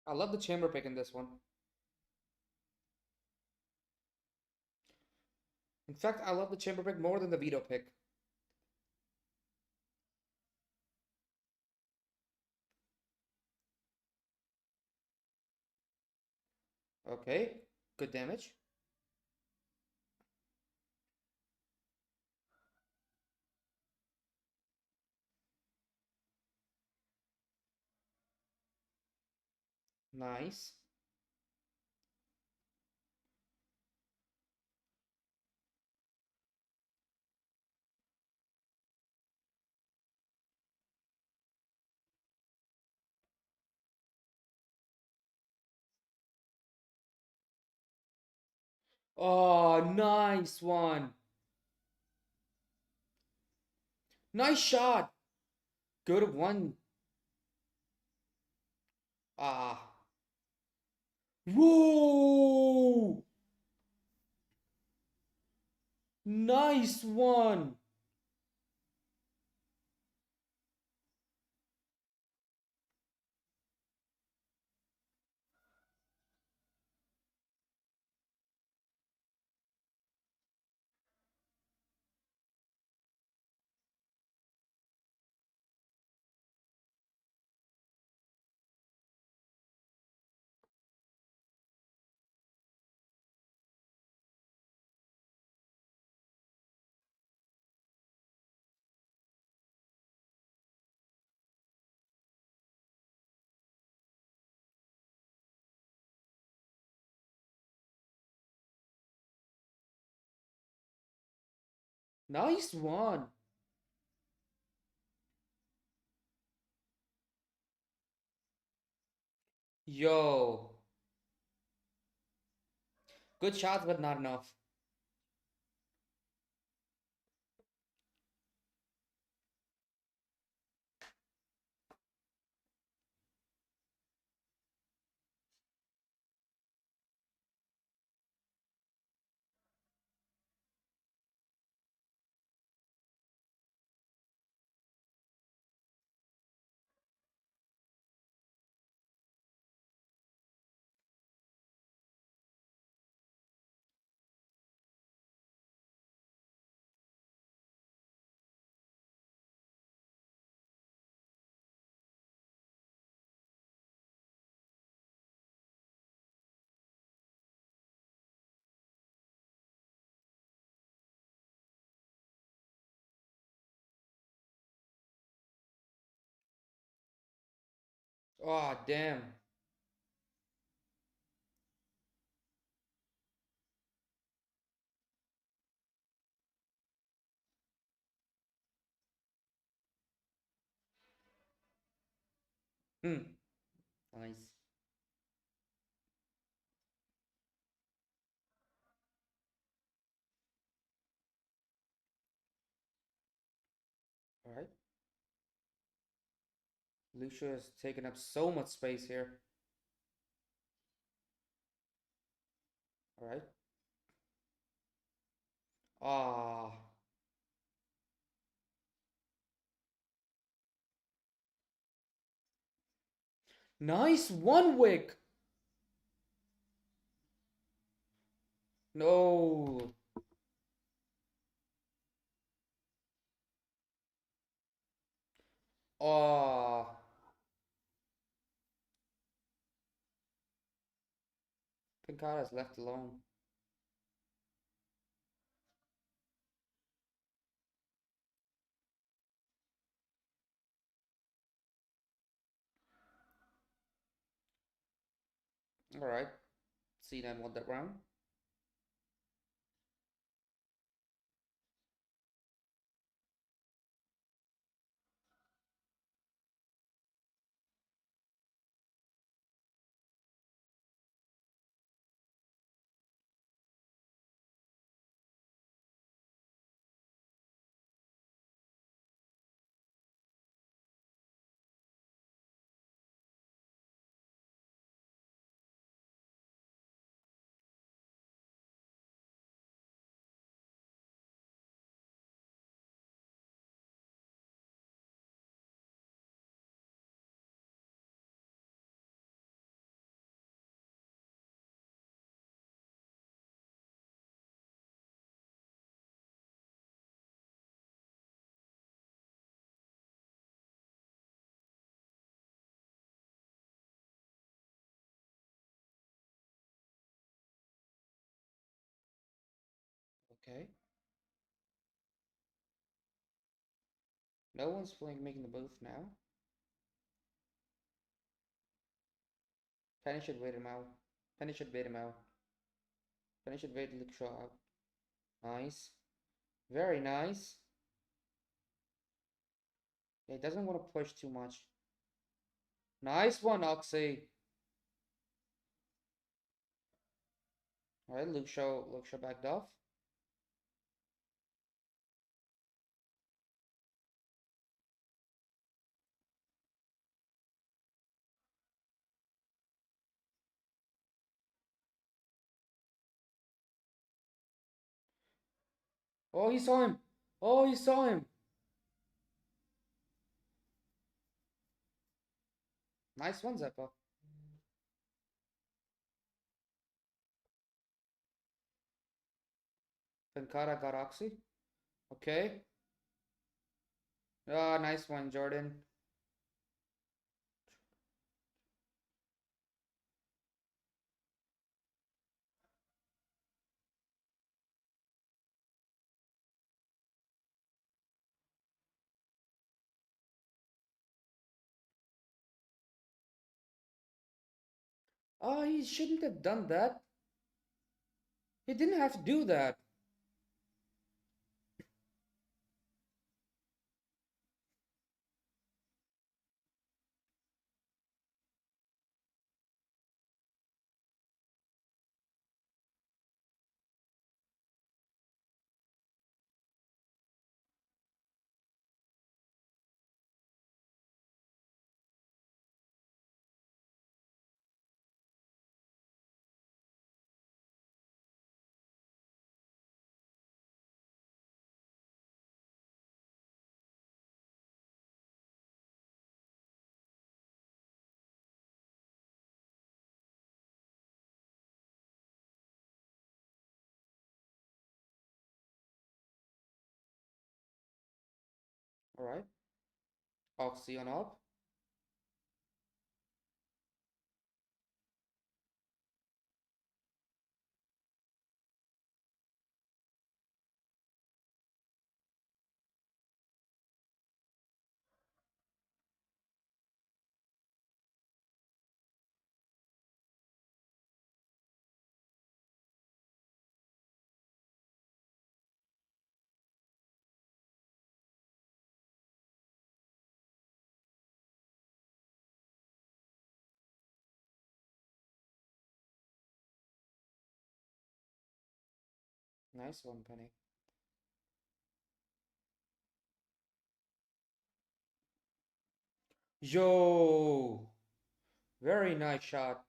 I love the Chamber pick in this one. In fact, I love the Chamber pick more than the Vito pick. Okay, good damage. Nice. Oh, nice one. Nice shot. Good one. Ah. Whoa. Nice one. Nice one. Yo. Good shots, but not enough. Oh, damn. Nice. All right. Lucia has taken up so much space here. All right. Ah. Nice one wick. No. Ah. Pincara's left alone. All right. See them won that round. Okay. No one's playing making the booth now. Penny should wait him out. Penny should wait him out. Penny should wait Luke Shaw out. Nice. Very nice. Yeah, he doesn't want to push too much. Nice one, Oxy. Alright, Luke Shaw backed off. Oh, he saw him. Oh, he saw him. Nice one, Zeppa. Pankara got Oxy. Okay. Ah, nice one, Jordan. Oh, he shouldn't have done that. He didn't have to do that. Alright. Oxy on up. Nice one, Penny. Yo! Very nice shot.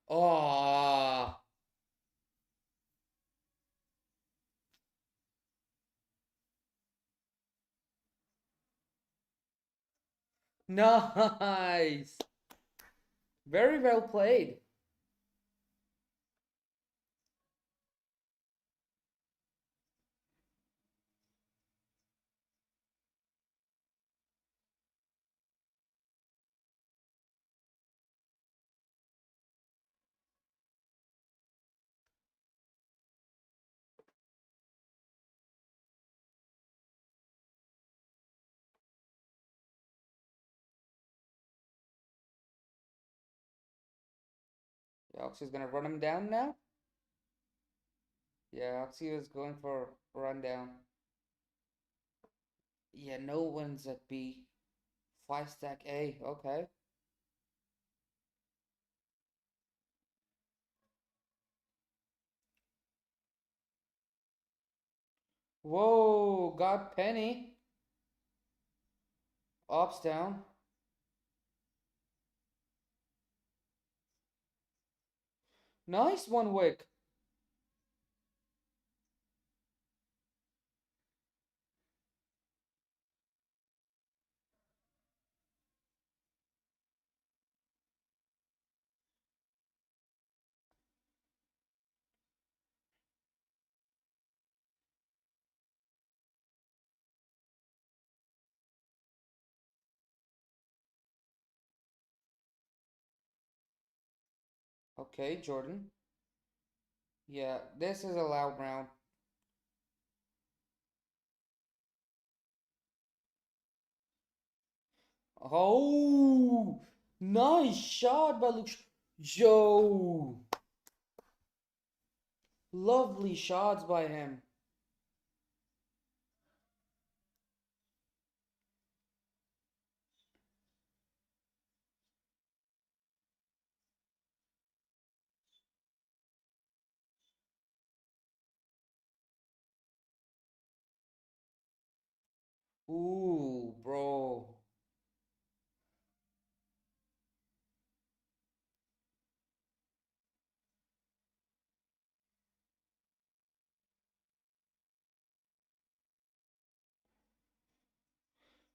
Oh! Nice! Very well played. Oxy's gonna run him down now? Yeah, Oxy is going for a run down. Yeah, no one's at B. 5 stack A, okay. Whoa, got Penny. Ops down. Nice one, Wick. Okay, Jordan. Yeah, this is a loud round. Oh, nice shot by Luke. Yo. Lovely shots by him. Ooh, bro.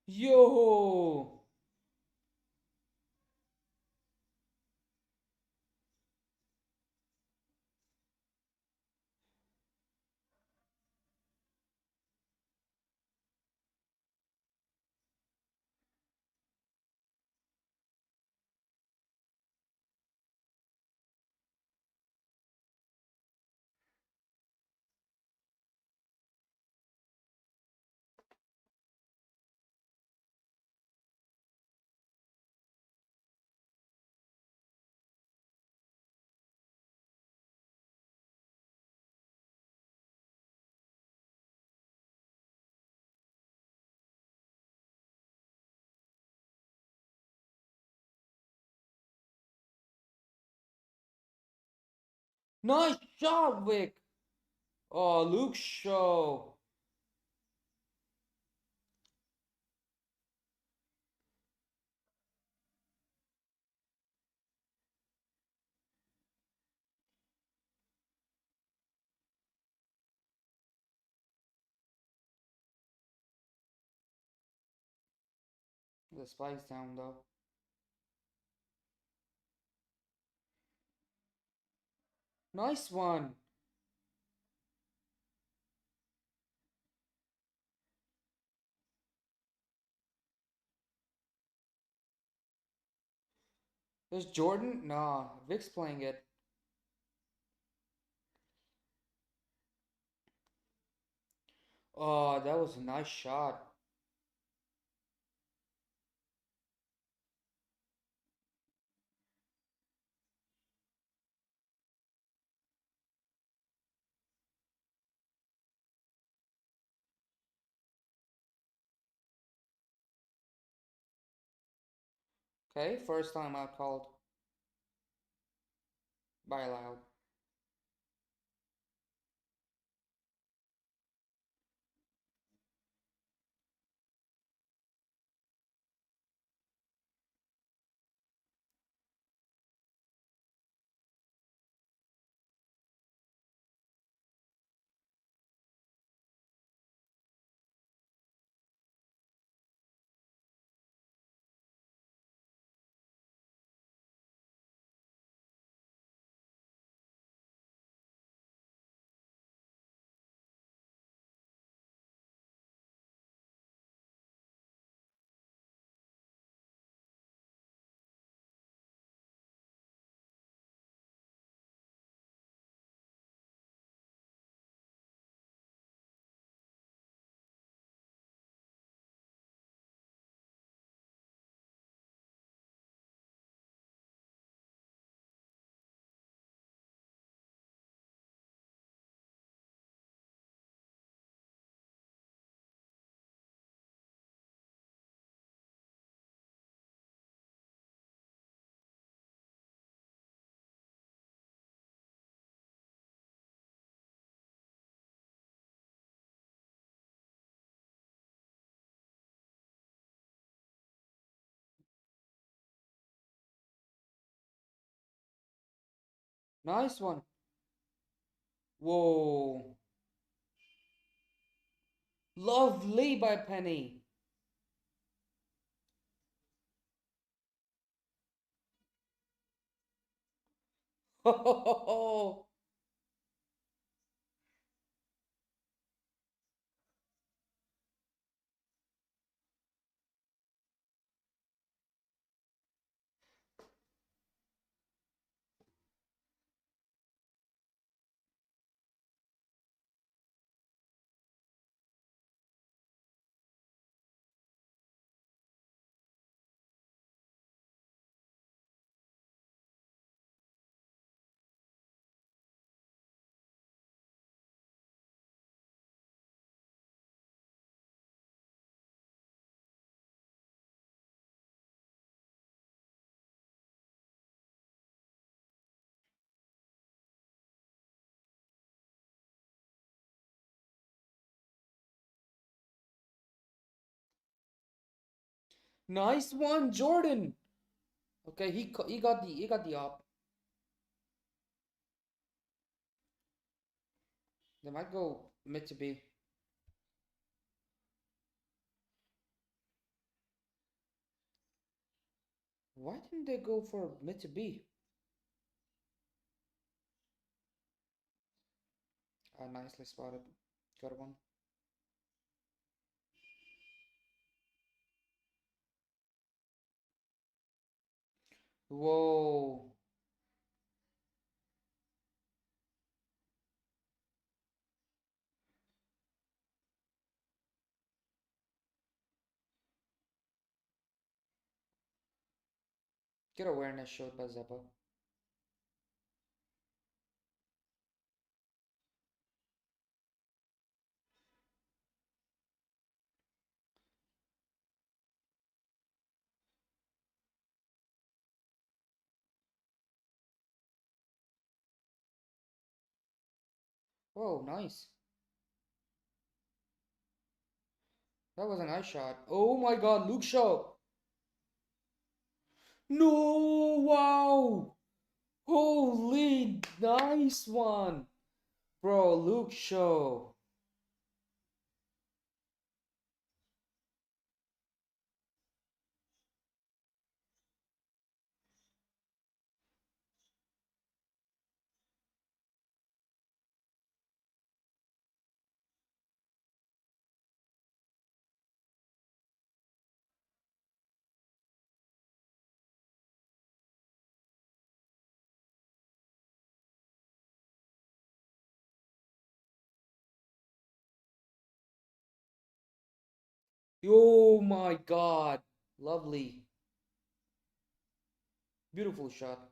Yo. Nice shot, Vic. Oh, Luke Shaw. The spike's down though. Nice one. There's Jordan? Nah, Vic's playing it. Oh, that was a nice shot. Okay, first time out called. Buy loud. Nice one. Whoa. Lovely by Penny. Oh. Nice one, Jordan. Okay, he got the up. They might go mid to B. Why didn't they go for mid to B? Nicely spotted. Got one. Whoa. Good awareness showed by Zeppo. Whoa, nice. That was a nice shot. Oh my god, Luke Shaw. No, wow. Holy, nice one. Bro, Luke Shaw. Oh my god. Lovely. Beautiful shot.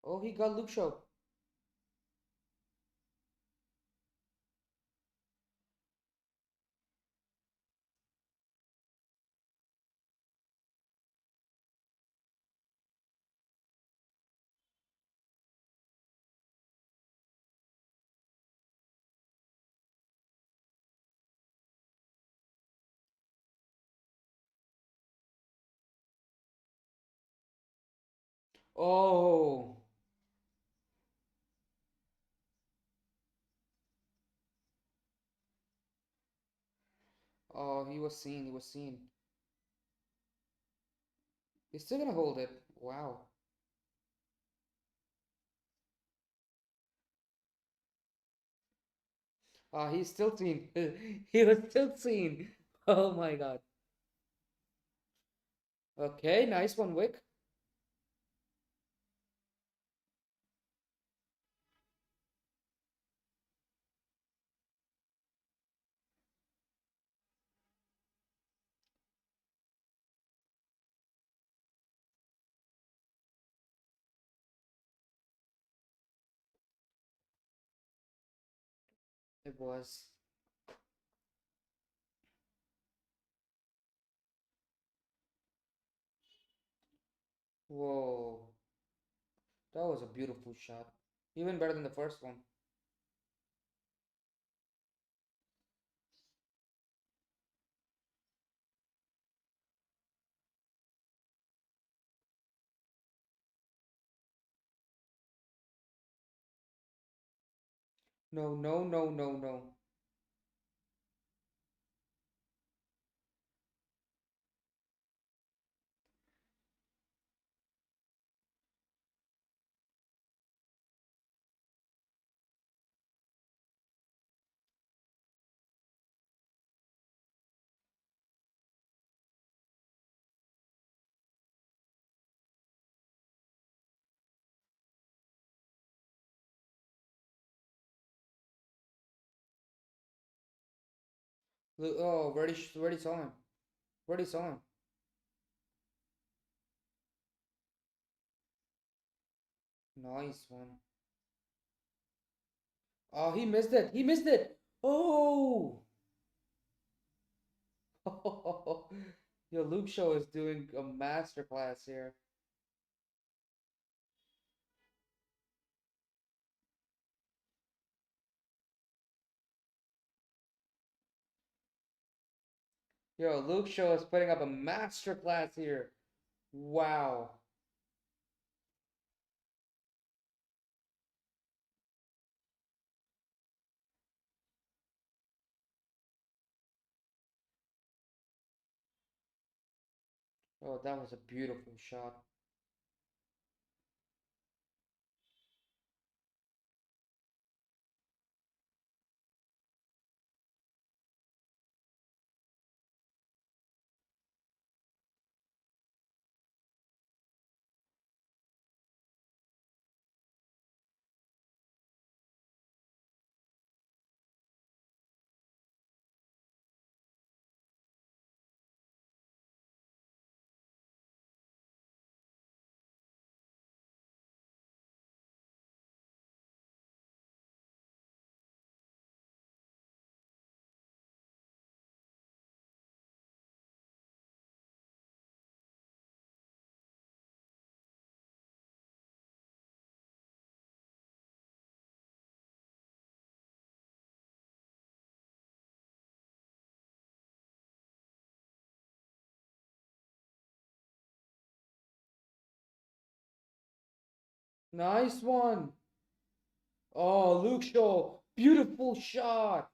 Oh, he got Luke Shaw. Oh. Oh, he was seen. He was seen. He's still gonna hold it. Wow. He's still seen. He was still seen. Oh my god. Okay, nice one, Wick. It was. Whoa. That was a beautiful shot. Even better than the first one. No, no, no, no, no. Look, oh, already saw him. Already saw him. Nice one. Oh, he missed it. He missed it. Oh. Yo, Luke Shaw is doing a masterclass here. Yo, Luke Shaw is putting up a masterclass here. Wow. Oh, that was a beautiful shot. Nice one. Oh, Luke Shaw. Beautiful shot.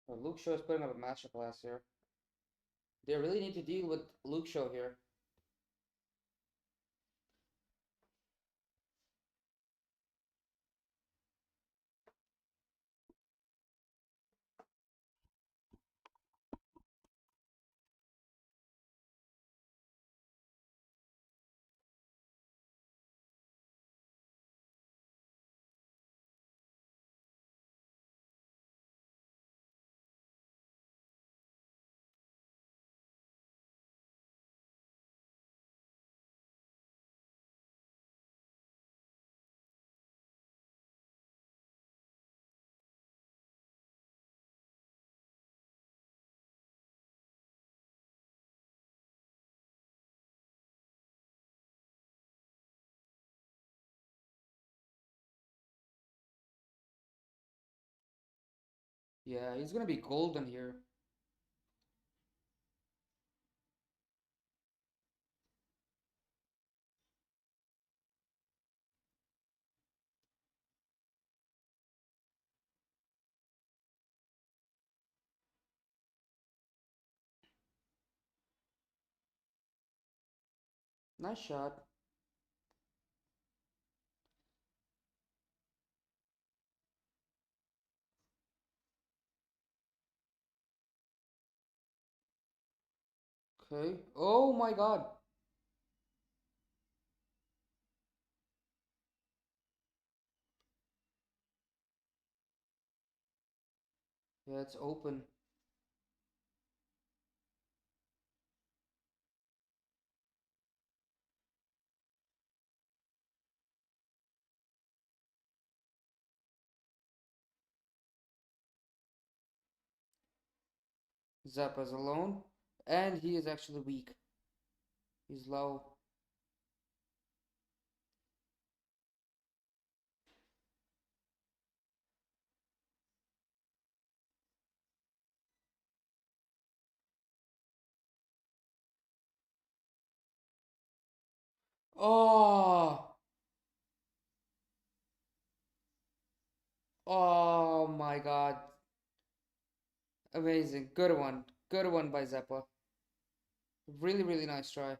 Luke Shaw is putting up a masterclass here. They really need to deal with Luke Shaw here. Yeah, he's gonna be golden here. Nice shot. Okay. Oh my god. Yeah, it's open. Zappa's alone. And he is actually weak. He's low. Oh. Oh my god. Amazing. Good one. Good one by Zappa. Really, really nice try.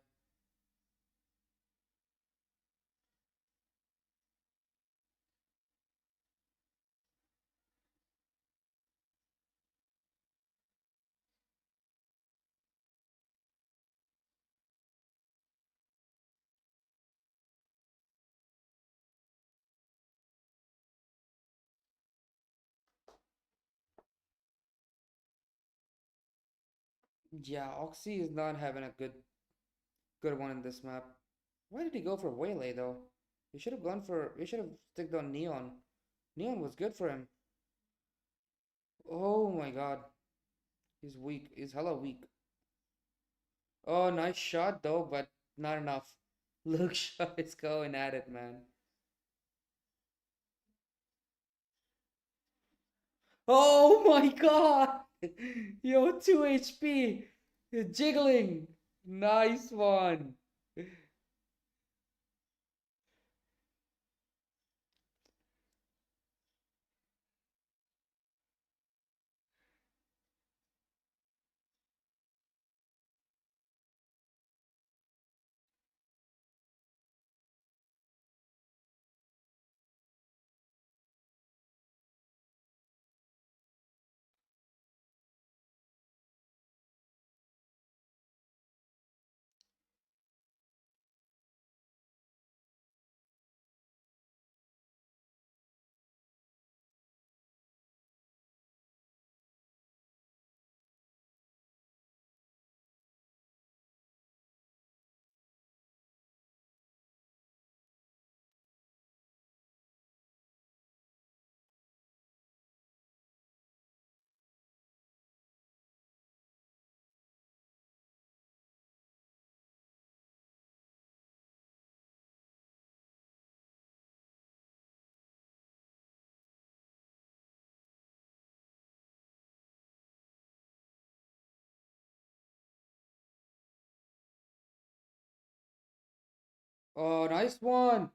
Yeah, Oxy is not having a good one in this map. Why did he go for Waylay though? He should have gone for he should have sticked on Neon. Neon was good for him. Oh my god. He's weak. He's hella weak. Oh, nice shot though, but not enough. Luke Shaw is going at it, man. Oh my god! Yo, 2 HP! You're jiggling! Nice one! Oh, nice one!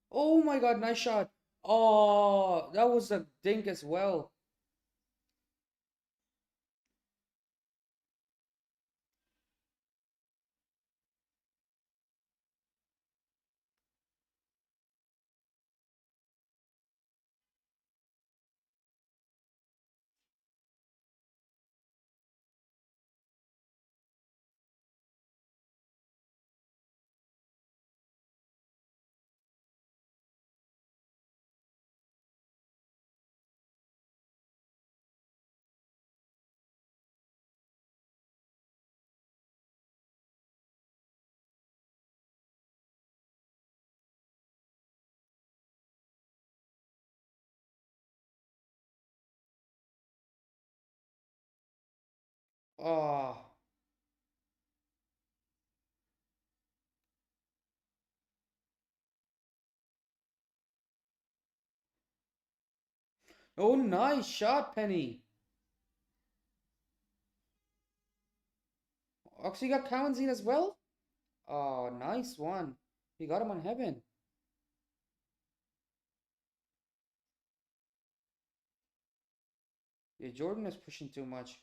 Oh my god, nice shot! Oh, that was a dink as well. Oh. Oh, nice shot, Penny. Oxy got Kawanzine as well? Oh, nice one. He got him on heaven. Yeah, Jordan is pushing too much.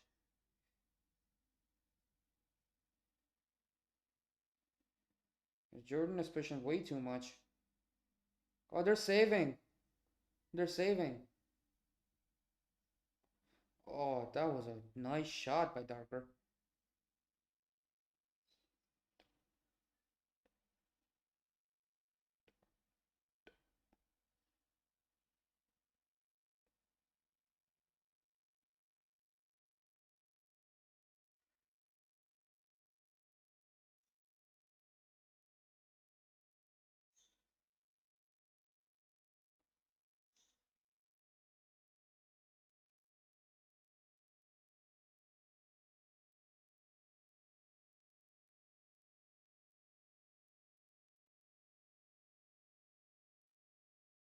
Jordan is pushing way too much. Oh, they're saving. They're saving. Oh, that was a nice shot by Darker.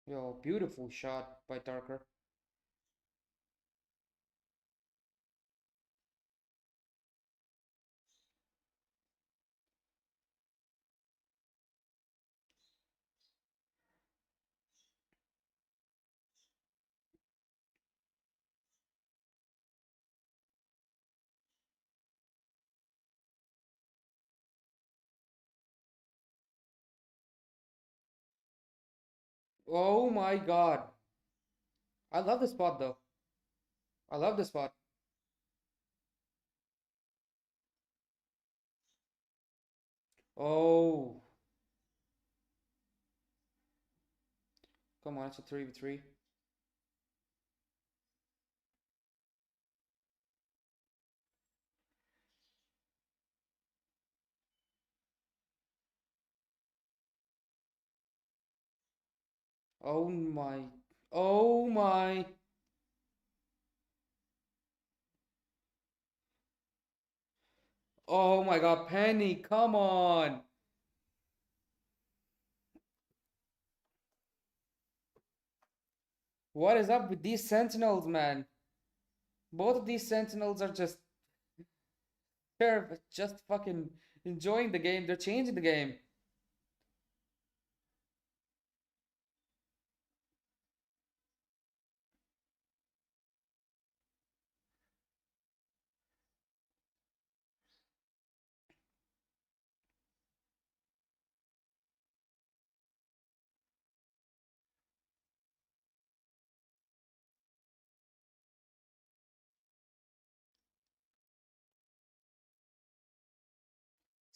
Yo, beautiful shot by Darker. Oh my god. I love the spot though. I love the spot. Oh. Come on, it's a 3v3. Oh my. Oh my. Oh my god, Penny, come on. What is up with these Sentinels, man? Both of these Sentinels are they're just fucking enjoying the game. They're changing the game.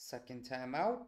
Second time out.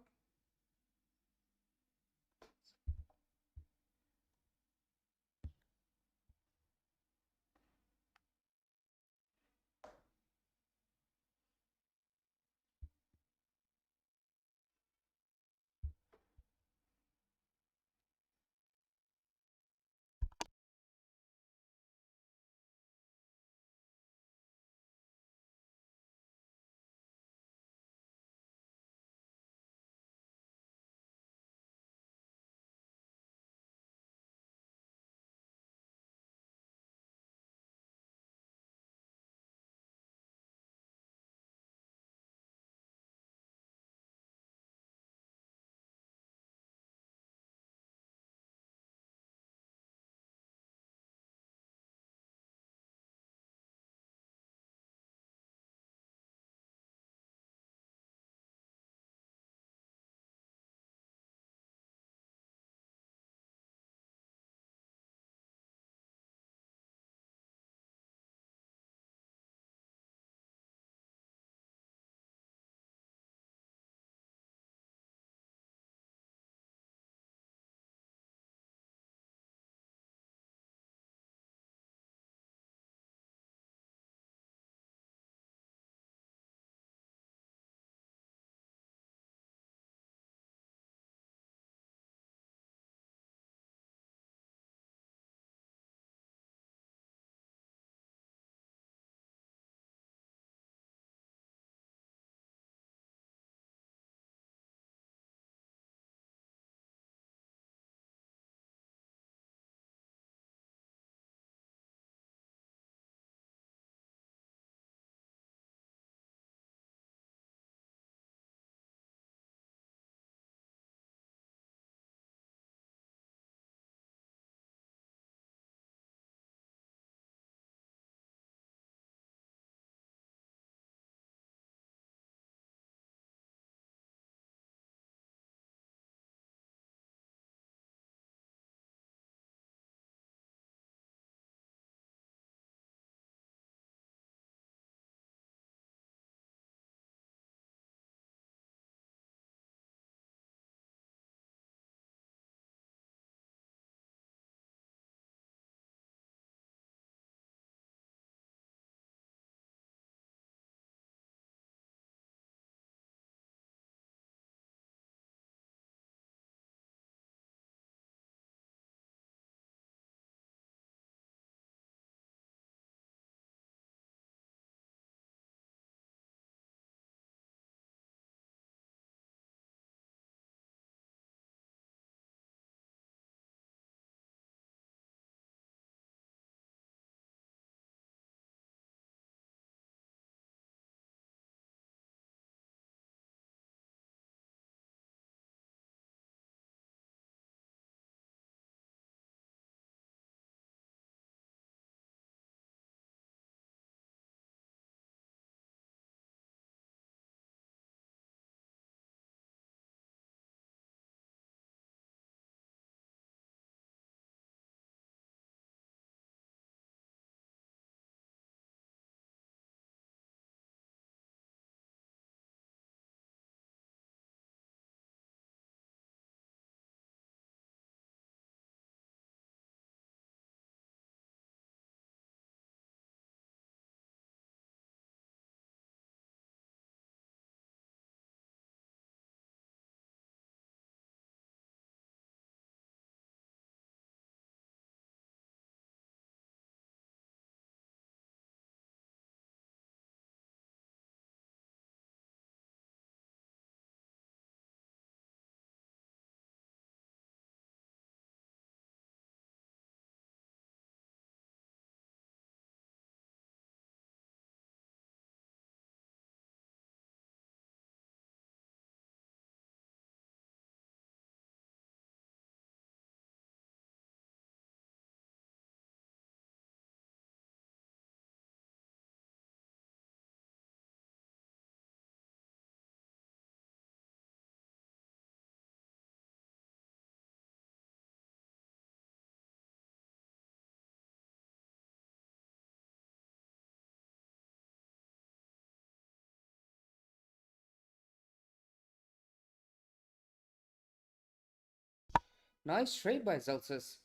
Nice trade by Zelsis.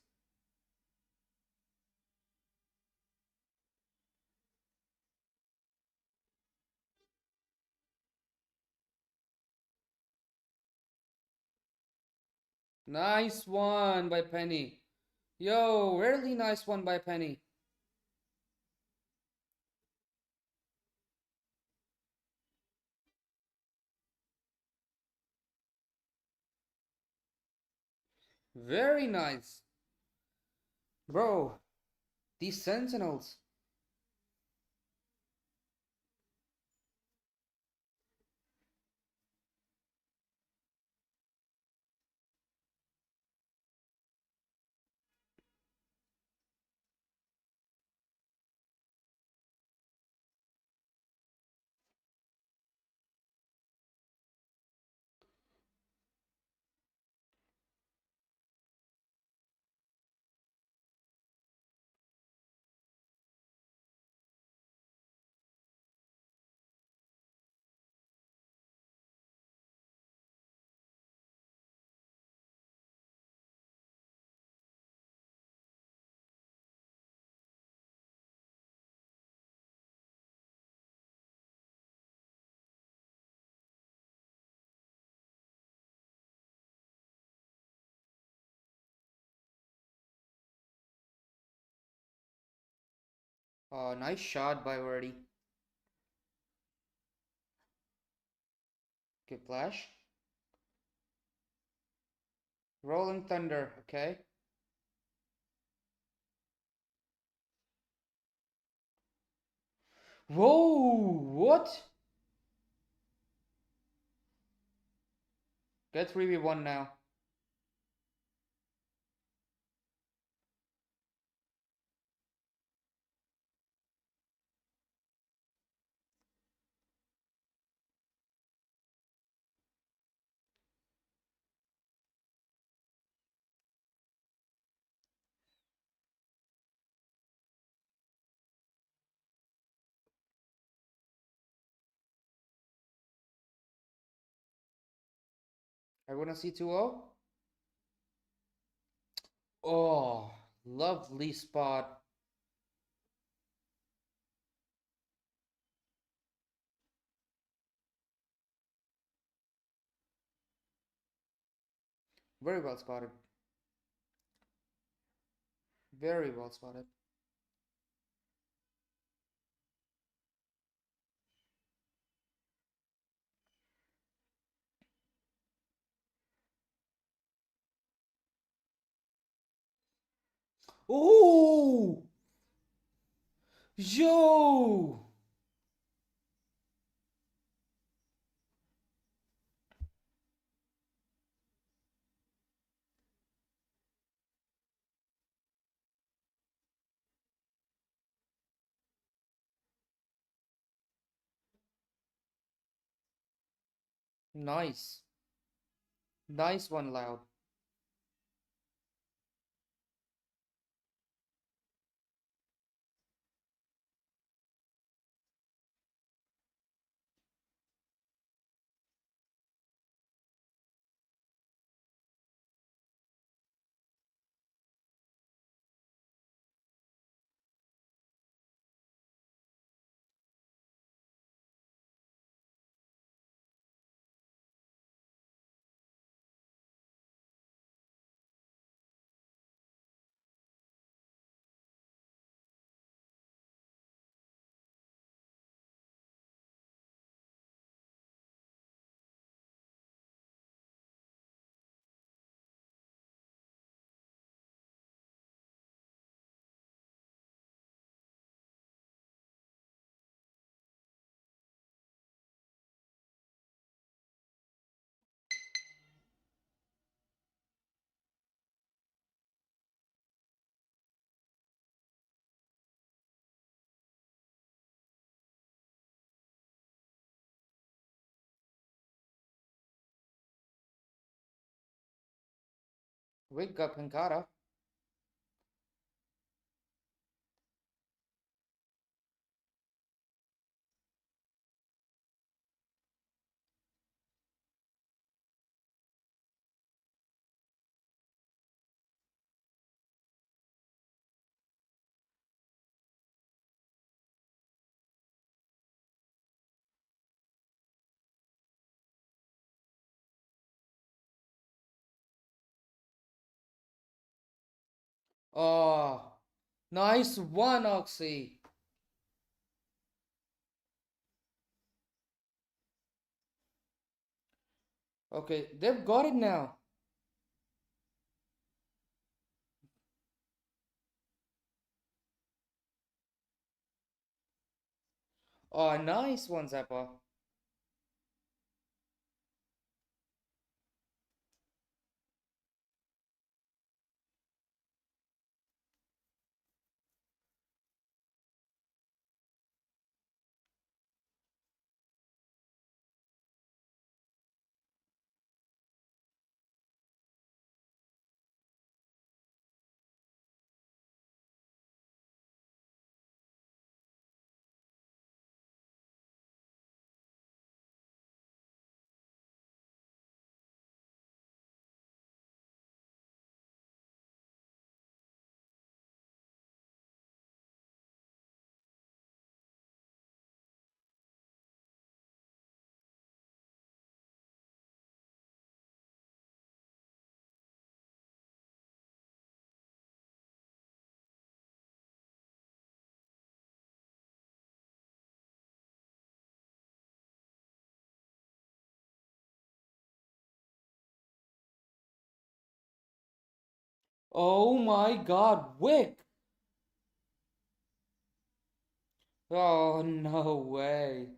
Nice one by Penny. Yo, really nice one by Penny. Very nice. Bro, these Sentinels. Oh, nice shot by Verdi. Good flash. Rolling Thunder, okay. Whoa, what? Get 3v1 now. I wanna see 2-0. Oh, lovely spot. Very well spotted. Very well spotted. Oh! Yo! Nice. Nice one, Loud. Wake up, Hinkara. Oh, nice one, Oxy. Okay, they've got it now. Oh, nice one, Zappa. Oh my god, Wick! Oh, no way.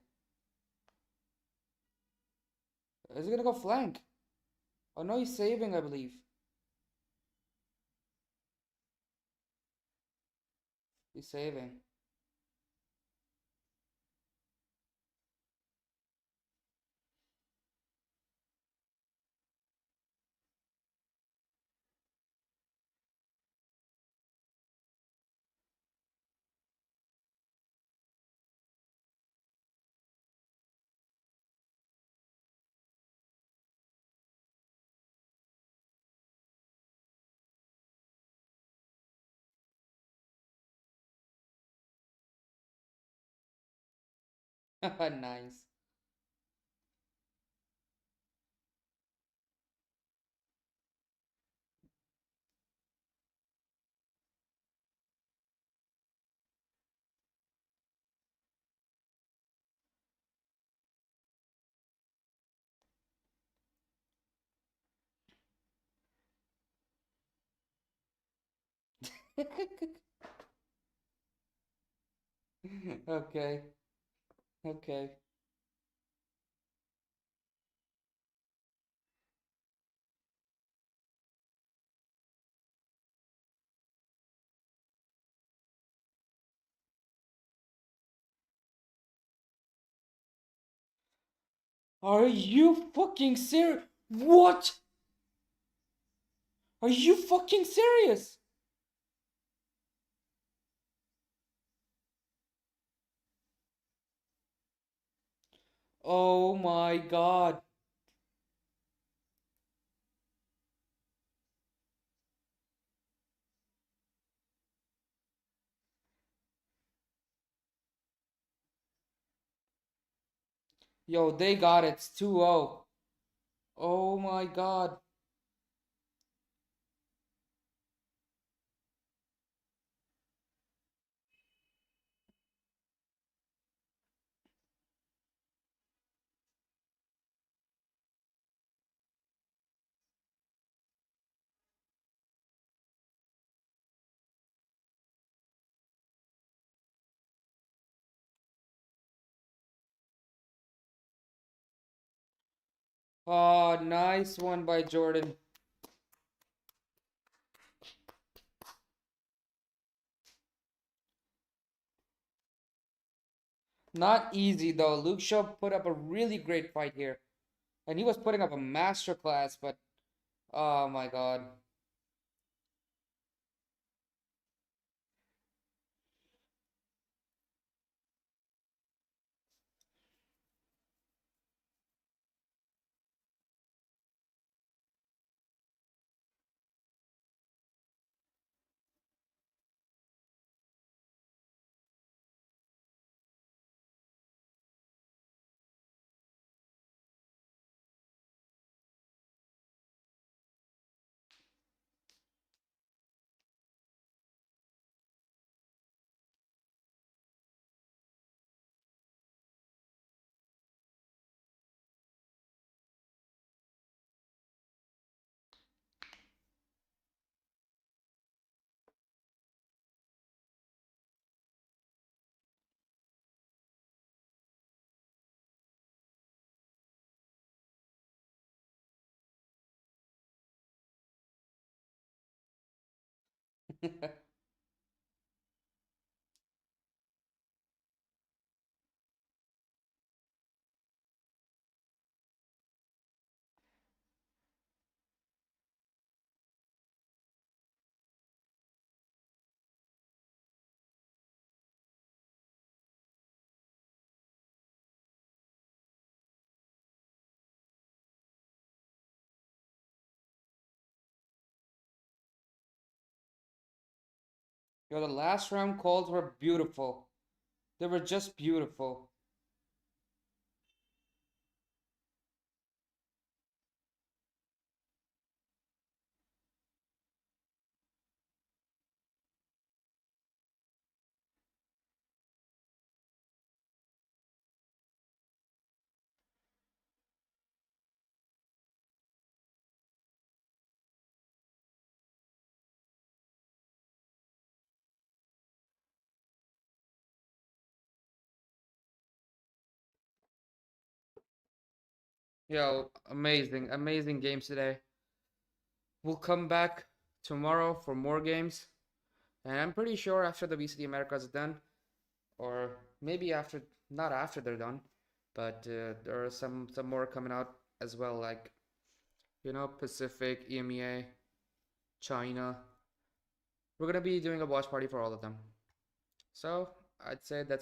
Is he gonna go flank? Oh no, he's saving, I believe. He's saving. Nice. Okay. Okay. Are you fucking serious? What? Are you fucking serious? Oh my god. Yo, they got it. It's 2-0. Oh my god. Oh, nice one by Jordan. Not easy though. Luke Shaw put up a really great fight here. And he was putting up a masterclass, but oh my god. Yo, the last round calls were beautiful. They were just beautiful. Yo, amazing, amazing games today. We'll come back tomorrow for more games. And I'm pretty sure after the VCT Americas is done, or maybe after, not after they're done, but there are some more coming out as well, like, you know, Pacific, EMEA, China. We're gonna be doing a watch party for all of them. So I'd say that's